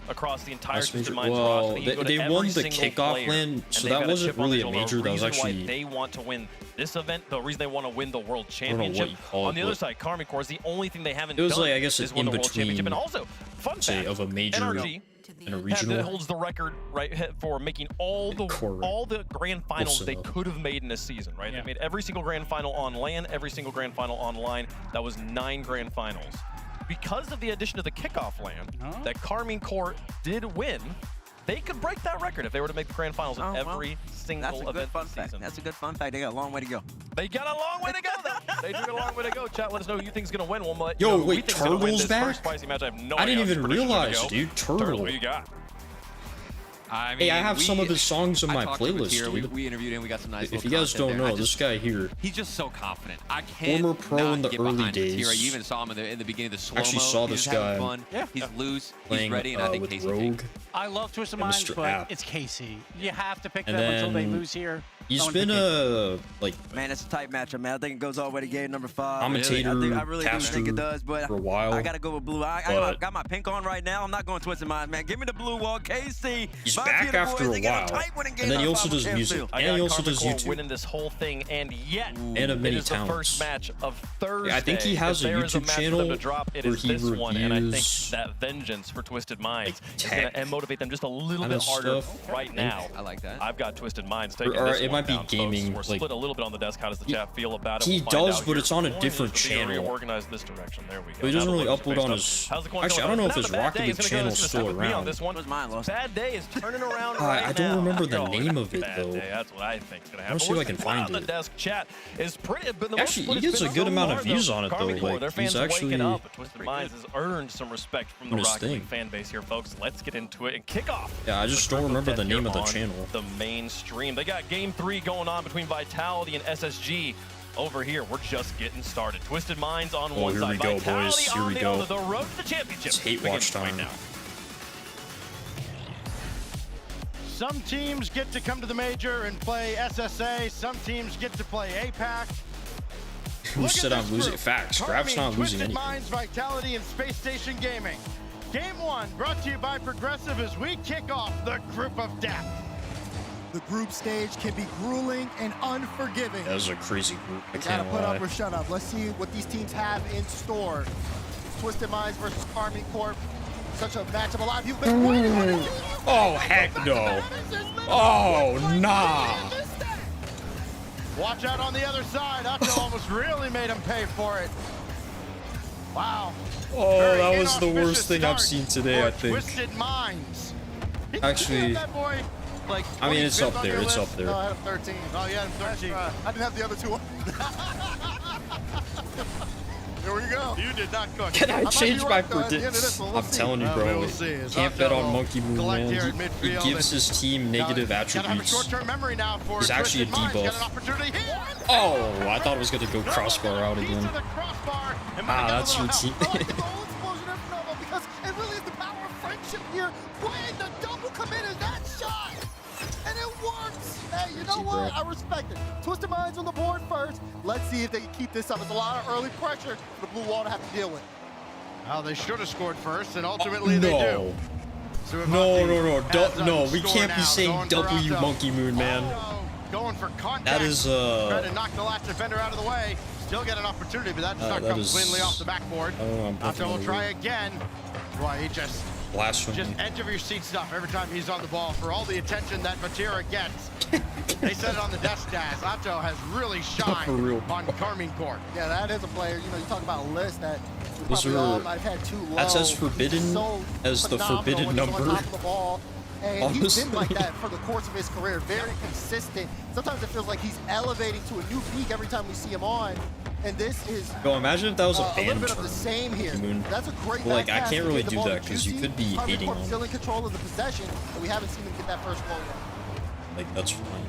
across the entire Last Twisted major- Minds well, roster. they won the kickoff win, so that wasn't really a major. That was actually. They want to win this event. The reason they want to win the World I don't know what Championship. you call it, On the other but- side, Karmic Core is the only thing they haven't It was done like, I guess, is an win the World in-between, Championship. And also, fun say, fact, of a major NRG and a regional. holds the record right for making all the grand finals they could have made in this season. Right, they made every single grand final on LAN, every single grand final online. That was 9 grand finals. Because of the addition of the kickoff LAN that Karmine Core did win, they could break that record if they were to make the grand finals in every single event this season. That's a good fun fact. They got a long way to go. They got a long way to go, though. They do got a long way to go. Chat, let us know who you think is going to win. We'll let Yo, you know who we wait, think is gonna win Turtle's this back? first spicy match. I have no I idea didn't how even this prediction's realize, gonna go. dude. Turtle. What you got? I mean, Hey, I have some of his songs on I my talked to him playlist, here. dude. We interviewed him. We got some nice If little you guys content don't there. know, this guy here, He's just so confident. I can't former pro in the get early behind this days. here. You even saw him in the beginning of the slow-mo. Actually saw He's this having guy fun. He's loose. playing He's ready, and I think with Casey Rogue. I love Twisted and Minds, Mr. but App. it's KC. You have to pick And them until they then lose here. He's I been wanna a Man, it's a tight matchup, man. I think it goes all the way to game number 5. commentator, I really do caster think it does, but for a while. I gotta go with blue. I got my pink on right now. I'm not going Twisted Minds, man. Give me the blue wall, KC. He's My back beautiful after boys, a they get while, tight winning game and then he number also 5 does on music, Campfield. and he also does Core YouTube. winning this whole thing, and yet And of it many is the talents. first match of Thursday. I think he has If a there is YouTube match for them channel to drop, it where is he this one, and I think reviews, that vengeance for Twisted Minds is tech going to motivate them just a little kinda bit harder stuff. right now. I like that. I've got Twisted Minds taking Or this it one might be down, folks. gaming, We're like- split a little bit on the desk. How does the chat feel about it? He We'll find does, out but here. it's on a Coin different is being channel. reorganized this direction. There we go. But he doesn't Now the really logo's upload based on up. his. How's the coin Actually, I going? don't know if Not his a bad Rocket day. League It's gonna go- channel's it's gonna still stick with me on around. this one. Where's mine, Lost? Bad day is turning around I right don't now. remember the Oh, name of it, bad though. day. That's what I think is going to I'll happen. see if I We're can split on find the it. desk chat is pretty. But the Actually, most he gets split a it's good been amount so of views far, on it, though. Karmine Core, Like, their he's fans are waking actually up. Twisted Minds has earned some respect from the doing his Rocket League thing. fan base here, folks. Let's get into it and kick off. Yeah, I just don't remember the name of the on channel. The main stream. They got game 3 going on between Vitality and SSG. Over here, we're just getting started. Twisted Minds on one here side. we go, Vitality boys. Here on we the go. other. The road to the championship. It's hate begins watch time. right now. Some teams get to come to the major and play SSA. Some teams get to play APAC. Who said I'm losing? Facts. Grab's not losing Twisted anything. Minds, Vitality, and Space Station Gaming. Game 1 brought to you by Progressive as we kick off the Group of Death. The group stage can be grueling and unforgiving. That was a crazy group. I You gotta can't put lie. up or shut up. Let's see what these teams have in store. Twisted Minds versus Karmine Corp. Such a matchup. A lot of people have been waiting on it. Oh, heck no. Oh, nah. Watch out on the other side. Otto almost really made him pay for it. Wow. Oh, Very that was the inauspicious worst thing I've start seen today, for I think. Twisted Minds. Actually, That boy, like, I mean, it's 25th up on there. your It's list? up there. No, I had him 13. Oh, you had him 13. I didn't have the other two. Here we go. You did not cook. Can I might be change my right, though, at the end of this predictions? one. We'll I'm see. telling you, We bro. will see. As Can't bet on Otto Monkey Moon, collect here man. at He midfield gives his team negative Gotta have a attributes. short-term memory now for He's actually a Twisted Minds. Got an debuff. opportunity here. Oh, I thought it was going to go crossbar out Piece again. of the crossbar. And Ah, might get a that's your little team. help. I like the goal explosion of Nova because it really is the power of friendship here. When the double commit is that shot, and it works. Hey, you know what? I respect it. Twisted Minds on the board first. Let's see if they can keep this up. It's a lot of early pressure for the blue wall to have to deal with. Well, they should have scored first, and ultimately they No. do. No, no, no. has No, we score can't be now, saying going for W Otto. Monkey Moon, man. going for contact. That is trying to knock the last defender out of the way. Still get an opportunity, but that does not come cleanly off the backboard. Atto will try again. Why he just edge of your seat stuff every time he's on the ball for all the attention that Vatira gets. They said it on the desk dash. Atto has really shined on Carmine Corp. Yeah, that is a player. You know, you talk about a list that we probably all might have had too low. That's as forbidden as the forbidden number. And he's been like that for the course of his career, very consistent. Sometimes it feels like he's elevating to a new peak every time we see him on. And this is imagine if that was a little band bit term. of the same here. That's a great like, I can't really do that because you could be hating on him. Still in control of the possession, and we haven't seen him get that first goal yet. Like, that's fine.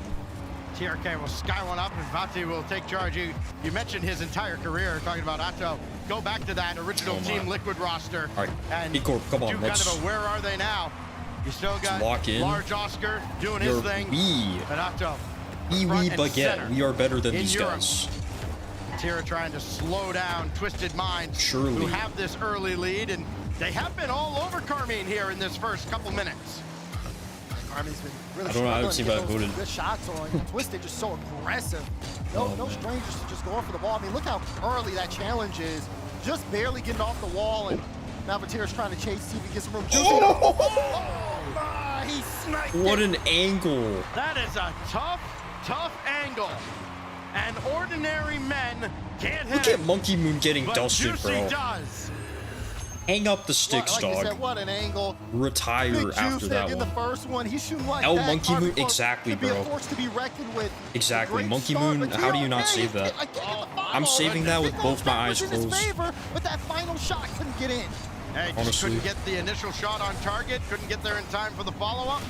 TRK will sky one up, and Vati will take charge. You mentioned his entire career, talking about Atto. Go back to that original Team Liquid roster. All right, and E-Corp, come on, do kind of a where are they now? You still got Large Oscar doing his thing. And Atto. Wee baguette. We are better than these guys. Tira trying to slow down Twisted Minds, who have this early lead, and they have been all over Carmine here in this first couple minutes. Carmine's been really I don't see about good shots on. Twisted just so aggressive. No strangers to just going for the ball. I mean, look how early that challenge is. Just barely getting off the wall, and now Vatira's trying to chase, see if he gets some room. He sniped What an angle. That is a tough angle. And ordinary men can't hit. Look at Monkey Moon getting dusted, bro. Does. Hang up the sticks, like dog. You said, what an angle. Retire after that one. The first one, he's shooting like that. Monkey Moon, exactly, bro. Be a force to be reckoned with. Exactly, Monkey Moon. How do you not save that? I'm saving that with both my eyes closed. But that final shot couldn't get in. Hey, just couldn't get the initial shot on target. Couldn't get there in time for the follow-up.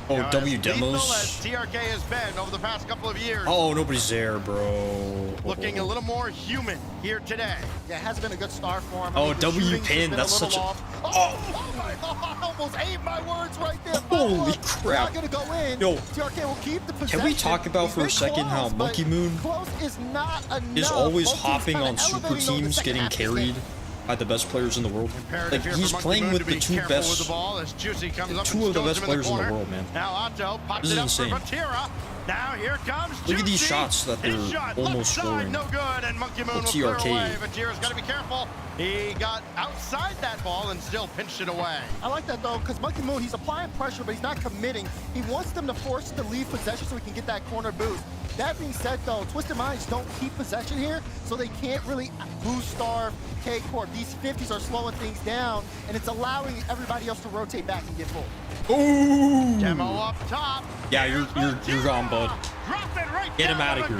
Oh, W demos. As TRK has been over the past couple of years. Oh, nobody's there, bro. Looking a little more human here today. Yeah, it hasn't been a good start for him. Oh, W pin. That's such a. I almost ate my words right there. Holy crap! Not gonna go in. Yo, TRK will keep the possession. Can we talk about for a second how Monkey Moon is always hopping on super teams, getting carried by the best players in the world? Like, he's playing with the two of the best players in the world, man. Now Atto popped this is it up insane. for Vatira. Now here comes Look at these shots that they're almost scoring. No good, and Monkey Moon will clear away. Vatira's got to be careful. He got outside that ball and still pinched it away. I like that, though, because Monkey Moon, he's applying pressure, but he's not committing. He wants them to force to leave possession so he can get that corner boost. That being said, though, Twisted Minds don't keep possession here, so they can't really boost starve K-Corp. These 50s are slowing things down, and it's allowing everybody else to rotate back and get full. Ooh! Demo up top. Yeah, you're gone, bud. Right Get him out of here.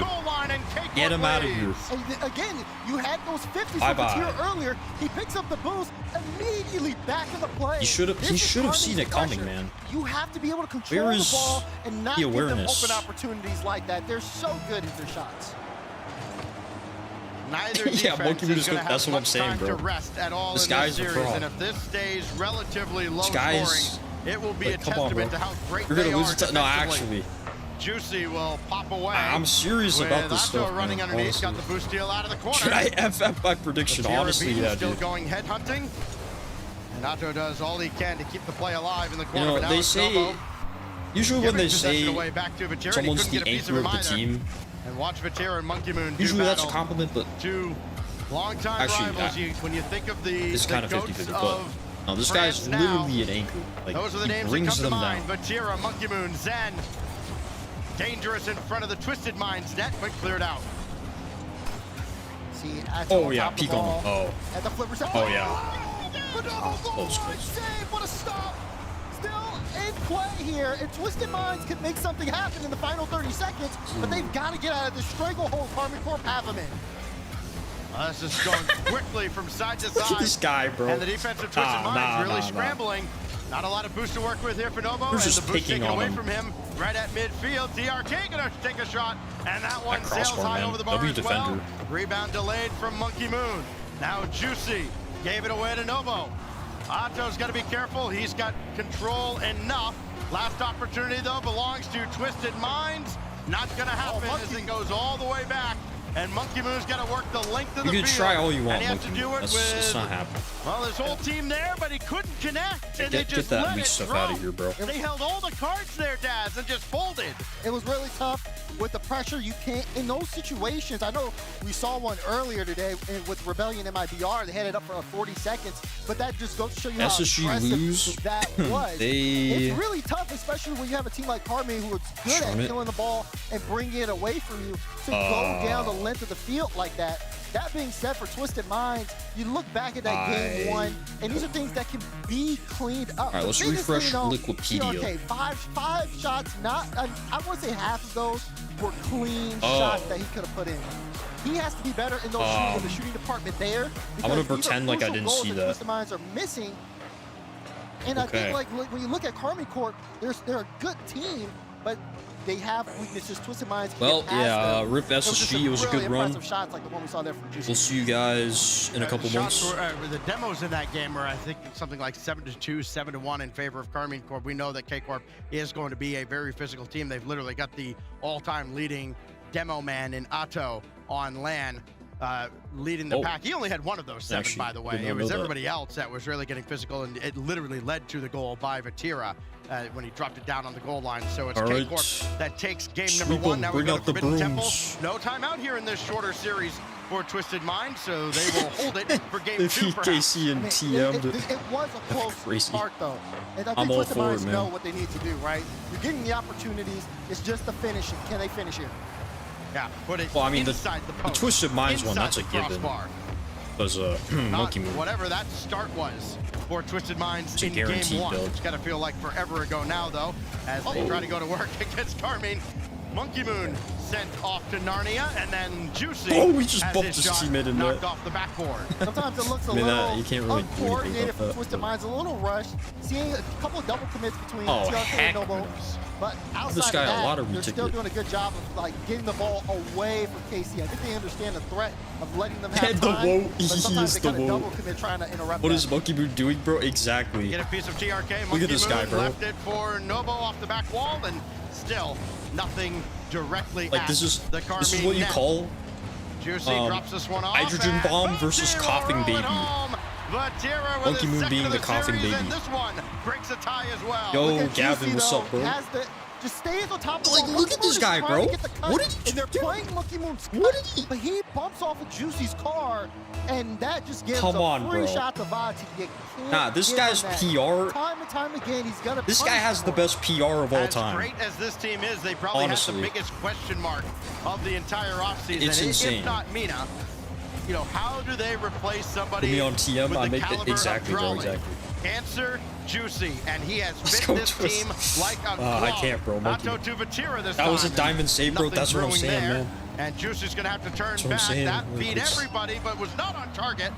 Get him out of here. And again, you had those 50s here earlier. He picks up the boost immediately back in the play. He should have seen it coming, man. You have to be able to control the ball and not give them open opportunities like that. They're so good at their shots. Neither yeah, Monkey Moon is good. That's what I'm saying, bro. This guy's a fraud. And if this stays relatively low scoring, it will be a testament to how great they are. No, actually. Juicy will pop away. I'm serious about this stuff, running man, underneath, got the boost deal out of the corner. Should I FF my prediction? Honestly, yeah, still dude. going head hunting. And Atto does all he can to keep the play alive in the corner. You know, they say, usually when they say someone's the anchor of the team, and watch Vatira and Monkey Moon usually that's a compliment, but two long-time rivals. When you think of the it's kind of 50-50, but no, this guy's literally an anchor. Like, those are the names brings that come them to mind. Vatira, Monkey Moon, Zen. Dangerous in front of the Twisted Minds net, but cleared out. See, oh yeah, peek on him. Oh. At the flipper set. Oh yeah. Close. What a stop! Still in play here, and Twisted Minds can make something happen in the final 30 seconds, but they've got to get out of this stranglehold Carmine Corp have them in. This is going quickly from side to side. Look at this guy, bro. And the defensive Twisted Minds really scrambling. Not a lot of boost to work with here for Novo, and the boost taken away from him right at midfield. DRK gonna take a shot, and that one sails high over the bar as well. Rebound delayed from Monkey Moon. Now Juicy gave it away to Novo. Atto's got to be careful. He's got control enough. Last opportunity, though, belongs to Twisted Minds. Not gonna happen as it goes all the way back and Monkey Moon's got to work the length of the field. You can try all you want, and Monkey Moon. That's not happening. Well, his whole team there, but he couldn't connect, and they just get that let weak it stuff drop. out of here, bro. They held all the cards there, Daz, and just folded. It was really tough with the pressure. You can't, in those situations, I know we saw one earlier today with Rebellion MIBR. They had it up for 40 seconds, but that just goes to show you how impressive that was. It's really tough, especially when you have a team like Carmi who is good at killing the ball and bringing it away from you to go down the length of the field like that. That being said, for Twisted Minds, you look back at that game one, and these are things that can be cleaned up. All right, let's refresh Liquipedia. Okay, five shots, not, I want to say half of those were clean shots that he could have put in. He has to be better in those shooting, in the shooting department there. I'm going to pretend like I didn't see that. Twisted Minds are missing. And I think, like, when you look at Carmi Corp, they're a good team, but they have weaknesses. Twisted Minds can get past them. Rip SSG, it was a good run. Shots like the one we saw there from Juicy. We'll see you guys in a couple months. The demos in that game are, I think, something like 7-2, 7-1 in favor of Carmine Corp. We know that K-Corp is going to be a very physical team. They've literally got the all-time leading demo man in Atto on LAN. Leading the pack. He only had one of those 7, by the way. It was everybody else that was really getting physical, and it literally led to the goal by Vatira when he dropped it down on the goal line. So it's K-Corp that takes game number 1. Now we got the Forbidden Temple. No timeout here in this shorter series for Twisted Mind, so they will hold it for game 2. KC and TM'd it was a close part, though. And I think Twisted Minds know what they need to do, right? You're getting the opportunities. It's just the finishing. Can they finish here? Yeah, put it well, I mean, the post, Twisted Minds one, that's a given. Because Monkey Moon. Whatever that start was for Twisted Minds in game 1. It's got to feel like forever ago now, though, as they try to go to work against Carmine. Monkey Moon sent off to Narnia, and then Juicy we just bumped his teammate in knocked off the backboard. Sometimes it looks a little uncoordinated from Twisted Minds, a little rushed. Seeing a couple of double commits between TRK and Noble. But outside of that, they're still doing a good job of like getting the ball away from KC. I think they understand the threat of letting them have time. But sometimes they kind of double commit trying to interrupt. What is Monkey Moon doing, bro? Exactly. Get a piece of TRK. Look at this guy, bro. Left it for Nobo off the back wall, and still nothing directly like at this is the Carmine this is what you call Juicy drops this one off, hydrogen bomb versus coughing baby. Monkey Moon being the coughing baby. And this one breaks a tie as well. Yo, Gavin, what's up, bro? Just stays on top of the ball. Look at this guy, bro. What did he do? And they're playing Monkey Moon's cut, but he bumps off of Juicy's car, and that just gives a free shot to Vati. Nah, this guy's PR. Time and time again, he's gonna. This guy has the best PR of all time. As great as this team is, they probably have the biggest question mark of the entire offseason. It's insane. If not Mina, you know, how do they replace somebody? Put me on TM. With I the make it exactly, bro. Exactly. Answer Juicy, and he has fit this team like a glove. I can't, bro. Atto to Vatira this that was a diamond save, bro. That's what I'm saying, man. And Juicy's gonna have to turn back. That beat everybody, but was not on target.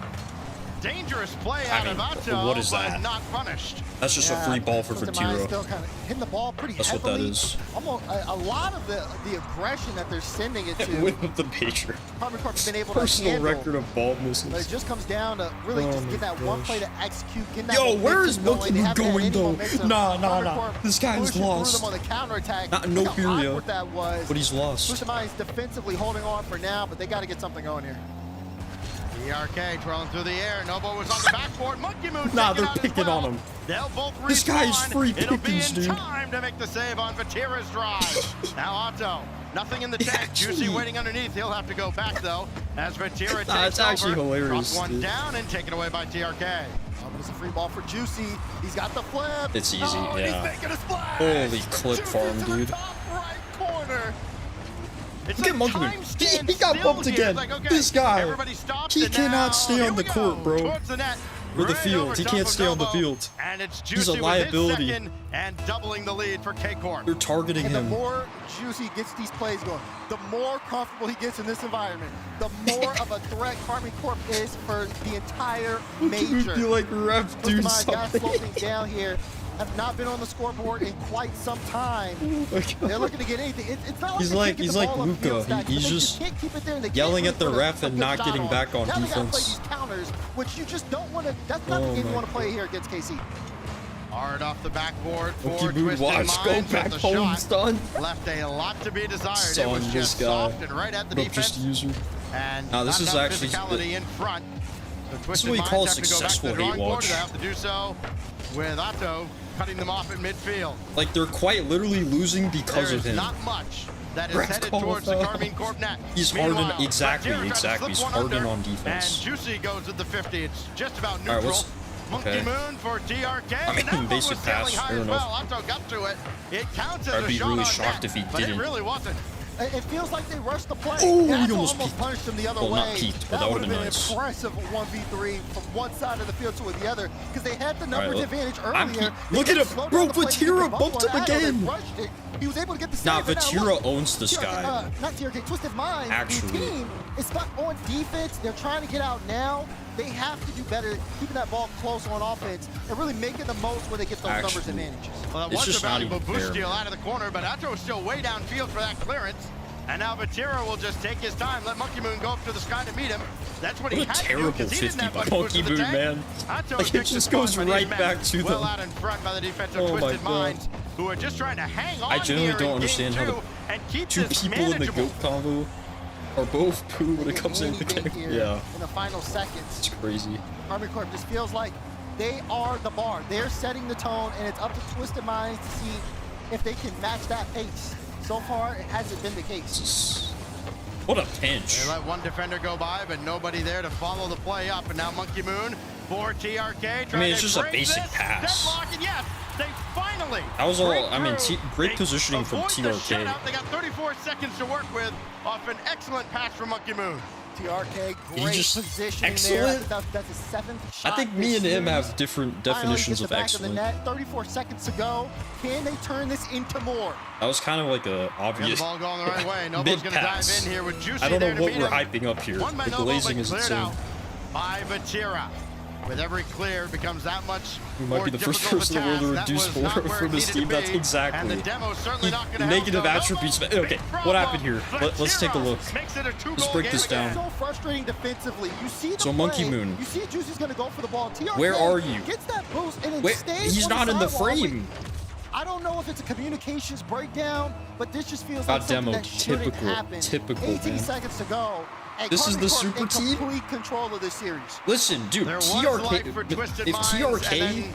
Dangerous play out of Atto, what is but that? not punished. That's just a free ball for Vatira. Still kind of hitting the ball pretty That's heavily. what that is. Almost a lot of the aggression that they're sending it to. Whip of the major. Carmine Corp's been able Personal to handle. record of ball misses. But it just comes down to really just getting that one play to execute. That yo, where is Monkey Moon going though? Nah. This guy is lost. Them on the counterattack. Not no period. That was. But he's lost. Twisted Minds defensively holding on for now, but they got to get something going here. TRK twirling through the air. Nobo was on the backboard. Monkey Moon. Nah, they're picking on him. They'll both respawn. This guy is free pickings, dude. It'll be in time to make the save on Vatira's drive. Now Atto. Nothing in the tank. Juicy waiting underneath. He'll have to go back though as Vatira takes it's actually over. hilarious. Drop one down and taken away by TRK. Oh, but it's a free ball for Juicy. He's got the flip. It's easy, yeah. He's making a splash. Holy clip farm, dude. Top right corner. Look at Monkey Moon. He got bumped again. Like, okay, this guy. He cannot stay on the court, bro. Or the field. He can't stay on the field. And it's He's a liability. And doubling the lead for K-Corp. They're targeting him. The more Juicy gets these plays going, the more comfortable he gets in this environment, the more of a threat Carmine Corp is for the entire major. You like ref do something. Guys slow things down here. Have not been on the scoreboard in quite some time. They're looking to get anything. It's not like he's like Luka. He's just yelling at the ref and not getting back on defense. Now they gotta play defense. these counters, which you just don't want to. That's not the game you want to play here against KC. Hard off the backboard for Monkey Moon, watch, go back home, son. Left a lot to be desired. Son, it was just soft and right at the defense. Just user. And now this is actually physicality in front. So this is what you call a successful hate watch. They have to do so with Otto cutting them off at midfield. Like they're quite literally losing because of him. Not much that is headed towards the Carmine Corp net. He's hardened, exactly. He's hardened on defense. And Juicy goes at the 50. It's just about neutral. Right, Monkey Moon for TRK. I mean, basic pass. Fair enough. Otto got to it. It counts as I'd be really shocked net, if he but didn't. It really wasn't. It feels like they rushed the play. Oh, he almost punched him the other way. Not peaked, but that would have been nice. Impressive 1v3 from one side of the field to the other because they had the numbers advantage earlier. Look at him, bro. Vatira bumped him again. He was able to get the save. Nah, Vatira owns this guy. Not TRK, Twisted Mind. Actually. The team is stuck on defense. They're trying to get out now. They have to do better keeping that ball close on offense and really making the most when they get those numbers advantages. Well, that was a valuable boost steal out of the corner, but Otto is still way downfield for that clearance. And now Vatira will just take his time, let Monkey Moon go up to the sky to meet him. That's what he had to do because he didn't have much boost in the tank. Man. Like it just goes right back to them. Well out in front by the defensive Twisted Minds, who are just trying to hang on. I generally don't understand how the two people in the GOAT combo are both poo when it comes in the game. Yeah. In the final seconds. It's crazy. Carmine Corp just feels like they are the bar. They're setting the tone, and it's up to Twisted Minds to see if they can match that pace. So far, it hasn't been the case. What a pinch. They let one defender go by, but nobody there to follow the play up. And now Monkey Moon for TRK. I mean, it's just a basic pass. Deadlock, and yes, they finally. That was all. I mean, great positioning from TRK. They got 34 seconds to work with off an excellent pass from Monkey Moon. TRK, great position excellent. There. That's his 7th shot. I think me and him have different definitions of excellent. 34 seconds to go. Can they turn this into more? That was kind of like a obvious ball going the right way. Nobody's going to dive in here with Juicy. I don't know what we're him. hyping up here. The glazing is insane. By Vatira. With every clear, it becomes that much We might be the first person in the world to reduce 4 from his team. That's exactly. Negative attributes. Okay, what happened here? Let's take a look. Let's break this down. So frustrating defensively. You see the Monkey Moon. You see Juicy's going to go for the ball. TRK where are you? Gets that boost and it stays. He's not in the frame. I don't know if it's a communications breakdown, but this just feels like something that shouldn't happen. Typical, 18 seconds to go. This is the super team? Complete control of this series. Listen, dude, TRK, if TRK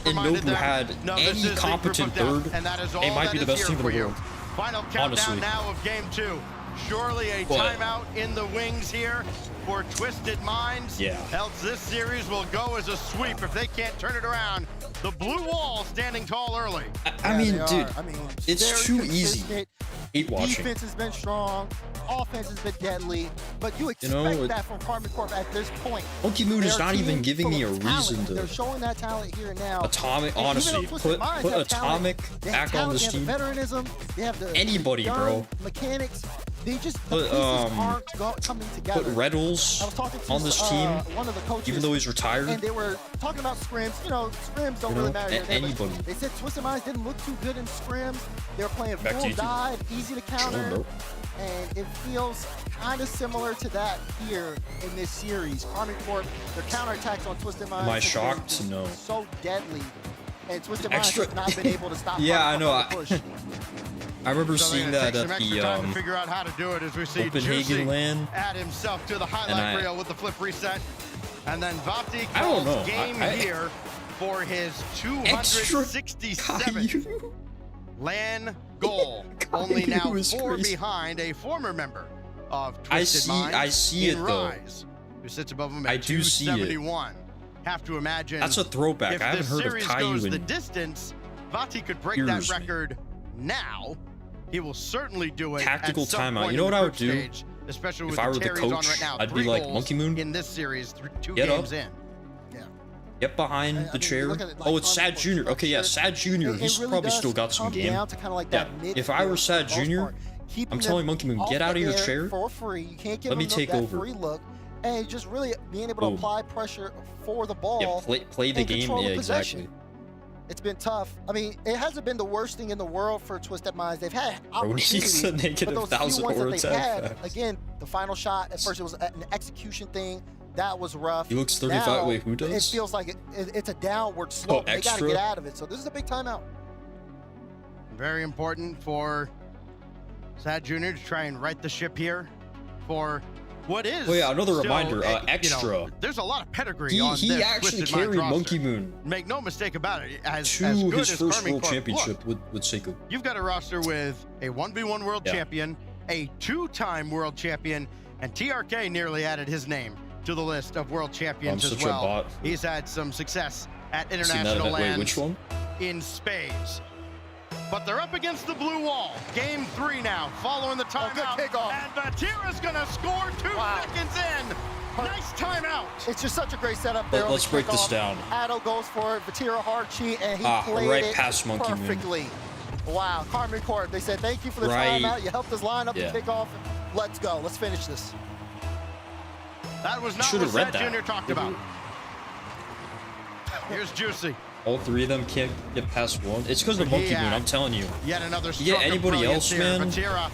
and Nobu had any competent third, they might be the best team in the world. Final countdown now of game 2. Surely a timeout in the wings here for Twisted Minds. Yeah. Else this series will go as a sweep if they can't turn it around. The blue wall standing tall early. I mean, dude, it's too easy. Hate watching. Defense has been strong. Offense has been deadly. But you expect that from Carmine Corp at this point. Monkey Moon is not even giving me a reason to. They're showing that talent here and now. Atomic, honestly, put Atomic back on this team. They have the veteranism. They have the anybody, bro. Mechanics. They just the pieces aren't coming together. Put Reddles on this team, one of the coaches, even though he's retired. And they were talking about scrims. You know, scrims don't really matter. Anybody. They said Twisted Minds didn't look too good in scrims. They were playing full dive, easy to counter, and it feels kind of similar to that here in this series. Carmine Corp, their counterattacks on Twisted Minds. Am I shocked? No. So deadly, and Twisted Minds has not been able to stop. Yeah, I know. I remember seeing that at the figure out how to do it as we see Copenhagen LAN. Add himself to the highlight reel with the flip reset, and then Vati calls game here for his 267th LAN goal. Only now 4 behind a former member of Twisted Minds. I see it though. Who sits above him at 271. Have to imagine. That's a throwback. I haven't heard of Caillou in the distance, Vati could break that record now. He will certainly do it. Tactical timeout. You know what I would do? Especially if I were the coach, I'd be like, Monkey Moon, in this series, 2 get games up, in. get behind the chair. Oh, it's Sad Jr. Okay, yeah, Sad Jr. He's probably still got some game. Yeah, if I were Sad Jr., I'm telling Monkey Moon, get out of your chair. For free. You can't give Let me take over. Free look, and just really being able to apply pressure for the ball. Yeah, play the game. Yeah, exactly. It's been tough. I mean, it hasn't been the worst thing in the world for Twisted Minds. They've had opportunities, but those few ones that they've had, again, the final shot, at first it was an execution thing. That was rough. He looks 35. Now, wait, who does? It feels like it's a downward slope. They got to get out of it. So this is a big timeout. Very important for Sad Jr. to try and right the ship here for what is. Oh yeah, another still reminder. Extra. You know, there's a lot of pedigree on he this actually Twisted Mind carried roster. Monkey Moon Make no mistake about it. to his first world championship with Seiko. You've got a roster with a 1v1 world champion, a 2-time world champion, and TRK nearly added his name to the list of world champions as well. He's had some success at international lands which one? in spades. But they're up against the blue wall. Game 3 now, following the timeout. And Vatira's gonna score 2 seconds in. Nice timeout. It's just such a great setup there. Let's break this down. Addo goes for it. Vatira hard cheat, and he played right it past Monkey perfectly. Wow, Carmen Court. They said thank you for the timeout. You helped us line up the kickoff. Let's go. Let's finish this. That was not what Sad Jr. talked about. Here's Juicy. All 3 of them can't get past 1. It's because of Monkey Moon, I'm telling you. Yet another yeah, anybody else, here. man? Vatira,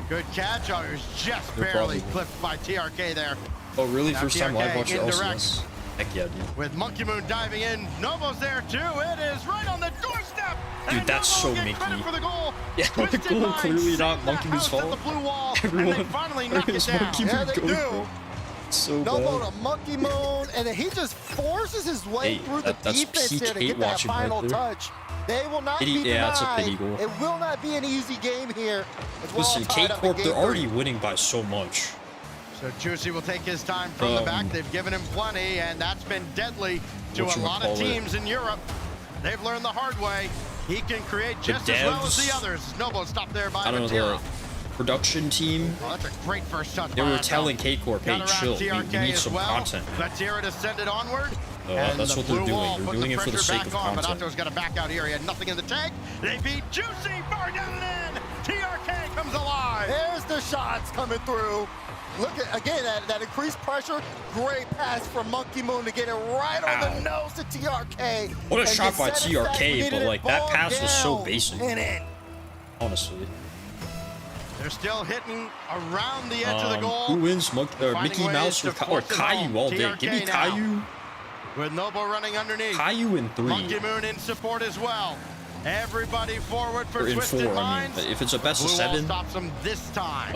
good catch. Oh, he was just barely clipped by TRK there. Oh, really? Now First TRK time live watching indirect. RLCS? Heck yeah, dude. With Monkey Moon diving in, Novo's there too. It is right on the doorstep. Dude, that's so Mickey. For the goal. Yeah, the goal clearly not Monkey Moon's fault. Everyone finally knock it down. Yeah, they do. So Novo to Monkey Moon, and then he just forces his way through the defense there to get that final touch. They will not be denied. Yeah, that's a pity goal. It will not be an easy game here. Listen, K-Corp, they're already winning by so much. So Juicy will take his time from the back. They've given him plenty, and that's been deadly to a lot of teams in Europe. They've learned the hard way. He can create just as well as the others. Novo stopped there by Vatira. Production team. Oh, that's a great first touch. They were telling K-Corp, hey, chill, we need some content. Vatira descended onward. That's what they're doing. They're doing it for the sake of content. But Otto's got to back out here. He had nothing in the tank. They beat Juicy, far down and in. TRK comes alive. There's the shots coming through. Look at, again, that increased pressure. Great pass from Monkey Moon to get it right on the nose to TRK. What a shot by TRK, but like that pass was so basic. Honestly. They're still hitting around the edge of the goal. Who wins? Mickey Mouse or Caillou all day. TRK Give me Caillou. With Novo running underneath. Caillou in 3. Monkey Moon in support as well. Everybody forward for in Twisted 4, Minds. I mean, if it's a best of 7. Stops them this time.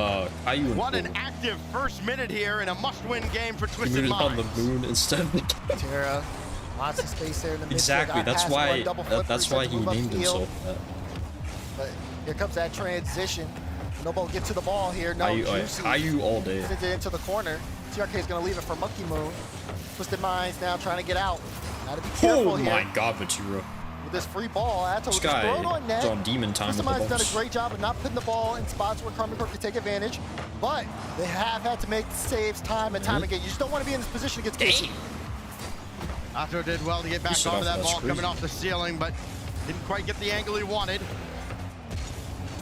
Caillou in 4. What an active first minute here in a must-win game for Twisted Minds. on the moon instead of the Tara, lots of space there in the midfield. Exactly. That's why he named himself that. But here comes that transition. Nobo gets to the ball here. No, Caillou all day. Sends it into the corner. TRK is going to leave it for Monkey Moon. Twisted Minds now trying to get out. Got to be careful here. Oh my God, Vatira. With this free ball, Atto this guy on net. is on demon time with the Twisted Minds bumps. done a great job of not putting the ball in spots where Carmen Court can take advantage, but they have had to make saves time and time again. You just don't want to be in this position against Casey. Atto did well to get back onto that ball coming off the ceiling, but didn't quite get the angle he wanted.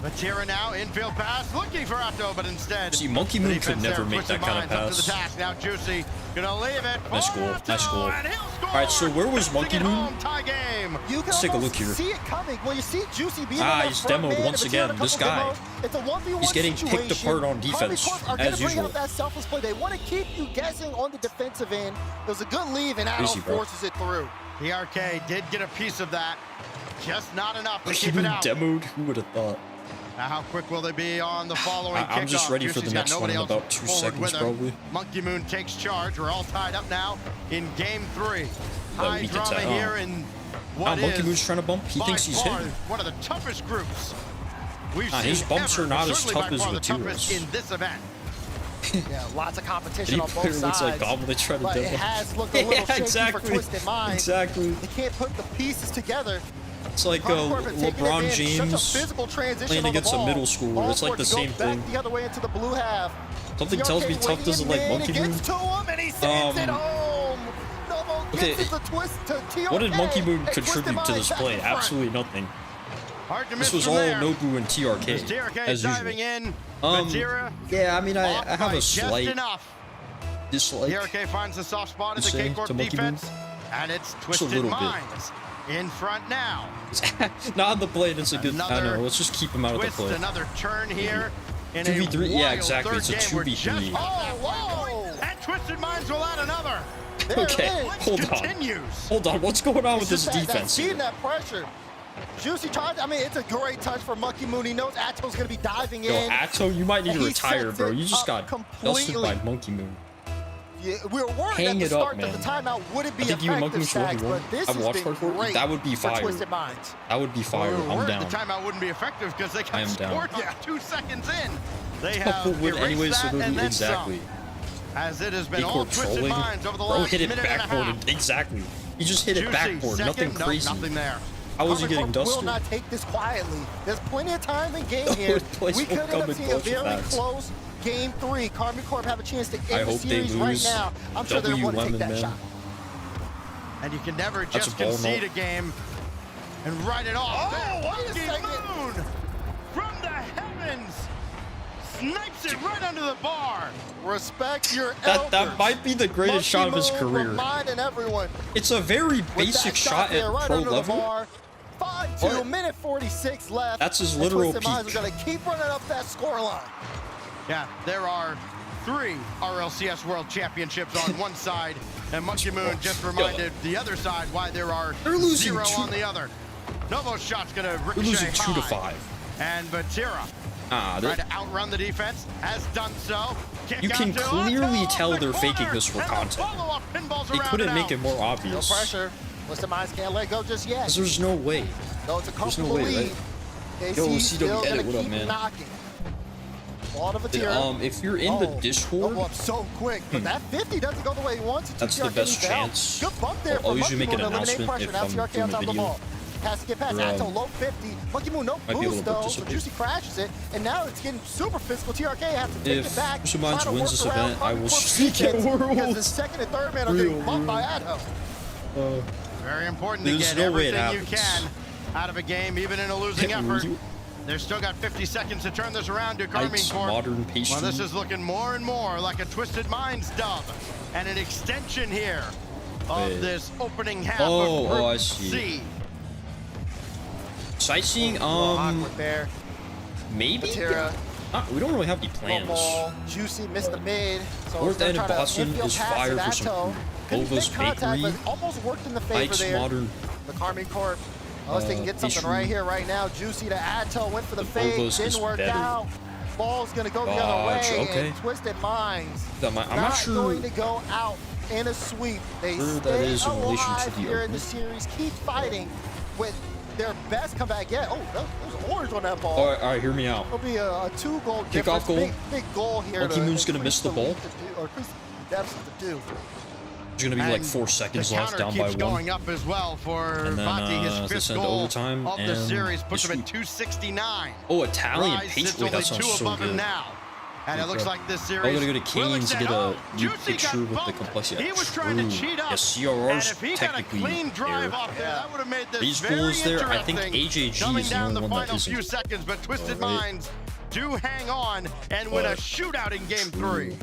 Vatira now, infield pass, looking for Atto, but instead... See, Monkey Moon could never make that kind of pass. To the task. Now Juicy gonna leave it. Nice goal, nice goal. All right, so where was Monkey Moon? Let's take a look here. See it coming. Well, you see Juicy being he's demoed once again. This guy. It's a 1v1 He's getting picked apart on defense, as usual. That selfless play. They want to keep you guessing on the defensive end. It was a good leave, and Atto forces it through. TRK did get a piece of that. Just not enough to keep it out. Demoed? Who would have thought? Now, how quick will they be on the following kickoff? I'm just ready for the next one in about 2 seconds, probably. Monkey Moon takes charge. We're all tied up now in game 3. High drama here in what is Monkey Moon's trying to bump. He thinks he's hit. One of the toughest groups we've seen his bumps are not as tough as Vatira's in this event. Yeah, lots of competition on both sides. Looks like Goblet trying to but it has looked a little shaky for Twisted Minds. Exactly. They can't put the pieces together. It's like LeBron James playing against a middle schooler. It's like the same thing. The other way into the blue half. Something tells me Tuff doesn't like Monkey Moon. Okay, what did Monkey Moon contribute to this play? Absolutely nothing. This was all Nobu and TRK, as usual. Yeah, I mean, I have a slight dislike. TRK finds the soft spot in the K-Corp defense, and it's Twisted Minds in front now. Not on the play, it's a good, I don't know, let's just keep him out of the play. Another turn here. 2v3, yeah, exactly, it's a 2v3. Oh, whoa! And Twisted Minds will add another. Okay, hold on. What's going on with this defense? Feeding that pressure. Juicy tried. I mean, it's a great touch for Monkey Moon. He knows Atto's gonna be diving in. Yo, Atto, you might need to retire, bro. You just got dusted by Monkey Moon. Yeah, we were worried at the start that the timeout wouldn't be effective, Stacks, but this has been great. That would be fire. Twisted Minds. That would be fire. I'm down. The timeout wouldn't be effective because they got scored 2 seconds in. They have anyways, so exactly. As it has been all Twisted Minds over the last minute and a half. Exactly. He just hit it backboard. Nothing crazy. Nothing there. How was he getting dusted? Will not take this quietly. There's plenty of time in game here. We could end up seeing a very close Game 3. Karmine Corp have a chance to end the series right now. I'm sure they're going to take that shot. And you can never just concede a game and write it off. Oh, wait a second. Moon from the heavens snipes it right under the bar. Respect your elders. That might be the greatest shot of his career. It's a very basic shot at pro level. 5-2, minute 46 left. That's his literal peak. We're going to keep running up that scoreline. Yeah, there are 3 RLCS World Championships on one side, and Monkey Moon just reminded the other side why there are 0 on the other. Novo's shot's going to ricochet high. 2-5. And Vatira trying to outrun the defense, has done so. You can clearly tell they're faking this for content. They couldn't make it more obvious. No pressure. Twisted Minds can't let go just yet. Because there's no way. No, it's a comfortable lead. Right? Yo, CW Edit, what up, man? If you're in the Discord, up so quick, but that 50 doesn't go the way he wants it to. That's the best chance. Good bump there. I'll usually make an announcement if I'm doing a video. Has to get past Atto, low 50. Monkey Moon, no boost though, so Juicy crashes it, and now it's getting super physical. TRK has to take it back. If Twisted Minds wins this event, I will sneak it because the second and third man are getting bumped by Atto. Very important to get everything you can out of a game, even in a losing effort. They've still got 50 seconds to turn this around to Karmine Corp. Modern pastry. Well, this is looking more and more like a Twisted Minds dub and an extension here of this opening half of Group C. Sightseeing, maybe? We don't really have any plans. Juicy missed the mid. So North end of Boston is fire for some Bova's Bakery. Almost worked in the favor there. Modern. The Karmine Corp. Unless they can get something right here, right now. Juicy to Atto, went for the fade, didn't work out. Ball's gonna go the other way, and Twisted Minds not sure going to go out in a sweep. They stay alive here in the series, keep fighting with their best comeback yet. Oh, there's orange on that ball. All right, hear me out. It'll be a 2-goal kickoff goal. Big goal here. Monkey Moon's gonna miss the ball. Or increase the depth to do. There's gonna be like 4 seconds left, down by 1. Going up as well for Vati, his 5th goal of the series, puts him at 269. Oh, Italian pastry, that sounds so good. Now. And it looks like this series. I'm gonna go to Canes to get a new picture with the complexity. He was trying to cheat up. Yes, CRR's technically there. These goals there, I think AJG is the only one that isn't. Few seconds, but Twisted Minds do hang on and win a shootout in Game 3.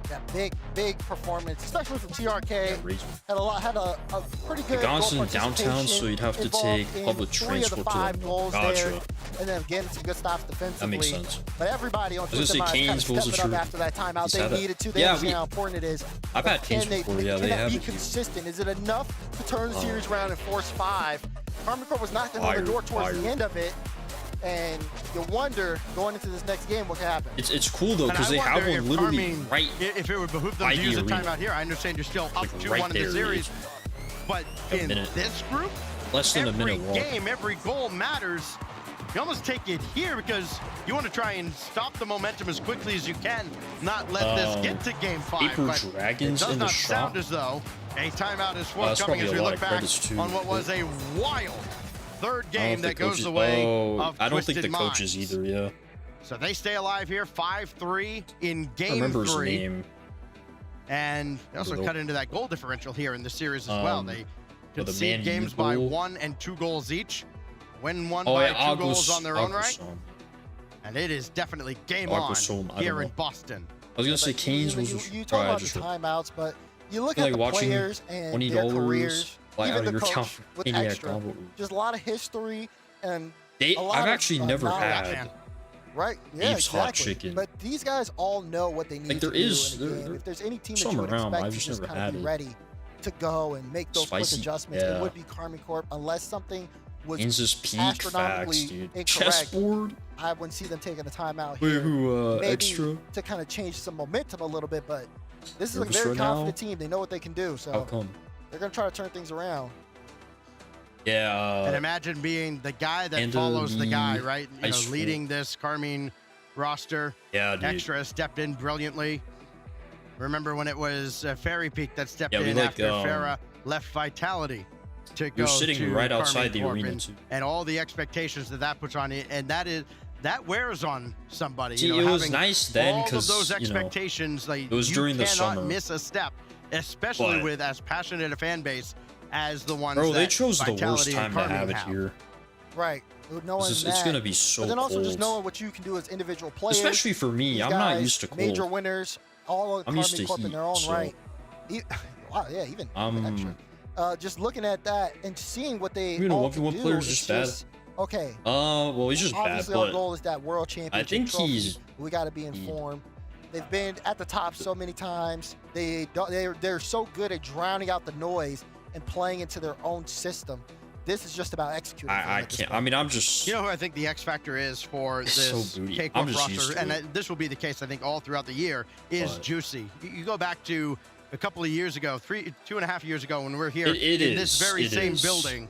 That big performance, especially from TRK. Had a pretty good goal downtown, so you'd have to take public transport to them. Gotcha. And then getting some good stops defensively. That makes sense. But everybody on Twisted Minds kind of stepping up after that timeout. They needed to. They understand how important it is. I've had Canes before. Yeah, they have. Be consistent. Is it enough to turn the series around and force 5? Karmine Corp was knocking on the door towards the end of it. And you wonder, going into this next game, what could happen. It's cool, though, because they have one literally right if it would behoove them to use a timeout here. I understand you're still up 2-1 in the series. But in this group, less than a minute every game, every goal matters. You almost take it here because you want to try and stop the momentum as quickly as you can, not let this get to Game 5. Paper Dragons it does in the not shop. Sound as though a timeout is forthcoming as we look back on what was a wild third game that goes the way of I don't think the Twisted coaches Minds. either, yeah. So they stay alive here, 5-3 in Game 3. I remember his name. And they also cut into that goal differential here in the series as well. They concede games by 1 and 2 goals each. Win one by 2 goals on their own right. And it is definitely game on here in Boston. I was going to say Canes was... You talk about the timeouts, but you look at the players and their careers. Even the coach with extra. Just a lot of history and I've actually never had Right. Yeah, Abe's exactly. Hot Chicken. But these guys all know what they need Like, to there do is in a game. If there's any team that some you would around, expect I've to just just never kind of had be it. ready to go and make those quick Spicy, adjustments, yeah. it would be Karmine Corp, unless something was Kansas peak astronomically facts, dude. incorrect. Chessboard. I wouldn't see them taking the time out Wait, here. who, maybe extra? to kind of change some momentum a little bit, but this is a Nervous very right confident now? team. They know what they can do, How so come? they're going to try to turn things around. Yeah. And imagine being the guy that and follows the guy, the right? You know, ice leading this Karmine roster. Yeah, dude. Extra stepped in brilliantly. Remember when it was Fairy Peak that stepped Yeah, we in like, after Farah left Vitality to go You're sitting to right Karmine outside the Corp, arena, and, too. and all the expectations that puts on it, and that wears on somebody. See, you know, it was having nice then all of because those you know, expectations, like it was you during the cannot summer. miss a step, especially But- with as passionate a fan base as the ones Bro, that they chose the worst Vitality time and to have Karmine it here. Right. Knowing It's that, going to be so but then also cold. just knowing what you can do as individual players. Especially for me, These I'm not guys, used to cold. major winners, all of I'm used Karmine to Corp in heat, their own so- right. Wow, yeah, even extra. Just looking at that and seeing what they You know, all 1v1 can do, player's it's just bad. Okay. Well, he's just bad, Obviously, our but goal is that world championship. I think trophy. he's. We got to be informed. They've been at the top so many times. They're so good at drowning out the noise and playing into their own system. This is just about executing. I can't. I mean, I'm just. You know who I think the X factor is for It's this so booty. K-Corp I'm just used roster, to and it. this will be the case I think all throughout the year, is But- Juicy. You go back to a couple of years ago, 2.5 years ago, when we were here It in this is, very it same is. building.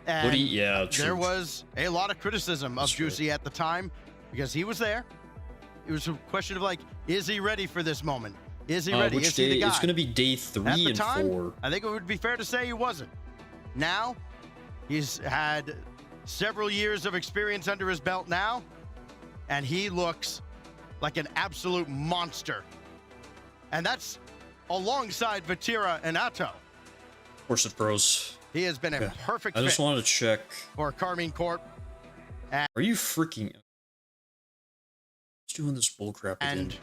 But And yeah, there true. was a lot of criticism of That's right. Juicy at the time because he was there. It was a question of like, is he ready for this moment? Is he ready? Which Is he the day? guy? It's going to be day 3 At the and time, 4. I think it would be fair to say he wasn't. Now, he's had several years of experience under his belt now, and he looks like an absolute monster. And that's alongside Vatira and Atto. Of course, the pros. He has been a perfect I just fit wanted to check. for Karmine Corp. Are you freaking? Who's doing this bullcrap again? And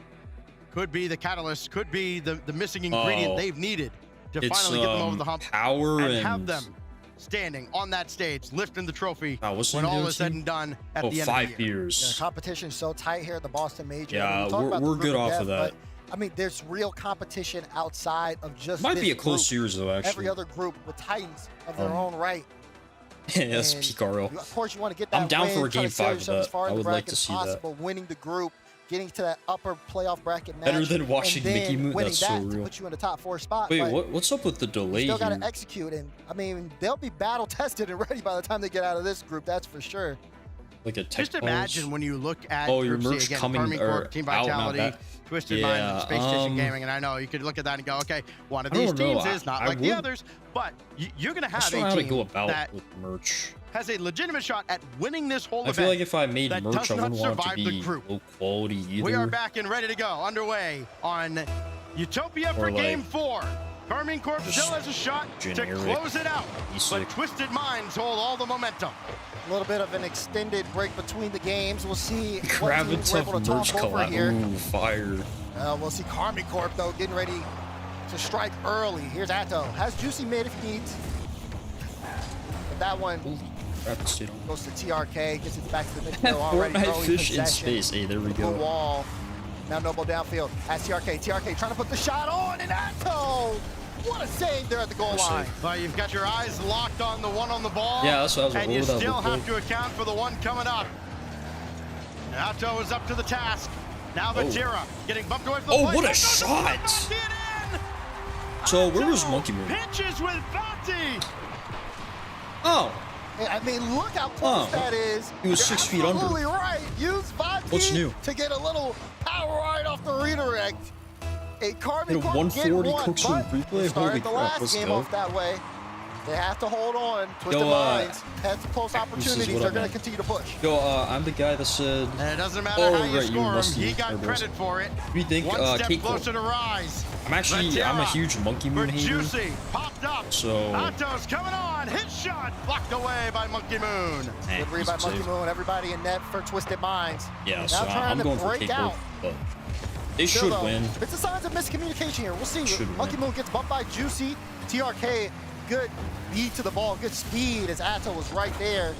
could be the catalyst, could be the missing ingredient Oh. they've needed to It's, finally get them over the hump power and and have them standing on that stage, lifting the trophy what's the when name of all the is said team? and done at Oh, the end 5 of the year. years. The competition is so tight here at the Boston Major. Yeah, We talk we're- about the we're group good off depth, of that. But, I mean, there's real competition outside of just Might this be a close group. series though, actually. Every other group with titans of their Um, own right. Yeah, that's And peak RL. Of course, you want to get that I'm down win, for a try game to set 5 of yourself as that. far I in the would like bracket to as see that. possible, winning the group, getting to that upper playoff bracket match. Better than watching and then Mickey Moon. winning That's so that to real. put you in the top 4 spot. Wait, but what's up with the delay you still got here? to execute, and I mean, they'll be battle tested and ready by the time they get out of this group. That's for sure. Like a tech Just imagine when you look at your Group C merch again, coming Karmine Corp, Team out, not Vitality, back. Twisted Yeah, Minds, and Space Station Gaming, and I know you could look at that and go, okay, one of I these don't know. teams is not I like the would- others, but you're going to I have just don't know a how to team go about that with merch. has a legitimate shot at winning this whole I event. feel like if I made that merch, does I not wouldn't want it to survive the be group. low quality either. We are back and ready to go, underway on Utopia for Or like Game 4. Karmine Corp still has a shot generic to close it out, basic. but Twisted Minds hold all the momentum. A little bit of an extended break between the games. We'll see what Crab and teams we're Tuff able to merch top over collab. here. Ooh, fire. We'll see Karmine Corp, though, getting ready to strike early. Here's Atto. Has Juicy made if he needs. But that one Crap, stayed on. goes to TRK, gets it back to the midfield already. Fortnite early fish in possession. space. Hey, there we The go. wall. Now Noble downfield. Has TRK. TRK trying to put the shot on, and Atto! What a save there at the goal line. Well, you've got your eyes locked on the one on the ball. Yeah, that's what I was like, And what you would that still look have like? to account for the one coming up. And Atto is up to the task. Now Vatira getting bumped away from the Oh, play. what a There goes the shot! ball back in. So where was Atto Monkey Moon? Pitches with Vati. Oh, Hey, I mean, look how close that is. He was You're 6 feet under. absolutely right. Use Vati What's new? to get a little power right off the redirect. A Karmine Hit a Corp 140 get one, cooks on but replay? they started Holy the crap, last let's game go. off that way. They have to hold on. Twisted Yo, Minds had some close this is opportunities. what They're I going to meant. continue to push. Yo, I'm the guy that said. And it doesn't matter Oh, how you right, you score him. must He be. got Everyone's- credit for it. What do you think? One step K-Corp. closer to rise. I'm a Vatira huge Monkey Moon for hater. Juicy popped up. So. Atto's coming on. His shot blocked away by Monkey Moon. Good read by Monkey Moon. Everybody in net for Twisted Minds. Yeah, now so trying I'm to going for break K-Corp, out. but they Still, should though, win. It's the signs of miscommunication here. We'll see. Should Monkey win. Moon gets bumped by Juicy. TRK, good beat to the ball, good speed as Atto was right there.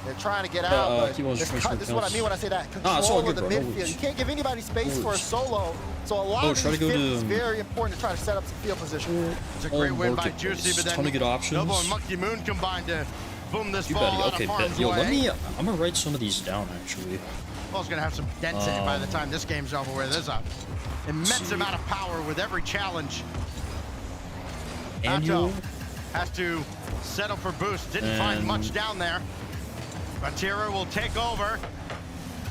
They're trying to get out, but this is what I mean when I say that. Control of the midfield. You can't give anybody space for a solo, so a lot of these fifths is very important to try to set up some field position. It's a great win by Juicy, but then ton of good options. Noble and Monkey Moon combined to boom this ball out of harm's yo, way. I'm gonna write some of these down, actually. Ball's gonna have some dents in it by the time this game's over, where there's a immense amount of power with every challenge. Atto has to settle for boost. Didn't find much down there. Vatira will take over.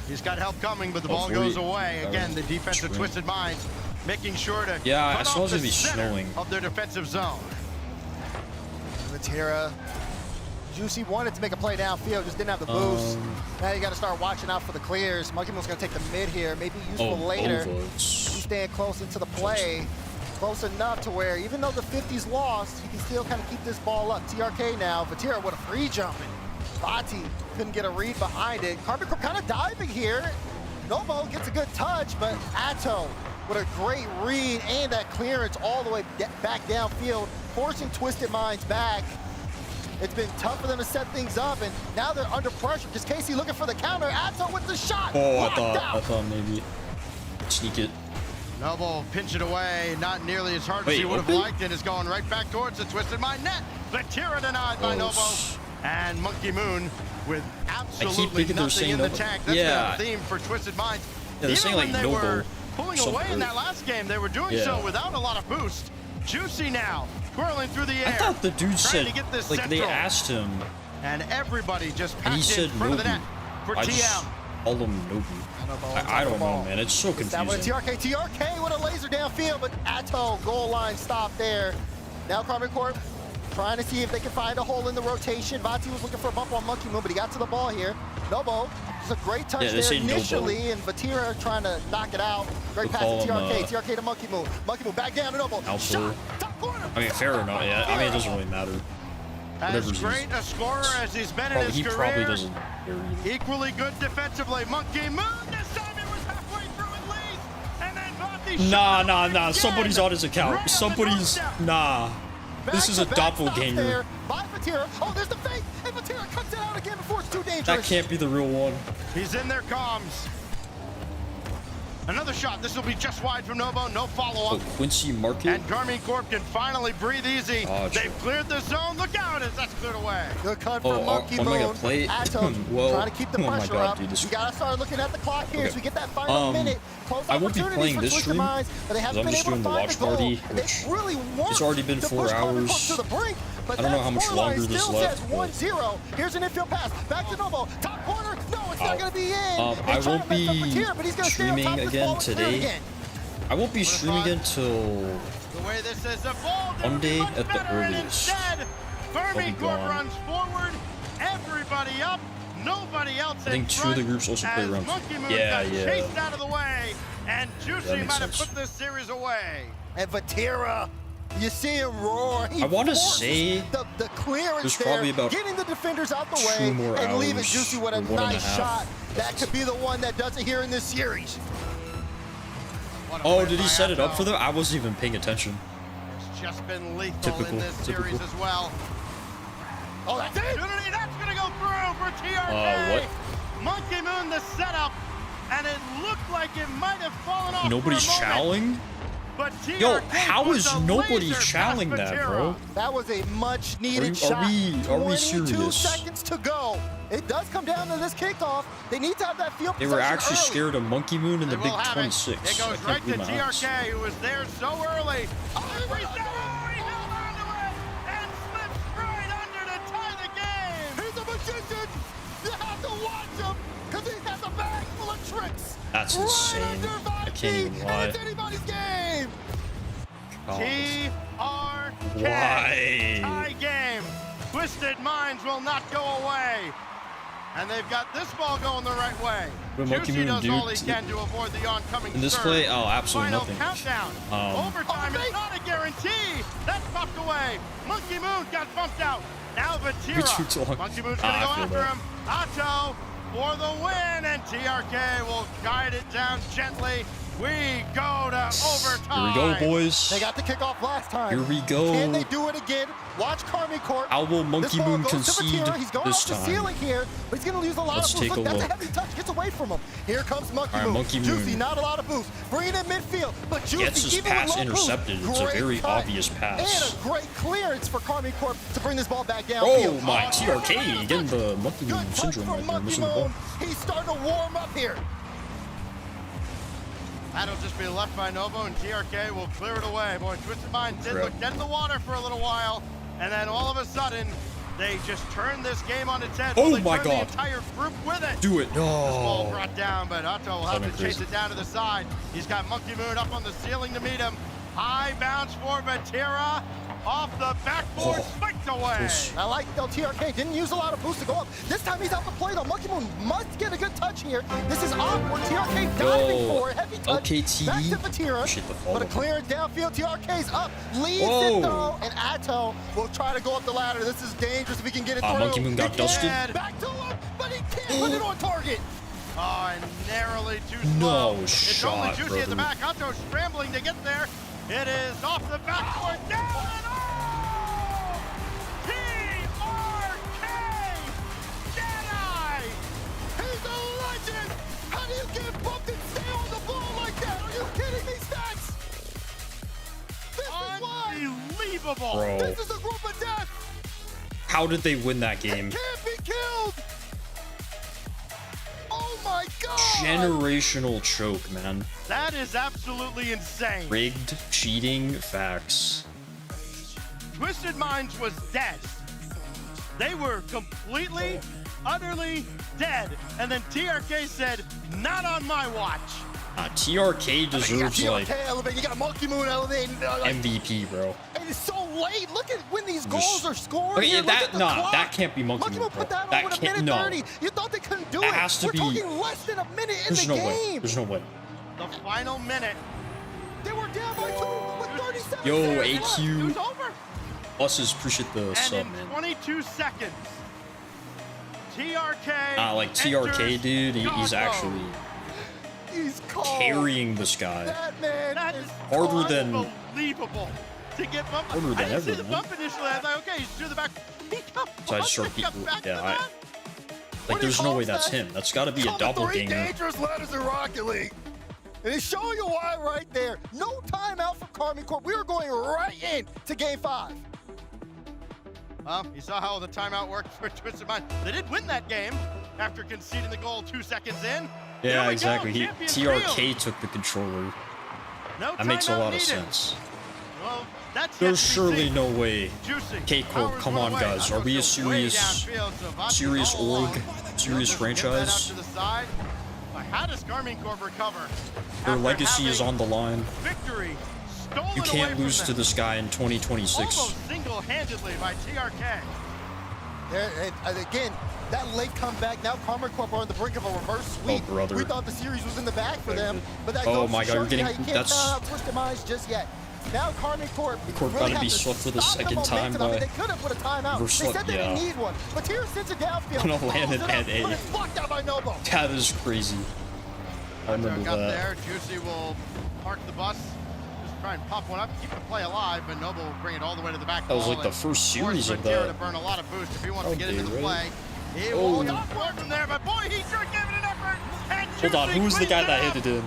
He's got help coming, but the ball goes away. Again, the defense of Twisted Minds making sure to cut off the center of their defensive zone. Vatira. Juicy wanted to make a play downfield, just didn't have the boost. Now you got to start watching out for the clears. Monkey Moon's going to take the mid here, maybe useful later. He's staying close into the play. Close enough to where even though the 50's lost, he can still kind of keep this ball up. TRK now, Vatira with a free jumping. Vati couldn't get a read behind it. Carbon kind of diving here. Novo gets a good touch, but Atto with a great read and that clearance all the way back downfield, forcing Twisted Minds back. It's been tough for them to set things up, and now they're under pressure because Casey looking for the counter. Atto with the shot. Oh, I thought maybe sneak it. Noble pinch it away, not nearly as hard as he would have liked, and is going right back towards the Twisted Mind net. Vatira denied by Novo. And Monkey Moon with absolutely nothing in the tank. That's been a theme for Twisted Minds. Even when they were pulling away in that last game, they were doing so without a lot of boost. Juicy now, twirling through the air. I thought the dude said, like they asked him. And everybody just packed in front of the net for TM. Call him Nobu. I don't know, man. It's so confusing. TRK with a laser downfield, but Atto goal line stop there. Now Carbon Corp trying to see if they can find a hole in the rotation. Vati was looking for a bump on Monkey Moon, but he got to the ball here. Nobo, it's a great touch there initially, and Vatira trying to knock it out. Great pass to TRK. TRK to Monkey Moon. Monkey Moon back down to Nobo. Shot, top corner. I mean, fair or not, yeah. I mean, it doesn't really matter. As great a scorer as he's been in his career, equally good defensively. Monkey Moon, this time it was halfway through at least, and then Vati Nah. Somebody's on his account. Somebody's, nah. This is a doppelganger. Oh, there's the fake, and Vatira cuts it out again before it's too dangerous. That can't be the real one. He's in their comms. Another shot. This will be just wide from Novo. No follow-up. Quincy Market. And Garmin Corp can finally breathe easy. They've cleared the zone. Look out as that's cleared away. Good cut for Monkey Moon. Atto trying to keep the pressure up. Dude, we got to start looking at the clock here so we get that final minute. Close I won't be playing this stream but they haven't been able to find the goal. Which really it's already been 4 hours. I don't know how much longer this left. 1-0. Here's an infield pass. Back to Novo. Top corner. No, it's not going to be in. I won't be streaming again today. I won't be streaming again till Monday at the earliest. I'll be gone. Runs forward. Everybody up. Nobody else. I think 2 of the groups also play around. Yeah. Chased out of the way, and Juicy might have put this series away. And Vatira. You see him roar. I want to say the clearance there's probably about getting the defenders out the way and leaving Juicy with a nice shot. That could be the one that does it here in this series. Oh, did he set it up for them? I wasn't even paying attention. It's just been lethal in this series as well. Oh, that's it! That's going to go through for TRK. What? Monkey Moon the setup, and it looked like it might have fallen off. Nobody's chowing? Yo, how is nobody challenging that, bro? That was a much needed shot. Are we serious? 22 seconds to go. It does come down to this kickoff. They need to have that field position. They were actually scared of Monkey Moon in the Big 26. It goes right to TRK, who was there so early. Oh, he held on to it and slips right under to tie the game. He's a magician. You have to watch him because he has a bag full of tricks. That's insane. I can't even lie. It's anybody's game. TRK. Why? Tie game. Twisted Minds will not go away. And they've got this ball going the right way. Juicy does all he can to avoid the oncoming in this play, absolutely Final nothing. Countdown. Overtime is not a guarantee. That's bumped away. Monkey Moon got bumped out. Now Vatira. Monkey Moon's going to go after him. Atto for the win, and TRK will guide it down gently. We go to overtime. Here we go, boys. They got the kickoff last time. Here we go. Can they do it again? Watch watch Karmine Corp. How will Monkey Moon concede he's going this off the time? ceiling here, but he's going to lose a lot of boost. Look, that's a heavy touch. Gets away from him. Here comes Monkey Moon. Juicy, not a lot of boost. Bringing in midfield, but Juicy gets his pass intercepted. It's a very obvious pass. And a great clearance for Karmine Corp to bring this ball back down. Oh my, TRK getting the Monkey Moon syndrome right there, missing the ball. He's starting to warm up here. That'll just be left by Novo, and TRK will clear it away. Boy, Twisted Mind did look dead in the water for a little while, and then all of a sudden, they just turned this game on its head. Oh my God. The entire group with it. Do it. No. This ball brought down, but Otto will have to chase it down to the side. He's got Monkey Moon up on the ceiling to meet him. High bounce for Vatira. Off the backboard, spiked away. I like though TRK didn't use a lot of boost to go up. This time he's out the play though. Monkey Moon must get a good touch here. This is awkward. TRK diving for a heavy touch. LKT. Back to Vatira. But a clearance downfield. TRK's up. Leads it though. And Atto will try to go up the ladder. This is dangerous if he can get it through. Monkey Moon got dusted. Back to him, but he can't put it on target. Oh, and narrowly too slow. No it's shot, only Juicy brother. at the back. Otto scrambling to get there. It is off the backboard, down and oh! TRK Jedi! He's a legend! How do you get bumped and stay on the ball like that? Are you kidding me, Stacks? This is why! Unbelievable! Bro. This is a group of death! How did they win that game? It can't be killed! Oh my God! Generational choke, man. That is absolutely insane. Rigged, cheating, facts. Twisted Minds was dead. They were completely, utterly dead. And then TRK said, not on my watch. TRK deserves you got like TRK elevate, you got Monkey Moon elevating. MVP, bro. And it's so late. Look at when these goals are scored. Okay, Here, that can't be Monkey Moon. Put that That on with a can't. minute No. 30. You thought they couldn't do That it. has to We're be. talking less than a minute in There's the no game. way. There's no way. The final minute. They were down by 2 with 30 seconds. Yo, left. AQ. It was over. Buses appreciate the And sub, in man. 22 seconds, TRK. Like TRK, dude, he's actually carrying this guy. That is Harder than unbelievable. To get bumped. Harder than I didn't ever, see the man. bump initially. I thought, okay, he's through the back. So I just start people. Yeah, like there's no way that's him. That's got to be a doppelganger. Dangerous letters in Rocket League. And it's showing you why right there. No timeout for Karmine Corp. We were going right in to game 5. Well, you saw how the timeout worked for Twisted Mind. They did win that game after conceding the goal 2 seconds in. Yeah, exactly. TRK took the controller. No that makes a lot of sense. There's surely no way. K-Corp, come on, guys. Are we a serious org? Serious franchise? How does Karmine Corp recover? Their legacy is on the line. Victory. You can't lose to this guy in 2026. Almost single-handedly by TRK. Again, that late comeback. Now Karmine Corp are on the brink of a reverse sweep. Oh, brother. We thought the series was in the bag for them, but that Oh goes my to God, show you're getting you how you can't that's. count out Twisted Minds just yet. Now Karmine Corp Corp really gotta be have to swept for the stop second time momentum. I mean, by. they could have put a timeout. They said they didn't need one, but Tira sends it downfield. Gonna land it Follows at up, A. but it's blocked out by Nobo. That is crazy. I remember Got that. there. Juicy will park the bus. Just try and pop one up, keep the play alive, but Noble will bring it all the way to the back. That was like the first series of that. To burn a lot of boost if he wants to get into the play. He Oh. will not work from there, but boy, he sure gave it an effort. And Hold on, Juicy who's the guy cleans that it hit it in?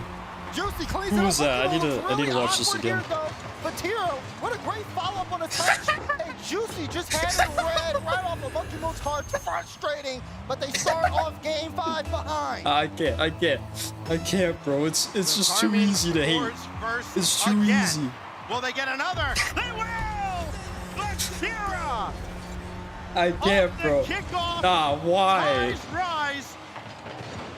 Juicy cleans Who was it up. that? I need to watch this awkward again. Here, though. But Tiro, what a great follow-up on a touch. And Juicy just had it red right off of Monkey Moon's heart. Frustrating, but they start off game 5 behind. I can't, bro. It's just too easy to hate. It's too easy. Will they get another? They will! Vatira! I can't, bro. Nah, why? Rise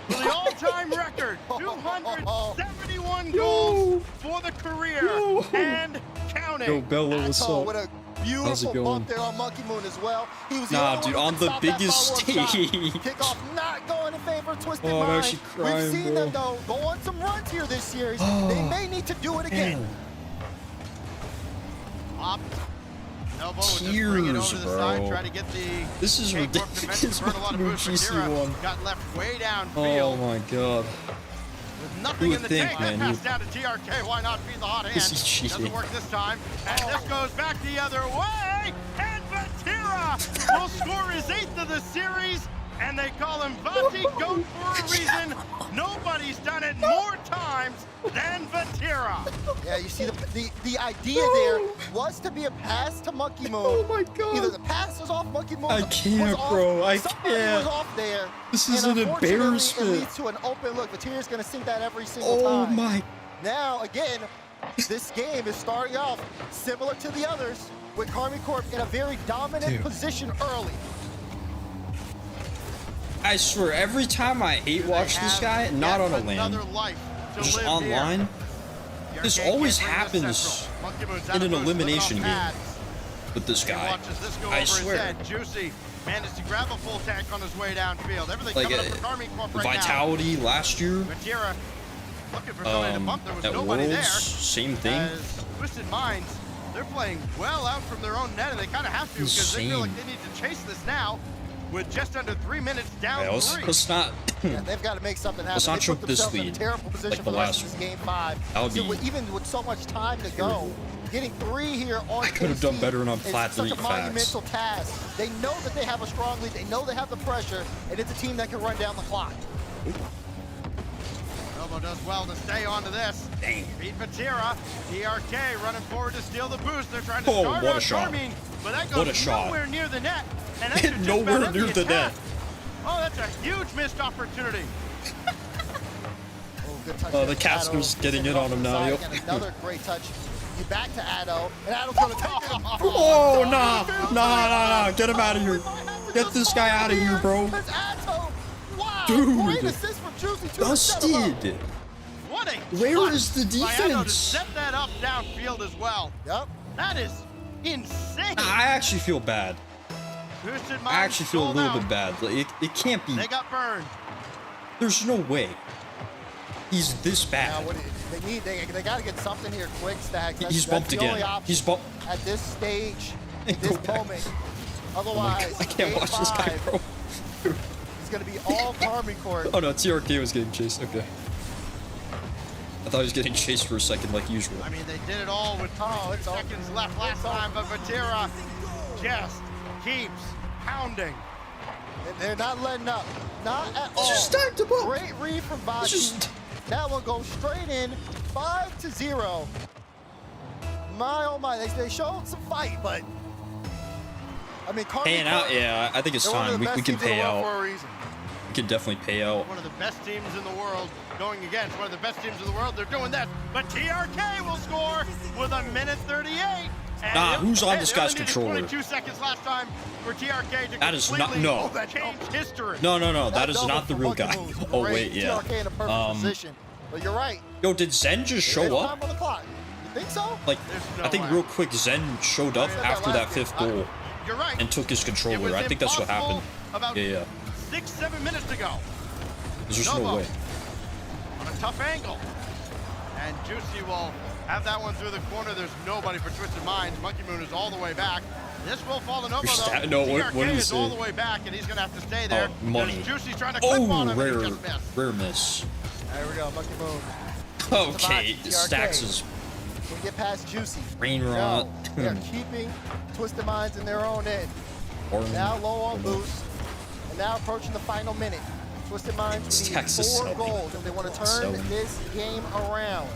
for the all-time record, 271 goals for the career and counting. Yo, Bella, what's up? What a beautiful bump there on Monkey Moon as well. He was dude, on the biggest stage. Kickoff not going in favor of Twisted Mind. I'm actually crying, We've seen bro. them though go on some runs here this series. They may need to do it again. Up. Novo will just bring it over to the side, try to get the this is ridiculous. Burn a lot of boost for Tira. Got left way downfield. Oh my God. With nothing in the tank, man? pass down to TRK. Why not feed the hot hand? Is he cheating? Doesn't work this time. And this goes back the other way. And of the series, and they call him Vati Goat for a reason. Nobody's done it more times than Vatira. Yeah, you see the idea there was to be a pass to Monkey Moon. Oh my god. Either the pass was off Monkey Moon. I can't, bro. I can't. Was off there. This is an embarrassment. It leads to an open look. Vatira's going to sink that every single time. Oh my. Now, again, this game is starting off similar to the others with Karmine Corp in a very dominant position early. I swear, every time I hate watch this guy, not on a LAN, just online, this always happens in an elimination game with this guy. I swear. Juicy managed to grab a full tank on his way downfield. Everything Like coming up for Karmine Corp right Vitality now. last year, Vatira looking for somebody to bump. There was nobody Worlds, there. same thing. As Twisted Minds, they're playing well out from their own net, and they kind of have to because they feel like they need to chase this now with just under 3 minutes down. Let's not. Yeah, they've got to make something happen. Let's not they choke put this themselves in a lead terrible position like for the the rest last of this game 5. That would be even with so much time to go, getting 3 here on I could have done better on plat 3 such a monumental task. They know that they have a strong lead. They know they have the pressure, and it's a team that can run down the clock. Novo does well to stay onto this. Dang. Beat Vatira. TRK running forward to steal the boost. They're trying to start out Karmine, but that goes nowhere near the net. And that should nowhere near the net. Oh, that's a huge missed opportunity. The Casco's getting in on him now. Yep. Another great touch. You back to Addo, and Addo's gonna take him. Oh, nah. Get him out of here. Get this guy out of here, bro. Wow. Dude. Great assist from Juicy. Busted. What a Where is the defense? defense? Set that up downfield as well. Yep. That is insane. I actually feel bad. I actually feel a little bit bad. Like, it can't be. They got burned. There's no way. He's this bad. Now, they got to get something here quick, Stacks. He's bumped again. He's bumped. At this stage, at this moment. Otherwise, I can't watch this guy, bro. It's going to be all Karmine Corp. Oh no, TRK was getting chased. Okay. I thought he was getting chased for a second like usual. I mean, they did it all with 2 seconds left last time, but Vatira just keeps pounding. They're not letting up. Not at all. Just stacked him up. Great read from Vati. That one goes straight in, 5-0. My oh my, they showed some fight, but I mean, paying out, yeah. I think it's time. We can pay out. We can definitely pay out. One of the best teams in the world going against one of the best teams in the world. They're doing that, but TRK will score with 1:38. Nah, who's on this guy's controller? 22 seconds last time for TRK to that is not change history. No. That is not the real guy. Oh wait, yeah. TRK in a perfect position. But you're right. Yo, did Zen just show up? Time on the clock. You think so? Like, I think real quick, Zen showed up after that 5th goal and took his controller. I think that's what happened. Yeah. 6-7 minutes to go. There's just no way. On a tough angle. And Juicy will have that one through the corner. There's nobody for Twisted Minds. Monkey Moon is all the way back. This will fall to Novo, though. No, what is all the way back, and he's going to have to stay there. Oh, money. Juicy's trying to clip on him, rare, and he just missed. Rare miss. There we go, Monkey Moon. Okay, Stacks is... Can get past Juicy. Rain rot. They're keeping Twisted Minds in their own end. Now low on boost, and now approaching the final minute. Twisted Minds need 4 goals if they want to turn this game around.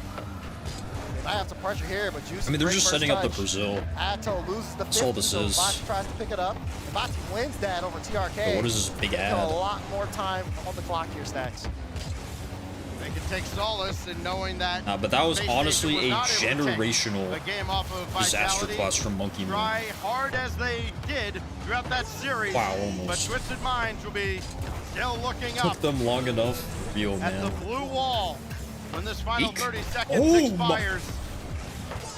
They might have some pressure here, but Juicy. I mean, they're just setting up the Brazil. Atto loses the 50, that's all this is. Vati tries to pick it up. Vati wins that over TRK. But what is this big ad? A lot more time on the clock here, Stacks. They can take solace in knowing that. But that was honestly a generational disaster Vitality. class from Monkey Moon. Try hard as they did throughout that series. Wow, almost. But Twisted Minds will be still looking up. Took them long enough. Real at man. the blue wall when this final 30 seconds expires.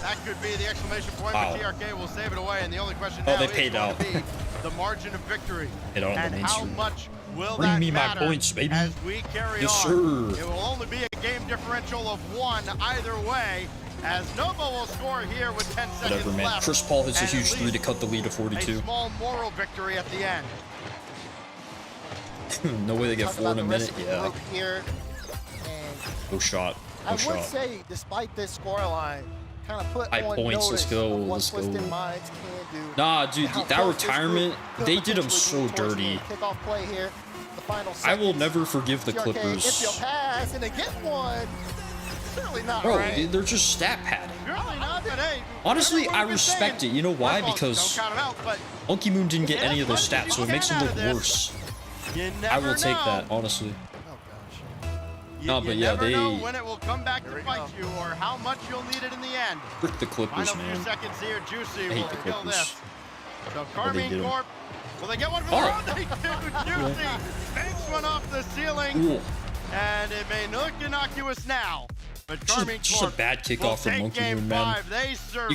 That could be the exclamation point. Wow. But TRK will save it away, and the only question now they is paid going out. to be the margin of victory. And how much will Bring that me my matter points, baby. as we carry Yes, on? sir. It will only be a game differential of 1 either way, as Novo will score here with 10 seconds Whatever, man. left. Chris Paul hits a And huge at 3 to cut the lead to 42. A small moral victory at the end. No way they get 4 in a minute. Yeah. Here, No shot. No I shot. would say, despite this scoreline, kind of put 5 on points. Let's go. Let's go. Nah, dude, that retirement, they did him so dirty. Kickoff play here. The final I will never forgive the TRK Clippers. infield pass and they get one. Certainly not Bro, right. they're just stat padding. Surely not, but hey, Honestly, I respect it. You know why? Because Monkey Moon didn't get any of those stats, so it makes him look worse. I will take that, honestly. No, but yeah, they know when it will come back to bite you or how much you'll need it in the end. frick the Clippers, Final man. few seconds here, Juicy I hate will the kill Clippers. this. So Oh, they Carmine did 'em. Corp, will they get one for the road? They do, Juicy banks one off the ceiling, Cool. and it may look innocuous now, but Carmine Just a Corp bad will kickoff from take Monkey game Moon, man. 5. They survive.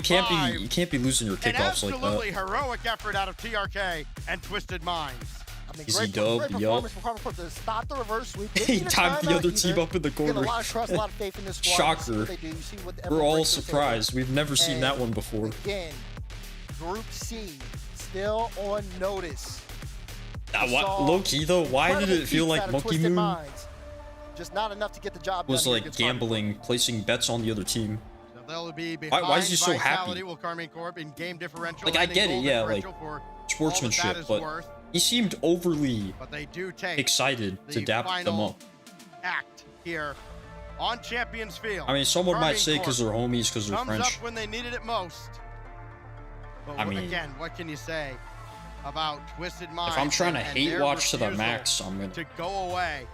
You can't be losing your An kickoffs like absolutely that. heroic effort out of TRK and Twisted Minds. I mean, Easy great dub, performance from Carmine Corp to stop the reverse sweep. He timed the other team up in the Get a corner. lot of trust, a lot of faith in this squad. Shocker. They do. You see what We're all breaks they say. surprised. We've never seen that one before. Again, Group C still on notice. Low key though, why did it feel like Monkey Moon Just not enough to get the job was done like gambling, placing bets on the other team? So they'll be Why is he so Vitality happy? will Carmine Corp in game differential. Like I get it, goal yeah, like differential for sportsmanship, all that is but worth. he seemed overly But they do take excited to the dap them final up. act here on Champions Field. I mean, someone might Carmine say because they're Corp homies, because they're comes French. up when they needed it most. But I mean, again, what can you say about Twisted Minds? If I'm trying to and hate their watch to the refusal max, I'm gonna. to go away.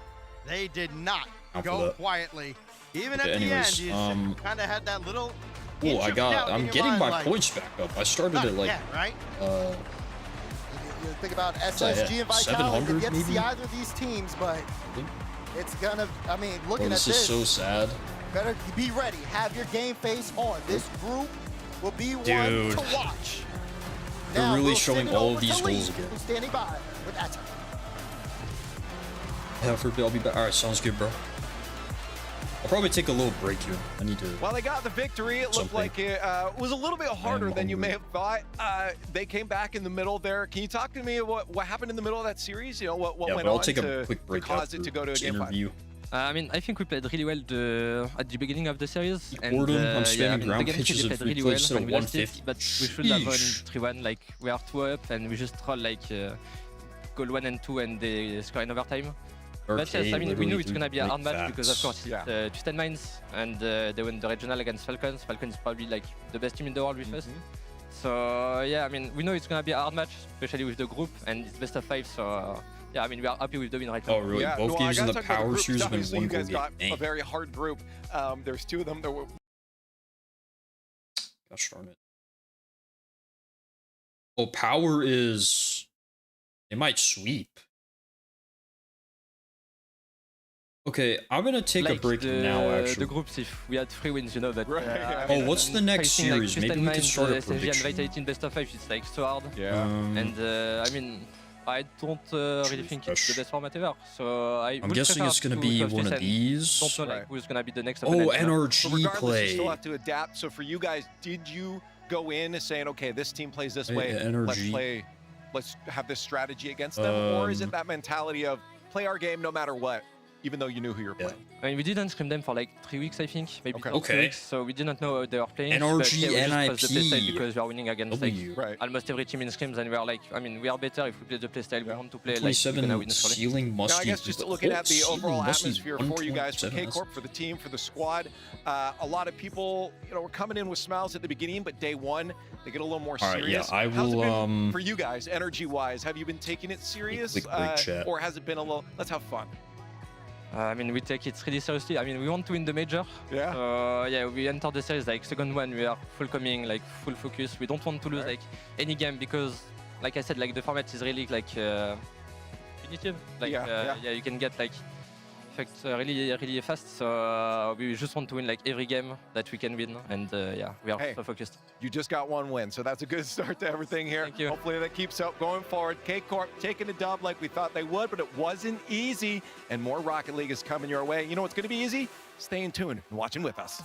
They did not Down for go that. quietly. Even Okay, at the anyways, end, you kind of had that little. Oh, inch I of doubt got. in I'm your getting mind, my like, points back up. I started not at like. yet, right? You think about What's I SSG at? and Vitality. 700 We've yet to see maybe? either of these teams, but it's gonna. I mean, looking Oh, at this this, is so sad. better be ready. Have your game face on. This group will be one Dude. to watch. They're Now, really we'll showing send it all over of these to goals Lee, again. who's standing by with that. Yeah, for I'll be back. All right, sounds good, bro. I'll probably take a little break here. I need to. Well, they got the victory. It looked like it was a little bit harder than you may have thought. They came back in the middle there. Can you talk to me what happened in the middle of that series? You know, what Yeah, went but I'll on take to a quick break cause it to go to a this game interview. 5? I mean, I think we played really well at the beginning of the series. Gordon, I'm spamming yeah, I mean, ground the game pitches played if we really play well instead of and we lost it, 150. but we should have won Sheesh. 3-1. Like, we are 2 up and we just roll like goal 1 and 2 and they score in overtime. But yes, I mean, we knew it's going to be a hard match because, of course, it's Twisted Minds and they won the regional against Falcons. Falcons is probably like the best team in the world with us. So, yeah, I mean, we know it's going to be a hard match, especially with the group, and it's best of 5. So, yeah, I mean, we are happy with the win right now. Oh, really? Yeah, Both well, games I in gotta the talk about Power group, Series have been obviously one you goal guys got game. a very hard group. There's 2 of them that were. Gosh darn it. Oh, Power is. They might sweep. Okay, I'm gonna take a break now, actually. The groups, if we had 3 wins, you know that. Oh, what's the next facing, like, series? Twisted Maybe we can Minds, start a SSG and prediction. Vitality in best of 5, it's like so hard. Yeah. And I mean, I don't really think it's the best format ever. So I'm guessing it's gonna be one of these. Don't know like, who's gonna be the next Oh, opponent. NRG But regardless, play. you still have to adapt. So for you guys, did you go in saying, okay, this team plays this way, NRG. let's have this strategy against them? Or is it that mentality of play our game no matter what, even though you knew who you were playing? I mean, we didn't scrim them for like 3 weeks, I think, maybe Okay. 2 weeks, so we didn't know how they were playing. NRG, but, yeah, we just passed the NIP. playstyle because we are winning against like, W. almost every team in scrims, and we are like, I mean, we are better if we play the playstyle we want to play. Like, 27 we're gonna win surely. ceiling must Now, I guess just looking at the overall atmosphere for you guys, for 127, K-Corp, for the team, for the squad, a lot of people, were coming in with smiles at the beginning, but day one, they get a little more All right, serious. yeah, I How's it will, been for you guys, energy-wise? Have you been taking it serious, quick break chat. or has it been a little, let's have fun? I mean, we take it really seriously. I mean, we want to win the major. Yeah. So, yeah, we enter the series like second one. We are full coming, like full focus. We don't want to lose like any game because, like I said, like the format is really like punitive. Like yeah, you can get like effect really fast. So we just want to win like every game that we can win, and yeah, we are so focused. You just got 1 win, so that's a good start to everything here. Thank you. Hopefully that keeps up going forward. K-Corp taking a dub like we thought they would, but it wasn't easy, and more Rocket League is coming your way. You know what's going to be easy? Staying tuned and watching with us.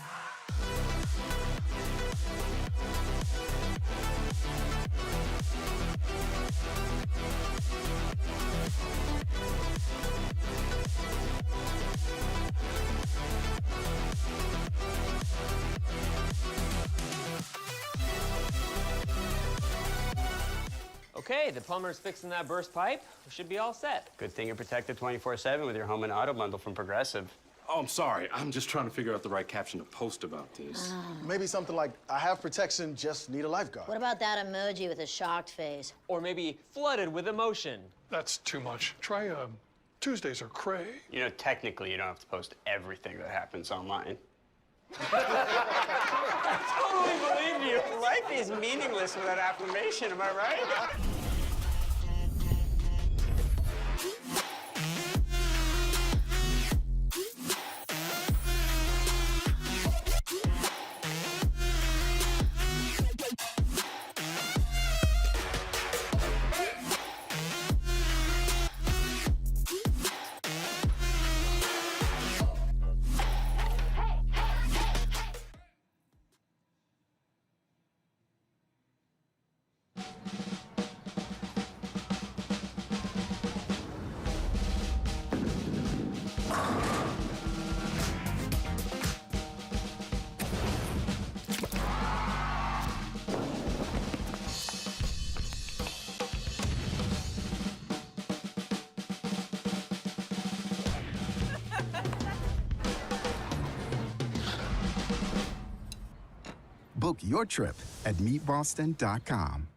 Okay, the plumber's fixing that burst pipe. We should be all set. Good thing you're protected 24/7 with your home and auto bundle from Progressive. Oh, I'm sorry. I'm just trying to figure out the right caption to post about this. Maybe something like, I have protection, just need a lifeguard. What about that emoji with a shocked face? Or maybe flooded with emotion. That's too much. Try Tuesdays are cray. You know, technically, you don't have to post everything that happens online. I totally believe you. Life is meaningless without affirmation, am I right? Book your trip at meetboston.com.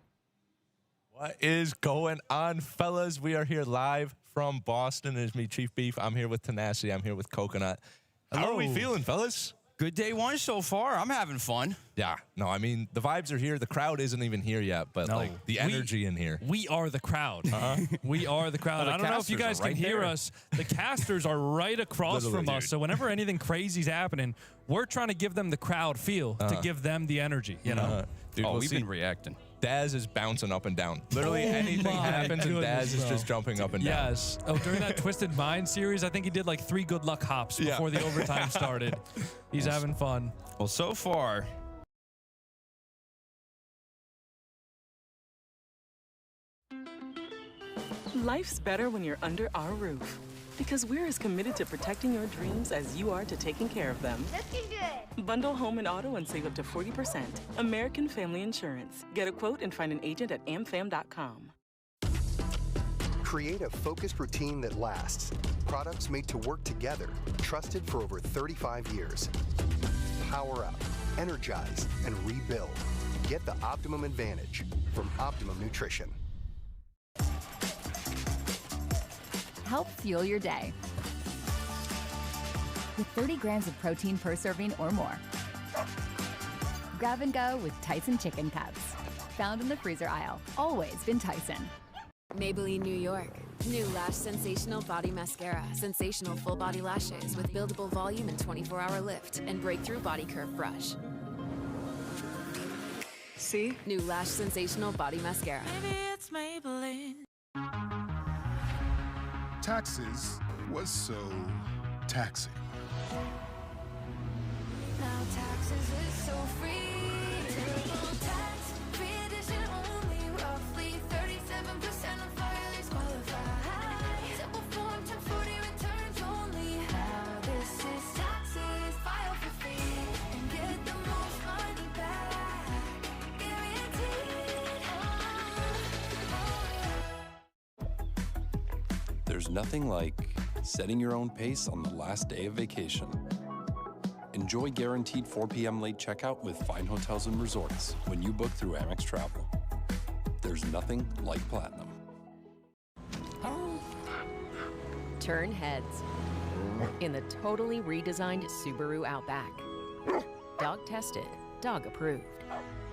What is going on, fellas? We are here live from Boston. It's me, Chief Beef. I'm here with Tenacity. I'm here with Coconut. How are we feeling, fellas? Good day one so far. I'm having fun. Yeah. No, I mean, the vibes are here. The crowd isn't even here yet, but like the energy in here. We are the crowd. We are the crowd. I don't know if you guys can hear us. The casters are right across from us. So whenever anything crazy's happening, we're trying to give them the crowd feel to give them the energy, you know? Dude, we've been reacting. Daz is bouncing up and down. Literally anything happens and Daz is just jumping up and down. Yes. Oh, during that Twisted Mind series, I think he did like 3 good luck hops before the overtime started. He's having fun. Well, so far, life's better when you're under our roof. Because we're as committed to protecting your dreams as you are to taking care of them. Looking good. Bundle home and auto and save up to 40%. American Family Insurance. Get a quote and find an agent at amfam.com. Create a focused routine that lasts. Products made to work together. Trusted for over 35 years. Power up, energize, and rebuild. Get the optimum advantage from Optimum Nutrition. Help fuel your day with 30 grams of protein per serving or more. Grab and go with Tyson chicken cups. Found in the freezer aisle. Always been Tyson. Maybelline New York. New Lash Sensational Body Mascara. Sensational full body lashes with buildable volume and 24-hour lift. And breakthrough body curve brush. See? New Lash Sensational Body Mascara. Maybe it's Maybelline. Taxes was so taxing. Now taxes is so free. Triple tax, free edition only. Roughly 37% of filers qualify. Simple form 1040 returns only. Now this is taxes. File for free and get the most money back. Guaranteed. There's nothing like setting your own pace on the last day of vacation. Enjoy guaranteed 4 p.m. late checkout with fine hotels and resorts when you book through Amex Travel. There's nothing like Platinum. Turn heads in the totally redesigned Subaru Outback. Dog tested, dog approved.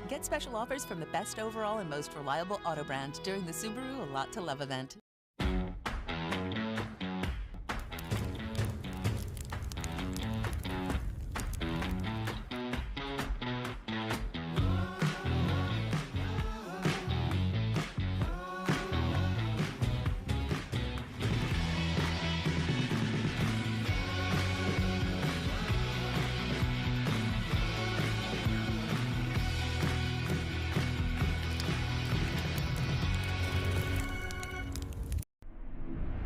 Get special offers from the best overall and most reliable auto brand during the Subaru A Lot to Love event.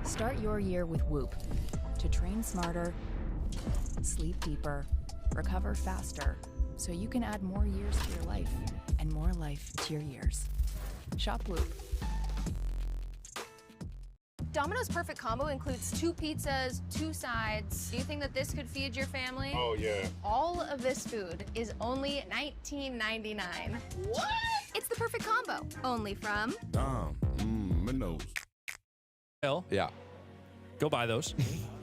Start your year with Whoop to train smarter, sleep deeper, recover faster, so you can add more years to your life and more life to your years. Shop Whoop Domino's Perfect Combo includes 2 pizzas, 2 sides. Do you think that this could feed your family? Oh, yeah. All of this food is only $19.99. What? It's the perfect combo. Only from Minnows. Hell, Yeah. go buy those.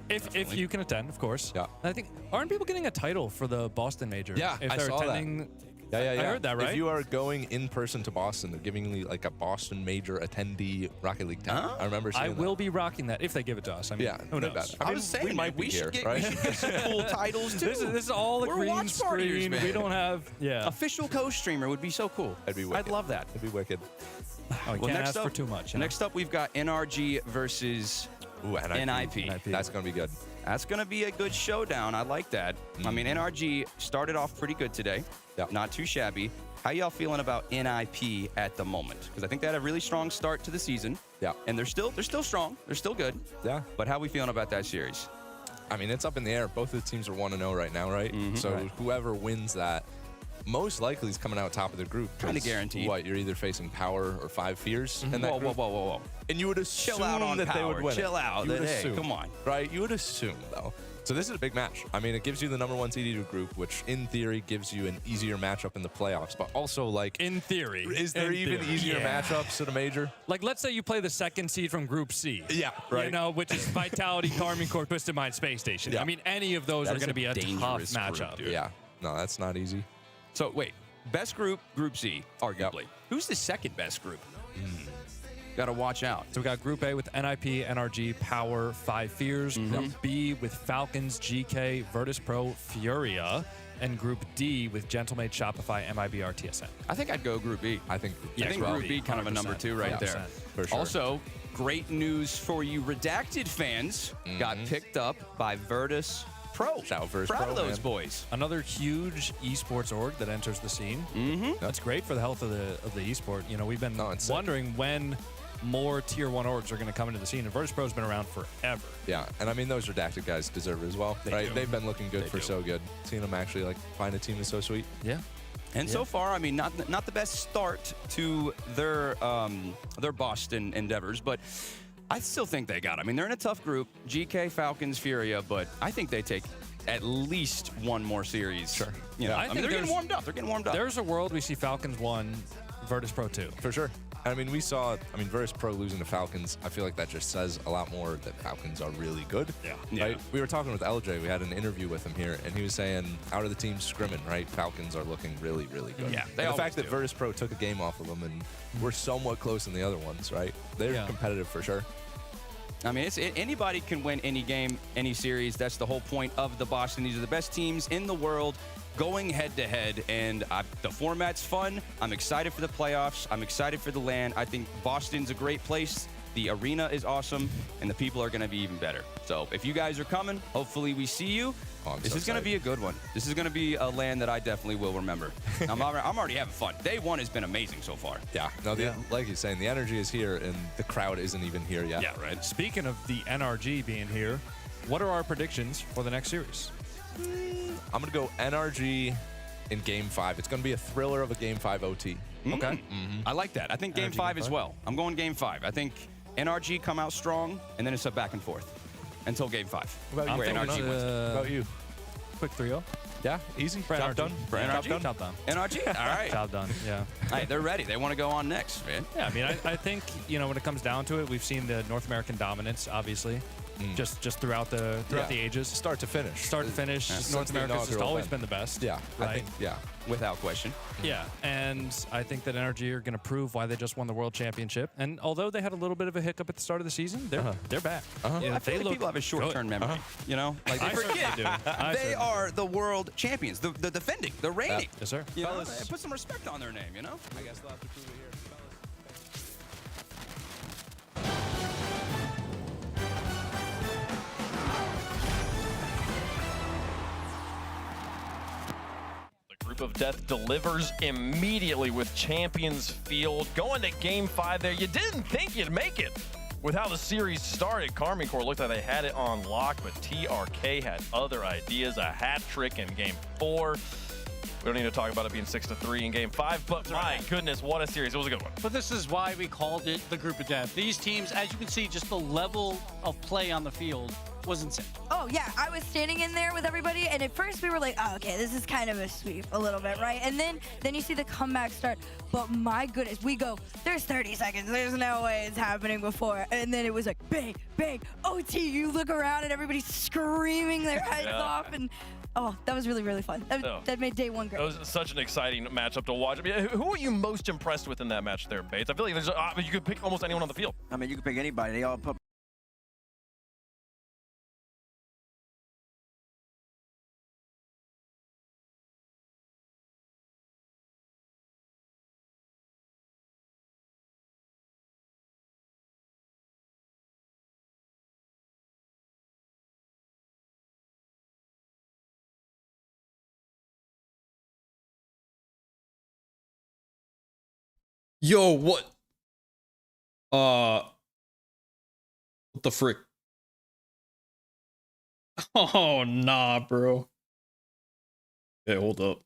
If you can attend, of course. Yeah. I think, aren't people getting a title for the Boston Major? Yeah, if I they're saw that. attending. Yeah. I heard that, right? If you are going in person to Boston, they're giving you like a Boston Major attendee Rocket League tag. I remember seeing I that. will be rocking that if they give it to us. I mean, Yeah, who no knows? doubt. I mean, we might be here, right? We should get some cool titles too. This is all a We're green watch partiers, screen. man. We don't have, Official co-streamer would be so cool. That'd be wicked. I'd love that. It'd be wicked. Oh, you can't ask for too much. You know? Next up, we've got NRG versus NIP. That's going to be good. That's going to be a good showdown. I like that. I mean, NRG started off pretty good today. Not too shabby. How y'all feeling about NIP at the moment? Because I think they had a really strong start to the season. Yeah. And they're still strong. They're still good. Yeah. But how we feeling about that series? I mean, it's up in the air. Both of the teams are 1-0 right now, right? So whoever wins that most likely is coming out top of the group. Kind of guaranteed. What, you're either facing Power or 5 Fears in that group? Whoa. And you would assume Chill out on that Power. they would win. Chill out. You would Hey, assume, come on. Right? You would assume, though. So this is a big match. I mean, it gives you the #1 seeded group, which in theory gives you an easier matchup in the playoffs. But also, like, in theory, is there even easier matchups at a major? Like, let's say you play the 2nd seed from Group C. Yeah, right. You know, which is Vitality, Karmine Corp, Twisted Mind, Space Station. Yeah. I mean, any of those are going to be a tough dangerous group, matchup. dude. Yeah. No, that's not easy. So, wait. Best group, Group C, arguably. Who's the second best group? Got to watch out. So we got Group A with NIP, NRG, Power, 5 Fears. Group B with Falcons, GK, Virtus Pro, Furia. And Group D with Gentlemade, Shopify, MIBR, TSN. I think I'd go Group B. I think Group B kind of a number 2 right there. For sure. Also, great news for you Redacted fans. Got picked up by Virtus Pro. Virtus Proud Pro, of those man. boys. Another huge esports org that enters the scene. That's great for the health of the esport. You know, we've been wondering when more tier 1 orgs are going to come into the scene, and Virtus Pro's been around forever. Yeah, and I mean, those Redacted guys deserve it as well, right? They've been looking good for so good. Seeing them actually, like, find a team is so sweet. Yeah. And so far, I mean, not the best start to their Boston endeavors, but I still think they got it. I mean, they're in a tough group, GK, Falcons, Furia, but I think they take at least one more series. Sure. You know, I mean, they're getting warmed up. They're getting warmed up. There's a world we see Falcons 1, Virtus Pro 2. For sure. I mean, we saw, Virtus Pro losing to Falcons. I feel like that just says a lot more that Falcons are really good. Yeah. Right? We were talking with LJ. We had an interview with him here, and he was saying, out of the teams scrimming, right, Falcons are looking really, really good. Yeah, the fact that Virtus Pro took a game off of them, and we're somewhat close in the other ones, right? They're competitive for sure. I mean, anybody can win any game, any series. That's the whole point of the Boston. These are the best teams in the world going head-to-head, and the format's fun. I'm excited for the playoffs. I'm excited for the LAN. I think Boston's a great place. The arena is awesome, and the people are going to be even better. So if you guys are coming, hopefully we see you. This is going to be a good one. This is going to be a LAN that I definitely will remember. I'm already having fun. Day 1 has been amazing so far. Yeah. No, like you're saying, the energy is here, and the crowd isn't even here yet. Yeah, right. Speaking of the NRG being here, what are our predictions for the next series? I'm going to go NRG in Game 5. It's going to be a thriller of a Game 5 OT. Okay. I like that. I think Game 5 as well. I'm going Game 5. I think NRG come out strong, and then it's a back and forth until Game 5. What about you? NRG wins. What about you? Quick 3-0. Yeah, easy. For Job NRG. done. For NRG? Job done. NRG? All right. Job done, yeah. Hey, they're ready. They want to go on next, man. Yeah, I mean, I think, you know, when it comes down to it, we've seen the North American dominance, obviously, just throughout the ages. Start to finish. Start to finish. North America's just always been the best. Yeah, right? I think, Without question. Yeah, and I think that NRG are going to prove why they just won the World Championship. And although they had a little bit of a hiccup at the start of the season, they're back. Yeah, I feel like people have a short-term memory. You know, like they forget they are the world champions, the defending, the reigning. Yes, sir. You know, put some respect on their name. You know. I guess they'll have to prove it here. Group of Death delivers immediately with Champions Field. Going to Game 5 there. You didn't think you'd make it with how the series started. Karmine Corp looked like they had it on lock, but TRK had other ideas. A hat trick in Game 4. We don't need to talk about it being 6-3 in Game 5, but my goodness, what a series. It was a good one. But this is why we called it the group of death. These teams, as you can see, just the level of play on the field was insane. Oh, yeah. I was standing in there with everybody, and at first we were like, oh, okay, this is kind of a sweep a little bit, right? And then you see the comeback start. But my goodness, we go, there's 30 seconds. There's no way it's happening before. And then it was like, bang, bang, OT. You look around, and everybody's screaming their heads off. And oh, that was really, really fun. That made day one great. It was such an exciting matchup to watch. I mean, who are you most impressed with in that match there, Bates? I feel like there's you could pick almost anyone on the field. I mean, you could pick anybody. They all put. Yo, what? What the frick? Oh, nah, bro. Hey, hold up.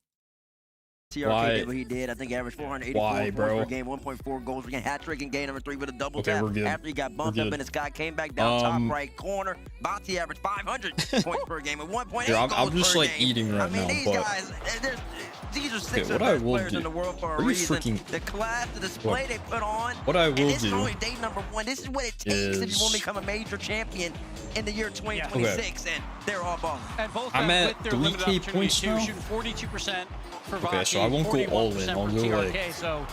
TRK did what he did. I think he averaged 484 points per game, 1.4 goals per game, hat trick in game number 3 with a double tap. After he got bumped up in the sky, came back down top right corner. Bati averaged 500 points per game and 1.8 goals I'm just per like game. eating right now, these but guys, these are 6 what of I the will players do- in the world for a are you reason. freaking- The class, the display they put on. What I will and this is do only day number 1. This is what it takes if you want to become a major champion in the year 2026, and they're all balling. And both I'm them at with their limited 3K opportunities points too, now? shooting 42% for Vaki, Okay, so I won't go all in. 41% I'll for go TRK, like so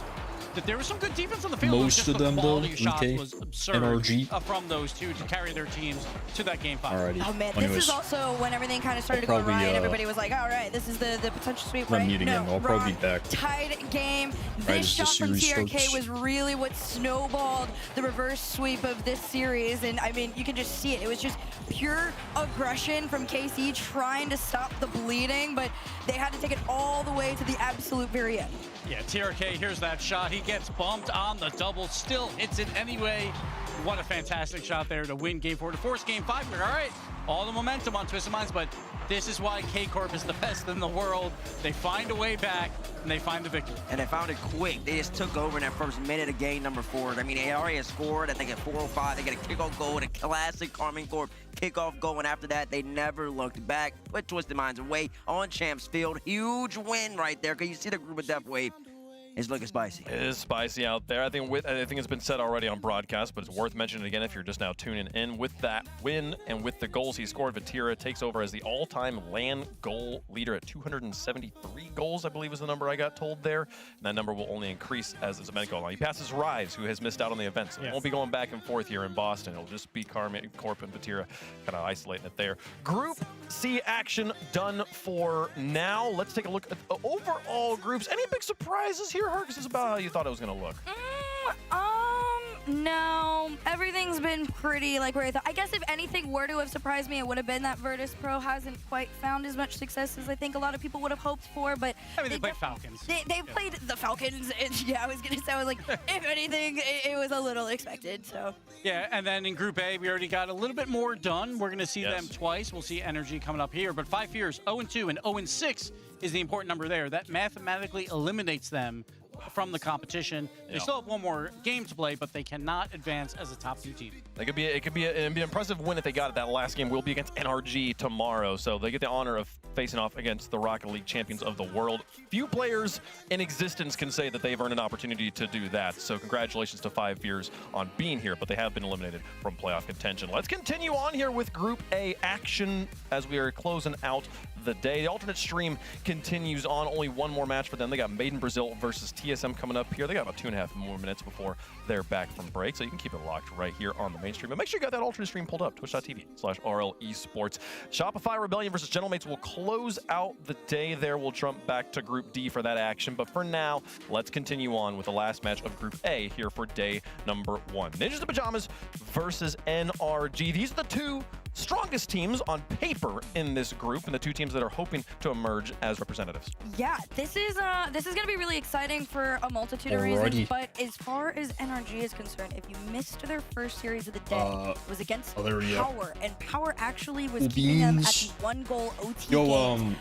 there was some good defense on the field. most just of the them, though, quality of shots 3K, was absurd NRG. From those two to carry their teams to that game 5. Alrighty. Oh man, Anyways, this is also when everything kind of started to I'll go probably, right. Everybody was like, all right, this is the potential sweep, right? I'm muting him. I'll probably be back. Tied game. Right, This as the shot from series TRK starts. was really what snowballed the reverse sweep of this series. And I mean, you can just see it. It was just pure aggression from KC trying to stop the bleeding, but they had to take it all the way to the absolute very end. Yeah, TRK, here's that shot. He gets bumped on the double, still hits it anyway. What a fantastic shot there to win game 4, to force game 5. We're all right, all the momentum on Twisted Minds, but this is why K-Corp is the best in the world. They find a way back, and they find the victory. And they found it quick. They just took over in that first minute of game number 4. I mean, they already had scored. I think at 4:05, they got a kickoff goal and a classic Carmine Corp kickoff goal. And after that, they never looked back. Put Twisted Minds away on Champs Field. Huge win right there, because you see the group of death wave. It's looking spicy. It is spicy out there. I think it's been said already on broadcast, but it's worth mentioning again if you're just now tuning in. With that win and with the goals he scored, Vatira takes over as the all-time LAN goal leader at 273 goals, I believe was the number I got told there. And that number will only increase as the event goes on. He passes Rise, who has missed out on the event, so it won't be going back and forth here in Boston. It'll just be Carmine Corp and Vatira kind of isolating it there. Group C action done for now. Let's take a look at the overall groups. Any big surprises here? Herc, is this about how you thought it was going to look? No, everything's been pretty like where I thought. I guess if anything were to have surprised me, it would have been that Virtus Pro hasn't quite found as much success as I think a lot of people would have hoped for. But I mean, they played Falcons. They played the Falcons, and yeah, I was gonna say, I was like, if anything, it was a little expected. So Yeah, and then in Group A, we already got a little bit more done. We're going to see them twice. We'll see Energy coming up here. But 5 years, 0-2 and 0-6 is the important number there. That mathematically eliminates them from the competition. They still have one more game to play, but they cannot advance as a top 2 team. It could be an impressive win if they got it. That last game will be against NRG tomorrow, so they get the honor of facing off against the Rocket League champions of the world. Few players in existence can say that they've earned an opportunity to do that, so congratulations to 5 years on being here, but they have been eliminated from playoff contention. Let's continue on here with Group A action as we are closing out the day. The alternate stream continues on. Only one more match for them. They got Made in Brazil versus TSM coming up here. They got about 2.5 more minutes before they're back from break, so you can keep it locked right here on the main stream. But make sure you got that alternate stream pulled up, twitch.tv/RLEsports. Shopify Rebellion versus Gentlemates will close out the day there. We'll jump back to Group D for that action. But for now, let's continue on with the last match of Group A here for day number 1. Ninjas in Pajamas versus NRG. These are the two strongest teams on paper in this group and the two teams that are hoping to emerge as representatives. Yeah, this is going to be really exciting for a multitude of reasons. But as far as NRG is concerned, if you missed their first series of the day, it was against Power, and Power actually was keeping them at the 1-goal OT game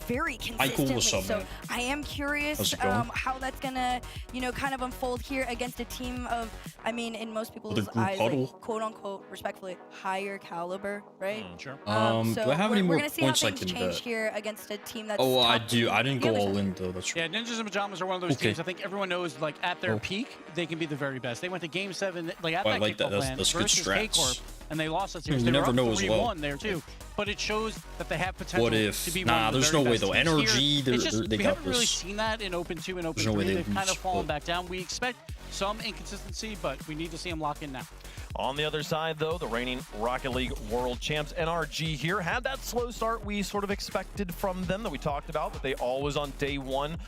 very consistently. So I am curious how that's going to, you know, kind of unfold here against a team of, I mean, in most people's eyes, like, quote unquote, respectfully, higher caliber, right? Sure. So do I have any more we're gonna see how points I things can change bet? here against a team that's Oh, I top do. I didn't go the other all side. in though. That's right. Yeah, Ninjas and Pajamas are one of those teams. I think everyone knows, like, at their peak, they can be the very best. They went to Game 7, like, at that kickoff land That's good versus strats. K-Corp, and they lost that series. You They were never up know as 3-1 well. there, too. But it shows that they have potential What if? to be Nah, one of the there's very no way best though. teams NRG, here. It's just, they we got haven't really this. seen that in Open 2 and Open There's no 3. way they They've kind of lose, fallen but- back down. We expect some inconsistency, but we need to see them lock in now. On the other side, though, the reigning Rocket League World Champs, NRG here, had that slow start we sort of expected from them that we talked about, that they always on day one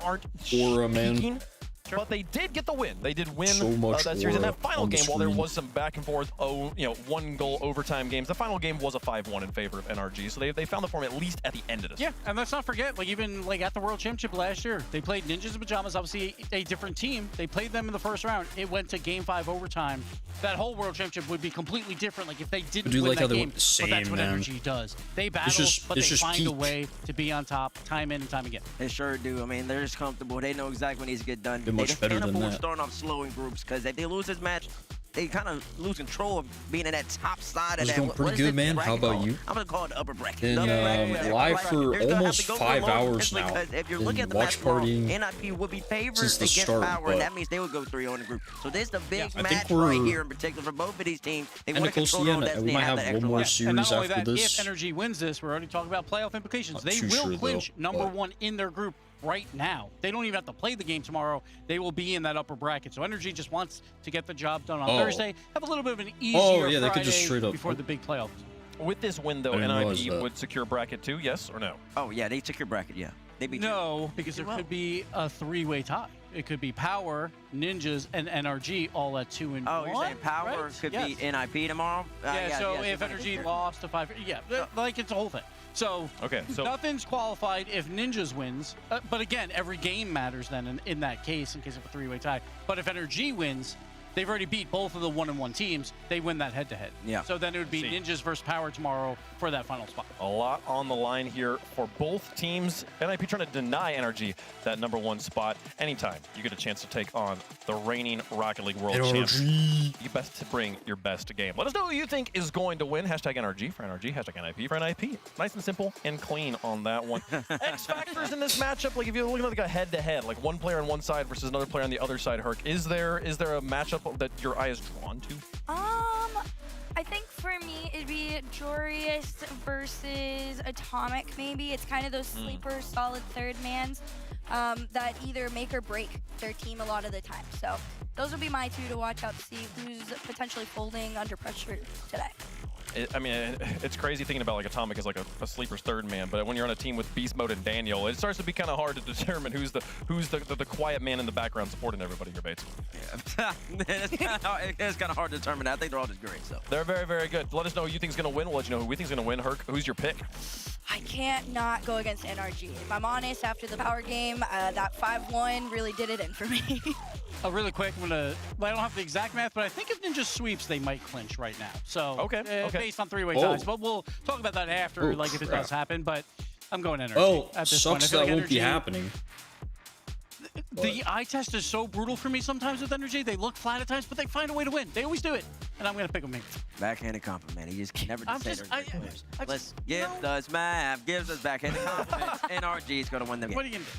aren't peaking. But they did get the win. They did win So much that series in that aura final on the game. While there screen. was some back and forth, 1-goal overtime games, the final game was a 5-1 in favor of NRG. So they found the form at least at the end of this. Yeah, and let's not forget, like, even like at the World Championship last year, they played Ninjas and Pajamas, obviously a different team. They played them in the first round. It went to Game 5 overtime. That whole World Championship would be completely different, like, if they didn't do win like that how they game. went the But that's same, what man. Energy does. They battle, but they just find a peak. way to be on top time in and time again. They sure do. I mean, they're just comfortable. They know exactly what needs to get done. They're much better than that. Starting off slow in groups, because if they lose this match, they kind of lose control of being in that top side of It's that. going pretty good, man. How about you? I'm gonna call it the upper bracket. Been The upper bracket. live for They're gonna have almost to go 5 for a low, hours just now. because if you're Been looking at the watch match tomorrow, partying NIP will be favored since the against start, Power, and but- that means they will go 3-0 in the group. So this is the big I match think right we're here in particular for both of these teams. They want to close to control the their end. own destiny We might and have have that one extra more leg. series And not only after that, this. if Energy wins this, we're already talking about playoff implications. Not They too will sure, clinch though, number but- 1 in their group right now. They don't even have to play the game tomorrow. They will be in that upper bracket. So Energy just wants to get the job done on Thursday. Have a little bit of an easier yeah, they could just Friday straight up- before the big playoffs. With this win, though, I didn't realize NIP that. would secure bracket 2, yes or no? Oh yeah, they took your bracket. Yeah, they beat you. No, because there could be a 3-way tie. It could be Power, Ninjas, and NRG all at 2 and 1. Oh, you're saying Power right? could Yes. be NIP tomorrow? Yeah, so if Energy lost to 5, like, it's a whole thing. So, nothing's qualified if Ninjas wins. But again, every game matters then in that case, in case of a 3-way tie. But if Energy wins, they've already beat both of the 1-1 teams. They win that head-to-head. Yeah. So then it would be Ninjas versus Power tomorrow for that final spot. A lot on the line here for both teams. NIP trying to deny NRG that number 1 spot. Anytime you get a chance to take on the reigning Rocket League World Champs, you best to bring your best game. Let us know who you think is going to win. Hashtag NRG for NRG. Hashtag NIP for NIP. Nice and simple and clean on that one. X factors in this matchup, like if you're looking at like a head-to-head, like one player on one side versus another player on the other side, Herc, is there a matchup that your eye is drawn to? I think for me it'd be Jorius versus Atomic. Maybe it's kind of those sleeper solid third mans that either make or break their team a lot of the time. So those would be my 2 to watch out to see who's potentially folding under pressure today. It's crazy thinking about like Atomic as like a sleeper's third man, but when you're on a team with Beast Mode and Daniel, it starts to be kind of hard to determine who's the quiet man in the background supporting everybody here, Bates. Yeah, it's kind of hard to determine. I think they're all just great. So they're very, very good. Let us know who you think's gonna win. We'll let you know who we think's gonna win. Herc, who's your pick? I can't not go against NRG. If I'm honest, after the Power game, that 5-1 really did it in for me. Really quick, I don't have the exact math, but I think if Ninja sweeps, they might clinch right now. So, based on 3-way ties. But we'll talk about that after, if it does happen. But I'm going Energy at this point. Sucks that won't be happening. The eye test is so brutal for me sometimes with Energy. They look flat at times, but they find a way to win. They always do it. And I'm going to pick them here. backhanded compliment. He just never I'm say just- they're great players. Let's give us math, gives us backhanded compliments. NRG is going to win the game. What are you going to do?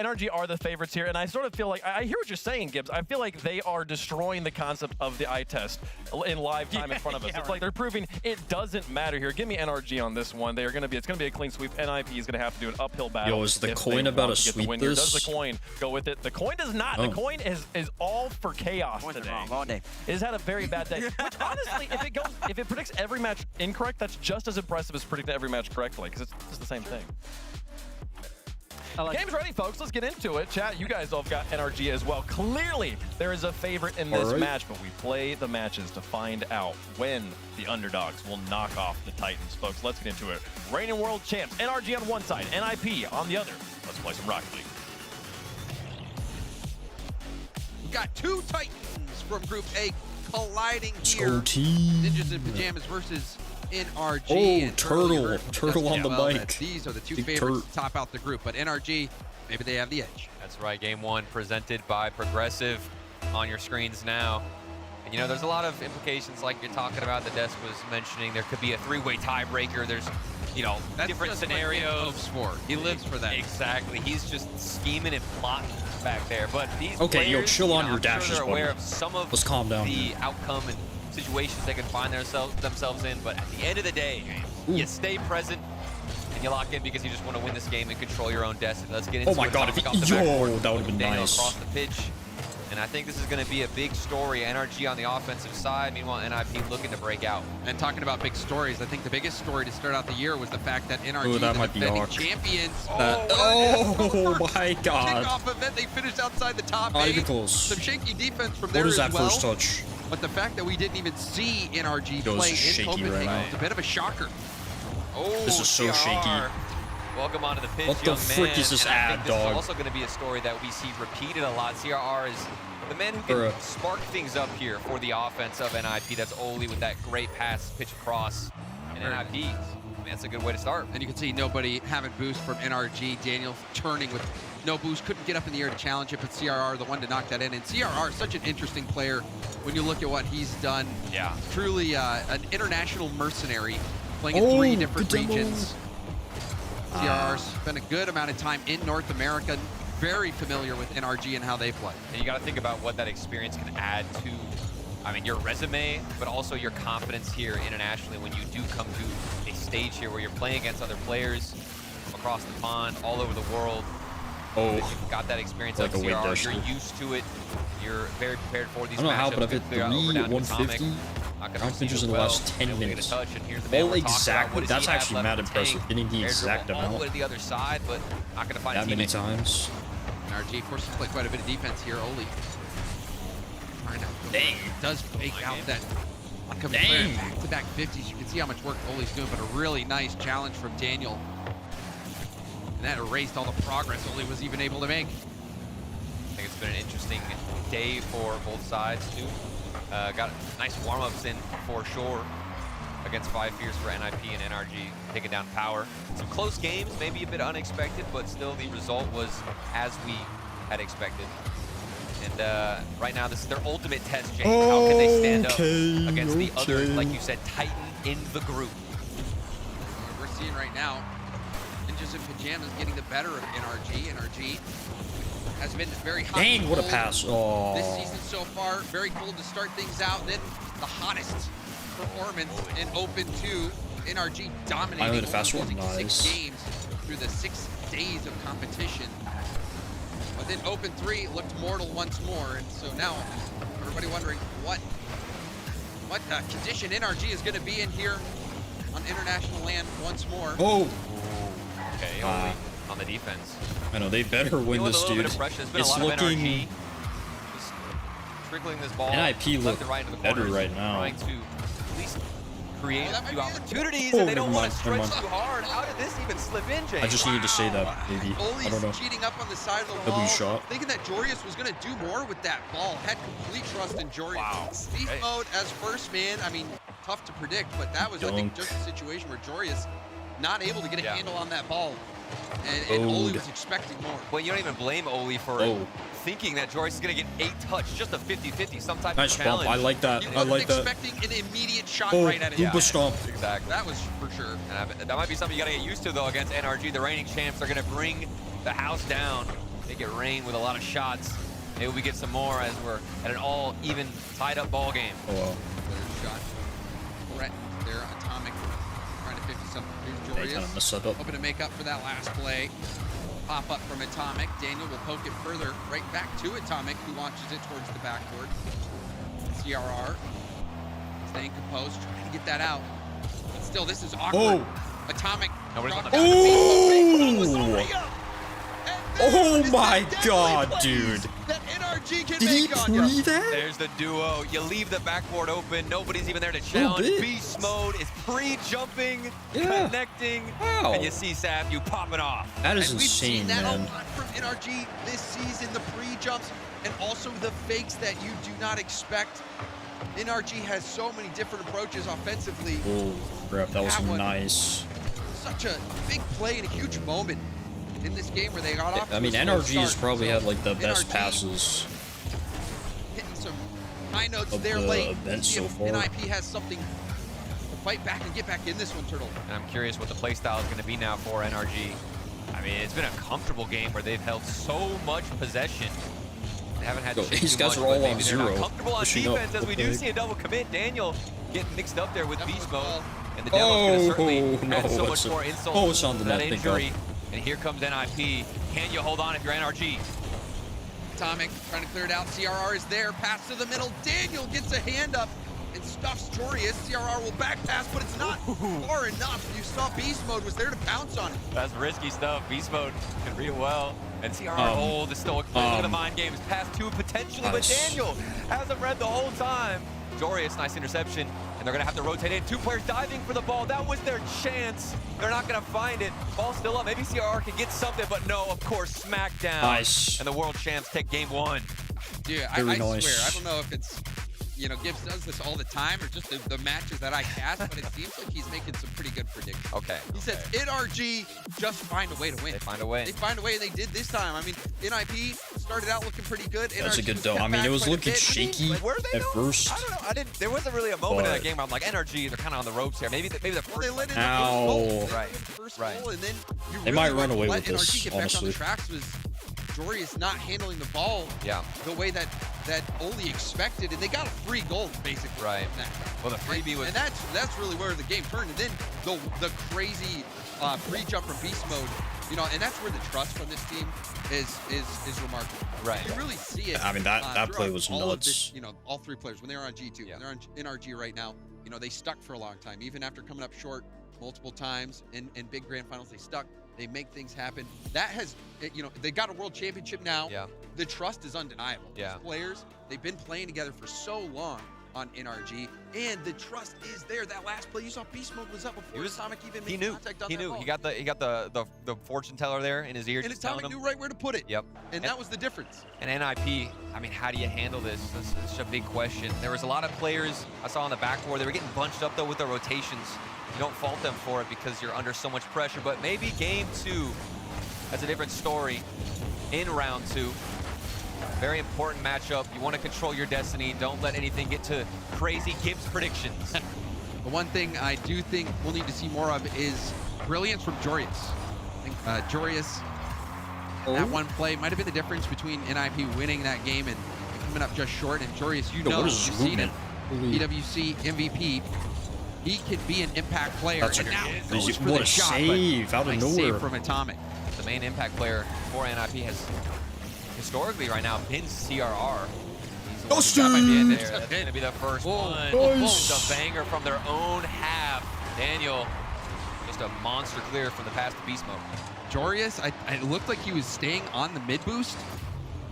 NRG are the favorites here, and I sort of feel like, I hear what you're saying, Gibbs. I feel like they are destroying the concept of the eye test in live time in front of us. It's like they're proving it doesn't matter here. Give me NRG on this one. It's going to be a clean sweep. NIP is going to have to do an uphill battle. Yo, is the if coin they about want to get the sweep win here. this? Does the coin go with it? The coin does not. The coin is all for chaos today. Wrong all day. It has had a very bad day. Which honestly, if it predicts every match incorrect, that's just as impressive as predicting every match correctly, because it's just the same thing. Game's ready, folks. Let's get into it. Chat, you guys all got NRG as well. Clearly, there is a favorite in this match, but we play the matches to find out when the underdogs will knock off the Titans. Folks, let's get into it. Reigning world champs, NRG on one side, NIP on the other. Let's play some Rocket League. We've got two Titans from Group A colliding here. Ninjas in Pajamas versus NRG. Oh, and Turtle on the mic. These are the two Big favorites to top out the group, but NRG, maybe they have the edge. That's right, game one presented by Progressive on your screens now. And you know, there's a lot of implications like you're talking about. The desk was mentioning there could be a three-way tiebreaker. There's, you know, different scenarios. He lives for that. Exactly. He's just scheming and plotting back there. But these okay, players, chill on your I'm dashes, sure they're aware of some of Let's calm down. the outcome and situations they can find themselves in. But at the end of the day, you stay present and you lock in because you just want to win this game and control your own destiny. Let's get into it. Oh my God! That would have been nice. Across the pitch. And I think this is going to be a big story. NRG on the offensive side, meanwhile NIP looking to break out. And talking about big stories, I think the biggest story to start out the year was the fact that NRG, that the might be defending champions. Oh my God! Kickoff event, they finished outside the top Not eight. even close. Some shaky defense from there What is as that well. first touch? But the fact that we didn't even see NRG Goes play in shaky Copenhagen right was a bit of a shocker. Oh, this is so CR. shaky. Welcome onto the pitch, What the young frick man. is this and I ad, think this dog? is also going to be a story that we see repeated a lot. CRR is the man who can spark things up here for the offense of NIP. That's Oli with that great pass, pitch across. And NIP, that's a good way to start. And you can see nobody having boost from NRG. Daniel turning with no boost, couldn't get up in the air to challenge it, but CRR, the one to knock that in. And CRR, such an interesting player when you look at what he's done. Yeah. Truly an international mercenary, playing in 3 different regions. CRR spent a good amount of time in North America, very familiar with NRG and how they play. And you got to think about what that experience can add to, I mean, your resume, but also your confidence here internationally when you do come to a stage here where you're playing against other players from across the pond, all over the world. Oh, you've got that experience like of a weight CRR. dash. You're used to it. You're very prepared for these I don't know how, but I've matchups. hit 3 at 150 ground pitches in the last 10 minutes. All exactly. That's actually mad impressive. Getting the exact all the way amount to the other side, but not going to find that a many teammate. times. NRG forces to play quite a bit of defense here. Oli trying to does fake out that back-to-back 50s. You can see how much work Oli's doing, but a really nice challenge from Daniel. And that erased all the progress Oli was even able to make. I think it's been an interesting day for both sides, too. Got nice warm-ups in for sure against 5 Fierce for NIP and NRG taking down Power. Some close games, maybe a bit unexpected, but still the result was as we had expected. And right now, this is their ultimate test, James. How can they stand up against the other, like you said, Titan in the group? We're seeing right now, Ninjas in Pajamas getting the better of NRG. NRG has been very hot. Dang, what a pass. Oh. This season so far, very cool to start things out. Then the hottest performance in Open 2. NRG dominating, Finally the fast one, losing 6 nice. games through the 6 days of competition. But then Open 3 looked mortal once more, and so now everybody wondering what condition NRG is going to be in here on international land once more. Oh. Okay, Oli on the defense. I know, they better win this, dude. It's looking... Just trickling this ball NIP look left and right into the better corners, right now. trying to at least create a few opportunities, and they don't want to stretch too hard. How did this even slip in, James? I just needed to say that, maybe. I don't know. Cheating up on the side of the W wall, shot. thinking that Jorius was going to do more with that ball. Had complete trust in Jorius. Wow. Beast mode as first man, I mean, tough to predict, but that was, I think, just a situation where Jorius not able to get a handle on that ball. And Oli was expecting more. Well, you don't even blame Oli for thinking that Joyce is going to get 8 touch, just a 50-50, some type Nice of challenge. bump. I like that. He I like that. expecting an immediate shot Oh, right at it. Uber stomp. Exactly. That was for sure. And that might be something you got to get used to, though, against NRG. The reigning champs are going to bring the house down. Make it rain with a lot of shots. Maybe we get some more as we're at an all-even, tied-up ball game. Oh, wow. Third shot. Brett there, Atomic, trying to 50-something. They kind of messed that up. Hoping to make up for that last play. Pop up from Atomic. Daniel will poke it further right back to Atomic, who launches it towards the backboard. CRR staying composed, trying to get that out. But still, this is awkward. Atomic. Nobody's on the back. Oh! Oh my god, dude. That NRG can Did he make on you. pre that? There's the duo. You leave the backboard open. Nobody's even there to challenge. Beast mode is pre-jumping, connecting, and you see Safu popping off. That is And we've seen insane, that man. a lot from NRG this season, the pre-jumps and also the fakes that you do not expect. NRG has so many different approaches offensively. Oh, crap. That was nice. Such a big play and a huge moment in this game where they got off. I mean, to a slow NRG has start. probably had like the best NRG passes hitting some high notes of there the late. event See so if far. NIP has something to fight back and get back in this one, Turtle. And I'm curious what the play style is going to be now for NRG. I mean, it's been a comfortable game where they've held so much possession. They haven't had to shake These too guys much, are all but maybe on they're not zero. comfortable on Pushing up. defense as we do Okay. see a double commit. Daniel getting mixed up there with beast mode. And the demo's going to certainly add so much more insult it's on to the that net, thank injury. God. And here comes NIP. Can you hold on if you're NRG? Atomic trying to clear it out. CRR is there. Pass to the middle. Daniel gets a hand up and stuffs Jorius. CRR will back pass, but it's not far enough. You saw Beast Mode was there to pounce on it. That's risky stuff. Beast mode can read it well. And CRR hold the stoic play. Look at the mind games. Pass two potentially, but Daniel hasn't read the whole time. Jorius, nice interception. And they're going to have to rotate in. Two players diving for the ball. That was their chance. They're not going to find it. Ball still up. Maybe CRR can get something, but no, of course, smackdown. Nice. And the world champs take game one. Dude, I swear, I don't know if it's, you know, Gibbs does this all the time or just the matches that I cast, but it seems like he's making some pretty good predictions. Okay. He says NRG just find a way to win. They find a way. They find a way, and they did this time. I mean, NIP started out looking pretty good. That's NRG a good was dome. kept I mean, back it was quite a looking bit. shaky Were they at though? first. I don't know. There wasn't really a moment in But- that game where I'm like, NRG, they're kind of on the ropes here. Maybe the first. They let in Ow. the first goal. Right. First Right. goal, and then you They really might run let away with NRG this, get back on the honestly. tracks was Jorius not handling the ball the way that Oli expected, and they got a free goal basically. Right. from that. Well, the freebie was. And that's really where the game turned. And then the crazy free jump from beast mode, you know, and that's where the trust from this team is remarkable. Right. You really see it. I mean, that play throughout was all of nuts. this, you know, all three players when they're on G2, when they're on NRG right now, you know, they stuck for a long time, even after coming up short multiple times in big grand finals. They stuck. They make things happen. That has, you know, they got a world championship now. Yeah. The trust is undeniable. Yeah. These players, they've been playing together for so long on NRG, and the trust is there. That last play, you saw Beast Mode was up before Atomic even made contact on He that knew. ball. He got the fortune teller there in his ear. And just telling Atomic him. knew right where to put it. Yep. And that was the difference. And NIP, I mean, how do you handle this? That's such a big question. There was a lot of players I saw on the backboard. They were getting bunched up, though, with their rotations. You don't fault them for it because you're under so much pressure. But maybe game two, that's a different story in round two. Very important matchup. You want to control your destiny. Don't let anything get to crazy Gibbs predictions. The one thing I do think we'll need to see more of is brilliance from Jorius. I think Jorius, that one play might have been the difference between NIP winning that game and coming up just short. And Jorius, you know, you've seen him. PWC MVP. He can be an impact player. That's and a- now what goes a for the shot, but save out of nice nowhere. save from Atomic. The main impact player for NIP has historically right now been CRR. That might be it there. That's going to be the first one. Nice. It's a banger from their own half. Daniel, just a monster clear from the pass to beast mode. Jorius, it looked like he was staying on the mid boost,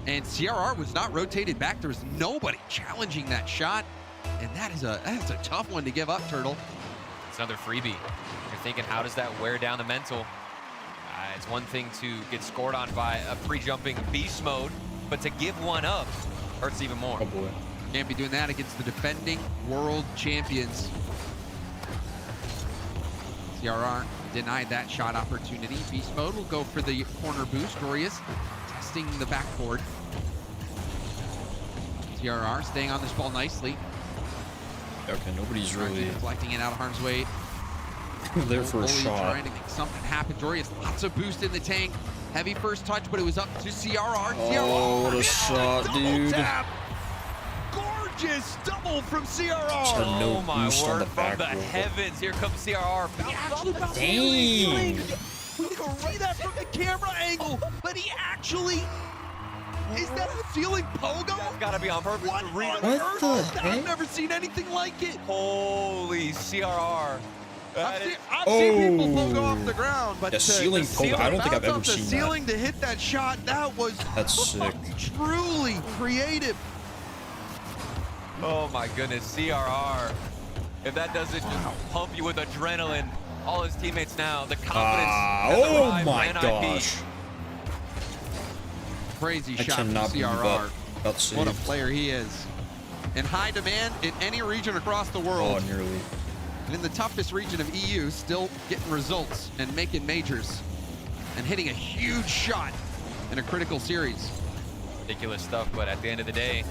and CRR was not rotated back. There was nobody challenging that shot, and that's a tough one to give up, Turtle. It's another freebie. You're thinking, how does that wear down the mental? It's one thing to get scored on by a pre-jumping beast mode, but to give one up hurts even more. Oh boy. Can't be doing that against the defending world champions. CRR denied that shot opportunity. Beast mode will go for the corner boost. Jorius testing the backboard. CRR staying on this ball nicely. Okay, nobody's really Deflecting it out of harm's way. there for a Oli shot. trying to make something happen. Jorius, lots of boost in the tank. Heavy first touch, but it was up to CRR. Oh, what a shot, dude. Tap. Gorgeous double from CRR. Just had no Oh my boost on word, the from the backboard. heavens, here comes CRR. Dang. We can see that from the camera angle, but he actually, is that a ceiling pogo? That's gotta be on purpose. What to read on it. earth is that? I've never seen anything like it. Holy CRR. I've seen people pogo off the ground, but the ceiling pogo, I don't think I've ever seen that. The ceiling to hit that shot, that's sick. Truly creative. Oh my goodness, CRR. If that doesn't just pump you with adrenaline, all his teammates now, the confidence. Oh my gosh. Crazy I shot from cannot believe CRR. that save. What a player he is. In high demand in any region across the world. Oh, nearly. And in the toughest region of EU, still getting results and making majors and hitting a huge shot in a critical series. Ridiculous stuff, but at the end of the day,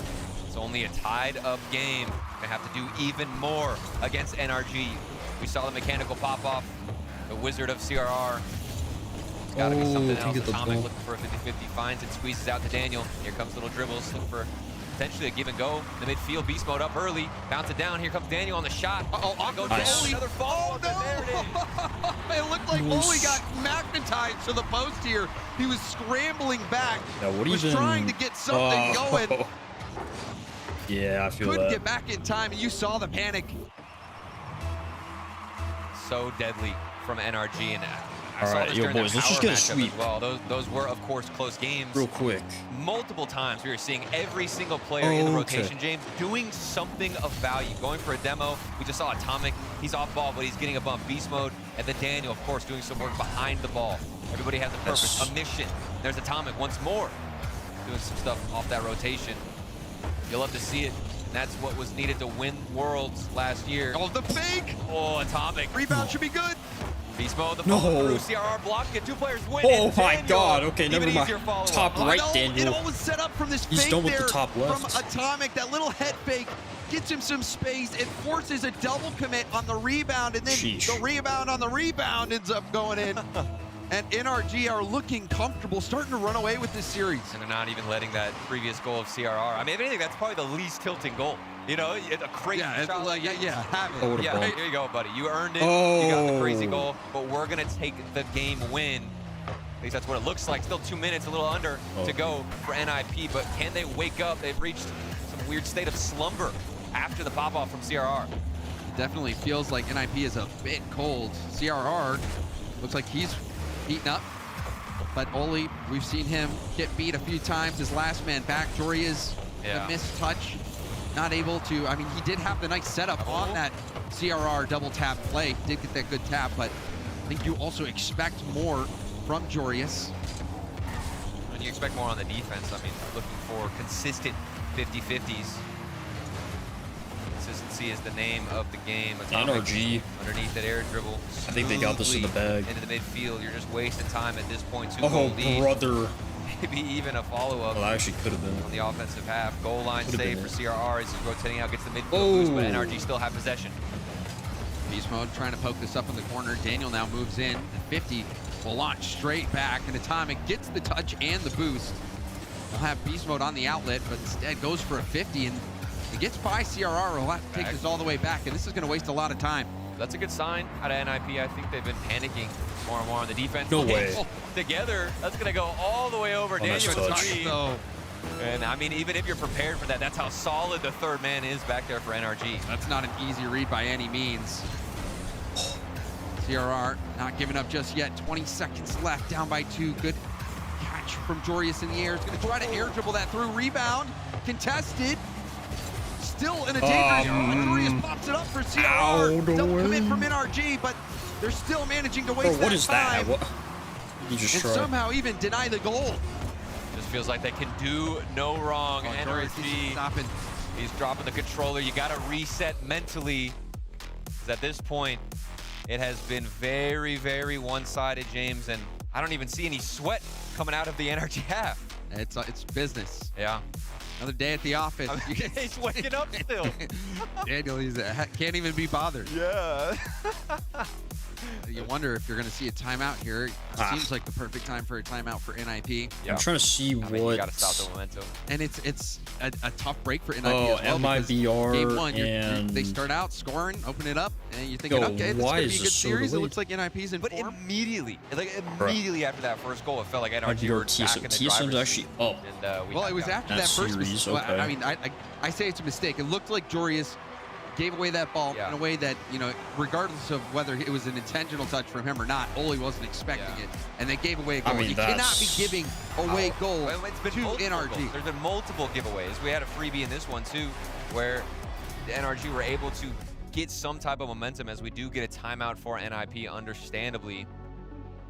it's only a tied up game. They have to do even more against NRG. We saw the mechanical pop off, the wizard of CRR. It's gotta be something else. Atomic looking for a 50-50, finds it, squeezes out to Daniel. Here comes little dribbles, looking for potentially a give and go. The midfield, beast mode up early, bounce it down. Here comes Daniel on the shot. Go nice. another fall. No. There it is. It looked like Oli got magnetized to the post here. He was scrambling back. Was trying to get something going. Yeah, I feel Couldn't that. get back in time, and you saw the panic. So deadly from NRG, and I All saw right, this yo, during boys, their let's just power get a matchup sweep. as well. Those were, of course, close games. Real quick. Multiple times we were seeing every single player in the rotation, James, doing something of value, going for a demo. We just saw Atomic. He's off ball, but he's getting a bump. Beast mode, and then Daniel, of course, doing some work behind the ball. Everybody has a purpose, a mission. There's Atomic once more, doing some stuff off that rotation. You'll love to see it. That's what was needed to win Worlds last year. Oh, the fake! Oh, Atomic. Rebound should be good. Beast mode, the follow through, CRR blocked it, 2 players win. Oh my god, okay, never mind. Top right, Daniel. It all was set up from this He's fake done with there the top left. from Atomic. That little head fake gets him some space. It forces a double commit on the rebound, and then the rebound on the rebound ends up going in. And NRG are looking comfortable, starting to run away with this series. And they're not even letting that previous goal of CRR. I mean, if anything, that's probably the least tilting goal. You know, it's a crazy shot. Have it. Yeah, here you go, buddy. You earned it. You got the crazy goal, but we're going to take the game win. At least that's what it looks like. Still 2 minutes, a little under to go for NIP, but can they wake up? They've reached some weird state of slumber after the pop-off from CRR. It definitely feels like NIP is a bit cold. CRR looks like he's heating up, but Oli, we've seen him get beat a few times. His last man back, Joria's the missed touch, not able to. I mean, he did have the nice setup on that CRR double tap play. He did get that good tap, but I think you also expect more from Jorius. And you expect more on the defense. I mean, looking for consistent 50-50s. Consistency is the name of the game. NRG. Underneath that air dribble. I think they got this in the bag. Into the midfield. You're just wasting time at this point. Oh, brother. Maybe even a follow-up. Well, actually could have been. On the offensive half. Goal line save for CRR as he's rotating out. Gets the midfield boost, but NRG still have possession. Beast mode trying to poke this up in the corner. Daniel now moves in. 50 will launch straight back, and Atomic gets the touch and the boost. They'll have Beast mode on the outlet, but instead goes for a 50, and it gets by CRR. Will have to take this all the way back, and this is going to waste a lot of time. That's a good sign out of NIP. I think they've been panicking more and more on the defense. No way. Together, that's going to go all the way over Daniel. And I mean, even if you're prepared for that, that's how solid the third man is back there for NRG. That's not an easy read by any means. CRR not giving up just yet. 20 seconds left, down by 2. Good catch from Jorius in the air. He's going to try to air dribble that through. Rebound, contested. Still in a dangerous zone. Jorius pops it up for CRR. Double commit from NRG, but they're still managing to waste what is time. that? He just and somehow even deny the goal. Just feels like they can do no wrong. NRG, he's dropping the controller. You got to reset mentally. Because at this point, it has been very, very one-sided, James, and I don't even see any sweat coming out of the NRG half. It's business. Yeah. Another day at the office. He's waking up still. Daniel, can't even be bothered. Yeah. You wonder if you're going to see a timeout here. It seems like the perfect time for a timeout for NIP. I'm trying to see what. You got to stop the momentum. And it's a tough break for NIP Oh, as well. MIBR Game one, and they start out scoring, open it up, and you're thinking, okay, this is going to be a good series. It looks like NIP's in form. But immediately after that first goal, it felt like NRG were back in the driver's actually up. And, well, it was after that first series. I mean, I say it's a mistake. It looked like Jorius gave away that ball in a way that, you know, regardless of whether it was an intentional touch from him or not, Oli wasn't expecting it, and they gave away a goal. I mean, you cannot be giving away goals It's been to NRG. Goals. There's been multiple giveaways. We had a freebie in this one too, where the NRG were able to get some type of momentum as we do get a timeout for NIP, understandably,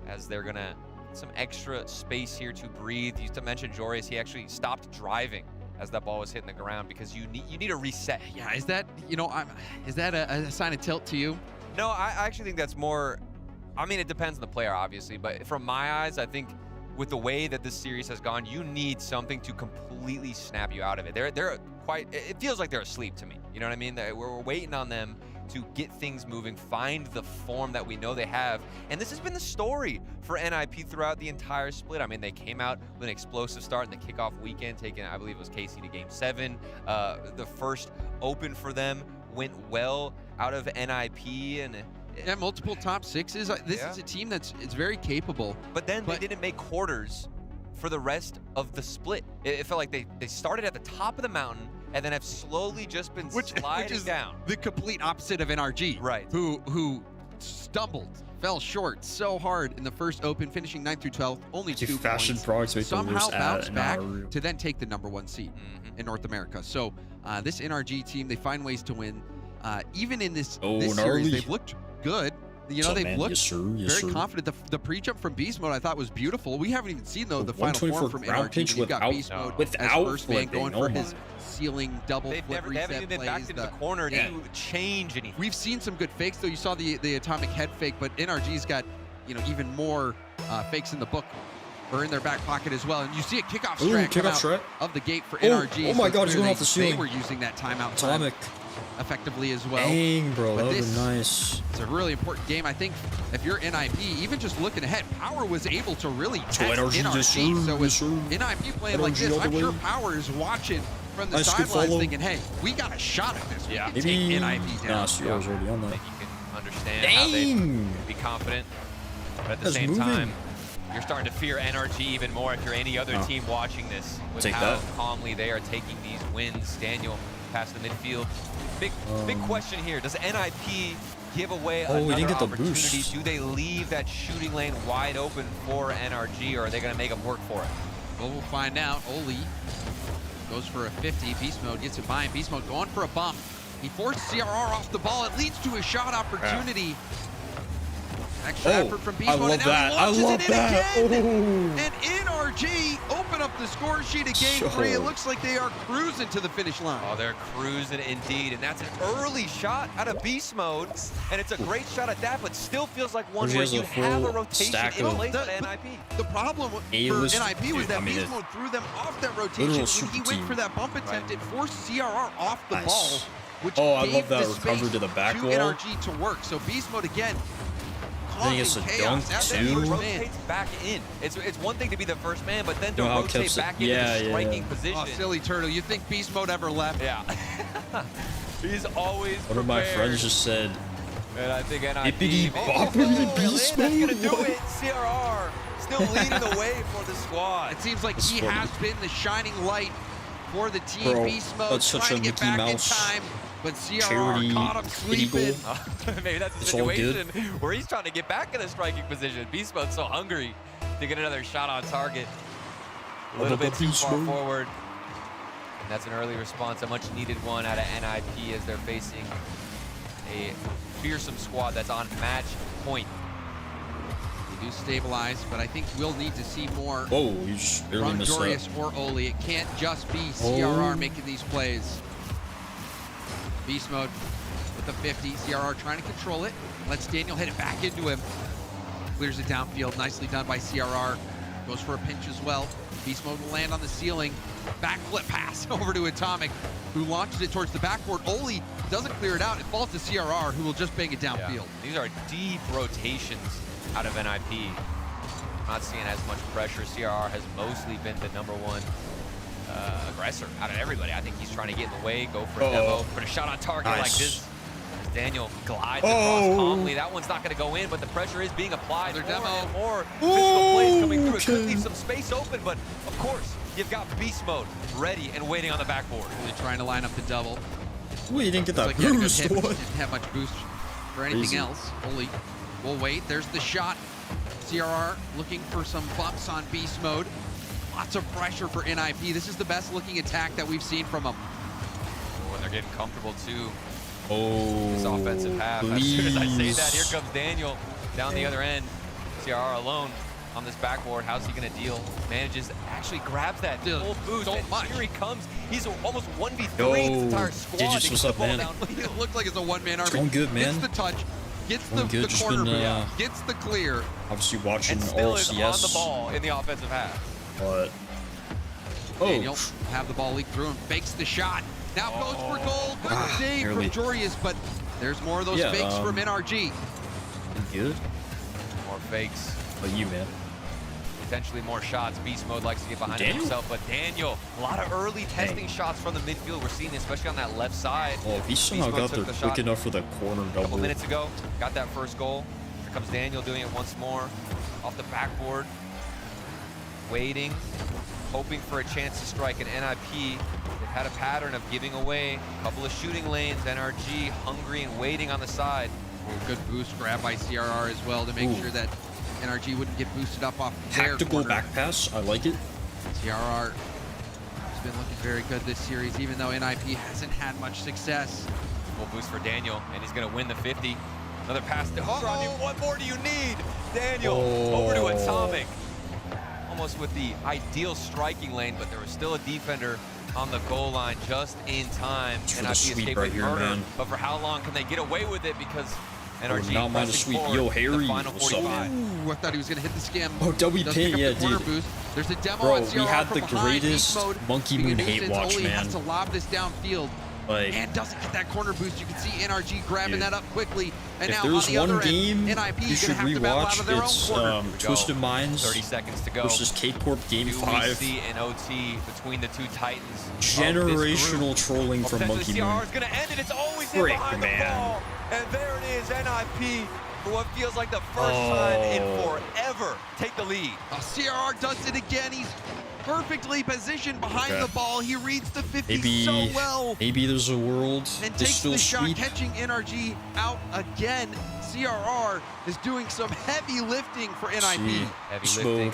as they're gonna get some extra space here to breathe. You mentioned Joris, he actually stopped driving as that ball was hitting the ground because you need a reset. Yeah, is that, you know, is that a sign of tilt to you? No, I actually think that's more, I mean, it depends on the player, obviously, but from my eyes, I think with the way that this series has gone, you need something to completely snap you out of it. They're quite, it feels like they're asleep to me. You know what I mean? We're waiting on them to get things moving, find the form that we know they have. And this has been the story for NIP throughout the entire split. I mean, they came out with an explosive start in the kickoff weekend, taking, I believe it was KC to Game 7. The first open for them went well out of NIP, and yeah, multiple top sixes. This is a team it's very capable. But then they didn't make quarters for the rest of the split. It felt like they started at the top of the mountain and then have slowly just been sliding which is down. The complete opposite of NRG, right? Who stumbled, fell short so hard in the first open, finishing 9th through 12th, only 2 fashion points. products make Somehow the bounced back to then take the #1 seed in North America. So this NRG team, they find ways to win. Even in this series, they've looked good. You know, they've looked very confident. The pre-jump from Beast Mode I thought was beautiful. We haven't even seen the final form from NRG. You've got Beast Mode as first man going for his ceiling double flip reset They haven't even been back into the corner to change anything. We've seen some good fakes, though. You saw the atomic head fake, but NRG's got, you know, even more fakes in the book or in their back pocket as well. And you see a kickoff strat come out of the gate for NRG. Oh my God, he's going off the ceiling. They were using that timeout Atomic effectively as well. Dang, bro, that was nice. It's a really important game. I think if you're NIP, even just looking ahead, Power was able to really test NRG. So with NIP playing like this, I'm sure Power is watching from the sidelines thinking, hey, we got a shot at this. We can take NIP down. Nah, CR's already on that. I think you can understand how they can be confident, but at the same time, you're starting to fear NRG even more if you're any other team watching this, with how calmly they are taking these wins. Daniel past the midfield. Big question here. Does NIP give away another opportunity? Do they leave that shooting lane wide open for NRG, or are they going to make them work for it? Well, we'll find out. Oli goes for a 50. Beast Mode gets it by him. Beast Mode going for a bump. He forced CRR off the ball. It leads to a shot opportunity. Extra effort from Beast Mode. I love that. And NRG open up the score sheet at Game 3. It looks like they are cruising to the finish line. Oh, they're cruising indeed. And that's an early shot out of Beast Mode. And it's a great shot at that, but still feels like one where you have a rotation in place at NIP. The problem for NIP was that Beast Mode threw them off that rotation. When he went for that bump attempt, it forced CRR off the ball, which gave the space to NRG to work. So Beast Mode again, I think it's a dunk too. Rotates back in. It's one thing to be the first man, but then to rotate back into the striking position. Oh, silly turtle! You think Beast Mode ever left? Yeah. He's always One of my friends just said, and I think NIP. Bippity boppity Beast Mode. That's gonna do it. CRR still leading the way for the squad. It seems like he has been the shining light for the team. Bro, Beast Mode that's such trying a to get Mickey back Mouse in time. But CRR caught him sleeping. Maybe that's the situation where he's trying to get back in a striking position. Beast Mode's so hungry to get another shot on target. A little bit too far forward. And that's an early response, a much needed one out of NIP as they're facing a fearsome squad that's on match point. They do stabilize, but I think we'll need to see more from Joris or Oli. It can't just be CRR making these plays. Beast Mode with the 50. CRR trying to control it. Lets Daniel hit it back into him. Clears it downfield. Nicely done by CRR. Goes for a pinch as well. Beast Mode will land on the ceiling. Backflip pass over to Atomic, who launches it towards the backboard. Oli doesn't clear it out. It falls to CRR, who will just bang it downfield. Yeah. These are deep rotations out of NIP. I'm not seeing as much pressure. CRR has mostly been the #1 aggressor out of everybody. I think he's trying to get in the way, go for a demo, put a shot on target like this. As Daniel glides across calmly. That one's not going to go in, but the pressure is being applied. More physical plays coming through. It could leave some space open, but of course, you've got Beast Mode ready and waiting on the backboard. They're trying to line up the double. Ooh, you didn't get that like he had a good boost. hit, but What? didn't have much boost for anything Crazy. else. Oli will wait. There's the shot. CRR looking for some bumps on beast mode. Lots of pressure for NIP. This is the best looking attack that we've seen from them. Oh, and they're getting comfortable too. Oh, This offensive half. As soon as I say that, here comes Daniel down the other end. CRR alone on this backboard. How's he going to deal? Manages, actually grabs that full boost. So and much. Here he comes. He's almost 1v3 Yo, this entire squad. Digits, to what's get up, the ball man? down. It looked like it's a one-man army. It's going good, man. Gets the touch, gets the, Going good. the Just corner been, boost, gets the clear. Obviously watching And still is on the RLCS, ball in the offensive half. but Daniel have the ball leak through and fakes the shot. Now goes for goal. Good save nearly. from Jorius, but there's more of those Yeah, fakes from NRG. good. More fakes. But you, man. Potentially more shots. Beast mode likes to get behind Daniel? himself, but Daniel, a lot of early testing shots from the midfield. We're seeing, especially on that left side. Oh, he somehow Beast got mode there took the quick shot enough for the corner a couple double. minutes ago. Got that first goal. Here comes Daniel doing it once more. Off the backboard. Waiting. Hoping for a chance to strike an NIP. They've had a pattern of giving away a couple of shooting lanes. NRG hungry and waiting on the side. Oh, good boost grab by CRR as well to make sure that NRG wouldn't get boosted up off their Tactical corner. back pass. I like it. CRR has been looking very good this series, even though NIP hasn't had much success. Full boost for Daniel, and he's going to win the 50. Another pass to Ronnie. What more do you need? Daniel over to Atomic. Almost with the ideal striking lane, but there was still a defender on the goal line just in time. For NIP the sweep escaped right with here, murder. man. But for how long can they get away with it? Because NRG not mind a pressing sweep. forward Yo, in Harry, the final what's up, 45. Ooh, I thought he was going to hit the skim. Oh, W Does pin, pick up yeah, the corner dude. boost. There's a demo Bro, on we CRR had from the behind. greatest Beast mode Monkey being Moon a hate nuisance. watch, Oli man. has to lob this downfield. Like, And doesn't get that corner boost. You can see NRG grabbing that up quickly. And if now there's on the one other game end, NIP you is should going to have to battle out rewatch, of their it's own corner. Twisted Minds 30 seconds to go. versus K-Corp Game 5. UEC and OT between the two titans. Generational trolling from Monkey Moon. CRR is going to end it. It's always in Frick, behind man. the ball. And there it is, NIP, for what feels like the first time in forever, take the lead. CRR does it again. He's perfectly positioned behind the ball. He reads the 50 Maybe, so well. maybe there's a world And they takes still the shot, sweep. catching NRG out again. CRR is doing some heavy lifting for NIP. See, Heavy this lifting. mode.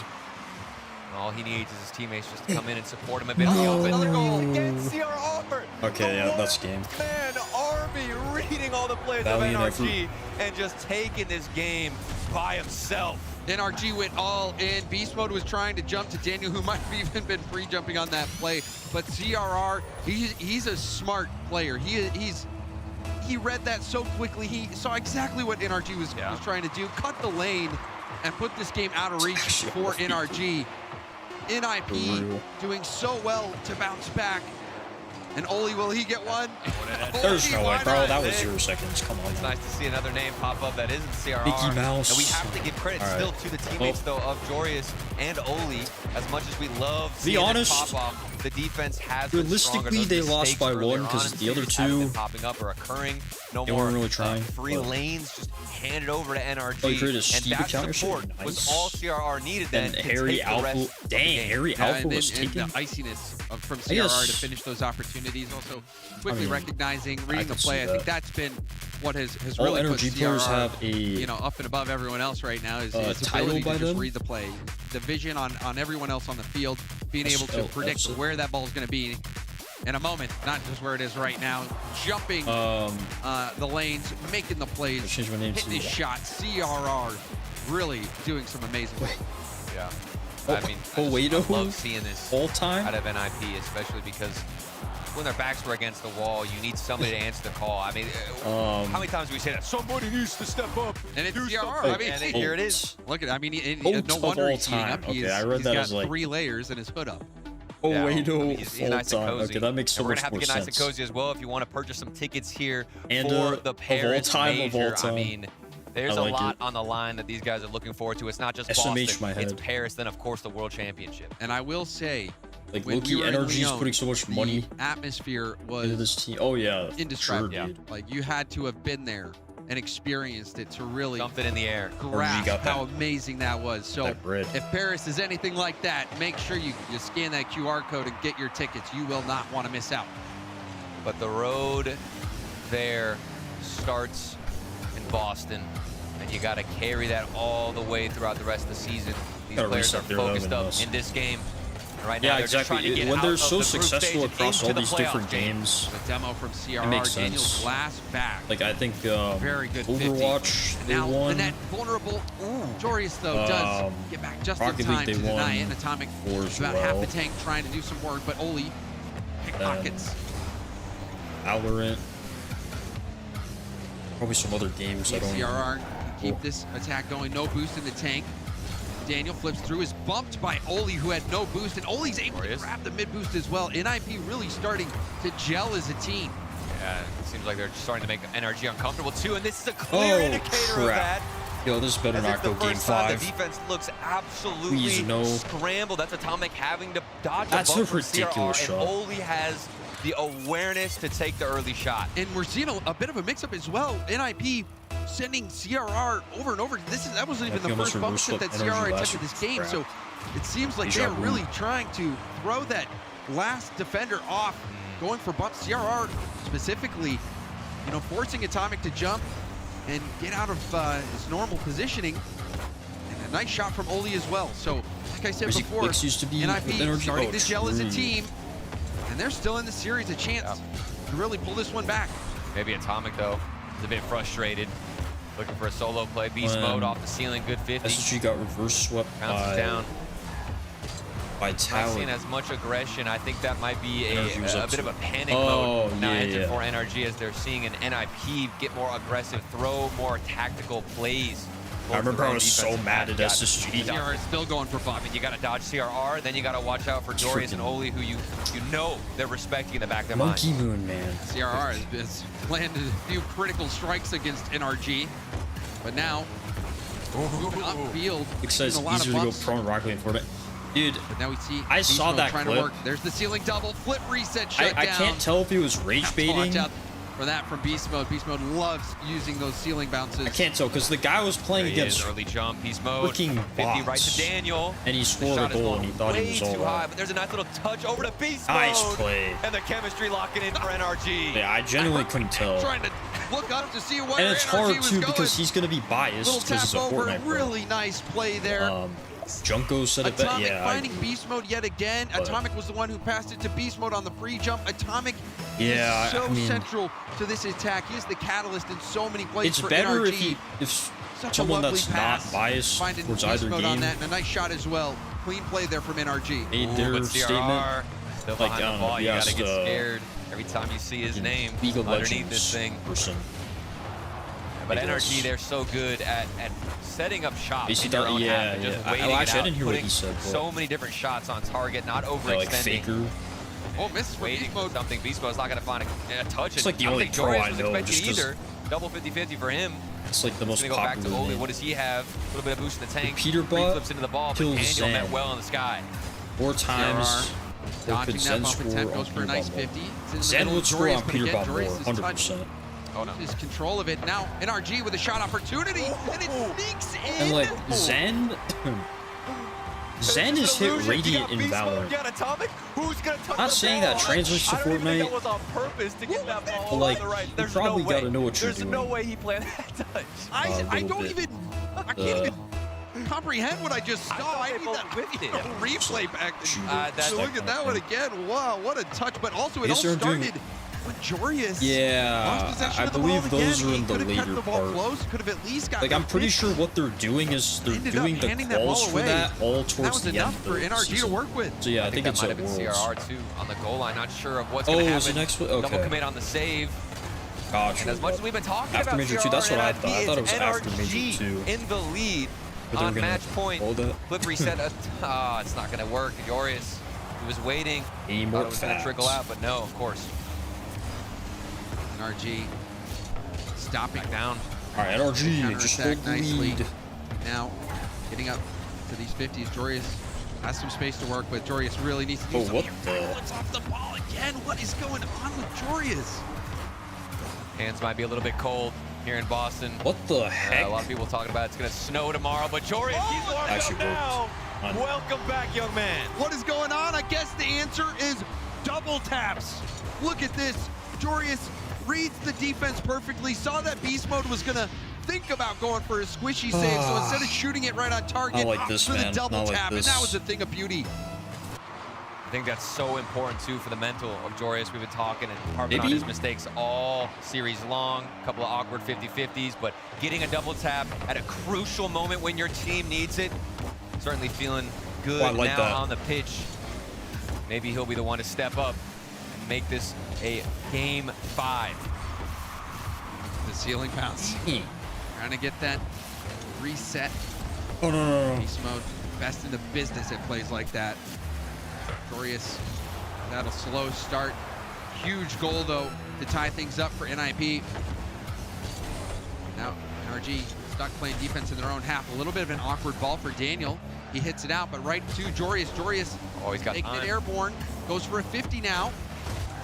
And all he needs is his teammates just to come in and support him a bit on the offense. Another goal against CRR. Okay, yeah, that's game. Man, Army reading all the plays Valiant of NRG effort. and just taking this game by himself. NRG went all in. Beast Mode was trying to jump to Daniel, who might have even been free jumping on that play. But CRR, he's a smart player. He read that so quickly. He saw exactly what NRG was trying to do. Cut the lane and put this game out of reach for NRG. NIP doing so well to bounce back. And Oli, will he get one? There's no way, bro. not? That was 0 seconds. Come on. It's nice to see another name pop up that isn't CRR. Mickey Mouse. And we have to give credit All right. still to the teammates, though, of Jorius and Oli. As much as we love Be seeing honest, this pop off, the defense has been stronger. realistically, Those they lost mistakes by earlier one on because in the other series haven't been two, popping up or occurring. No they more weren't really trying. free but lanes, just handed over to NRG. Oh, you created a and Steve that counter support shot? was Nice. all CRR needed then And to Harry take the Alpha. rest of the Dang, game. Harry Yeah, Alpha and was then taken. the iciness from I guess- CRR to finish those opportunities. Also, quickly mean, recognizing, I reading the can play. see I think that. that's been what has All really put NRG players CRR, have a up and above everyone else right now. Is its title ability by to just them? read the play, the vision on everyone else on the field, being able to predict where that ball is going to be in a moment, not just where it is right now. Jumping the lanes, making the plays, change my name hitting to his shot. CRR really doing some amazing things. Yeah. Oh, I mean, I love seeing this all time out of NIP, especially because when their backs were against the wall, you need somebody to answer the call. I mean, how many times do we say that? Somebody needs to step up. And it's do CRR. something. I mean, and here it is. Look at, I mean, Goat no of wonder all he's heating time. up. Okay, I read he's that got as like 3 layers and his hood up. Oh, Yeah, wait, I no, mean, he's all nice and time. cozy. Okay, that makes so and we're much gonna have more to get nice sense. and cozy as well if you want to purchase some tickets here And, for the of all Paris time, of all Major. time. I mean, there's I a like lot it. on the line that these guys are looking forward to. It's not just SMH Boston. my It's head. Paris, then of course the World Championship. And I will say, Like, when low-key we were in energy is Lyon, putting so much the money atmosphere into was this team. Oh, yeah. indescribable. Sure, dude. Like, you had to have been there and experienced it to really Something in the air. grasp got that- how amazing that was. So that bread. if Paris is anything like that, make sure you scan that QR code and get your tickets. You will not want to miss out. But the road there starts in Boston, and you got to carry that all the way throughout the rest of the season. These players are focused up in this game. Right now, yeah, exactly. When they're so successful across all these different games, the demo from CRR, it makes Daniel's sense. last back. Like I think Very good Overwatch, 50. they Now, won. the net vulnerable. Joreous, though, does get back just in Rocket time League, to they deny won it. And Atomic fours about well. half the tank trying to do some work, but Oli pickpockets. Valorant. Probably some other games. I don't know. CRR can keep this attack going. No boost in the tank. Daniel flips through, is bumped by Oli, who had no boost, and Oli's able to grab the mid boost as well. NIP really starting to gel as a team. Yeah, it seems like they're starting to make NRG uncomfortable too, and this is a clear indicator of that. Yo, this better not go game 5. The defense looks absolutely Please, no. scrambled. That's Atomic having to dodge That's a bump a from ridiculous CRR, shot. and Oli has the awareness to take the early shot. And we're seeing a bit of a mix-up as well. NIP sending CRR over and over. That wasn't even the first bump ship that CRR attempted this game, so it seems like they're really trying to throw that last defender off, going for bumps. CRR specifically, you know, forcing Atomic to jump and get out of his normal positioning. And a nice shot from Oli as well. So, like I said before, used to be NIP starting to gel as a team, and they're still in the series, a chance to really pull this one back. Maybe Atomic, though, is a bit frustrated. Looking for a solo play. Beast mode off the ceiling, good 50. SSG got reverse swept Bounces down. by Not Tower. seeing as much aggression. I think that might be a bit of a panic Oh, mode now yeah. for NRG, as they're seeing an NIP get more aggressive, throw more tactical plays. I remember I was so mad at SSG. CRR is still going for fun. I mean, you got to dodge CRR, then you got to watch out for Dorius and Oli, who you know they're respecting in the back of their mind. Monkey Moon, man. CRR has landed a few critical strikes against NRG, but now moving upfield, It says a lot easier of to go bumps. prone Rocket League for it. Dude, But now we see I Beast saw Mode that trying clip. to work. There's the ceiling double, flip reset, shut I down. can't tell if he was rage Have to watch baiting. out for that from Beast Mode. Beast Mode loves using those ceiling bounces. I can't tell because the guy was playing There he against is, early jump, Beast Mode. freaking 50 right bots. to Daniel. And he The scored a shot is goal going and he thought he way was too all high, right. but there's a nice little touch over to Beast Nice Mode. play. And the chemistry locking in for NRG. Yeah, I genuinely couldn't tell. Trying to look up to see where And it's NRG hard was too going. because he's going to be biased Little because he's tap a over, Fortnite pro. really nice play there. Junko said it better. Atomic Yeah, finding Beast Mode yet again. But- Atomic was the one who passed it to Beast Mode on the pre-jump. Atomic Yeah, is so I mean- central to this attack. He is the catalyst in so many plays it's for better NRG. if Such someone a lovely that's pass. not biased Finding towards Beast either Mode on game that, and a nice shot as well. Clean play there from NRG. made their but statement. CRR, still Like, behind I the don't ball. know, You got to get yes, scared every time you see his name League of underneath Legends this thing. person. But I guess. NRG, they're so good at setting up shops Basically, in their own yeah, half and just yeah. waiting Actually, it I out, didn't hear what putting he said, but- so many different shots on target, not Yeah, overextending. like Faker. Oh, misses for Waiting Beast for Mode. something. Beast Mode's not going to find a touch. It's like the I don't only think pro Dorius I was know, expecting just 'cause- either. Double 50-50 for him. It's like the most He's gonna go back to popular Oli. name. What does he have? A little bit of boost in the tank. Peter Three Butt flips into the ball, but kills Daniel met Zen. well in the sky. 4 times. Or Dodging could that Zen bump score attempt, on goes for a Peter nice Butt 50. more? It's in the Zen middle would of score Dorius, on but Peter again, Butt more, Dorius' touch 100%. Oh, no. His control of it. Now NRG with a shot opportunity, and it sneaks in. And like Zen, Zen is hit radiant in Valorant. Not saying that translates to Fortnite, That was on purpose to get that ball but like on the right. you There's probably no way. gotta know what you're There's doing. no way he planned that touch. I little don't bit. even. I can't even comprehend what I just saw. I need that replay back. That's Look at that one again. Wow, what a touch! But also, it Yes, all they're doing- started with Jorius. Yeah, lost possession I of the believe ball those again. are in He the could have kept later the ball part. close. Could have at least got. Like I'm pretty sure what they're doing is they're Ended up doing the handing that calls ball for away. that all That towards was the enough end for of the NRG to season. work with. So yeah, I think that it's might at have been Worlds. CRR too on the goal line. Not sure of what's Oh, going to was happen. it next week? Double Okay. commit on the save. Gotcha. And as much as we've been talking After about Major CRR 2, that's what I and thought. I thought it was NRG after Major 2. in the lead But they were on gonna match point. hold it. Flip reset. It's not going to work. Dorius, he was waiting. Aim Thought more it was going to facts. trickle out, but no, of course. NRG stopping down. All right, NRG just counterattack hold the nicely. lead. Now, getting up to these 50s, Jorius has some space to work with. Jorius really needs to do Oh, something. what the? Flips off the ball again. What is going on with Jorius? Hands might be a little bit cold here in Boston. What the heck? A lot of people talking about it's going to snow tomorrow, but Jorius, he's warming Actually up now. worked. Welcome back, young man. What is going on? I guess the answer is double taps. Look at this. Jorius reads the defense perfectly, saw that beast mode was gonna think about going for a squishy save, so instead of shooting it right on target, Not like this, for the man. double Not like tap, and this. that was a thing of beauty. I think that's so important too for the mental of Joreuz. We've been talking and harping on his mistakes all series long, a couple of awkward 50-50s, but getting a double tap at a crucial moment when your team needs it, certainly feeling good now on the pitch. Maybe he'll be the one to step up and make this a game 5. The ceiling bounce. Trying to get that reset. Oh, no. Beast mode, best in the business at plays like that. Joreuz, that'll slow start. Huge goal, though, to tie things up for NIP. Now, NRG stuck playing defense in their own half. A little bit of an awkward ball for Daniel. He hits it out, but right to Joreuz. Joreuz making it airborne. Goes for a 50 now,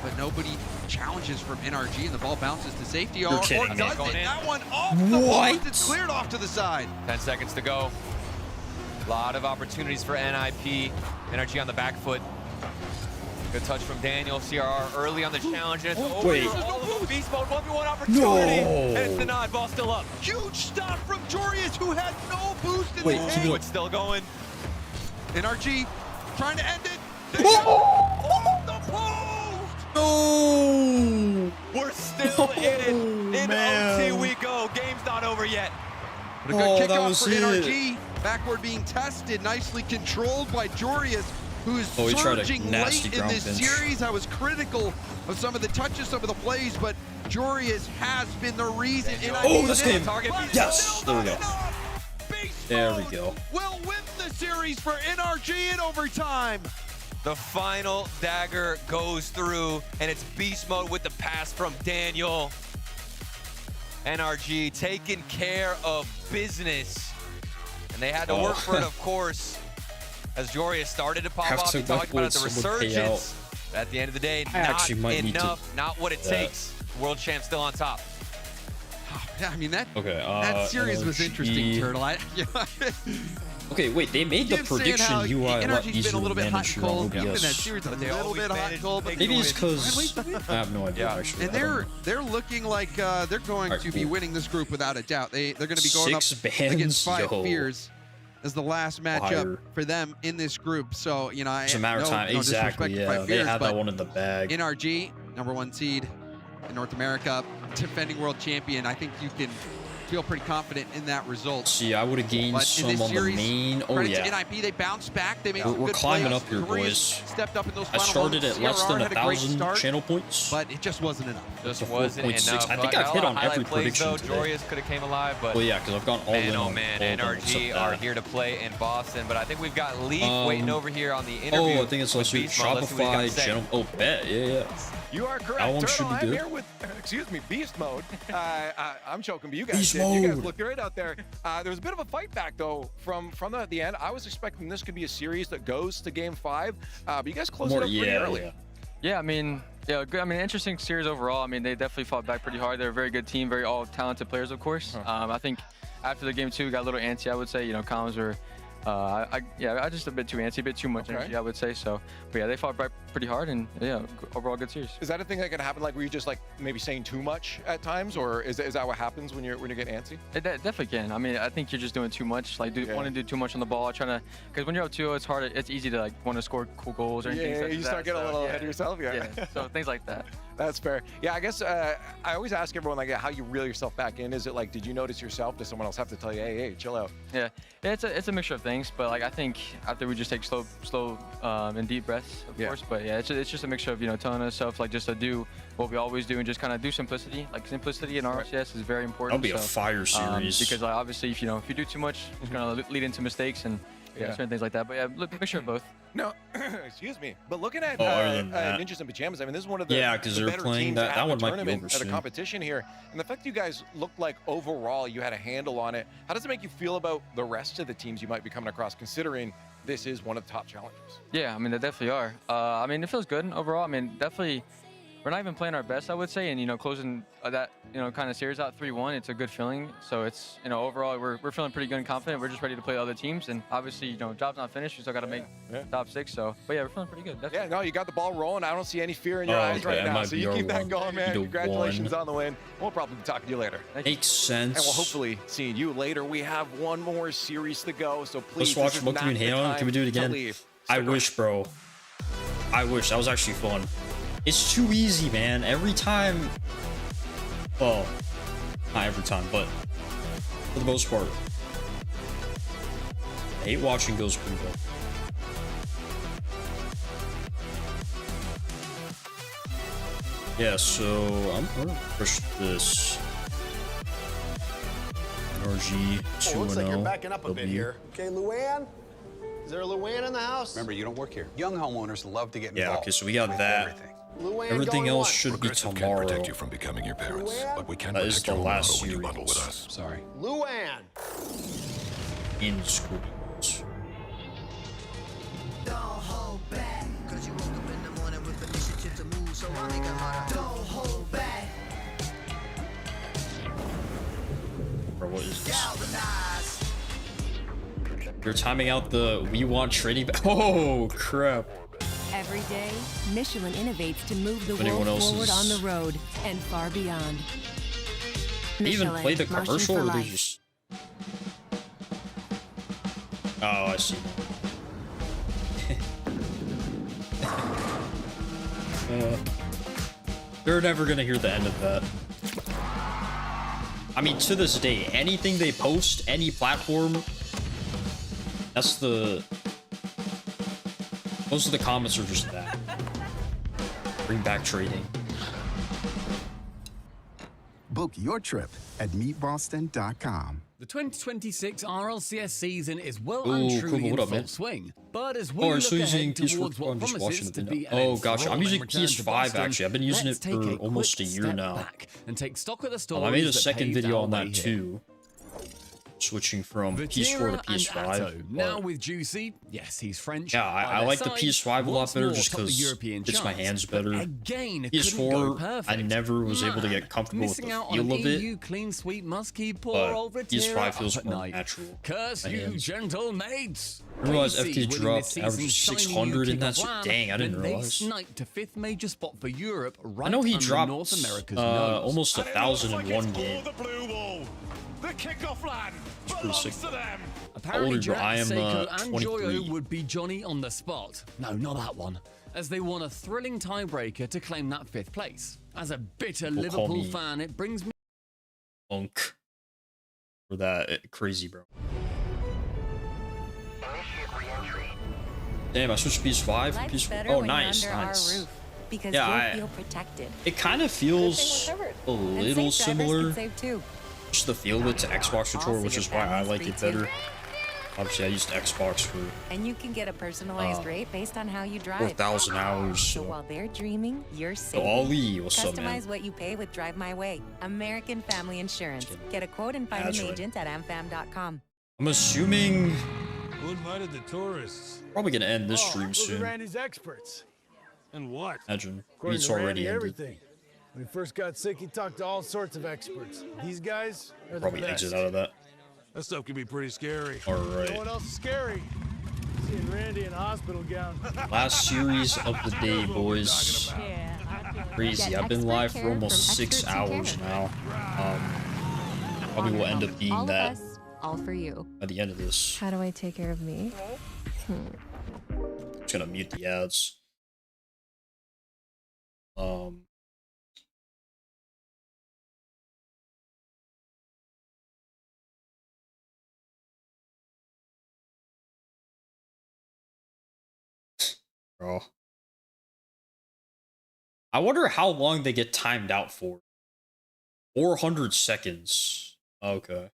but nobody challenges from NRG, and the ball bounces to safety. You're kidding me. Does it? That one off the post. It's cleared off to the side. 10 seconds to go. A lot of opportunities for NIP. NRG on the back foot. Good touch from Daniel. CRR early on the challenge. And it's over for all of them. Beast mode 1v1 opportunity. And it's denied. Ball still up. Huge stop from Joreuz, who had no boost in the Keep game. it's still going. NRG trying to end it. No! We're still in it. In OT we go. Game's not over yet. But a good kickoff for NRG. Backward being tested, nicely controlled by Joreuz, who's surging late in this series. I was critical of some of the touches, some of the plays, but Joreuz has been the reason. This game. Yes, there we go. There we go. Will win the series for NRG in overtime. The final dagger goes through, and it's beast mode with the pass from Daniel. NRG taking care of business. And they had to work for it, of course, as Joreuz started to pop off. He talked about the resurgence. But at the end of the day, not enough, not what it takes. World champ still on top. Yeah, I mean, that series was interesting, Turtle. Okay, wait, they made the prediction UI a lot easier to manage on OBS. Maybe it's because I have no idea, actually. And they're looking like they're going to be winning this group without a doubt. They're going to be going up against 5 Fears as the last matchup for them in this group. So, you know, it's a matter of time. Exactly, yeah. They had that one in the bag. NRG, #1 seed in North America, defending world champion. I think you can feel pretty confident in that result. See, I would have gained some on the main. Oh, yeah. To NIP, they bounced back. They made some we're good climbing plays. up here, boys. Stepped up in those I started at less than 1,000 start, channel points. but it just wasn't enough. Just wasn't enough. I think I've hit on every prediction though. today. Joreuz could have came alive, but well, yeah, because I've gone all in on NRG are here to play in Boston, but I think we've got Leaf waiting over here on the interview. Oh, I think it's also Shopify channel. Oh, bet, yeah. You are correct. That one Turtle, should be good. I'm here with, excuse me, Beast Mode. I'm joking, but you guys Beast did. You guys Mode. look great out there. There was a bit of a fight back, though, from the end. I was expecting this could be a series that goes to Game 5, but you guys closed it up pretty early. Yeah, I mean, good. I mean, interesting series overall. I mean, they definitely fought back pretty hard. They're a very good team, very all talented players, of course. I think after the game 2, got a little antsy, I would say. You know, comms were, I just a bit too antsy, a bit too much energy, I would say. So, but yeah, they fought back pretty hard, and yeah, overall good series. Is that a thing that can happen? Like, were you just like maybe saying too much at times, or is that what happens when you get antsy? It definitely can. I mean, I think you're just doing too much. Like, want to do too much on the ball, trying to, because when you're up 2-0, it's hard. It's easy to like want to score cool goals or anything. Yeah, you start getting a little ahead of yourself. Yeah, so things like that. That's fair. Yeah, I guess I always ask everyone like how you reel yourself back in. Is it like, did you notice yourself? Does someone else have to tell you, hey, chill out? Yeah, it's a mixture of things. But like I think after we just take slow and deep breaths, of course. But yeah, it's just a mixture of telling ourselves like just to do what we always do and just kind of do simplicity. Like simplicity in RLCS is very important. That'll be a fire series. Because like, obviously if you do too much, it's gonna lead into mistakes and certain things like that. But yeah, mixture of both. No, excuse me. But looking at Ninjas and Pajamas, I mean, this is one of the because they're better playing teams that one might be tournament over at a soon. competition here, and the fact that you guys looked like overall you had a handle on it. How does it make you feel about the rest of the teams you might be coming across, considering this is one of the top challenges? Yeah, I mean they definitely are. I mean it feels good overall. I mean definitely. we're not even playing our best, I would say, and, you know, closing that, you know, kind of series out 3-1, it's a good feeling. So it's, you know, overall, we're feeling pretty good and confident. We're just ready to play other teams, and obviously, you know, job's not finished. We still got to make top 6. So, but yeah, we're feeling pretty good. Definitely. Yeah, no, you got the ball rolling. I don't see any fear in your eyes right now. So you keep that going, man. Congratulations on the win. We'll probably be talking to you later. Makes sense. And we'll hopefully see you later. We have one more series to go, so please. Let's watch Monkey and Halo. Can we do it again? I wish, bro. I wish. That was actually fun. It's too easy, man. Every time. Well, not every time, but for the most part. I hate watching Ghost people. Yeah, so I'm gonna push this. NRG 2-0. Looks like you're backing up a bit here. Okay, Luann? Is there a Luann in the house? Remember, you don't work here. Young homeowners love to get involved. Yeah, okay, so we got that. Luann, Everything else should be Progressive tomorrow. can't protect you from becoming your parents, Luann? but we can That is protect the your home last auto when you series. bundle with us. Sorry. Luann! In school. Don't hold back, cause you woke up in the morning with initiative to move, so I make a motto. Don't hold back. Or what is this? Galvanize. You're timing out the we want trading back. Oh crap. Every day, Michelin innovates to move the If anyone world else forward is- on the road and far beyond. They even Michelin, play the marching commercial for or they life. just. Oh, I see. They're never gonna hear the end of that. I mean, to this day, anything they post, any platform, that's the. Most of the comments are just that. Bring back trading. Book your trip at meetboston.com. The 2026 RLCS season is well Ooh, and truly cool. What in up, full man? swing. But as we Oh, look so using ahead PS4. towards what I'm just promises watching to it be now. an Oh, gotcha. I'm enthralling using return to PS5 Boston, actually. I've been using let's it take for a almost a quick year step now. back and take stock of the I stories made a that second paved video our on way that here. too. Switching from PS4 Vatira to PS5. and Atto, now but- with Juicy, yes, he's French. Yeah, by I their like the side, PS5 a lot once better more just top the because European it's my charts. hands But better. again, it couldn't go PS4, perfect. I never was able to get comfortable with Missing the out feel on of it. EU clean sweep must keep poor But old PS5 Vatira feels up at more night. natural. Curse My you, hands. gentle mates. I realized AC FT winning this dropped season's average shiny 600 in new that. kick-off land, Dang, I didn't then realize. They sniped a fifth major spot for Europe right I know he under dropped North America's nose. almost 1,000 in one game. The kickoff land Pretty sick. belongs to them. Apparently, How old are you, bro? Jack, I am, Seiko, and 23. Joyo would be Johnny on the spot. No, not that one. As they won a thrilling tiebreaker to claim that fifth place. As a bitter People call Liverpool me fan, it brings me. Punk. For that. Crazy, bro. Damn, I switched PS5 to Life's PS4. better Oh, when nice, you're under nice. our roof, because Yeah, you'll feel protected. It kind of feels a little similar. Save too. Just the feel of it to Xbox controller, which is why I like it free too. better. Obviously, I used Xbox for And you can get a personalized rate based on how you drive. 4,000 hours. So So. while they're dreaming, you're So safe. Ali, what's up, Customize man? what you pay with Drive My Way. American Family Insurance. Get a quote and find That's an right. agent at amfam.com. I'm assuming Who invited the tourists? probably gonna end this stream Those are soon. Randy's experts. And what? Imagine. According It's to already Randy, ended. everything. When he first got sick, he talked to all sorts of experts. These guys are the Probably best. exit out of that. That stuff can be pretty scary. All right. No one else is scary. Seeing Randy in a hospital gown. Last series of the day, boys. Crazy. I've been live for almost 6 hours now. Probably will end up being All that of us, all for you. by the end of this. How do I take care of me? Just gonna mute the ads. Bro. I wonder how long they get timed out for. 400 seconds. Okay.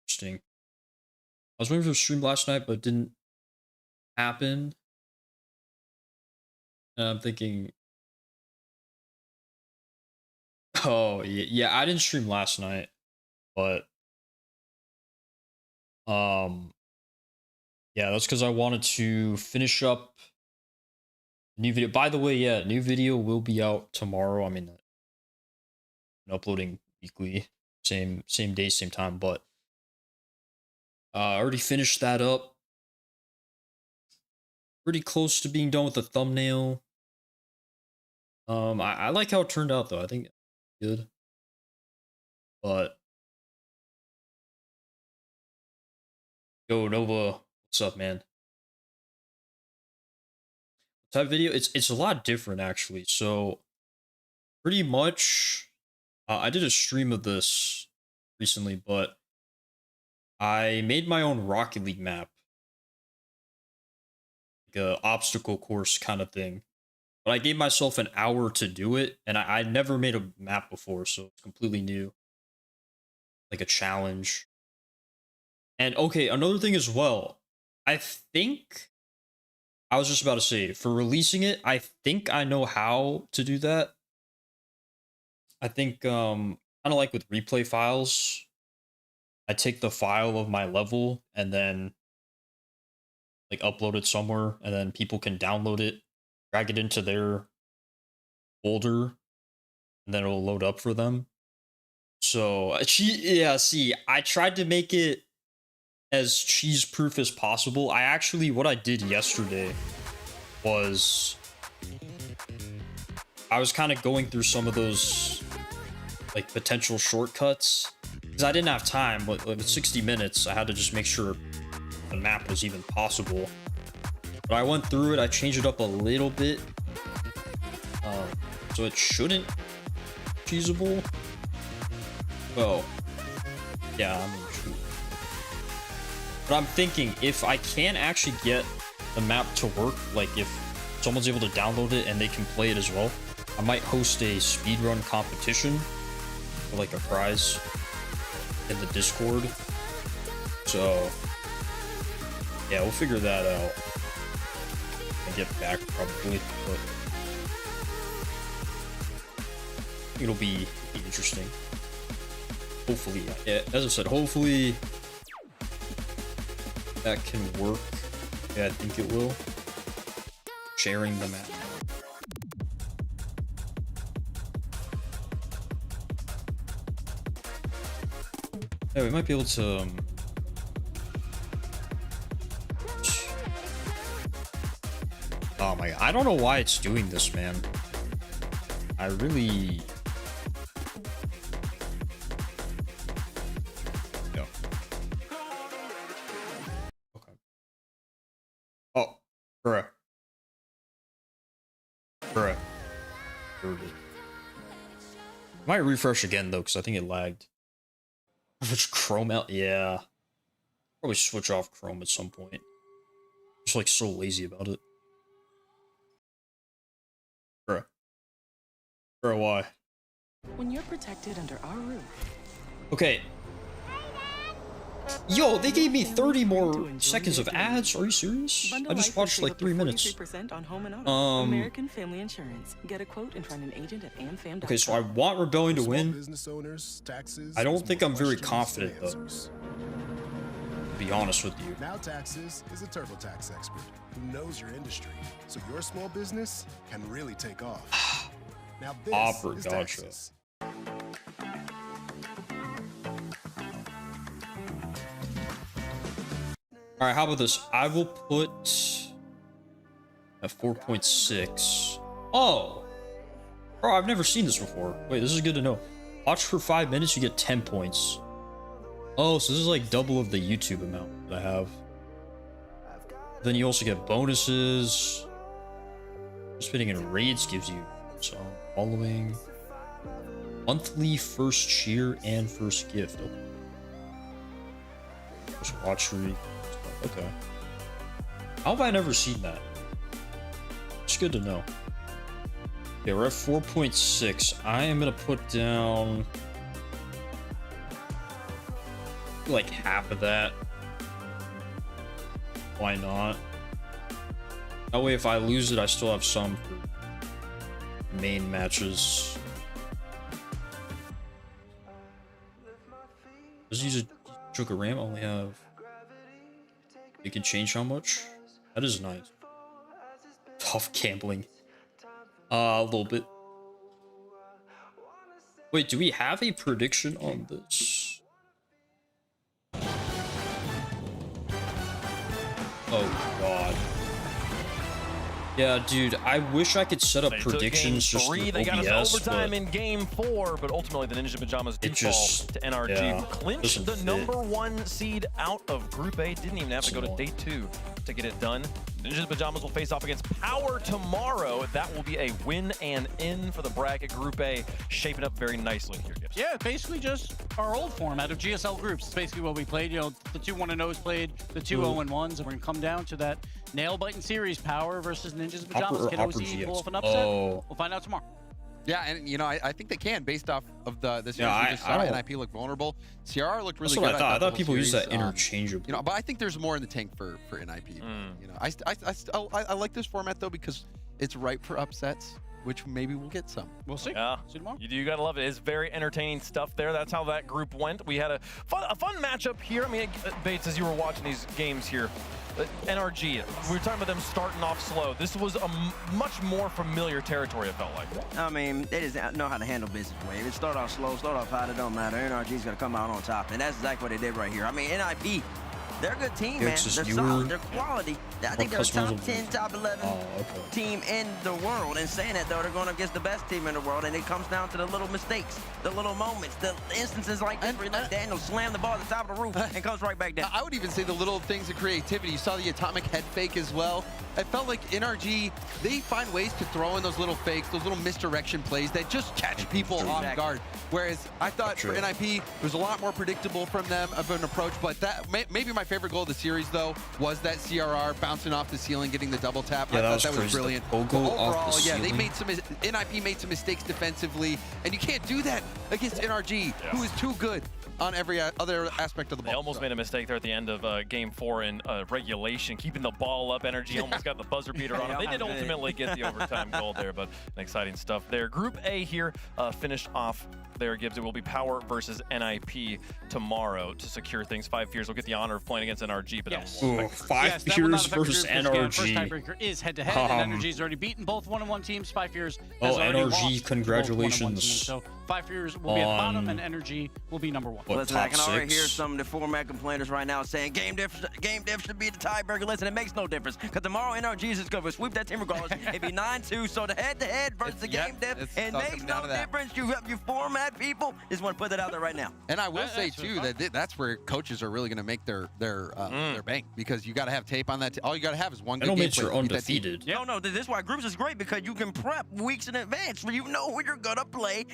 Interesting. I was waiting for a stream last night, but it didn't happen. And I'm thinking, oh yeah, I didn't stream last night, but yeah, that's because I wanted to finish up New video. By the way, yeah, new video will be out tomorrow. I mean, uploading weekly, same day, same time. But I already finished that up. Pretty close to being done with the thumbnail. I like how it turned out though. I think good. But yo, Nova, what's up, man? Type video, it's a lot different actually. So pretty much I did a stream of this recently, but I made my own Rocket League map, like a obstacle course kind of thing. But I gave myself an hour to do it, and I never made a map before, so it's completely new, like a challenge. And okay, another thing as well, I think I was just about to say, for releasing it, I think I know how to do that. I think, kind of like with replay files, I take the file of my level and then like upload it somewhere, and then people can download it, drag it into their folder, and then it'll load up for them. So, yeah, see, I tried to make it as cheese proof as possible. What I did yesterday was I was kind of going through some of those like potential shortcuts because I didn't have time. With 60 minutes, I had to just make sure the map was even possible. But I went through it, I changed it up a little bit, so it shouldn't be cheesable. Well, yeah, I mean, true. But I'm thinking if I can actually get the map to work, like if someone's able to download it and they can play it as well, I might host a speedrun competition for like a prize in the Discord. So yeah, we'll figure that out and get back probably, but it'll be interesting. Hopefully, yeah, as I said, hopefully that can work. Yeah, I think it will. Sharing the map. Yeah, we might be able to oh my god, I don't know why it's doing this, man. I really bruh. Might refresh again though, because I think it lagged. Switch Chrome out, yeah. Probably switch off Chrome at some point. Just like so lazy about it. Bruh, why? When you're protected under our roof. Okay. Yo, they gave me 30 more seconds of ads. Are you serious? I just watched like 3 minutes. On home and auto. American Family Insurance. Get a quote and find an agent at amfam.com. Okay, so I want Rebellion to win. I don't think I'm very confident though. To be honest with you. Now Taxes is a TurboTax expert who knows your industry, so your small business can really take off. Now this is Taxes. All right, how about this? I will put at 4.6. Oh, bro, I've never seen this before. Wait, this is good to know. Watch for 5 minutes, you get 10 points. Oh, so this is like double of the YouTube amount that I have. Then you also get bonuses. Participating in raids gives you some following. Monthly first cheer and first gift. Okay. First watch streak. Okay. How have I never seen that? It's good to know. Okay, we're at 4.6. I am gonna put down like half of that. Why not? That way if I lose it, I still have some for main matches. Let's use a Joker Ram. I only have. You can change how much? That is nice. Tuff gambling. A little bit. Wait, do we have a prediction on this? Oh god. Yeah, dude, I wish I could set up predictions just with OBS, they got us overtime in game 4, but ultimately the Ninja Pajamas do fall to NRG, who clinched the #1 seed out of Group A. Didn't even have to go to day 2 to get it done. Ninja Pajamas will face off against Power tomorrow. That will be a win and in for the bracket. Group A shaping up very nicely here, Gibbs. Yeah, basically just our old format of GSL groups. It's basically what we played. You know, the 2 1-0s played, the 2 0-1s, and we're gonna come down to that nail-biting series: Power versus Ninja's Pajamas. Can OC pull off an upset? We'll find out tomorrow. Yeah, and you know, I think they can based off of the series. We just saw NIP look vulnerable. CRR looked really good. That's what I thought people use that interchangeably. You know, but I think there's more in the tank for NIP. You know, I like this format though because it's ripe for upsets, which maybe we'll get some. We'll see. Yeah, see tomorrow. You gotta love it. It's very entertaining stuff there. That's how that group went. We had a fun matchup here. I mean, Bates, as you were watching these games here, NRG, we were talking about them starting off slow. This was a much more familiar territory, it felt like. I mean, they just know how to handle business. If it start off slow, start off high, it don't matter. NRG's gonna come out on top, and that's exactly what they did right here. I mean, NIP, they're a good team, man. They're solid. They're quality. I think they're a top 10, top 11 team in the world. And saying that, though, they're going against the best team in the world. And it comes down to the little mistakes, the little moments, the instances like this where Daniel slammed the ball at the top of the roof and comes right back down. I would even say the little things of creativity. You saw the atomic head fake as well. I felt like NRG, they find ways to throw in those little fakes, those little misdirection plays that just catch people off guard. Whereas I thought for NIP, it was a lot more predictable from them of an approach. But that maybe my favorite goal of the series, though, was that CRR bouncing off the ceiling, getting the double tap. Yeah, I thought that was brilliant. But overall, yeah, they made some. NIP made some mistakes defensively, and you can't do that against NRG, who is too good on every other aspect of the ball. They almost made a mistake there at the end of Game 4 in regulation, keeping the ball up. NRG almost got the buzzer beater on them. They did ultimately get the overtime goal there, but an exciting stuff there. Group A here finished off there, Gibbs. It will be Power versus NIP tomorrow to secure things. 5 Fears will get the honor of playing against NRG, but Ooh, 5 Fears versus NRG. First tiebreaker is head-to-head, and NRG's already beaten both 1-on-1 teams. 5 Fears has already NRG, lost congratulations. So 5 Fears will be at bottom, and NRG will be #1. Listen, I can already hear some of the format complainers right now saying game diff should be the tiebreaker. Listen, it makes no difference because tomorrow NRG is going to sweep that team regardless. It'd be 9-2, so the head-to-head versus the game diff, it makes no difference. You format people. Just want to put that out there right now. And I will say too that that's where coaches are really going to make their bank, because you got to have tape on that. All you got to have is one good game. You're undefeated. No, this is why groups is great, because you can prep weeks in advance where you know who you're gonna play.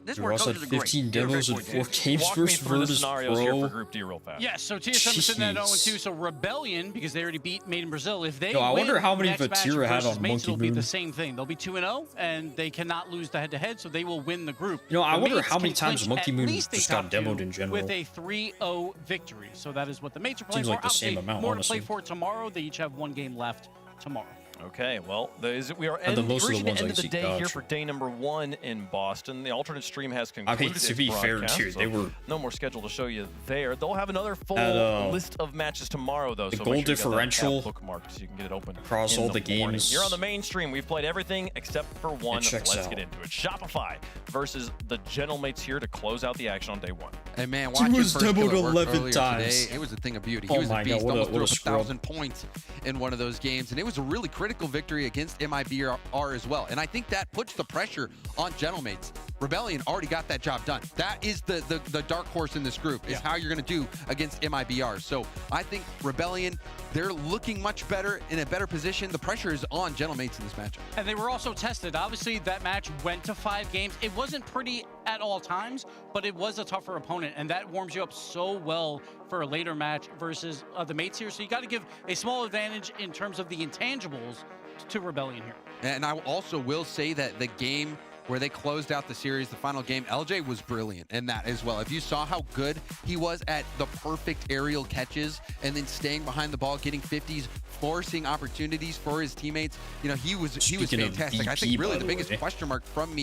This where coaches are great. 15 demos in 4 games versus Virtus scenarios here for Group D real fast. Yeah, so TSM is sitting at 0-2. So Rebellion, because they already beat Made in Brazil, if they I wonder how many Vatira had on Mates, Monkey it'll be Moon. the same thing. They'll be 2-0, and they cannot lose the head-to-head, so they will win the group. I wonder Mates how many can times clinch Monkey at Moon least a just got top 2 demoed in general. with a 3-0 victory. So that is what the Mates are playing Seems like for. the same Obviously, amount, more honestly. to play for tomorrow. They each have 1 game left tomorrow. Okay, well, we are And most of the reaching the ones end I of the see day here gotcha. for day #1 in Boston. The alternate stream has concluded. I mean, to be fair too, they were no more schedule to show you there. They'll have another full list of matches tomorrow, though. the so goal make sure you got that differential app bookmarked so you can get it open across in all the morning. games. You're on the main stream. We've played everything except for one. checks Let's out. get into it. Shopify versus the Gentlemates here to close out the action on day 1. And man, He watching was First Kill demoed at work 11 earlier times. today, it was a thing of beauty. Oh He was my a beast. God, what a- Almost what a threw up scrub. 1,000 points in one of those games, and it was a really critical victory against MIBR as well. And I think that puts the pressure on Gentlemates. Rebellion already got that job done. That is the dark horse in this group, is how you're going to do against MIBR. So I think Rebellion, they're looking much better, in a better position. The pressure is on Gentlemates in this matchup. And they were also tested. Obviously, that match went to 5 games. It wasn't pretty at all times, but it was a tougher opponent, and that warms you up so well for a later match versus the Mates here. So you got to give a small advantage in terms of the intangibles to Rebellion here. And I also will say that the game where they closed out the series, the final game. LJ was brilliant in that as well. If you saw how good he was at the perfect aerial catches and then staying behind the ball, getting 50s, forcing opportunities for his teammates, you know, he was fantastic. I think really the biggest question mark from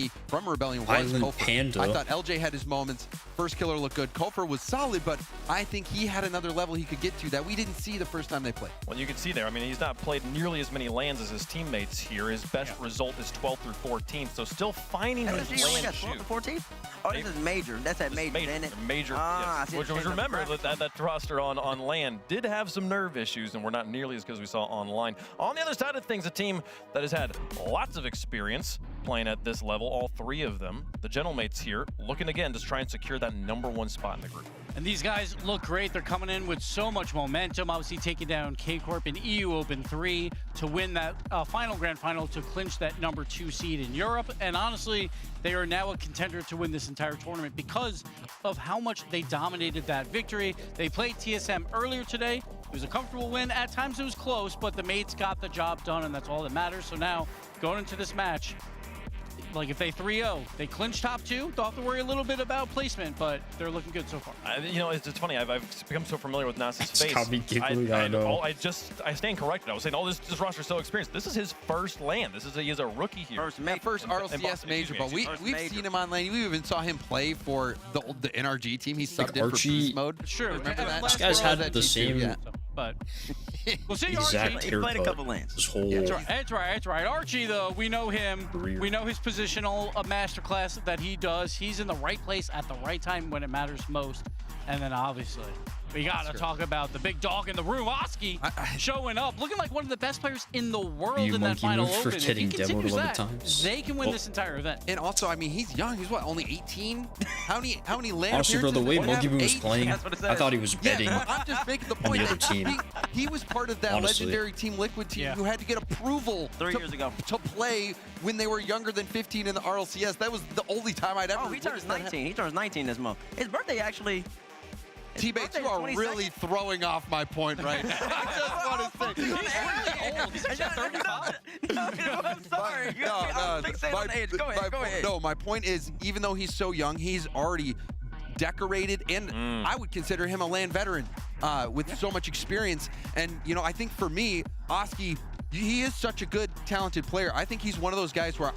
Rebellion was Kofor. I thought LJ had his moments. First killer looked good. Kofor was solid, but I think he had another level he could get to that we didn't see the first time they played. Well, you can see there, I mean, he's not played nearly as many lands as his teammates here. His best result is 12th through 14th, so still finding his land shoot. 12th to 14th? Oh, this is major. That's at major, isn't it? Major, yes. Which remember that roster on land did have some nerve issues, and we're not nearly as good as we saw online. On the other side of things, a team that has had lots of experience playing at this level, all three of them, the Gentlemates here, looking again to try and secure that #1 spot in the group. And these guys look great. They're coming in with so much momentum, obviously taking down K-Corp in EU Open 3 to win that final grand final to clinch that #2 seed in Europe. And honestly, they are now a contender to win this entire tournament because of how much they dominated that victory. They played TSM earlier today. It was a comfortable win. At times it was close, but the mates got the job done, and that's all that matters. So now, going into this match, like if they 3-0, they clinch top 2. They'll have to worry a little bit about placement, but they're looking good so far. You know, it's funny. I've become so familiar with Nas's face. I stand corrected. I was saying, this roster's so experienced. This is his first land. He is a rookie here. First RLCS major, but we've seen him on lane. We even saw him play for the NRG team. He subbed in for Beast Mode. Sure. Remember that? This guy's had the same. But we'll see exact Archie. He played a couple lanes. That's right. Archie, though, we know him. We know his positional masterclass that he does. He's in the right place at the right time when it matters most. And then obviously, we got to talk about the big dog in the room, Oski, showing up, looking like one of the best players in the world in that final open. If he continues that, they can win this entire event. And also, I mean, he's young. He's what, only 18? How many land Honestly, bro, the way Monkey Moon was playing, I thought he was betting I'm just making the point. on the other team. He was part of that legendary Team Liquid team who had to get approval 3 years ago to play when they were younger than 15 in the RLCS. That was the only time I'd ever. Oh, he turns 19. He turns 19 this month. His birthday actually. Teammates, you are really throwing off my point right now. I just want to say. He's really old. He's actually 35. I'm sorry. Go ahead. No, my point is, even though he's so young, he's already decorated, and I would consider him a LAN veteran with so much experience. And, you know, I think for me, Oski, he is such a good, talented player. I think he's one of those guys where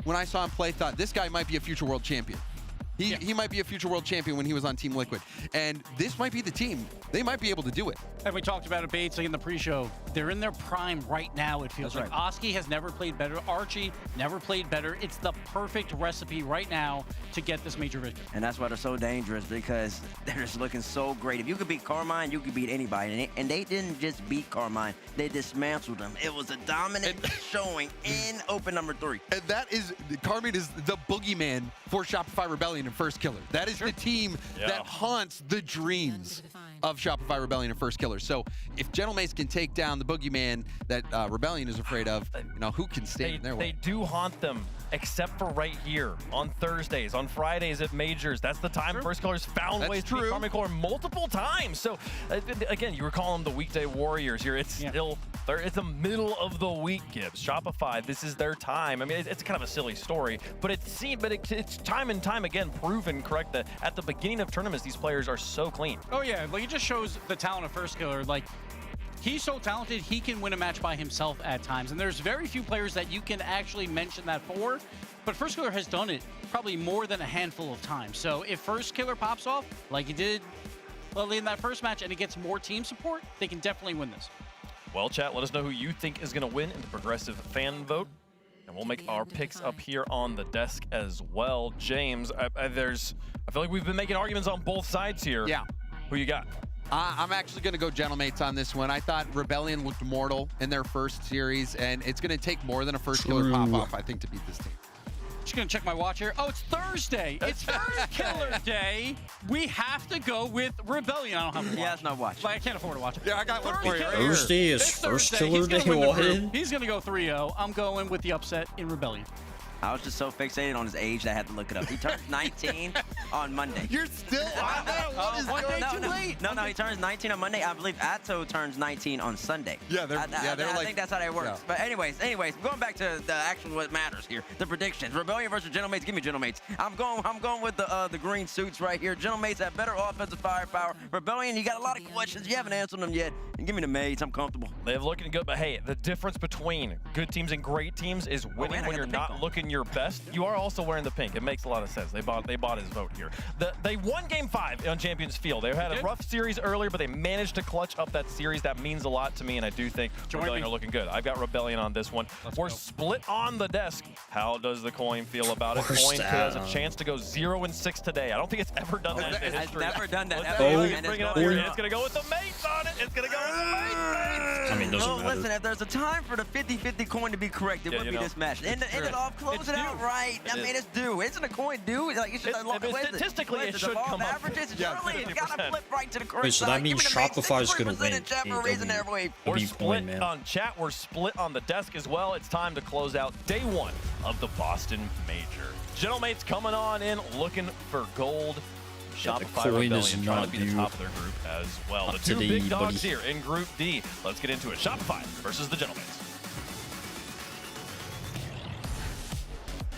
when I saw him play, thought this guy might be a future world champion. He might be a future world champion when he was on Team Liquid. And this might be the team. They might be able to do it. And we talked about it, Bates, like in the pre-show. They're in their prime right now, it feels like. Oski has never played better. Archie never played better. It's the perfect recipe right now to get this major victory. And that's why they're so dangerous, because they're just looking so great. If you could beat Carmine, you could beat anybody. And they didn't just beat Carmine. They dismantled them. It was a dominant showing in Open number 3. And that is, Carmine is the boogeyman for Shopify Rebellion and First Killer. That is the team that haunts the dreams of Shopify Rebellion and First Killer. So if Gentlemates can take down the boogeyman that Rebellion is afraid of, you know, who can stand in their way? They do haunt them, except for right here on Thursdays, on Fridays at majors. That's the time First Killer's found ways to beat Karmic Core multiple times. So again, you were calling them the weekday warriors here. It's still, it's the middle of the week, Gibbs. Shopify, this is their time. I mean, it's kind of a silly story, but it's time and time again proven correct that at the beginning of tournaments, these players are so clean. Oh yeah, like it just shows the talent of First Killer. Like, he's so talented, he can win a match by himself at times. And there's very few players that you can actually mention that for. But First Killer has done it probably more than a handful of times. So if First Killer pops off, like he did in that first match, and he gets more team support, they can definitely win this. Well, chat, let us know who you think is going to win in the progressive fan vote. And we'll make our picks up here on the desk as well. James, I feel like we've been making arguments on both sides here. Yeah. Who you got? I'm actually going to go Gentlemates on this one. I thought Rebellion looked mortal in their first series, and it's going to take more than a First Killer pop-off, I think, to beat this team. Just going to check my watch here. Oh, it's Thursday. It's First Killer Day. We have to go with Rebellion. I don't have a watch. Yeah, it's not watch. Like, I can't afford to watch it. Yeah, I got one for you. Thursday is First Killer Day. He's going to go 3-0. I'm going with the upset in Rebellion. I was just so fixated on his age that I had to look it up. He turns 19 on Monday. You're still on that? What is going on? No, he turns 19 on Monday. I believe Atto turns 19 on Sunday. Yeah, they're I think that's how that works. Yeah. But anyways, going back to the actual what matters here, the predictions. Rebellion versus Gentlemates. Give me Gentlemates. I'm going with the green suits right here. Gentlemates have better offensive firepower. Rebellion, you got a lot of questions. You haven't answered them yet. And give me the mates. I'm comfortable. They're looking good, but hey, the difference between good teams and great teams is winning when you're not looking your best. You are also wearing the pink. It makes a lot of sense. They bought his vote here. They won Game 5 on Champions Field. They had a rough series earlier, but they managed to clutch up that series. That means a lot to me, and I do think Rebellion are looking good. I've got Rebellion on this one. We're split on the desk. How does the coin feel about it? Coin has a chance to go 0-6 today. I don't think it's ever done that in history. It's never done that. Bring it up here. It's going to go with the mates on it. It's going to go with the mates. I mean, doesn't matter. Listen, if there's a time for the 50-50 coin to be correct, it would be this match. End it off, close it out right. I mean, it's due. Isn't a coin due? Like, you should statistically, it should come up. Averages, surely it's got to flip right to the correct Wait, so that means Shopify's going to win. We're split on chat. We're split on the desk as well. It's time to close out day 1 of the Boston Major. Gentlemates coming on in, looking for gold. Shopify Rebellion trying to be the top of their group as well. The two big dogs here in Group D. Let's get into it. Shopify versus the Gentlemates.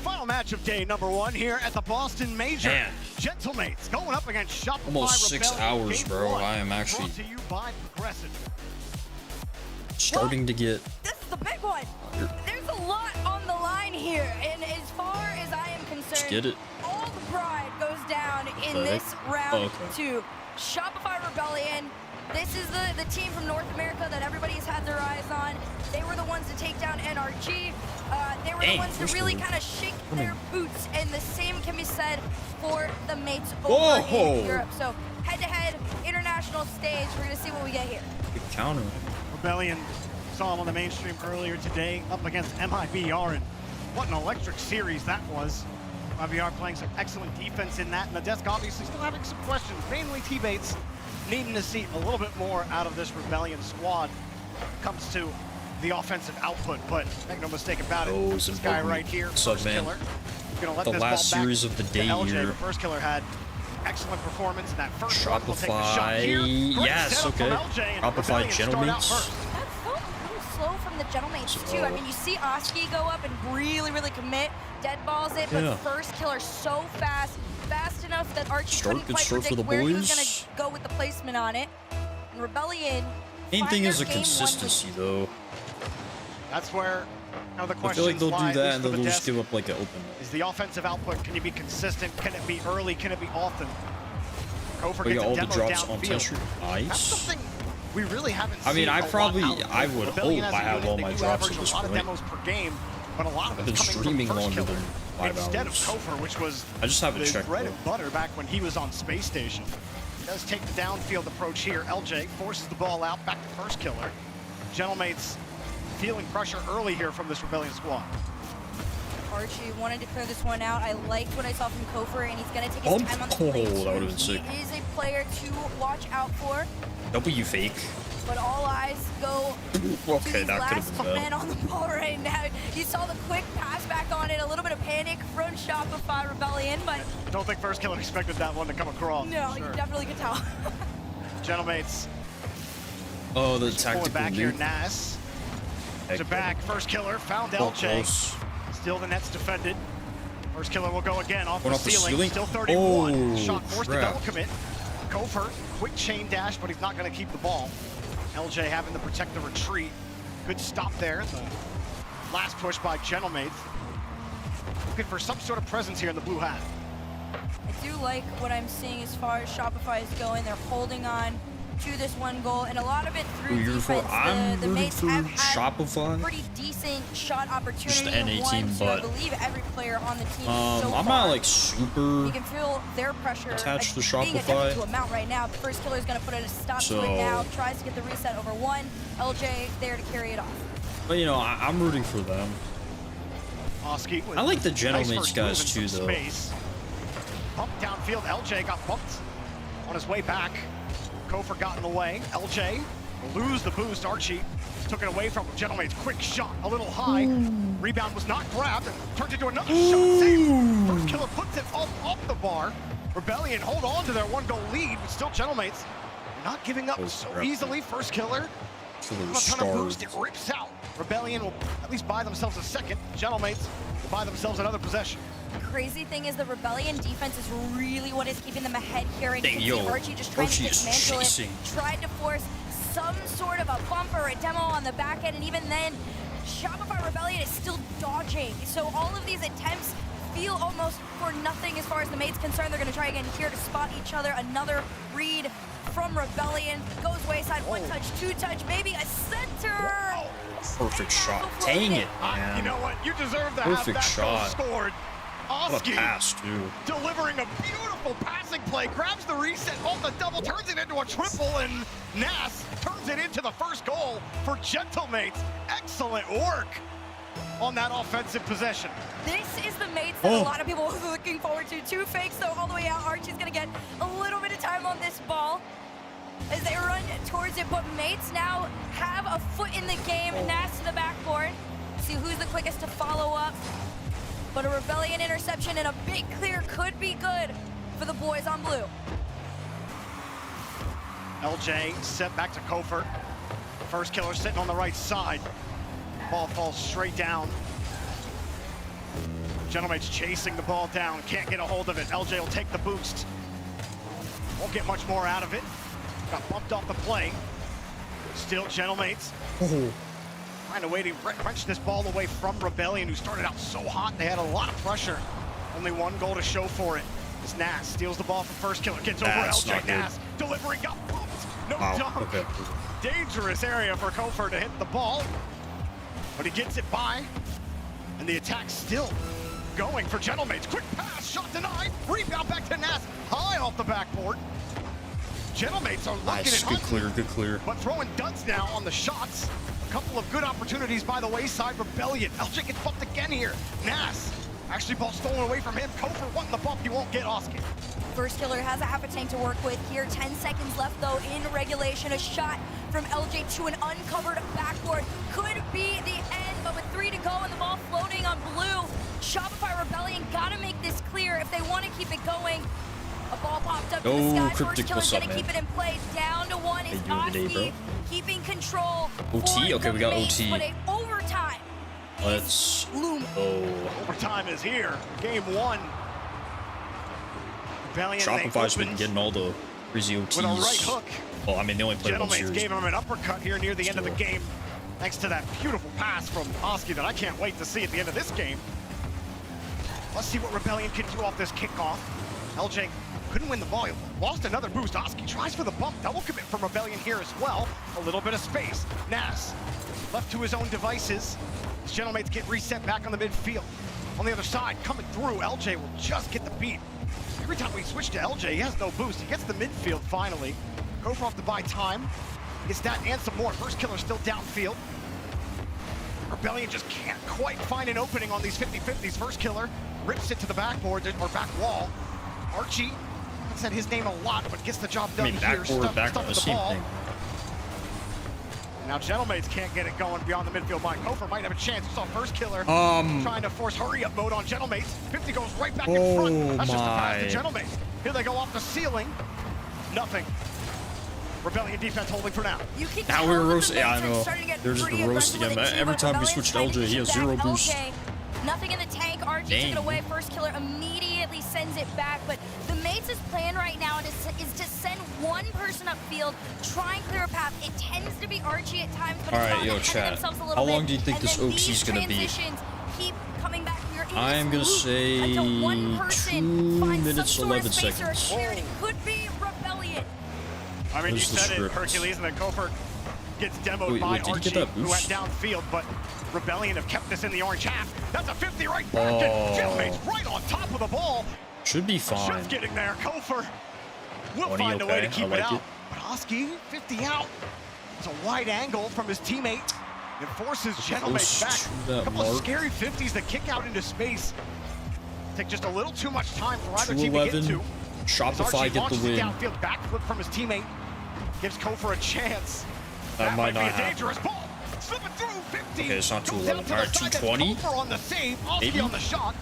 Final match of day number 1 here at the Boston Major. Man. Gentlemates going up against Shopify Almost 6 Rebellion. hours, Game bro. 1, I am actually brought to you by Progressive. starting to get... This is the big one. There's a lot on the line here, and as far as I am concerned, get it. all the pride goes down in this round 2. Shopify Rebellion. This is the team from North America that everybody's had their eyes on. They were the ones to take down NRG. They were the ones to really kind of shake their boots, and the same can be said for the mates over in Europe. So head-to-head, international stage, we're going to see what we get here. Good counter. Rebellion saw him on the mainstream earlier today up against MIBR, and what an electric series that was. MIBR playing some excellent defense in that, and the desk obviously still having some questions, mainly T-Bates needing to see a little bit more out of this Rebellion squad comes to the offensive output, but make no mistake about it, this guy right here, First Killer, gonna let the this last ball back series of the day LJ, here. but First Killer had excellent performance in that first one. We'll take the Shopify, shot here. yes, okay. Shopify Gentlemates. Slow from the Gentlemates too. I mean, you see Oski go up and really commit, dead balls it, but First Killer so fast enough that Archie couldn't quite predict where he was gonna go with the placement on it. And Rebellion. Main thing is a consistency though. That's where the I question feel like they'll do that and then they'll just give up like an open. Is the offensive output, can you be consistent? Can it be early? Can it be often? Gopher We gets got all a the demo drops on downfield. test. That's Nice. something we really haven't I mean, seen I a lot probably, out. I would Rebellion hope as I a have unit, all they my do drops at average this a lot of point. demos per game, but a lot of I've it's been coming streaming from First longer Killer than 5 instead hours. of Gopher, which was I just haven't the checked bread though. and butter back when he was on Space Station. Does take the downfield approach here. LJ forces the ball out, back to First Killer. Gentlemates feeling pressure early here from this Rebellion squad. Archie wanted to clear this one out. I liked what I saw from Kofer, and he's going to take his time on the play too. That would've been sick. He is a player to watch out for, W fake. but all eyes go Okay, to these that could last have been men bad. on the ball right now. You saw the quick pass back on it, a little bit of panic from Shopify Rebellion, but I don't think First Killer expected that one to come across. no, you definitely could tell. Gentlemates Oh, the pulling tactical back here. loop. Nas to back. First Killer found Oh, LJ. close. Still the net's defended. First Killer will go again off Going the off the ceiling. ceiling? Still 31. Oh, Shot forced to crap. double commit. Kofer, quick chain dash, but he's not going to keep the ball. LJ having to protect the retreat. Good stop there. The last push by Gentlemates. Looking for some sort of presence here in the blue hat. I do like what I'm seeing as far as Shopify is going. They're holding on to this one goal, and a lot of it through Who you're for? defense. I'm The rooting mates for have had Shopify. pretty decent shot opportunity. Just the NA team, so I but believe every player on the team so I'm far. not like super You can feel their pressure attached to being attempted Shopify. to a mount right now. The First Killer is going to put in a stop to it So- now. Tries to get the reset over one. LJ there to carry it off. But you know, I'm rooting for them. Oski with I like the nice Gentlemen's first guys move too, in some though. Space. Pump downfield. LJ got bumped on his way back. Kofer got in the way. LJ will lose the boost. Archie took it away from him. Gentleman's quick shot, a little high. Rebound was not grabbed and turned into another shot. Save. First killer puts it off the bar. Rebellion hold on to their 1-goal lead, but still Gentlemates not giving up so easily. First killer. A ton of boost, it rips out. Rebellion will at least buy themselves a second. Gentlemates will buy themselves another possession. Crazy thing is the Rebellion defense is really what is keeping them ahead here. And you can see Archie just trying to dismantle it, tried to force some sort of a bump or a demo on the back end, and even then, Shopify Rebellion is still dodging. So all of these attempts feel almost for nothing as far as the mate's concerned. They're going to try again here to spot each other. Another read from Rebellion. Goes wayside, one touch, two touch, maybe a center. Perfect shot. Dang it, man. You know what? You deserve to Perfect have that shot. goal scored. What a Oski pass, too. delivering a beautiful passing play, grabs the reset off the double, turns it into a triple, and Nas turns it into the first goal for Gentlemates. Excellent work on that offensive possession. This is the mates that a lot of people are looking forward to. Two fakes, though, all the way out. Archie's going to get a little bit of time on this ball as they run towards it, but mates now have a foot in the game. Nas to the backboard. See who's the quickest to follow up. But a Rebellion interception and a big clear could be good for the boys on blue. LJ set back to Kofer. First killer sitting on the right side. Ball falls straight down. Gentlemate's chasing the ball down, can't get a hold of it. LJ will take the boost. Won't get much more out of it. Got bumped off the play. Still Gentlemates. Find a way to wrench this ball away from Rebellion, who started out so hot. They had a lot of pressure. Only one goal to show for it. As Nas steals the ball from first killer, gets over LJ. Nas delivering, got bumped. No dunk. Okay. Dangerous area for Kofer to hit the ball, but he gets it by, and the attack's still going for Gentlemates. Quick pass, shot denied. Rebound back to Nas, high off the backboard. Gentlemates are looking at Good clear, good clear. but throwing duds now on the shots. A couple of good opportunities by the wayside. Rebellion. LJ gets bumped again here. Nas. Actually, ball stolen away from him. Kofer wanting the bump. He won't get Oski. First killer has a half a tank to work with here. 10 seconds left, though, in regulation. A shot from LJ to an uncovered backboard. Could be the end, but with 3 to go and the ball floating on blue, Shopify Rebellion got to make this clear if they want to keep it going. A ball popped up in the sky. First killer's going to keep it in play. Down to one is Oski, keeping control. OT? Okay, we got OT. But overtime. Let's go. Overtime is here. Game 1. Rebellion, Shopify's been getting all the crazy OTs. With a right hook. Well, I mean, they only played one series. Gave him an uppercut here near the end of the game, thanks to that beautiful pass from Oski that I can't wait to see at the end of this game. Let's see what Rebellion can do off this kickoff. LJ couldn't win the ball. He lost another boost. Oski tries for the bump. Double commit from Rebellion here as well. A little bit of space. Nas left to his own devices. His Gentlemates get reset back on the midfield. On the other side, coming through, LJ will just get the beat. Every time we switch to LJ, he has no boost. He gets the midfield finally. Kofer off to buy time. Gets that and some more. First killer still downfield. Rebellion just can't quite find an opening on these 50-50s. First killer rips it to the backboard or back wall. Archie said his name a lot, but gets the job done here. Backboard, back stuff the the same ball. thing. Now Gentlemates can't get it going beyond the midfield line. Kofer might have a chance. We saw first killer trying to force hurry-up mode on Gentlemates. 50 goes right back in front. That's just a pass to Gentlemates. Here they go off the ceiling. Nothing. Rebellion defense holding for now. Now we're roasting. Yeah, I know. There's the roast again. Every time we switch to LJ, he has 0 boost. Nothing in the tank. Archie took it away. First killer immediately sends it back. But the Mates' plan right now is to send one person upfield, try and clear a path. It tends to be Archie at times, but Alright, yo, chat. How long do you think this OT is going to be? Keep coming back. I'm going to say 2 minutes, 11 seconds. It could be Rebellion. I mean, you said it, Hercules, and then Kofer gets demoed by Archie, who went downfield, but Rebellion have kept this in the orange half. That's a 50 right back, and Gentlemates right on top of the ball. Should be fine. Just getting there. Kofer will find a way to keep it out. But Oski, 50 out. It's a wide angle from his teammate. It forces Gentlemates back. A couple of scary 50s that kick out into space. Take just a little too much time for either team to get to. Shopify get the win. Downfield backflip from his teammate. Gives Kofer a chance. That might be not a dangerous ball. slipping through 50. Okay, it's not Goes 211. out to All the right, side, 220. Kofor on the save. Maybe. Oski on the shot.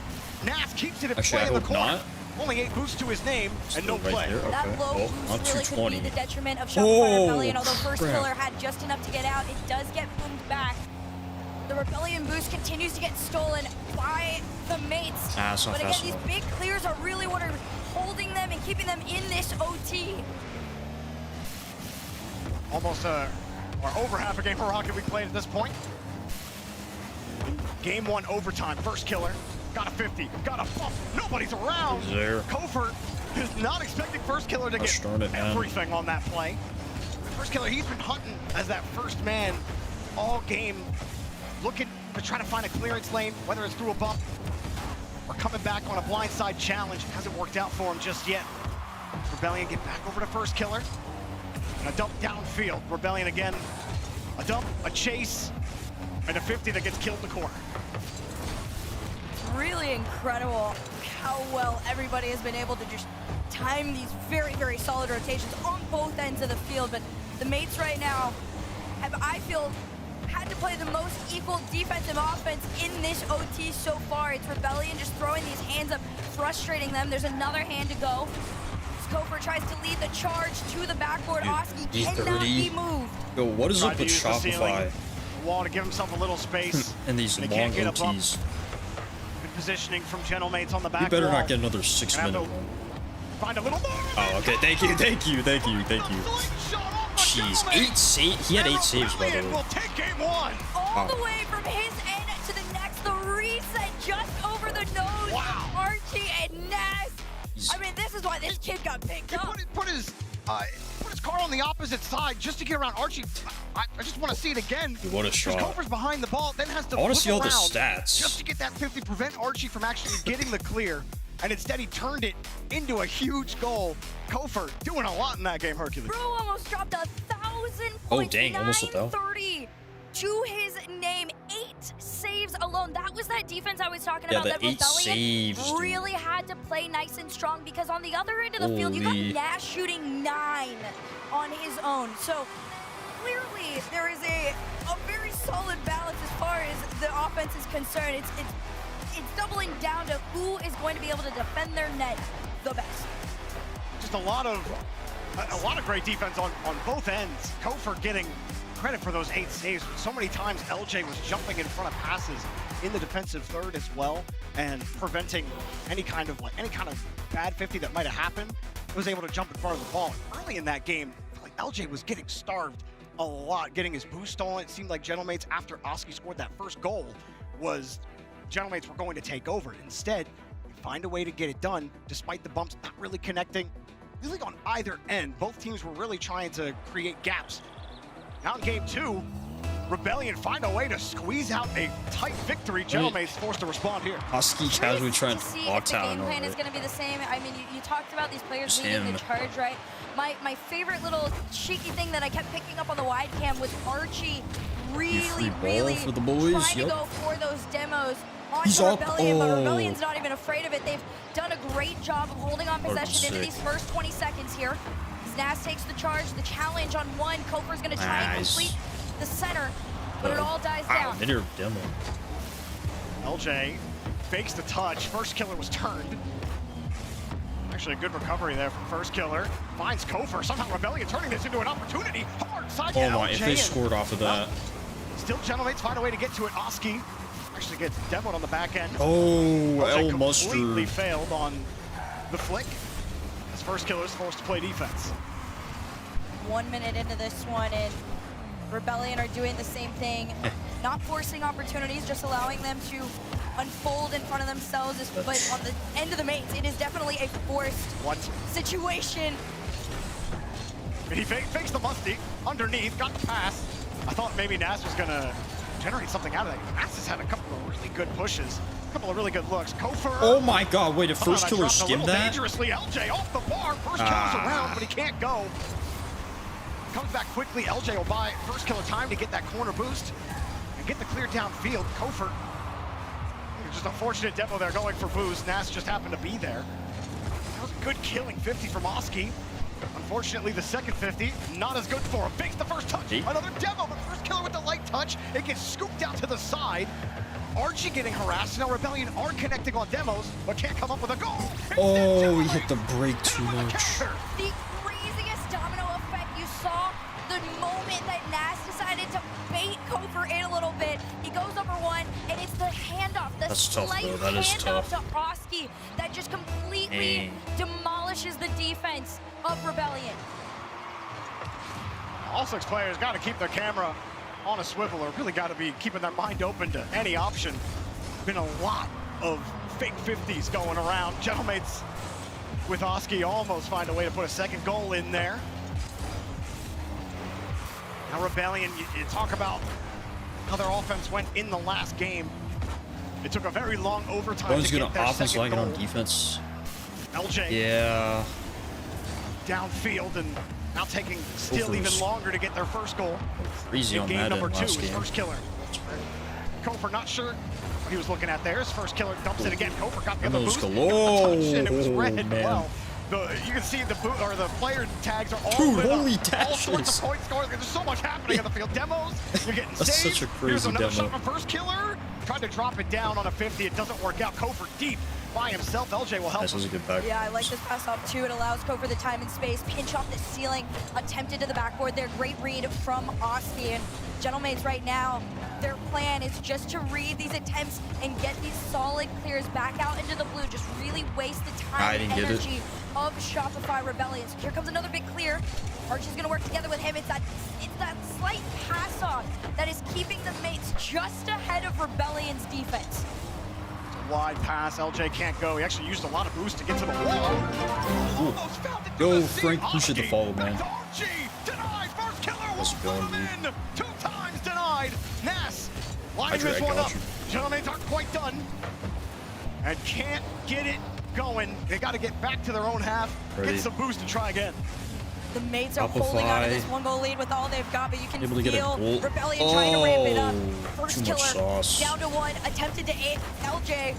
Nas keeps it at Actually, play I in the hope corner. not. Only 8 boosts to his name and no Right play. there. That Okay. low Oh, boost on really could 220. be the detriment of Shopify Rebellion. Although first crap. killer had just enough to get out, it does get boomed back. The Rebellion boost continues to get stolen by the mates. It's not but again, fast these enough. big clears are really what are holding them and keeping them in this OT. Almost or over half a game for Rocket League played at this point. Game 1 overtime, first killer. Got a 50, got a bump, nobody's around. There. Kofor is not expecting first killer to get everything on that play. First killer, he's been hunting as that first man all game, looking to try to find a clearance lane, whether it's through a bump or coming back on a blindside challenge. Hasn't worked out for him just yet. Rebellion get back over to first killer. And a dump downfield. Rebellion again, a dump, a chase, and a 50 that gets killed in the corner. Really incredible how well everybody has been able to just time these very, very solid rotations on both ends of the field. But the mates right now have, I feel, had to play the most equal defensive offense in this OT so far. It's Rebellion just throwing these hands up, frustrating them. There's another hand to go. Kofor tries to lead the charge to the backboard. Oski cannot be moved. Yo, what is up with Tried to use the ceiling Shopify wall to give himself a little space. and these They long can't get a bump. OTs? Good positioning from Gentlemates on the back You better wall. not get another 6-minute one. Find a little more. Oh, okay. Thank you. Jeez, 8 saves. He had 8 saves, by the way. Will take game 1. All the way from his end to the next. The reset just over the nose. Wow. Archie and Nas. I mean, this is why this kid got picked up. Put his car on the opposite side just to get around Archie. I just want to see it again. What a shot. Kofor's behind the ball, then has to I want to flip see all the around stats. just to get that 50, prevent Archie from actually getting the clear. And instead he turned it into a huge goal. Kofor doing a lot in that game, Hercules. Bro almost dropped 1,000 Oh, dang, almost 1,000. 930 to his name. 8 saves alone. That was that defense I was talking Yeah, about. the That 8 Rebellion saves, dude. really had to play nice and strong because on the other end of the field, you got Holy. Nash shooting 9 on his own. So clearly there is a very solid balance as far as the offense is concerned. It's doubling down to who is going to be able to defend their net the best. Just a lot of great defense on both ends. Kofor getting credit for those 8 saves. So many times LJ was jumping in front of passes in the defensive third as well and preventing any kind of bad 50 that might have happened. He was able to jump in front of the ball. Early in that game, like LJ was getting starved a lot, getting his boost stolen. It seemed like Gentlemates, after Oski scored that first goal, was Gentlemates were going to take over. Instead, find a way to get it done despite the bumps not really connecting. Really on either end, both teams were really trying to create gaps. Now in game 2, Rebellion find a way to squeeze out a tight victory. Gentlemates forced to respond here. Oski casually trying to See walk if the down. game plan is going to be the same. I mean, you talked about these players leading the charge, right? My favorite little cheeky thing that I kept picking up on the wide cam was Archie really for the boys. trying to go for those demos He's onto up. Rebellion, but Oh. Rebellion's not even afraid of it. They've done a great job of holding on possession into sick. these first 20 seconds here. Nas takes the charge, the challenge on 1. Kofor's going to try and Nice. complete the center, but it all dies down. Mid-air demo. LJ fakes the touch. First killer was turned. Actually, a good recovery there from first killer. Finds Kofor. Somehow Rebellion turning this into an opportunity. Hard side to Oh my, LJ. if they and scored off of that. Still Gentlemates find a way to get to it. Oski actually gets demoed on the back end. Oh, LJ El Mustard. completely failed on the flick. His first killer is forced to play defense. 1 minute into this one, and Rebellion are doing the same thing, not forcing opportunities, just allowing them to unfold in front of themselves. But on the end of the mates, it is definitely a forced situation. He fakes the musty underneath, got the pass. I thought maybe Nas was gonna generate something out of that. Nas has had a couple of really good pushes, a couple of really good looks. Kofor. Oh my god, wait, if first killer dropped a skimmed little that? dangerously. LJ off the bar. First killer's around, but he can't go. Comes back quickly. LJ will buy first killer time to get that corner boost and get the clear downfield. Kofor. Just a fortunate demo there going for boost. Nas just happened to be there. That was a good killing 50 from Oski. Unfortunately, the second 50, not as good for him. Fakes the first touch. Another demo, but first killer with the light touch. It gets scooped out to the side. Archie getting harassed. Now Rebellion are connecting on demos, but can't come up with a goal. Oh, he hit the break too much. The craziest domino effect you saw the moment that Nas decided to bait Kofer in a little bit. He goes over one, and it's the handoff, the That's tough, slight bro. That is handoff tough. to Oski that just completely demolishes the defense of Rebellion. All 6 players got to keep their camera on a swivel, or really got to be keeping their mind open to any option. Been a lot of fake 50s going around. Gentlemates with Oski almost find a way to put a second goal in there. Now Rebellion, you talk about how their offense went in the last game. It took a very long overtime One's to gonna get their offense second like it goal. on defense. LJ Yeah. downfield, and now taking still even longer to get their first goal. Crazy In on game that number in 2, last his game. first killer. Kofer not sure what he was looking at there. His first killer dumps it again. Kofer got the other boost, got the touch, and it was red. Man. Well, you can see the boot or the player tags are all Dude, lit up. holy All sorts dashes. of point scores. There's so much happening on the field. Demos, you're getting That's saved. such a Here's crazy another demo. shot from first killer. Tried to drop it down on a 50. It doesn't work out. Kofer deep by himself. LJ will help. This was a good back. Yeah, I like this pass off too. It allows Kofer the time and space. Pinch off the ceiling, attempted to the backboard there. Great read from Oski. And Gentlemates right now, their plan is just to read these attempts and get these solid clears back out into the blue. Just really waste the time and energy of Shopify Rebellion. So here comes another big clear. Archie's gonna work together with him. It's that slight pass off that is keeping the mates just ahead of Rebellion's defense. Wide pass. LJ can't go. He actually used a lot of boost to get to the wall. Almost found it. Yo, Frank, push it to follow, man. Archie denied. First killer That's will going, pull him in. 2 times denied. Nas lining Hydra, this I one got up. you. Gentlemates aren't quite done and can't get it going. They got to get back to their own half. Ready. Get some boost and try again. The mates are holding on to this 1-goal lead with all they've got, but you can Able to get a feel goal. Rebellion trying to ramp it up. First Too much killer sauce. down to 1, attempted to 8. LJ.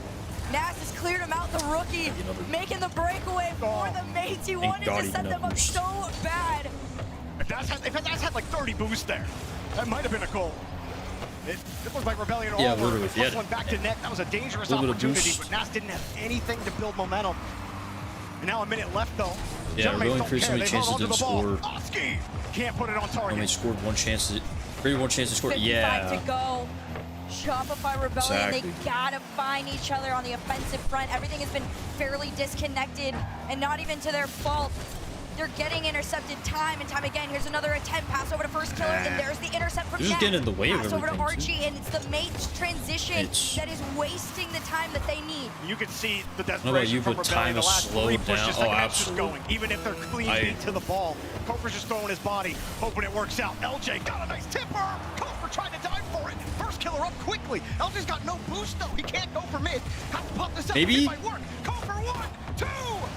Nas has cleared him out, the rookie, making the breakaway for the mates. He wanted God to he set didn't them have up boost. so bad. If that's had like 30 boosts there, that might have been a goal. It looked like Rebellion Yeah, all were literally, if he had hustling back to net. That was a dangerous little bit of opportunity, boost. but Nas didn't have anything to build momentum. And now a minute left though. Yeah, Gentlemates Rebellion don't created so care. many They hold chances, onto didn't the ball. score. Oski can't put it on target. Only scored one chance. Created one chance to score. 55 Yeah. to go. Shopify Rebellion, Exactly. they gotta find each other on the offensive front. Everything has been fairly disconnected, and not even to their fault. They're getting intercepted time and time again. Here's another attempt, pass over to first killer, and there's the intercept from This is Nat. getting in the way of Pass over to everything, Archie, and it's the mate's transition that is wasting the time that they need. You can see the What about desperation you, from but Rebellion. time The is last slowed 3 down. pushes, Oh, second half's just absolutely. going. Even if they're clean beat to the ball, Kofer's just throwing his body, hoping it works out. LJ got a nice tipper. Kofer tried to dive for it. First killer up quickly. LJ's got no boost though. He can't go for mid. Have to pop this up. Maybe? It might work. Kofer 1, 2.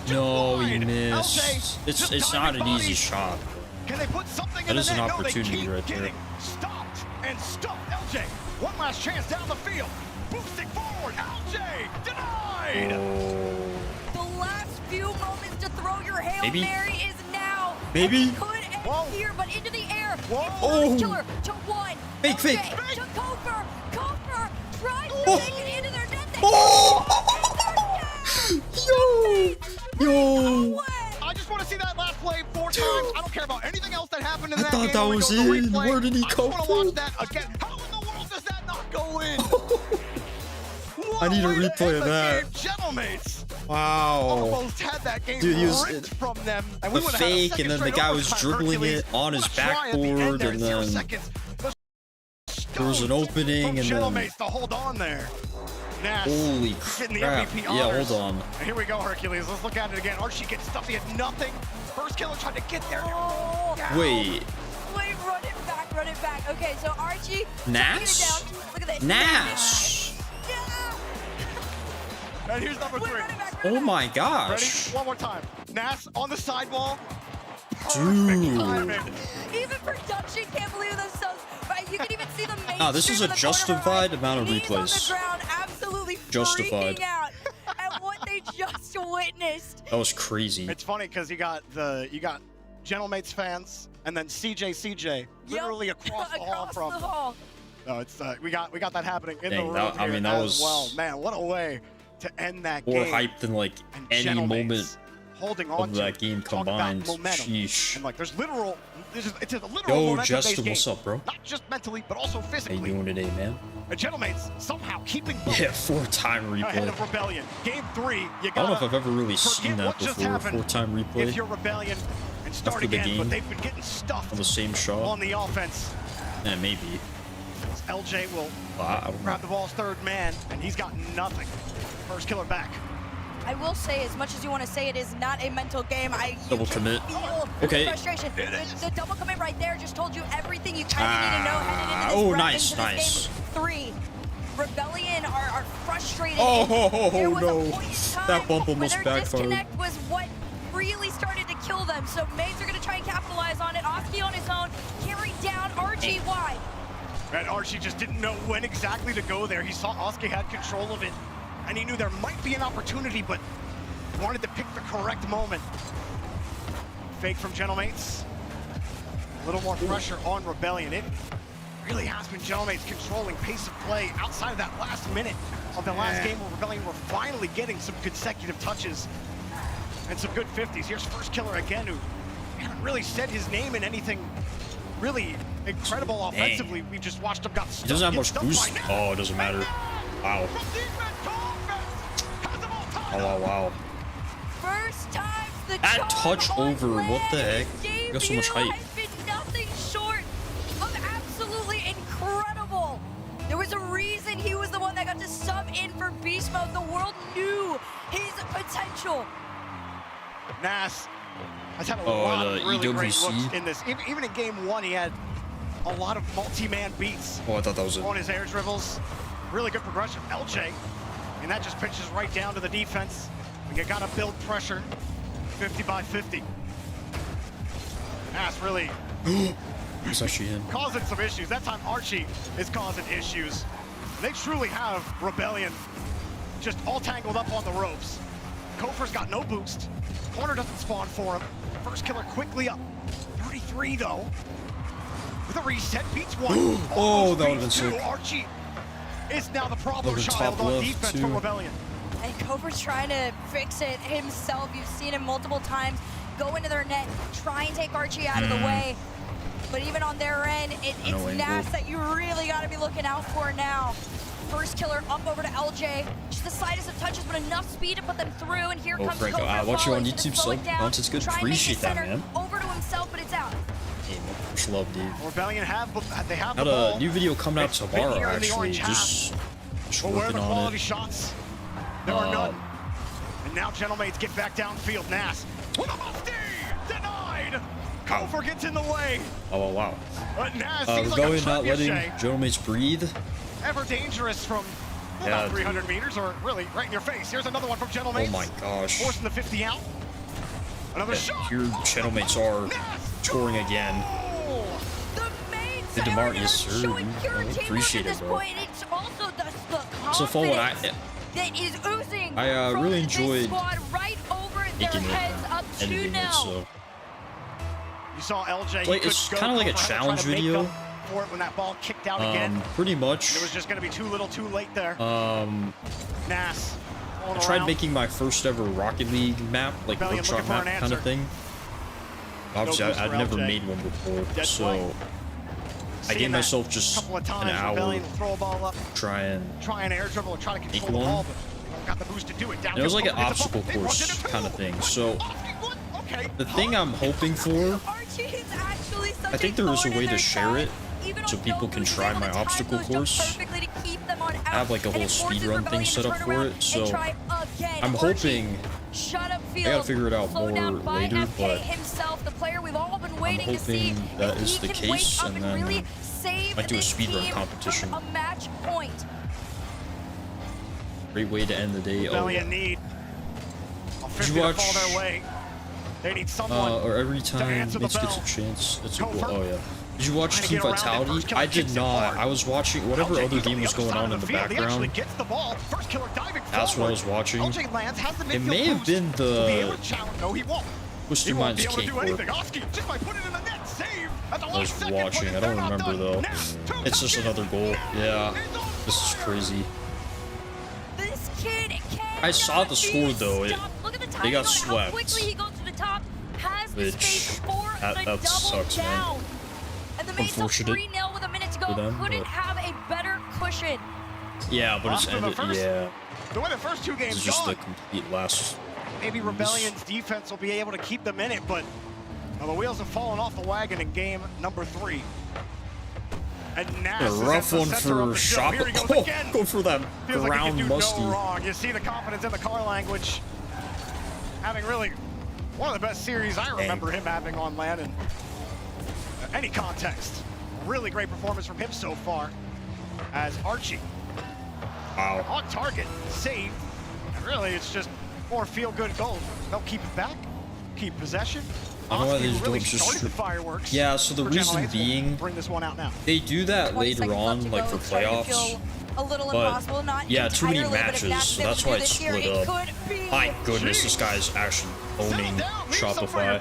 No, he wide. missed. LJ, just It's not diving an easy body. shot. Can they put something That in is the an net? No, they opportunity keep right there. getting stopped and stuffed. LJ, one last chance down the field. Boosting forward. LJ denied. The last few moments to throw your Hail Maybe. Mary is now. Maybe. And it could end here, but into the air. Oh. First killer to 1. Fake, LJ fake. to Kofer. Kofer tries to Oh. make it into their net. They Yo. I just want to see that last play 4 times. I don't care about anything else that happened in I that thought game. that when we was go to the in. replay. Where did he I just come want to from? watch that again. How in the world does that not go in? I need a replay of that. Gentlemates Wow. almost had that game Dude, he was ripped from them. And the we would've had a fake, second and then the straight guy was overtime. dribbling Hercules, it on his what a try at the end backboard, there, and 0 then seconds. there was an opening, From and then Gentlemates to hold on there. Nas holy getting the crap! MVP Yeah, honors. hold on. And here we go, Hercules. Let's look at it again. Archie gets stuffed. He had nothing. First killer tried to get there. Wait, Wait, run it back, run it back. Okay, so Archie. Nas? taking it down. Look at this. Nash. And here's number 3. Oh my Ready? gosh, One more time. Nas on the sidewall. dude. Timing. Even production can't believe themselves. Right? You can even see the main Nah, this is a stream in the corner of our justified eye. amount of Knees on the replays. ground, absolutely Justified. freaking out at what they just witnessed. That was crazy. It's funny because you got Gentlemates fans, and then CJ literally across the hall from them. No, it's we got that happening in the room I mean, that was well. Man, what a way to end that more game. hype than like any moment holding on of that game combined. Sheesh. And like, there's literal. It's a literal Yo, momentum-based Justin, game. what's up, bro? Not just mentally, but also physically. How you doing today, man? And Gentlemates somehow keeping both Yeah, 4-time ahead replay. of Rebellion. Game 3, you I don't know if gotta I've ever really seen that before. 4-time replay if you're Rebellion and start after the again, game but they've been getting stuffed on the same shot. on the offense. Yeah, maybe. LJ will Wow. grab the ball's third man, and he's got nothing. First killer back. I will say, as much as you want to say it is not a mental game, Double commit. feel Okay. the frustration. The double commit right there just told you everything you kind of need to know heading into this, Oh, into nice, this nice. game 3. Rebellion are frustrated. Oh, There was a no. point in time That bump where almost their backfired. disconnect was what really started to kill them. So Maze are going to try and capitalize on it. Oski on his own, carried down RG wide. And Archie just didn't know when exactly to go there. He saw Oski had control of it, and he knew there might be an opportunity, but wanted to pick the correct moment. Fake from Gentlemates. A little more pressure on Rebellion. It really has been Gentlemates controlling pace of play outside of that last minute of the last game where Rebellion were finally getting some consecutive touches and some good 50s. Here's first killer again, who haven't really said his name in anything really incredible offensively. We just watched him He doesn't have much boost. Oh, it doesn't matter. Wow. Oh, wow, wow. First time the That touch over, what the heck? You got so much hype. has been nothing short of absolutely incredible. There was a reason he was the one that got to sub in for beast mode. The world knew his potential. Nas has had a Oh, lot of the really great EWC. looks in this. Even in game 1, he had a lot of multi-man beats Oh, I thought that was it. on his air dribbles. Really good progression. LJ, and that just pitches right down to the defense. You gotta build pressure. 50 by 50. Nas really It's actually him. causing some issues. That time Archie is causing issues. They truly have Rebellion just all tangled up on the ropes. Kofer's got no boost. Corner doesn't spawn for him. First killer quickly up. 33 though. With a reset, beats one. Oh, that Almost would've been beats two. sick. Archie is now the problem Over child top on left, defense too. for Rebellion. And Kofer's trying to fix it himself. You've seen him multiple times go into their net, try and take Archie out of the way. But even on their end, it's Nas that you really got to be looking out for now. First killer up over to LJ. Just the slightest of touches, but enough speed to put them through. And here comes Franco, Kofer watch you on falling, YouTube, slow it sub. down, Nonsense good. try and make the Appreciate that, center man. over to himself, but it's out. Hey, much love, dude. Rebellion they have Got the ball. a new video coming out It's been tomorrow, here in the actually. orange half. Just But where are working the on quality it. shots? There are none. And now Gentlemates get back downfield. Nas with a mufti! Denied! Kofer gets in the way. Oh, wow. But Nas seems like a Rebellion not letting trebuchet. Gentlemates breathe. Ever dangerous from Yeah, about 300 meters, or really right in your face. Here's another one from Gentlemates. Oh my gosh. Forcing the 50 out. Another shot. Here, Gentlemates are scoring again. The DeMar, yes, sir. I appreciate it, bro. It's also the So, fun one. that is oozing I from really this enjoyed squad right over their making it, heads up editing it, 2-0. so. You saw LJ. Like, it's kind of like a challenge video. For it when that ball kicked out again. Pretty much. It was just going to be too little, too late there. Nas. I tried making my first ever Rocket League map, like Rebellion workshop looking for map an kind of answer. thing. Obviously, boost I'd for never LJ. made one before, Dead so play. I gave myself just couple of an times, hour Rebellion will throw a ball up, try and air dribble, or try to control the one. ball, but they don't got the boost to do it. Down it was like an Kofer gets the obstacle ball. They run course into two. kind of thing. So Okay. the thing I'm hoping for, Archie is actually such I think there is a thorn in way to their share side. it Even so on people no can boost, try he's able my to time obstacle those jumps course. perfectly to keep them on I have like a out, whole and it forces speedrun thing Rebellion to set up turn for around it, so and try again. I'm Archie, hoping shut up I field. gotta figure it out Slowed more down by later, FK but himself, the player we've all been waiting to see. hoping that if is he the can wake case, up and and then really save might do a this speedrun team competition. from a match point. Great way to end the day. Oh, Rebellion yeah. need a Did 50 you to watch? fall their way. They need someone Or every to time answer the Mitch gets bell. a chance, it's a goal. Kofer. Oh yeah. Did you watch Trying to Team get around it. Vitality? First killer I did kicks it not. hard. I was watching whatever LJ other goes on game the was other going side on of in the field. He actually background. gets the ball. First killer diving That's what I forward. was watching. LJ lands, has the It midfield may have boost been to be able the to challenge. No, he won't. Twisted Minds K-Corp. just by putting in the net save at the last second. I was watching. I don't remember though. It's just another goal. Yeah, this is crazy. This kid I saw the score though. They got swept. He goes to the top, has the Which space for the double sucks, down. man. And the Mace 3-0 with a minute to go. Couldn't have a better cushion. Yeah, but it's ended. Yeah. The way the first two games This is just the complete last. Maybe Rebellion's defense will be able to keep them in it, but the wheels have fallen off the wagon in game number 3. And Nass a rough one for Shop. Oh, go for that ground like musty. No wrong. You see the confidence in the car language. Having really one of the best series I remember him having on land in any context. Really great performance from him so far. As Archie. Wow. On target, save. And really, it's just more feel-good goals. They'll keep it back, keep possession. I don't know why they really don't just the fireworks. Yeah, so the reason being, bring this one out now. They do that later on, like for playoffs. A little but impossible, not yeah, too many entirely, matches, so that's why it's split up. My goodness, this guy's actually owning Shopify.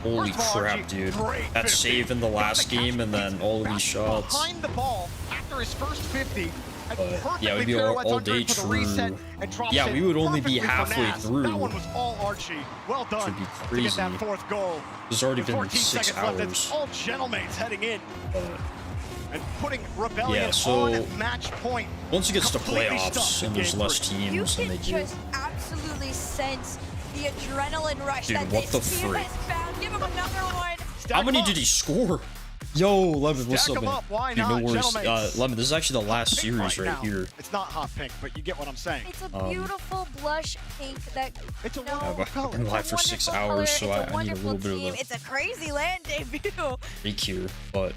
Holy crap, dude. That save in the last game and then all of these shots. Behind the ball after his first 50. Yeah, we'd be all day true. Yeah, we would only be halfway through. That one was all Archie. Well done. Should be crazy. To get that 4th goal. There's already been 14 6 seconds left. hours. It's all Gentlemates heading in. And putting Rebellion yeah, so on match point. Once it gets to playoffs and there's less teams than they do. You can just absolutely sense the adrenaline rush Dude, that what this the team frick? has found. Give him another one. How many did he score? Yo, Lemon, what's Stack up, 'em man? up. Why Dude, no not? worries. Lemon, this is actually the last series right here. It's not hot pink, but you get what I'm saying. It's a beautiful blush pink that. It's a I've been live for 6 hours, so I need a little bit of a It's a crazy land debut. recure, but.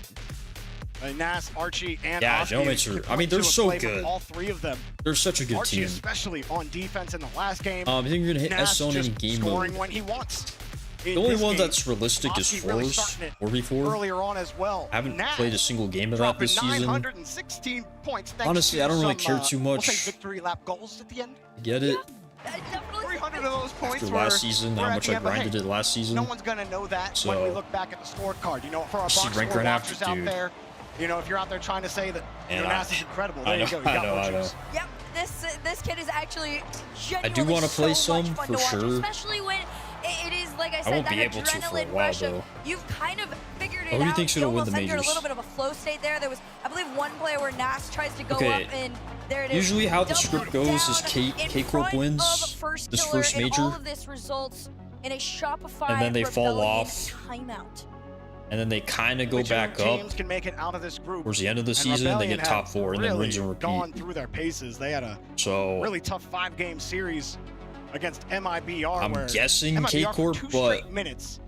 Nass, Archie, and yeah, Gentlemates are. I mean, they're so good. All 3 of them. They're such a good Archie team. especially on defense in the last game. I think you're gonna hit Nass S zone in just game scoring mode. when he wants. The only one that's realistic is really 4v4. Earlier on as well. I haven't Nass played a single game of that this season. 916 points. Honestly, I don't really care too much. We'll say victory lap goals at the end. Get it? 300 of those points After last season, how much I grinded it last season. No one's gonna know that so, when we look back at the scorecard. You know, for our box score rank right watchers after, out there, you know, if you're out there trying to say that Nass is incredible, there you go. You got I know. Yep, this kid is actually genuinely I do want to play some much fun for to watch, sure. especially when it is, like I said, won't that be able to for a adrenaline while, rush of though. you've kind of figured it Who do you out. think's gonna win the almost entered majors? a little bit of a flow state there. There was, I believe, one play where Nass tries to go up and there it is. Usually how the Double script goes is down in K-Corp front wins of this Killer, first and major, all of this results in a Shopify and then they fall Rebellion off. timeout. And then they kind of go back up. Teams can make it out of this group. Towards the end of the season, they get top 4 and then rinse and repeat. Gone through their paces. They had a really tough 5-game series against MIBR. I'm where guessing MIBR K-Corp, for 2 but straight minutes.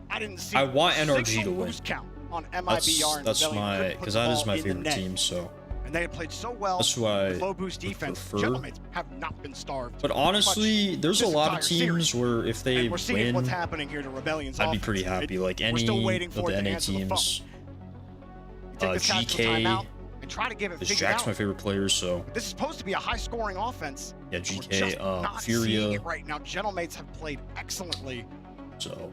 I didn't see I want NRG to win. count on MIBR That's my, because that is my favorite team. So. And they had played so well That's why with low boost defense. Gentlemates have not been starved. But honestly, there's a lot of teams where if they we're seeing what's win, happening here to Rebellion's I'd be pretty happy. Like any of the NA teams, GK, and try to give it because Jack's my favorite player, so. This is supposed to be a high-scoring offense. Yeah, GK, not Furia. seeing it right now. Gentlemates have played excellently. So.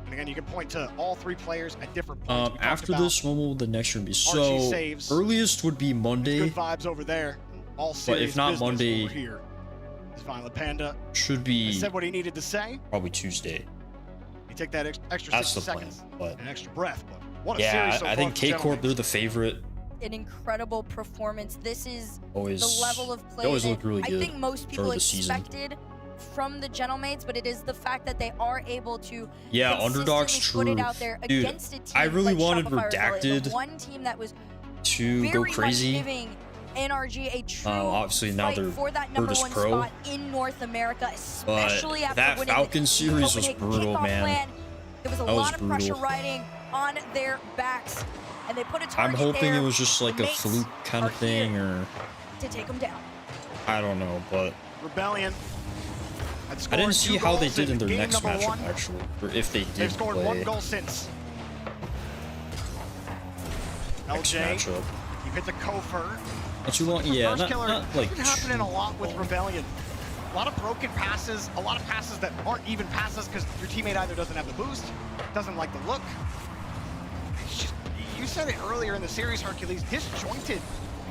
And again, you can point to all 3 players at different points. After this, when will the next year be? So earliest would be Monday. Good vibes over there. All but if not Monday, here. Violent Panda should be. Said what he needed to say. Probably Tuesday. You take that extra That's 60 the plan, seconds, but an extra breath. But what a yeah, series so I think K-Corp, they're the favorite. An incredible performance. This is always, the level of play they always that look really good. I think most people expected from the Gentlemates, but it is the fact that they are able to underdogs put true. it out there Dude, against a team I really like wanted Shopify Redacted the one team that was to go crazy. Much giving NRG a true obviously now they're for that number Virtus 1 Pro, spot in North America, especially after that winning Falcon the series was brutal, man. Plan. There was a lot of pressure riding on their backs, and they put a target I'm hoping there. it was just like a fluke kind of thing, or to take them down. I don't know, but Rebellion. I didn't see how they did in their next matchup, actually, or if they did They've scored play 1 goal since. next LJ, matchup. you hit the Kofer. Not too long, yeah, First not killer like been happening a lot with Rebellion. A lot of broken passes, a lot of passes that aren't even passes because your teammate either doesn't have the boost, doesn't like the look. It's just, you said it earlier in the series, Hercules, disjointed.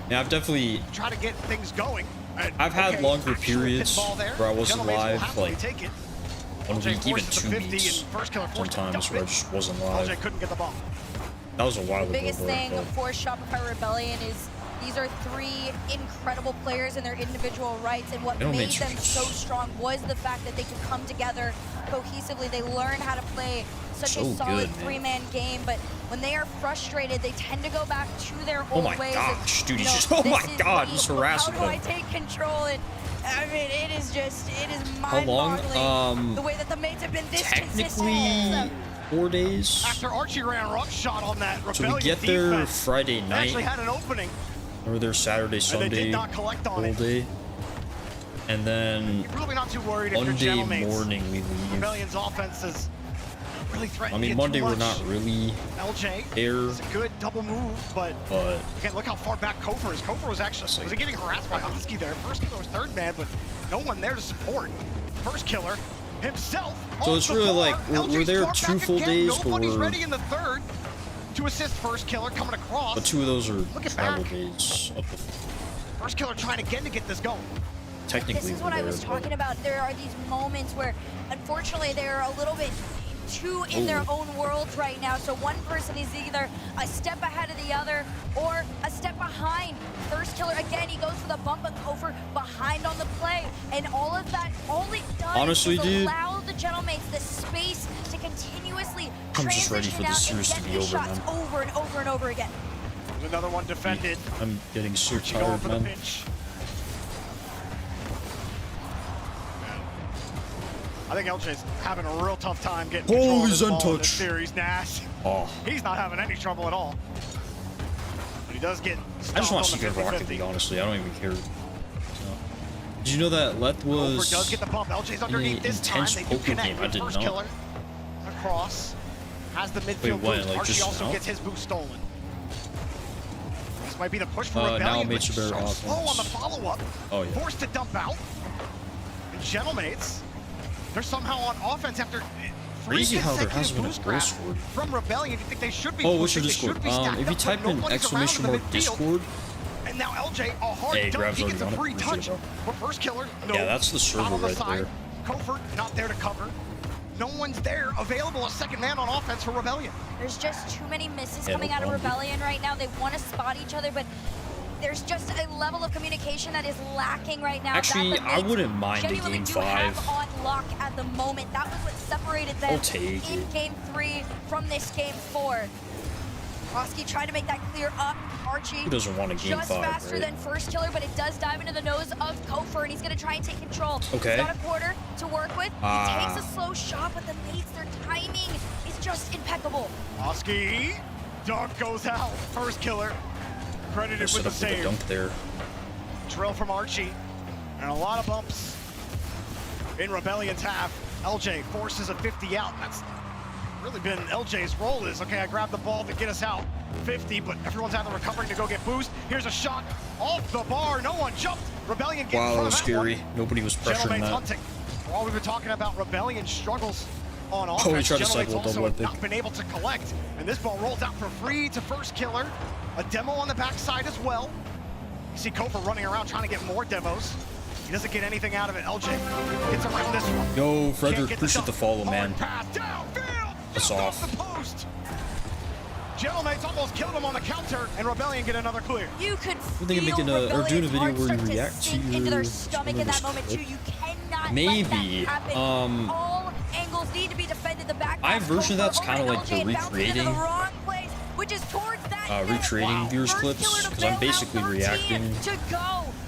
Yeah, I've definitely... Try to get things going. And, I've had longer periods where I wasn't live, like 1 week, even 2 weeks, sometimes where I just wasn't live. LJ couldn't get the ball. That was a while ago. The biggest thing for Shopify Rebellion is these are 3 incredible players in their individual rights, and what made them so strong was the fact that they could come together cohesively. They learn how to play such a solid 3-man game, but when they are frustrated, they tend to go back to their old ways. Oh my gosh, dude, he's just, oh my god, he's harassing them. How do I take control? And I mean, it is mind-boggling the way that the mates have been this consistent. 4 days. After Archie ran a rough shot on that Rebellion so we get there defense, Friday night. Actually had an opening. Or there Saturday, Sunday, all day. And then You're probably not too worried if Monday your morning we leave. Rebellion's offense is really threatening. I mean, Monday we're not really LJ, there. it's a good double move, but again, look how far back Kofer is. Kofer was actually, was he getting harassed by Husky there? First killer was 3rd man, but no one there to support. First killer himself. So it's really like, we're there 2 full days, but Nobody's ready in the 3rd to assist first killer coming across. But 2 of those are travel days. Up the first killer trying again to get this going. Technically, this is what I was talking about. There are these moments where, unfortunately, they're a little bit too in their own worlds right now. So one person is either a step ahead of the other or a step behind. First killer, again, he goes for the bump, but Kofer behind on the play. And all of that, all it does is allow the Gentlemates the space to continuously transition out and get the shots over and over and over again. There's another one defended. I'm getting so tired, man. I think LJ's having a real tough time getting control of this ball in this series. Nash, he's not having any trouble at all. But he does get I just want to see good Rocket League, honestly. I don't even care. So. Did you know that Leth was does get the bump. LJ's underneath this time. They do connect. I didn't first know. Killer across has the midfield boost. Like Archie also gets his boost stolen. This might be the push for Rebellion. Now Mates so are slow on the follow-up. Oh yeah. Forced to dump out. And Gentlemates, they're somehow on offense after crazy how there hasn't been a goal scored. From Rebellion, you think they should be what's your Discord? If you type in !! Discord. And now LJ, a hard dunk, he gets a free touch. But first killer, no. Yeah, that's the server right there. Kofer not there to cover. No one's there available, a second man on offense for Rebellion. There's just too many misses coming out of Rebellion right now. They want to spot each other, but there's just a level of communication that is lacking right now. Actually, I wouldn't mind a game 5. On lock at the moment. That was what separated them in game 3 from this game 4. Roski tried to make that clear up. Archie Who doesn't want a game just 5, faster right? than first killer, but it does dive into the nose of Kofer, and he's going to try and take control. Okay. He's got a quarter to work with. He takes a slow shot, but the mates, their timing is just impeccable. Roski, dunk goes out. First killer credited with the save. Dunk there. Drill from Archie, and a lot of bumps in Rebellion's half. LJ forces a 50 out. That's really been LJ's role is, okay, I grabbed the ball to get us out 50, but everyone's either recovering to go get boost. Here's a shot off the bar. No one jumped. Rebellion getting Wow, that was scary. One. Nobody was pressuring that. Hunting. For all we've been talking about, Rebellion struggles on offense. He tried to Gentlemates cycle also double, I think. not been able to collect, and this ball rolls out for free to first killer. A demo on the backside as well. You see Kofer running around trying to get more demos. He doesn't get anything out of it. LJ gets around this one. Yo, Frederick, appreciate the follow, man. That's off. The post. Gentlemates almost killed him on the counter, and Rebellion get another clear. You could doing a video where you react to into their stomach in that moment too. You cannot maybe. let that happen. All angles need to be defended. The back. My version of that's kind of like the recreating. Which is towards that recreating viewers clips, because I'm basically reacting,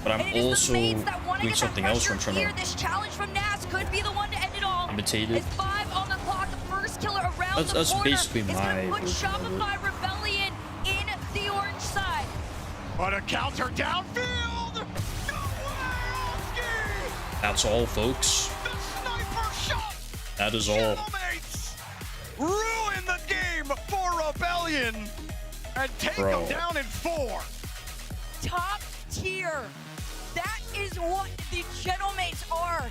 but I'm also doing something else where I'm trying to this challenge from Nas could be the one to end it all. imitate it. It's 5 on the clock. The first killer around the That's corner basically is my gonna put version of Shopify Rebellion in the orange side. But a counter downfield. That's all, folks. The sniper shot. That is all. Ruin the game for Rebellion and take them down in 4. Top tier. That is what the Gentlemates are.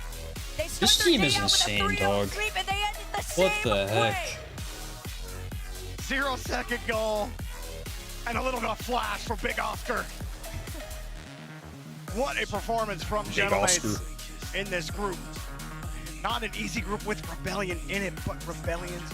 They start This their team day is out with a insane, 3-0 dog. sweep, and they end it the What same the heck? way. 0-second goal. And a little bit of flash for Big Oscar. What a performance from Big Gentlemates Oscar. in this group. Not an easy group with Rebellion in it, but Rebellion's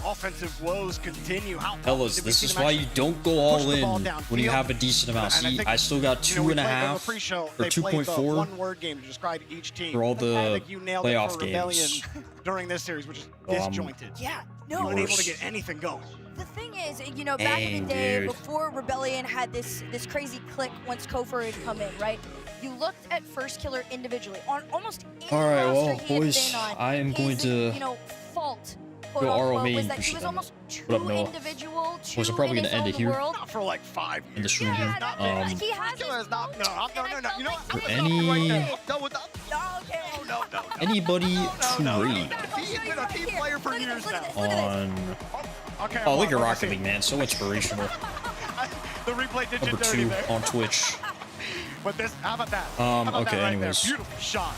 offensive woes continue. How Fellas, did we this see is them why actually you don't go push all the in ball when you downfield? have a decent amount. And I See, think, I still got you know, we 2.5 played on the pre-show, or they played the 2.4 one-word game to describe each team. for all I the think you nailed it playoff for Rebellion games. during this series, which is Oh, I'm disjointed. Yeah, no. Unable to worse. get anything going. The thing is, you know, back in Dang, the day, dude. before Rebellion had this crazy click once Kofor had come in, right? You looked at First Killer individually on almost any All right, roster well, he had boys, been on. I am going his, to you know, fault, go quote RL unquote, main was that for he was shit. almost What up, too Noah? individual, too Boys, I'm probably in gonna his end it own here. world. Not for like 5 years. in the stream here. He has his No, you know what? For any anybody to rate He's been a team player for years now. on Okay, oh, look at I'm Rocket League, man, so inspirational. The replay did you Number dirty 2 there. on Twitch. But this, how about that? How about okay, that right anyways. There? Beautiful shot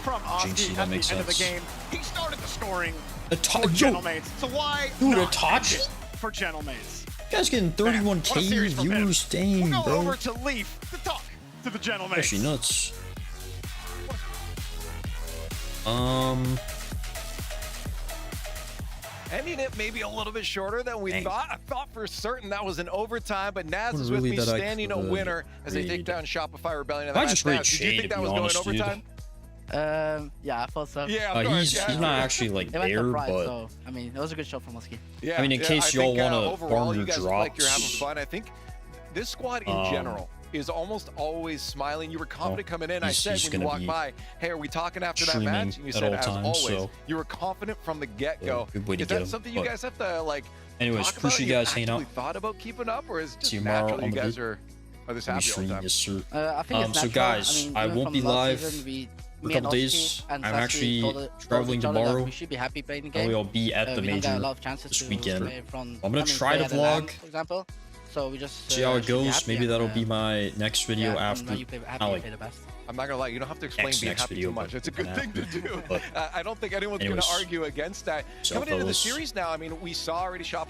from Jinxie, Oski that at the makes end of the sense. game. He started the scoring Yo, for Gentlemates. So why dude, not Itachi? end it for Gentlemates? You guys getting Man, what a 31k series from him. viewers, dang, We'll go bro. over to Leaf to talk to the Gentlemates. Actually nuts. Ending it maybe a little bit shorter than we Dang. thought. I thought for certain that was an overtime, but Naz is with Really me that I standing a could winner as they take read. down Shopify Rebellion. I just read Naz, did you Shane, think to that be was going honest, dude. overtime? Yeah, I thought so. Yeah, of course, He's yeah. not actually like It went there, to Pride, but so I mean, it was a good show from Muskie. Yeah, I mean, in yeah, case I y'all think, wanna overall, farm you your guys look like you're having drops. fun. I think this squad in general is almost always smiling. You were confident coming in. I he's- said he's when you gonna walked be by, hey, are we talking after that streaming match? And you at said, all as times, always, so- you were confident from the get-go. good way to Is get that him, something you but- guys have to, like, Anyways, talk appreciate about? you guys hanging out. Actually thought about keeping up, or is it just See you tomorrow naturally on you the guys group. are this Let me happy all the stream, time? yes, sir. I think it's So natural. guys, mean, I even won't from be last live season, for a me couple and days. Oski and I'm Sassy actually told traveling each other that tomorrow. we should be happy playing the And game. we'll be at the we don't get a major lot of chances this to weekend. play from, I'm gonna try to play at the LAN, vlog. for example. So we just See how it should be goes. happy Maybe and, that'll be my next video yeah, after. when you play happy, Not you like play the best. I'm not gonna lie, you don't have to explain being next happy video, too much. but It's a good thing to do. But I don't think anyone's gonna anyways, argue against that. so Coming into the fellas. series now, I mean, we saw already Shopify